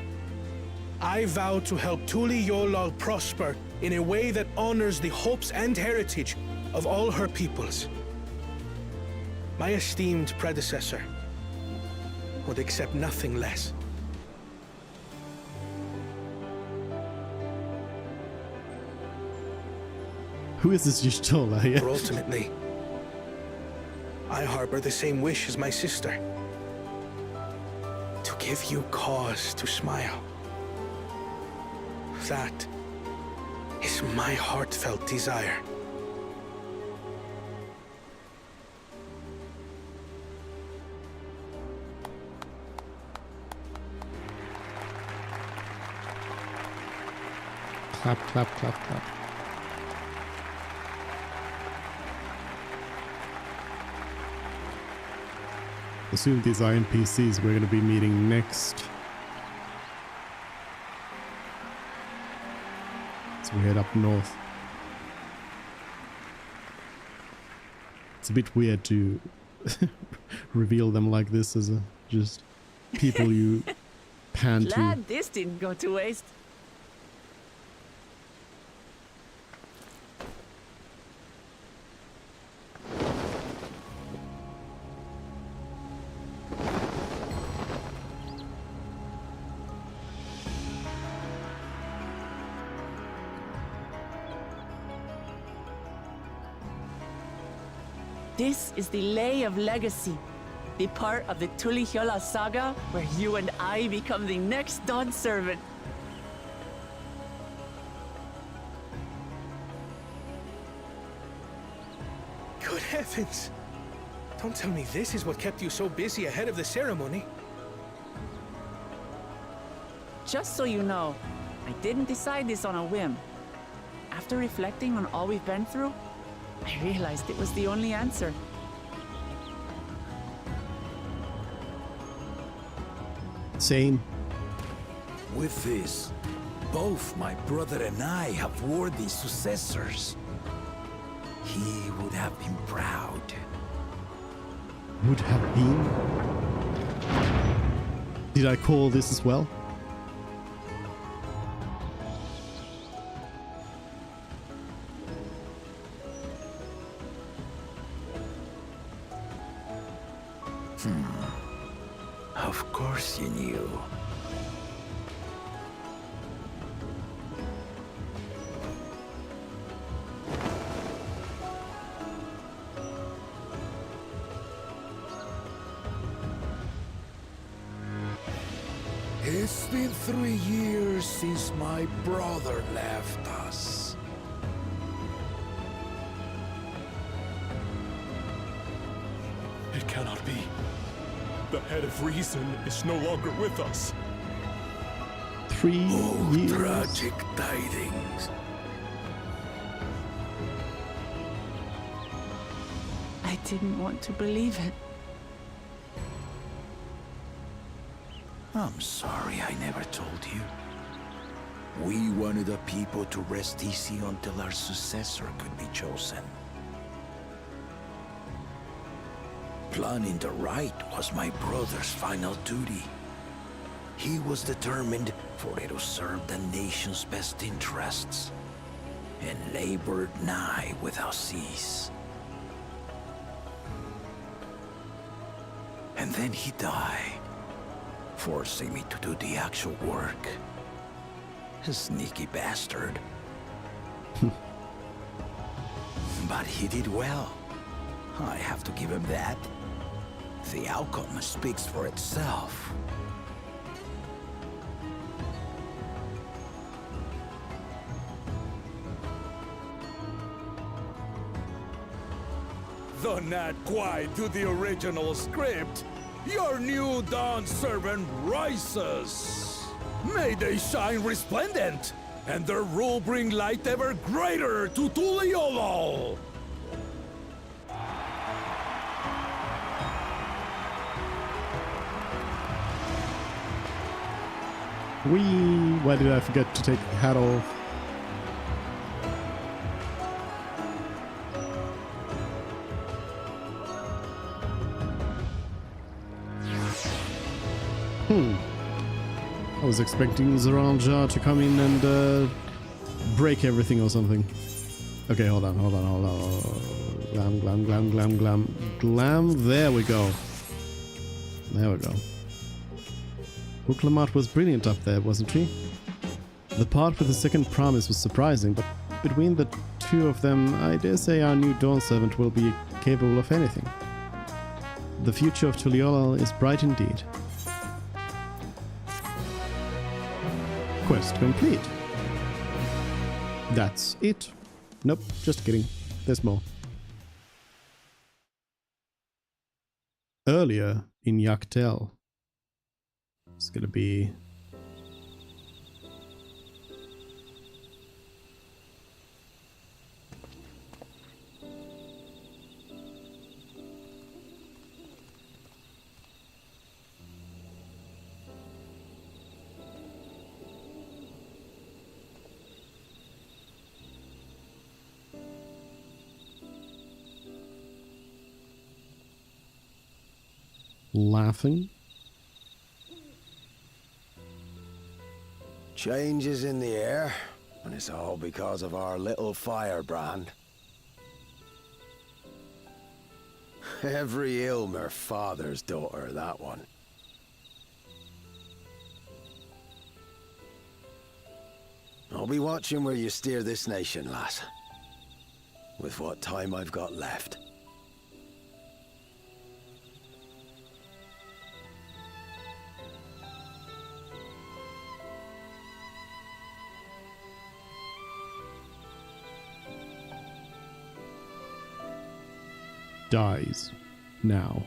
[SPEAKER 6] I vow to help Tulihiolau prosper in a way that honors the hopes and heritage of all her peoples. My esteemed predecessor would accept nothing less.
[SPEAKER 1] Who is this Y'shtola?
[SPEAKER 6] For ultimately, I harbor the same wish as my sister. To give you cause to smile. That is my heartfelt desire.
[SPEAKER 1] Clap, clap, clap, clap. Assume these are NPCs we're going to be meeting next. So we head up north. It's a bit weird to reveal them like this as a just people you pan to.
[SPEAKER 4] Glad this didn't go to waste. This is the Lay of Legacy, the part of the Tulihyola saga where you and I become the next Dawn servant.
[SPEAKER 6] Good heavens! Don't tell me this is what kept you so busy ahead of the ceremony.
[SPEAKER 4] Just so you know, I didn't decide this on a whim. After reflecting on all we've been through, I realized it was the only answer.
[SPEAKER 1] Same.
[SPEAKER 7] With this, both my brother and I have worthy successors. He would have been proud.
[SPEAKER 1] Would have been? Did I call this as well?
[SPEAKER 7] Of course you knew. It's been 3 years since my brother left us.
[SPEAKER 19] It cannot be. The head of reason is no longer with us.
[SPEAKER 1] 3 years.
[SPEAKER 7] Tragic tidings.
[SPEAKER 4] I didn't want to believe it.
[SPEAKER 7] I'm sorry I never told you. We wanted the people to rest easy until our successor could be chosen. Planning the right was my brother's final duty. He was determined for it to serve the nation's best interests, and labored nigh without cease. And then he died, forcing me to do the actual work. A sneaky bastard. But he did well. I have to give him that. The outcome speaks for itself.
[SPEAKER 20] Though not quite to the original script, your new Dawn servant rises. May they shine resplendent, and their rule bring light ever greater to Tuliolol.
[SPEAKER 1] Why did I forget to take the hat off? I was expecting Zaranja to come in and break everything or something. Okay, hold on. Glam. There we go. Uklamat was brilliant up there, wasn't she? The part with the second promise was surprising, but between the two of them, I dare say our new Dawn servant will be capable of anything. The future of Tuliolol is bright indeed. Quest complete. That's it. Nope, just kidding. There's more. Earlier in Yaktel. It's gonna be... laughing.
[SPEAKER 15] Changes in the air, and it's all because of our little firebrand. Every Ilmer father's daughter, that one. I'll be watching where you steer this nation, lass. With what time I've got left.
[SPEAKER 1] dies. Now.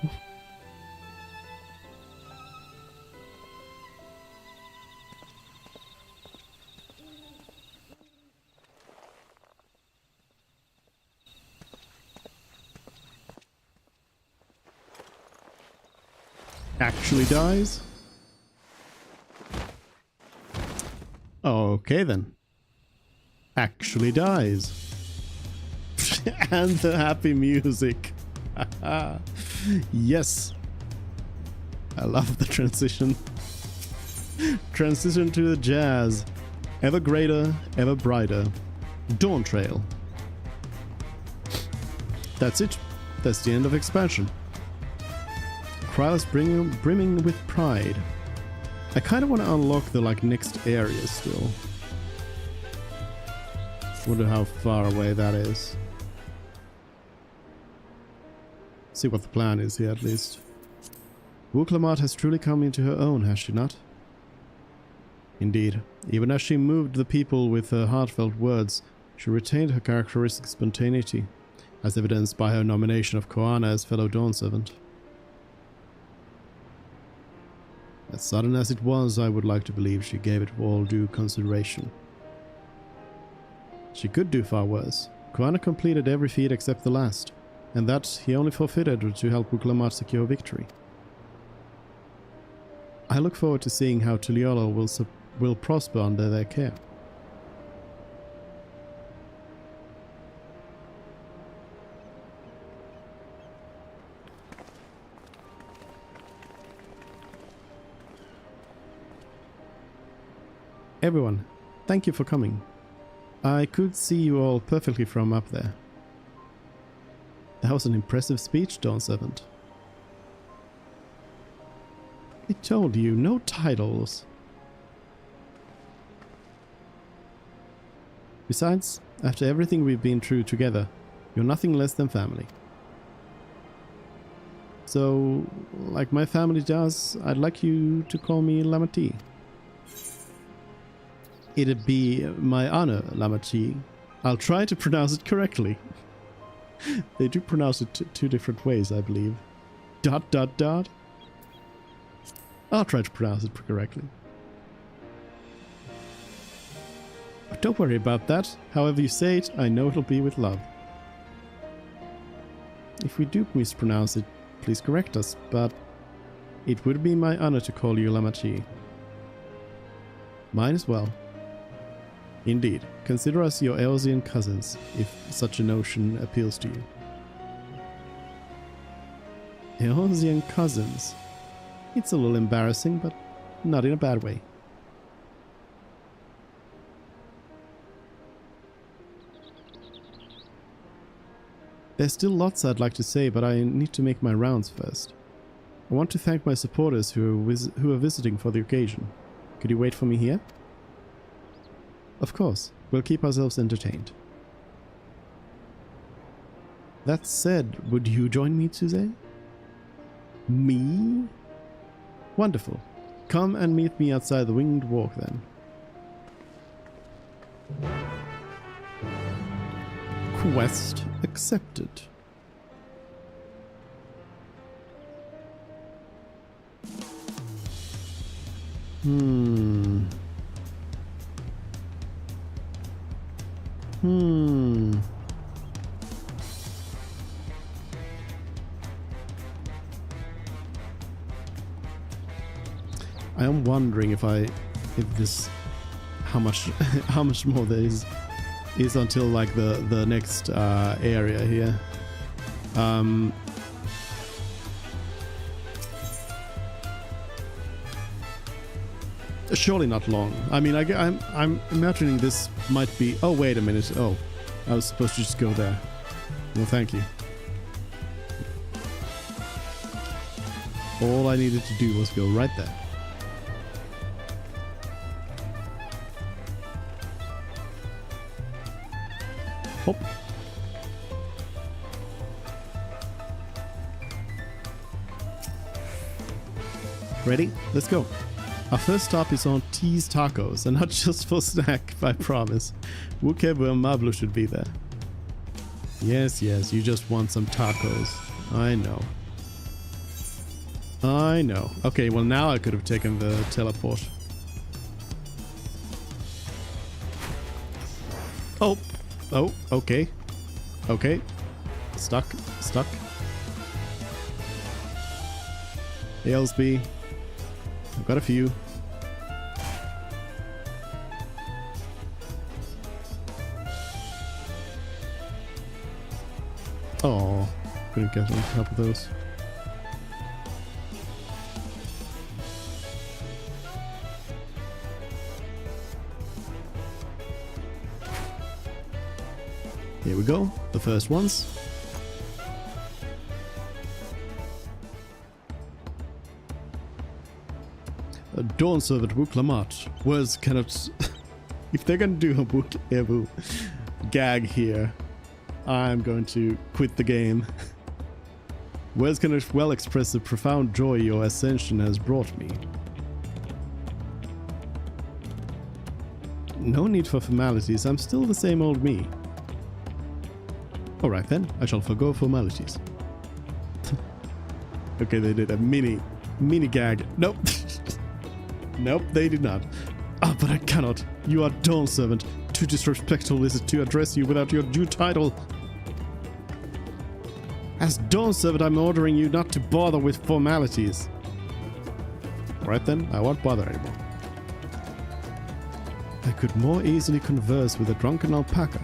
[SPEAKER 1] Actually dies? Okay then. Actually dies. And the happy music. Yes. I love the transition. Transition to the jazz. Ever greater, ever brighter. Dawntrail. That's it. That's the end of expansion. Krylos brimming with pride. I kind of want to unlock the next area still. Wonder how far away that is. See what the plan is here at least. Wuklamat has truly come into her own, has she not? Indeed, even as she moved the people with her heartfelt words, she retained her characteristic spontaneity, as evidenced by her nomination of Koana as fellow Dawn Servant. As sudden as it was, I would like to believe she gave it all due consideration. She could do far worse. Koana completed every feat except the last, and that he only forfeited to help Wuklamat secure victory. I look forward to seeing how Tuliolo will prosper under their care. Everyone, thank you for coming. I could see you all perfectly from up there. That was an impressive speech, Dawn Servant. I told you, no titles. Besides, after everything we've been through together, you're nothing less than family. So, like my family does, I'd like you to call me Lamati. It'd be my honor, Lamati. I'll try to pronounce it correctly. They do pronounce it two different ways, I believe. ... I'll try to pronounce it correctly. But don't worry about that. However you say it, I know it'll be with love. If we do mispronounce it, please correct us, but it would be my honor to call you Lamati. Mine as well. Indeed, consider us your Eosian cousins, if such a notion appeals to you. Eosian cousins? It's a little embarrassing, but not in a bad way. There's still lots I'd like to say, but I need to make my rounds first. I want to thank my supporters who are visiting for the occasion. Could you wait for me here? Of course, we'll keep ourselves entertained. That said, would you join me, Tsuze? Me? Wonderful. Come and meet me outside the Winged Walk then. Quest accepted. I am wondering how much more there is until like the next area here. Surely not long. I mean, I'm imagining this might be. Oh, wait a minute. Oh, I was supposed to just go there. Well, thank you. All I needed to do was go right there. Hop. Ready? Let's go. Our first stop is on T's Tacos, and not just for snack, I promise. Wukebu and Mablu should be there. Yes, you just want some tacos. I know. I know. Okay, well now I could have taken the teleport. Oh. Oh, okay. Okay. Stuck. Stuck. Aylesby. I've got a few. Oh, couldn't get on top of those. Here we go, the first ones. A Dawn servant Wuklamat. Words cannot... If they're gonna do a Wuk Evu gag here, I'm going to quit the game. Words cannot well express the profound joy your ascension has brought me. No need for formalities, I'm still the same old me. Alright then, I shall forgo formalities. Okay, they did a mini gag. Nope. Nope, they did not. Ah, but I cannot. You are Dawn servant. Too disrespectful is it to address you without your due title. As Dawn servant, I'm ordering you not to bother with formalities. Alright then, I won't bother anymore. I could more easily converse with a drunken alpaca.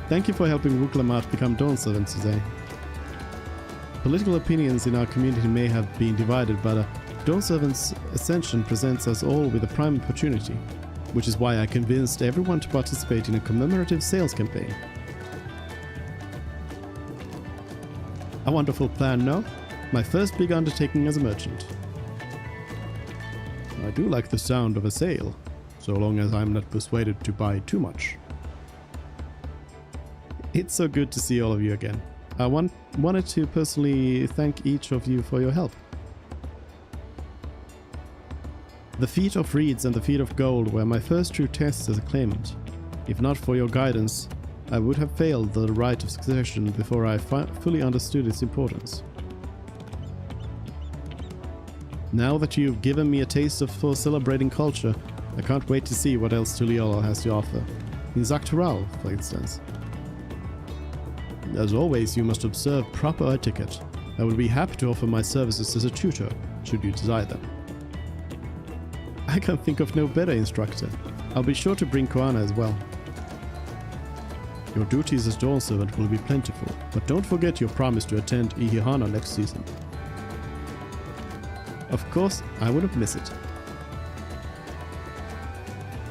[SPEAKER 1] Thank you for helping Wuklamat become Dawn servants today. Political opinions in our community may have been divided, but Dawn servants' ascension presents us all with a prime opportunity, which is why I convinced everyone to participate in a commemorative sales campaign. A wonderful plan, no? My first big undertaking as a merchant. I do like the sound of a sale, so long as I'm not persuaded to buy too much. It's so good to see all of you again. I wanted to personally thank each of you for your help. The feat of reeds and the feat of gold were my first true tests as a claimant. If not for your guidance, I would have failed the rite of succession before I fully understood its importance. Now that you've given me a taste for celebrating culture, I can't wait to see what else Tuliyola has to offer. In Zodiark, for instance. As always, you must observe proper etiquette. I would be happy to offer my services as a tutor, should you desire them. I can think of no better instructor. I'll be sure to bring Koana as well. Your duties as Dawn servant will be plentiful, but don't forget your promise to attend Ihihana next season. Of course, I wouldn't miss it.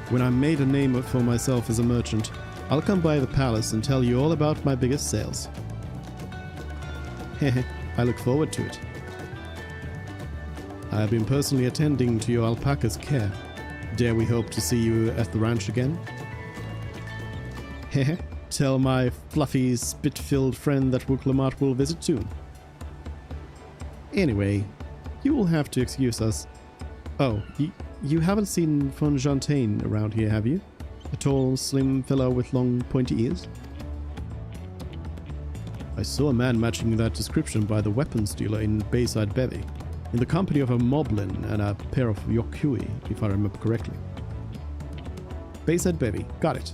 [SPEAKER 1] When I made a name for myself as a merchant, I'll come by the palace and tell you all about my biggest sales. Hehe, I look forward to it. I have been personally attending to your alpaca's care. Dare we hope to see you at the ranch again? Hehe, tell my fluffy, spit-filled friend that Wuklamat will visit soon. Anyway, you will have to excuse us. Oh, you haven't seen Fonjantain around here, have you? A tall, slim fellow with long, pointy ears? I saw a man matching that description by the weapons dealer in Bayside Bevy, in the company of a moblin and a pair of Yokui, if I remember correctly. Bayside Bevy, got it.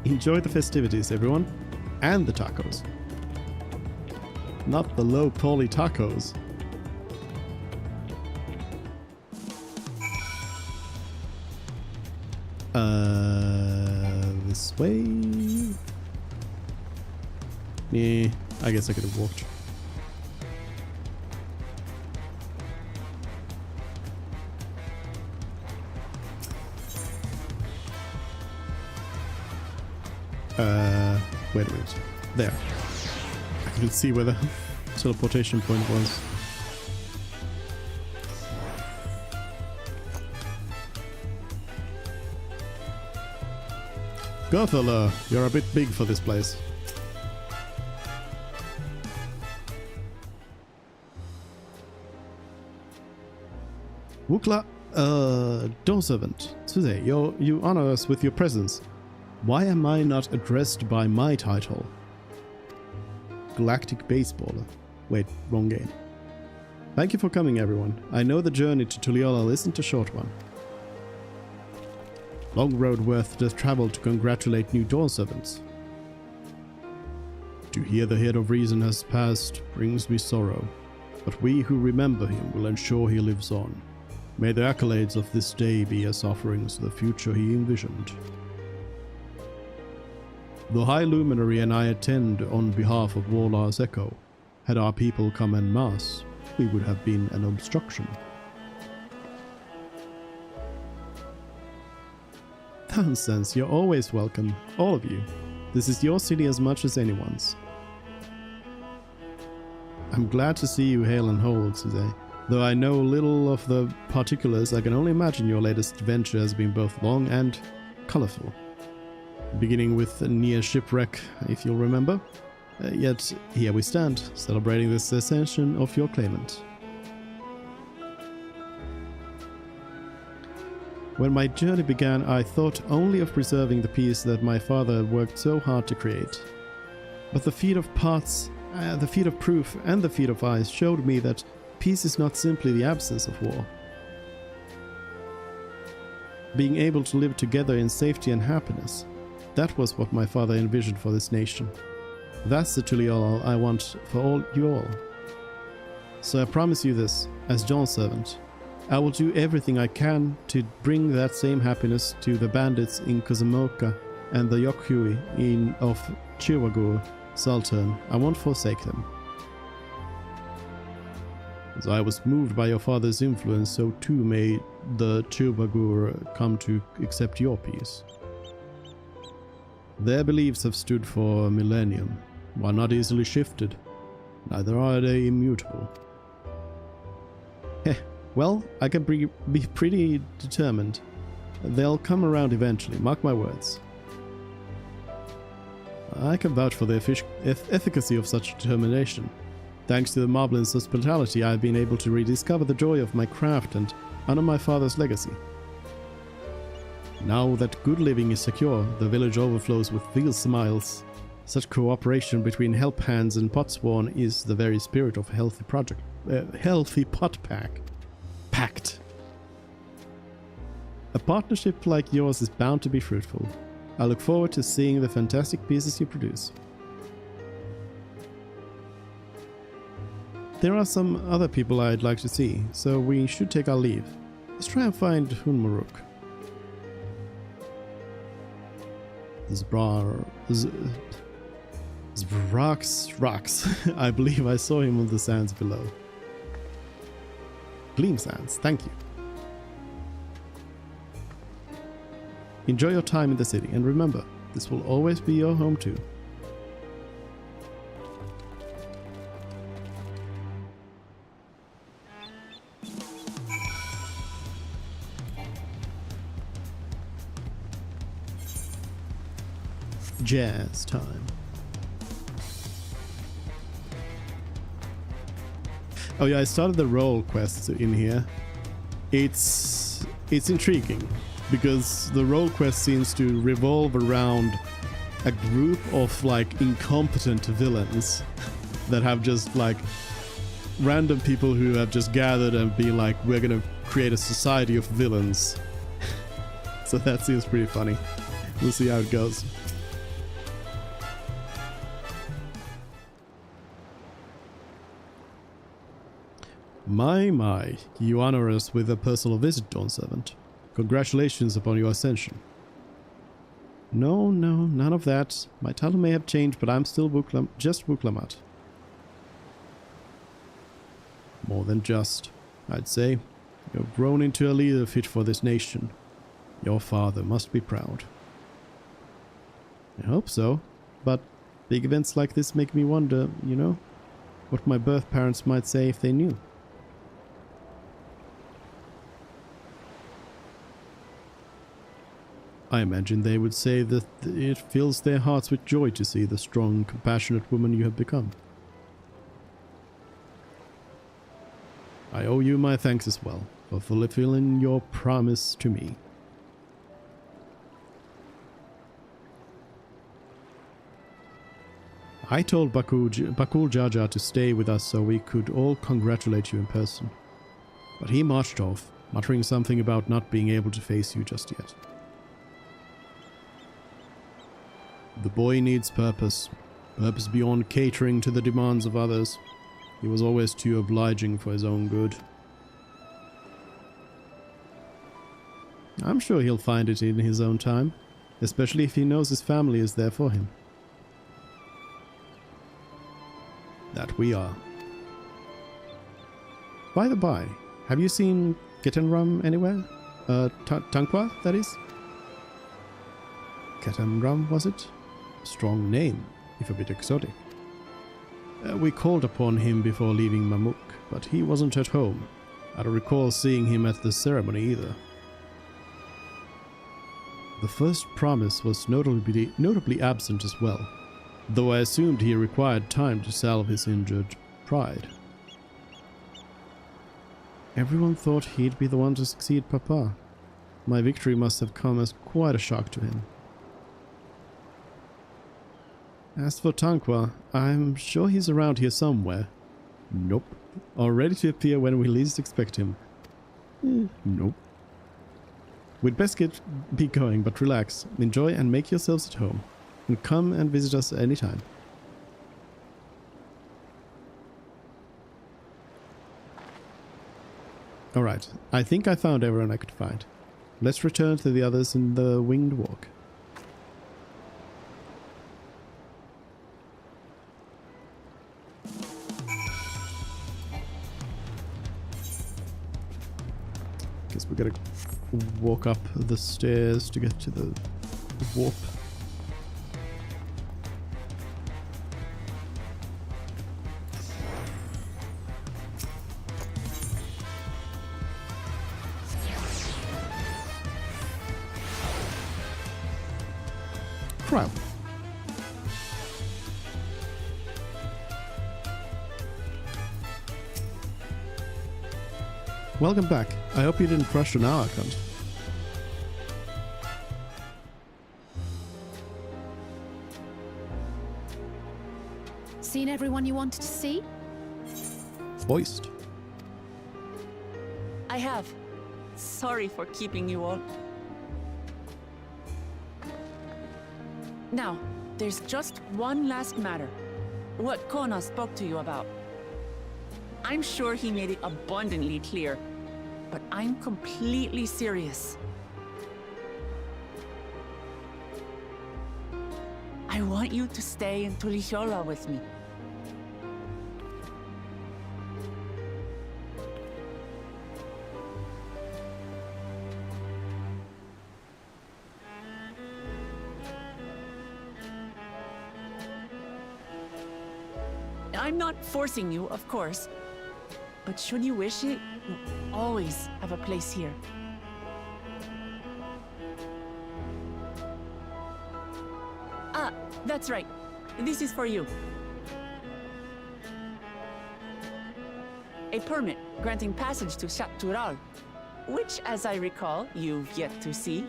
[SPEAKER 1] Enjoy the festivities, everyone, and the tacos. Not the low-poly tacos. This way? Yeah, I guess I could have walked. Wait a minute. There. I can see where the teleportation point was. Gothela, you're a bit big for this place. Dawn Servant, today you honor us with your presence. Why am I not addressed by my title? Galactic Baseballer. Wait, wrong game. Thank you for coming, everyone. I know the journey to Tuliyollal isn't a short one. Long road worth the travel to congratulate new Dawn Servants. To hear the head of reason has passed brings me sorrow, but we who remember him will ensure he lives on. May the accolades of this day be as offerings to the future he envisioned. The High Luminary and I attend on behalf of Warlar's Echo. Had our people come en masse, we would have been an obstruction. Nonsense, you're always welcome, all of you. This is your city as much as anyone's. I'm glad to see you hale and whole today. Though I know little of the particulars, I can only imagine your latest adventure has been both long and colorful. Beginning with a near shipwreck, if you'll remember. Yet here we stand, celebrating this ascension of your claimant. When my journey began, I thought only of preserving the peace that my father had worked so hard to create. But the feat of parts, the feat of proof, and the feat of ice showed me that peace is not simply the absence of war. Being able to live together in safety and happiness, that was what my father envisioned for this nation. That's the Tuliyollal I want for you all. So I promise you this, as Dawn Servant, I will do everything I can to bring that same happiness to the bandits in Kuzumoka and the Yokhui of Chiwagur, Sultan. I won't forsake them. As I was moved by your father's influence, so too may the Chiwagur come to accept your peace. Their beliefs have stood for a millennium, while not easily shifted. Neither are they immutable. Well, I can be pretty determined. They'll come around eventually, mark my words. I can vouch for the efficacy of such determination. Thanks to the Marblin's hospitality, I've been able to rediscover the joy of my craft and honor my father's legacy. Now that good living is secure, the village overflows with veal smiles. Such cooperation between help hands and potsworn is the very spirit of a healthy pact. A partnership like yours is bound to be fruitful. I look forward to seeing the fantastic pieces you produce. There are some other people I'd like to see, so we should take our leave. Let's try and find Hunmaruk. Rocks. I believe I saw him on the sands below. Gleam Sands, thank you. Enjoy your time in the city, and remember, this will always be your home too. Jazz time. Oh yeah, I started the role quests in here. It's intriguing because the role quest seems to revolve around a group of like incompetent villains that have just like random people who have just gathered and been like, we're gonna create a society of villains. So that seems pretty funny. We'll see how it goes. My, you honor us with a personal visit, Dawn Servant. Congratulations upon your ascension. No, none of that. My title may have changed, but I'm still just Wuklamat. More than just, I'd say. You've grown into a leader fit for this nation. Your father must be proud. I hope so, but big events like this make me wonder, you know, what my birth parents might say if they knew. I imagine they would say that it fills their hearts with joy to see the strong, compassionate woman you have become. I owe you my thanks as well for fulfilling your promise to me. I told Bakul Jaja to stay with us so we could all congratulate you in person. But he marched off, muttering something about not being able to face you just yet. The boy needs purpose. Purpose beyond catering to the demands of others. He was always too obliging for his own good. I'm sure he'll find it in his own time, especially if he knows his family is there for him. That we are. By the by, have you seen Ketenram anywhere? Tankwa, that is? Ketenram, was it? Strong name, if a bit exotic. We called upon him before leaving Mamuk, but he wasn't at home. I don't recall seeing him at the ceremony either. The first promise was notably absent as well, though I assumed he required time to salve his injured pride. Everyone thought he'd be the one to succeed Papa. My victory must have come as quite a shock to him. As for Tankwa, I'm sure he's around here somewhere. Nope. Or ready to appear when we least expect him. Nope. We'd best be going, but relax, enjoy and make yourselves at home. And come and visit us anytime. Alright, I think I found everyone I could find. Let's return to the others in the winged walk. Guess we gotta walk up the stairs to get to the warp. Crap. Welcome back. I hope you didn't crush an hour account.
[SPEAKER 17] Seen everyone you wanted to see?
[SPEAKER 1] Voiced.
[SPEAKER 4] I have. Sorry for keeping you all. Now, there's just one last matter. What Kona spoke to you about. I'm sure he made it abundantly clear, but I'm completely serious. I want you to stay in Tulihiola with me. I'm not forcing you, of course. But should you wish it, you'll always have a place here. Ah, that's right. This is for you. A permit granting passage to Shatural, which, as I recall, you've yet to see.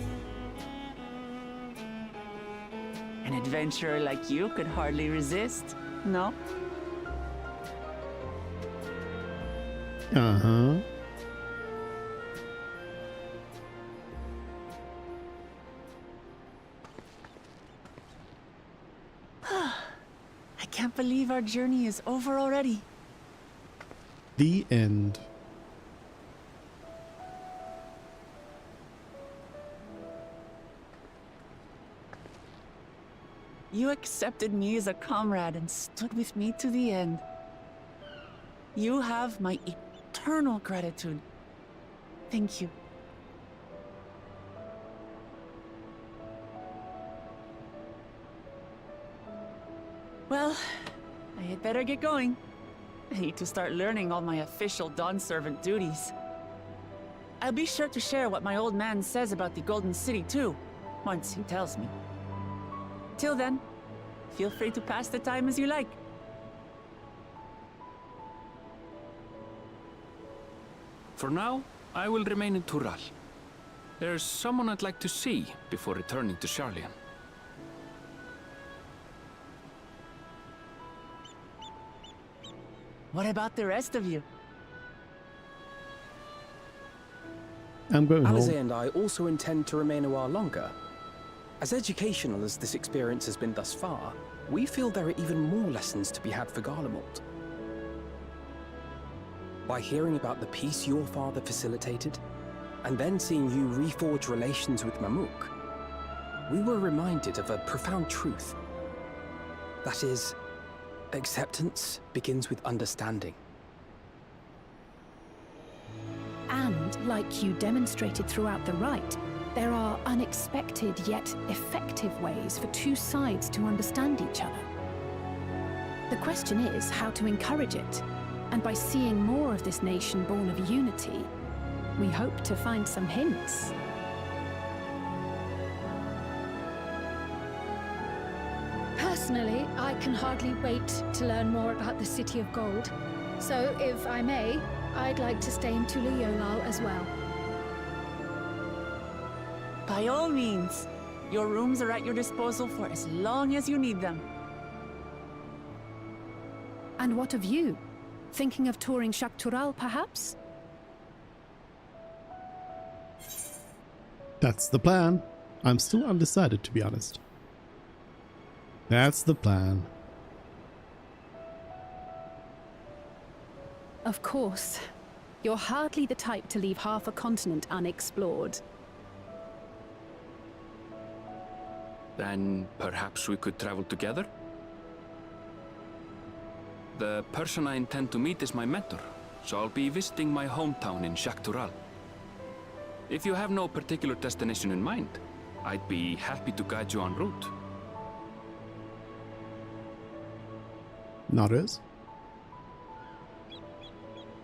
[SPEAKER 4] An adventurer like you could hardly resist, no?
[SPEAKER 1] Uh-huh.
[SPEAKER 4] I can't believe our journey is over already.
[SPEAKER 1] The end.
[SPEAKER 4] You accepted me as a comrade and stood with me to the end. You have my eternal gratitude. Thank you. Well, I had better get going. I need to start learning all my official Dawn servant duties. I'll be sure to share what my old man says about the Golden City too, once he tells me. Till then, feel free to pass the time as you like.
[SPEAKER 16] For now, I will remain in Tural. There's someone I'd like to see before returning to Sharlayan.
[SPEAKER 4] What about the rest of you?
[SPEAKER 1] I'm going
[SPEAKER 13] Alize
[SPEAKER 1] home.
[SPEAKER 13] and I also intend to remain a while longer. As educational as this experience has been thus far, we feel there are even more lessons to be had for Garlemald. By hearing about the peace your father facilitated, and then seeing you reforge relations with Mamook, we were reminded of a profound truth. That is, acceptance begins with understanding.
[SPEAKER 17] And, like you demonstrated throughout the rite, there are unexpected yet effective ways for two sides to understand each other. The question is how to encourage it, and by seeing more of this nation born of unity, we hope to find some hints.
[SPEAKER 9] Personally, I can hardly wait to learn more about the City of Gold. So, if I may, I'd like to stay in Tula Yolal as well.
[SPEAKER 4] By all means. Your rooms are at your disposal for as long as you need them.
[SPEAKER 17] And what of you? Thinking of touring Shaktural, perhaps?
[SPEAKER 1] That's the plan. I'm still undecided, to be honest. That's the plan.
[SPEAKER 17] Of course. You're hardly the type to leave half a continent unexplored.
[SPEAKER 16] Then perhaps we could travel together? The person I intend to meet is my mentor, so I'll be visiting my hometown in Shaktural. If you have no particular destination in mind, I'd be happy to guide you en route.
[SPEAKER 1] Nodders.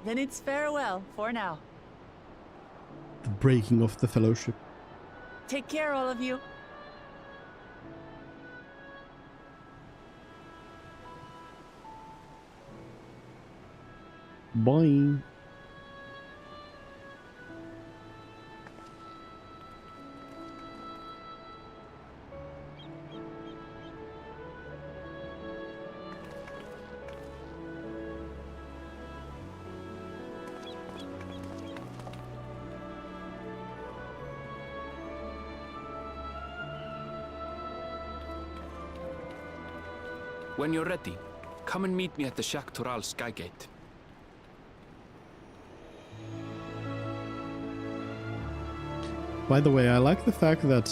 [SPEAKER 4] Then it's farewell for now.
[SPEAKER 1] The breaking of the fellowship.
[SPEAKER 4] Take care, all of you.
[SPEAKER 1] Bye.
[SPEAKER 16] When you're ready, come and meet me at the Shaktural Skygate.
[SPEAKER 1] By the way, I like the fact that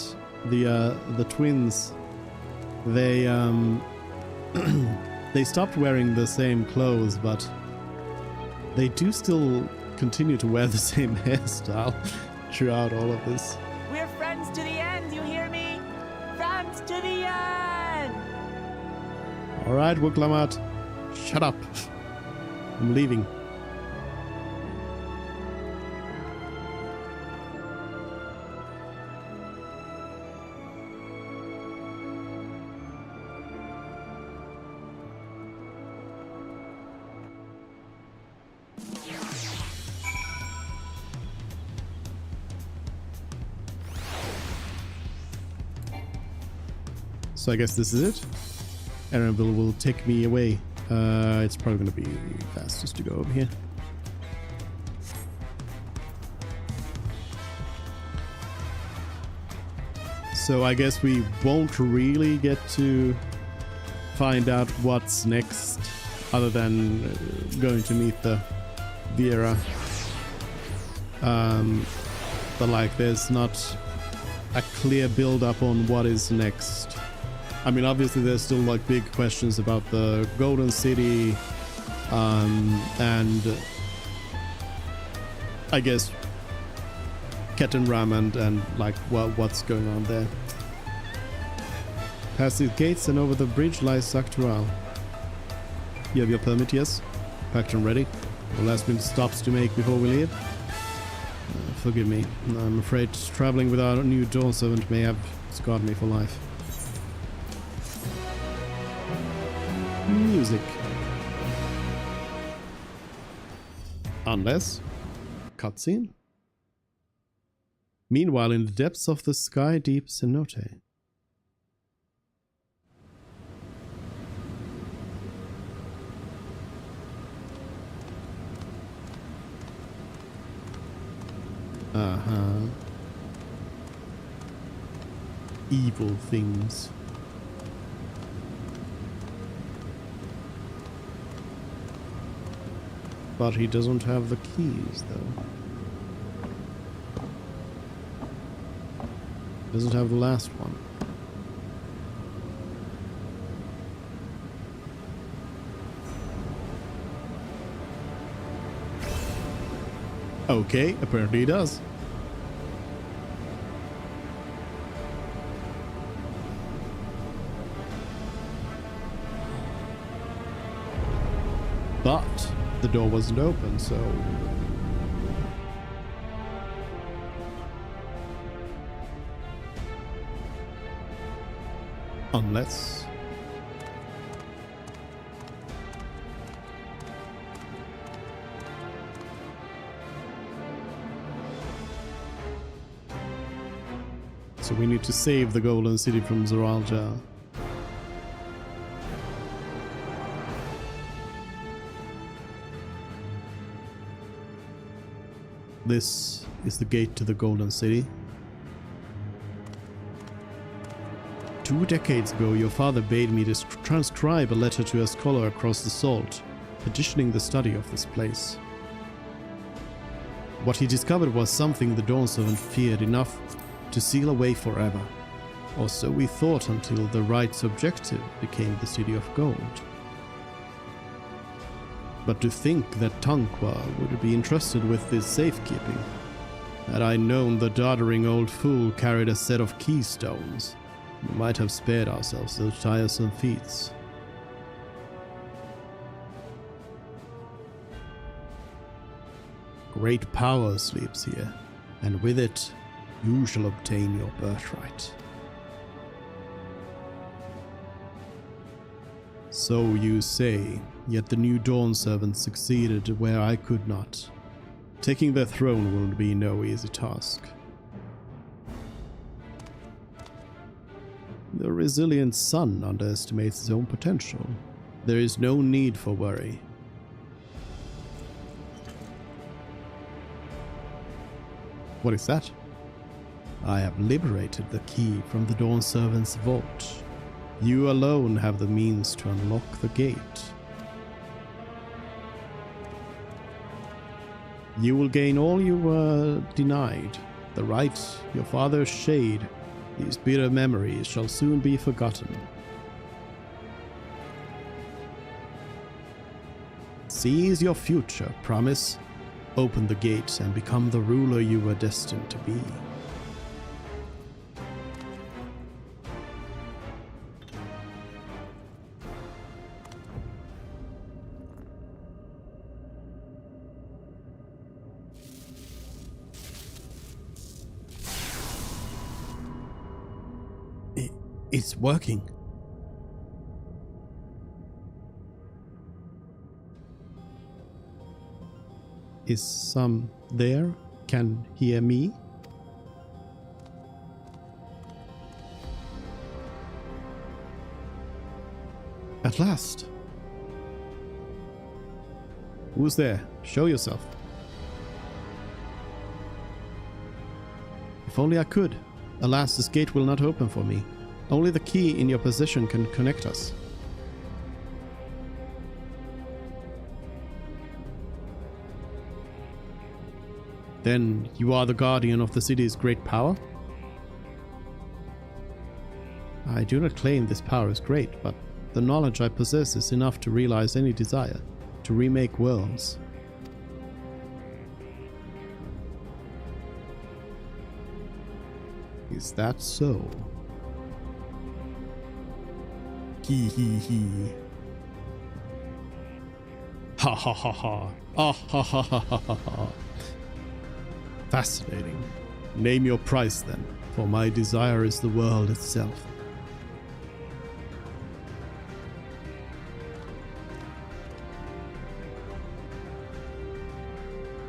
[SPEAKER 1] the twins, they they stopped wearing the same clothes, but they do still continue to wear the same hairstyle throughout all of this.
[SPEAKER 4] We're friends to the end, you hear me? Friends to the end!
[SPEAKER 1] Alright, Wuklamat, shut up. I'm leaving. So I guess this is it. Erenville will take me away. It's probably going to be fastest to go over here. So I guess we won't really get to find out what's next, other than going to meet the Viera. But like, there's not a clear build-up on what is next. I mean, obviously there's still like big questions about the Golden City, and I guess Ketenram and like what's going on there. Past the gates and over the bridge lies Shaktural. You have your permit, yes? Packed and ready. The last minute stops to make before we leave. Forgive me. I'm afraid traveling with our new Dawn servant may have scarred me for life. Music. Unless cutscene? Meanwhile, in the depths of the sky, deep cenote. Uh-huh. Evil things. But he doesn't have the keys, though. Doesn't have the last one. Okay, apparently he does. But the door wasn't open, so... Unless... So we need to save the Golden City from Zoralja. This is the gate to the Golden City. 2 decades ago, your father bade me to transcribe a letter to a scholar across the salt, petitioning the study of this place. What he discovered was something the Dawn Servant feared enough to seal away forever. Or so we thought until the right's objective became the City of Gold. But to think that Tanqua would be entrusted with this safekeeping. Had I known the doddering old fool carried a set of keystones, we might have spared ourselves those tiresome feats. Great power sleeps here, and with it, you shall obtain your birthright. So you say, yet the new Dawn Servant succeeded where I could not. Taking their throne will be no easy task. The resilient son underestimates his own potential. There is no need for worry. What is that? I have liberated the key from the Dawn Servant's vault. You alone have the means to unlock the gate. You will gain all you were denied. The right, your father's shade. These bitter memories shall soon be forgotten. Seize your future, promise. Open the gate and become the ruler you were destined to be. It's working. Is some there? Can hear me? At last. Who's there? Show yourself. If only I could. Alas, this gate will not open for me. Only the key in your possession can connect us. Then you are the guardian of the city's great power? I do not claim this power is great, but the knowledge I possess is enough to realize any desire, to remake worlds. Is that so? Hee hee hee. Ha ha ha ha. Ah ha ha ha ha ha ha. Fascinating. Name your price then, for my desire is the world itself.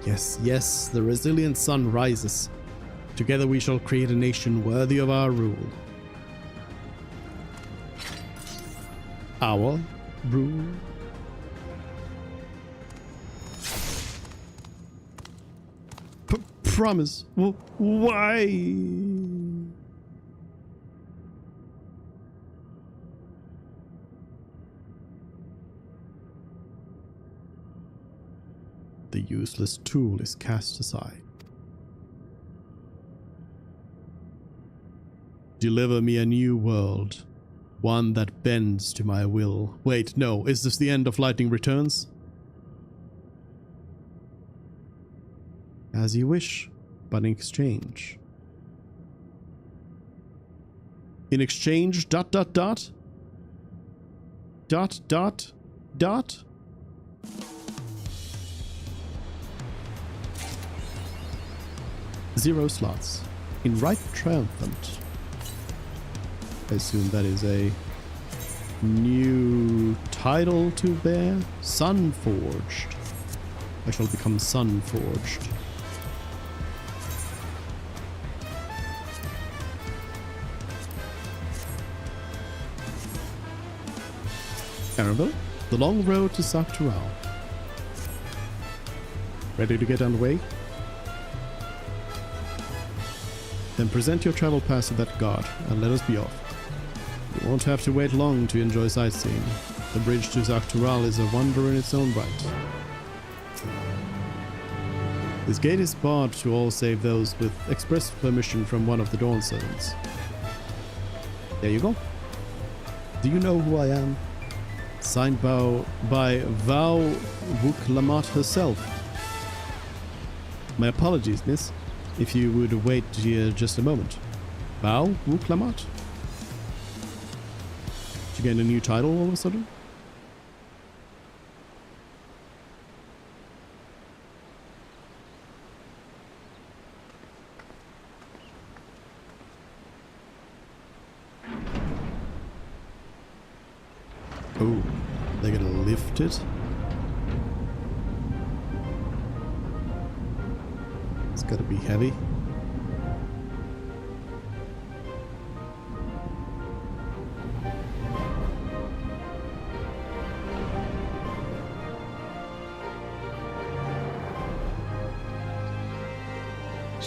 [SPEAKER 1] Yes, yes, the resilient sun rises. Together we shall create a nation worthy of our rule. Our rule? Promise. Why? The useless tool is cast aside. Deliver me a new world, one that bends to my will. Wait, no, is this the end of Lightning Returns? As you wish, but in exchange. In exchange, ... Zero slots. In Right Triumphant. I assume that is a new title to bear. Sunforged. I shall become Sunforged. Arabelle, the long road to Saktural. Ready to get underway? Then present your travel pass to that guard, and let us be off. You won't have to wait long to enjoy sightseeing. The bridge to Saktural is a wonder in its own right. This gate is barred to all save those with express permission from one of the Dawn Servants. There you go. Do you know who I am? Signed by Val Wuklamat herself. My apologies, miss. If you would wait here just a moment. Val Wuklamat? Did you get a new title all of a sudden? Oh, they're gonna lift it? It's gotta be heavy.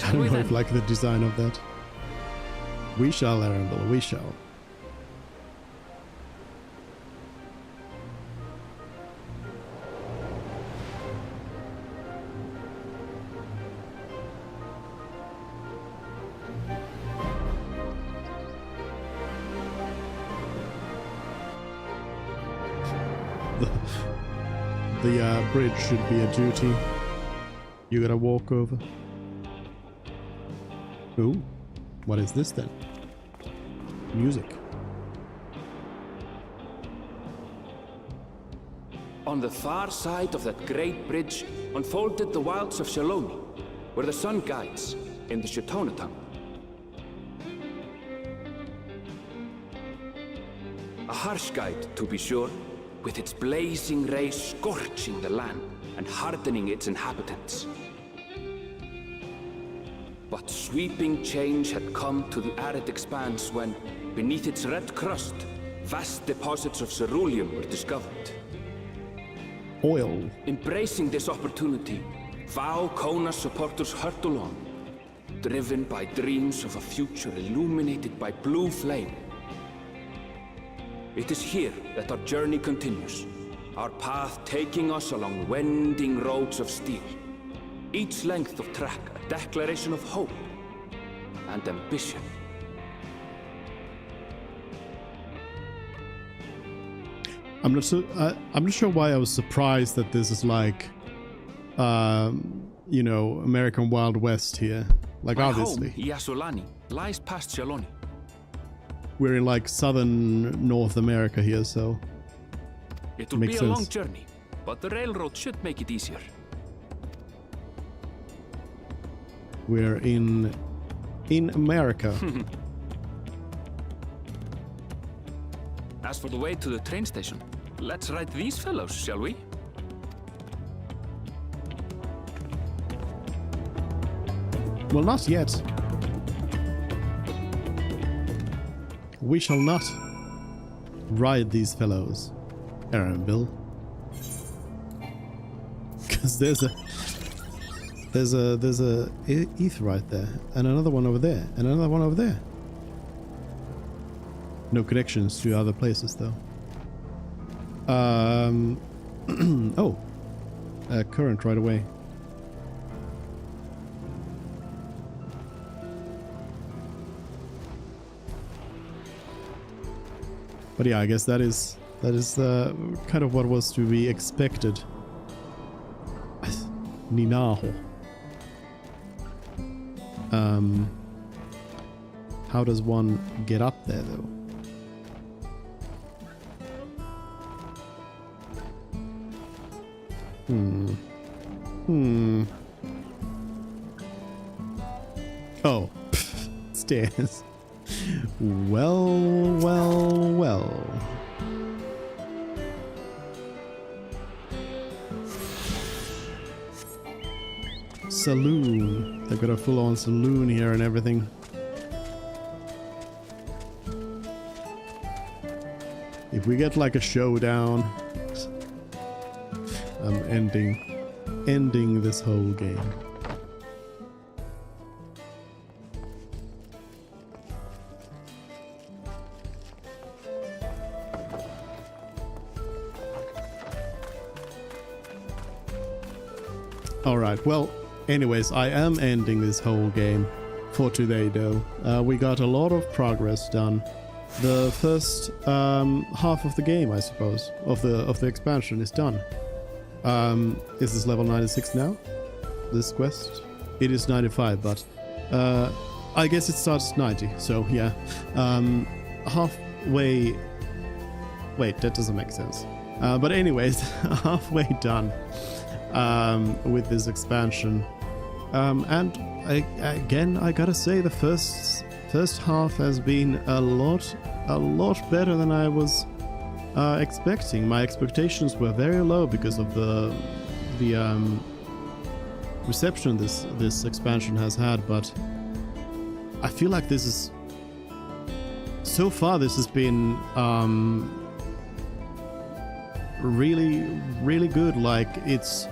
[SPEAKER 1] I don't know if I like the design of that. We shall, Arabelle, we shall. The bridge should be a duty. You gotta walk over. Ooh, what is this then? Music.
[SPEAKER 16] On the far side of that great bridge unfolded the wilds of Shaloni, where the sun guides in the Shatona tongue. A harsh guide, to be sure, with its blazing rays scorching the land and hardening its inhabitants. But sweeping change had come to the arid expanse when, beneath its red crust, vast deposits of ceruleum were discovered.
[SPEAKER 1] Oil.
[SPEAKER 16] Embracing this opportunity, Vau Kona supporters hurtle on, driven by dreams of a future illuminated by blue flame. It is here that our journey continues, our path taking us along winding roads of steel. Each length of track a declaration of hope and ambition.
[SPEAKER 1] I'm not sure why I was surprised that this is like, you know, American Wild West here. Like,
[SPEAKER 16] my
[SPEAKER 1] obviously.
[SPEAKER 16] home, Yasolani, lies past Shaloni.
[SPEAKER 1] We're in like southern North America here, so
[SPEAKER 16] it will be a long journey, but the railroad should make it easier.
[SPEAKER 1] We're in America.
[SPEAKER 16] As for the way to the train station, let's ride these fellows, shall we?
[SPEAKER 1] Well, not yet. We shall not ride these fellows, Aaron Bill. Because there's a ETH right there, and another one over there, and another one over there. No connections to other places though. Oh, current right away. But yeah, I guess that is kind of what was to be expected. Ninaho. How does one get up there though? Oh, stairs. Well. Saloon. They've got a full-on saloon here and everything. If we get like a showdown, I'm ending this whole game. Alright, well, anyways, I am ending this whole game for today though. We got a lot of progress done. The first half of the game, I suppose, of the expansion is done. Is this level 96 now? This quest? It is 95, but I guess it starts at 90, so yeah. Halfway... Wait, that doesn't make sense. But anyways, halfway done with this expansion. And I gotta say, the first half has been a lot better than I was expecting. My expectations were very low because of the reception this expansion has had, but I feel like this is so far this has been really good. Like, it's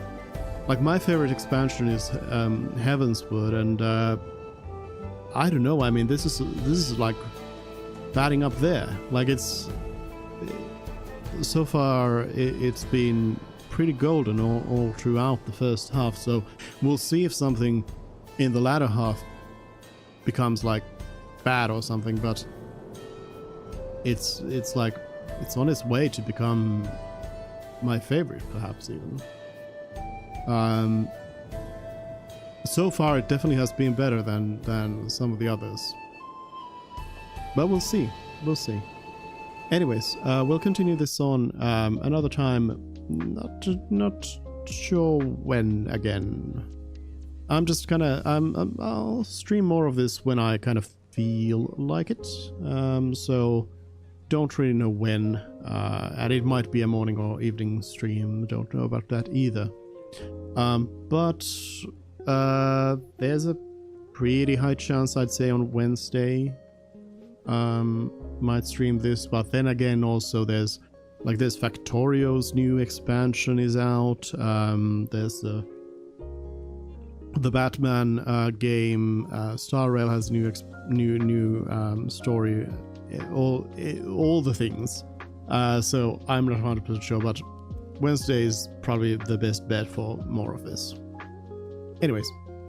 [SPEAKER 1] like my favorite expansion is Heavenswood, and I don't know, I mean, this is like batting up there. Like, it's so far it's been pretty golden all throughout the first half, so we'll see if something in the latter half becomes like bad or something, but it's like it's on its way to become my favorite, perhaps even. So far it definitely has been better than some of the others, but we'll see. Anyways, we'll continue this on another time. Not sure when again. I'll stream more of this when I kind of feel like it. So don't really know when, and it might be a morning or evening stream. Don't know about that either. But there's a pretty high chance, I'd say, on Wednesday might stream this, but then again also there's Factorio's new expansion is out. There's the Batman game. Star Rail has new story. All the things. So I'm not 100% sure, but Wednesday is probably the best bet for more of this. Anyways,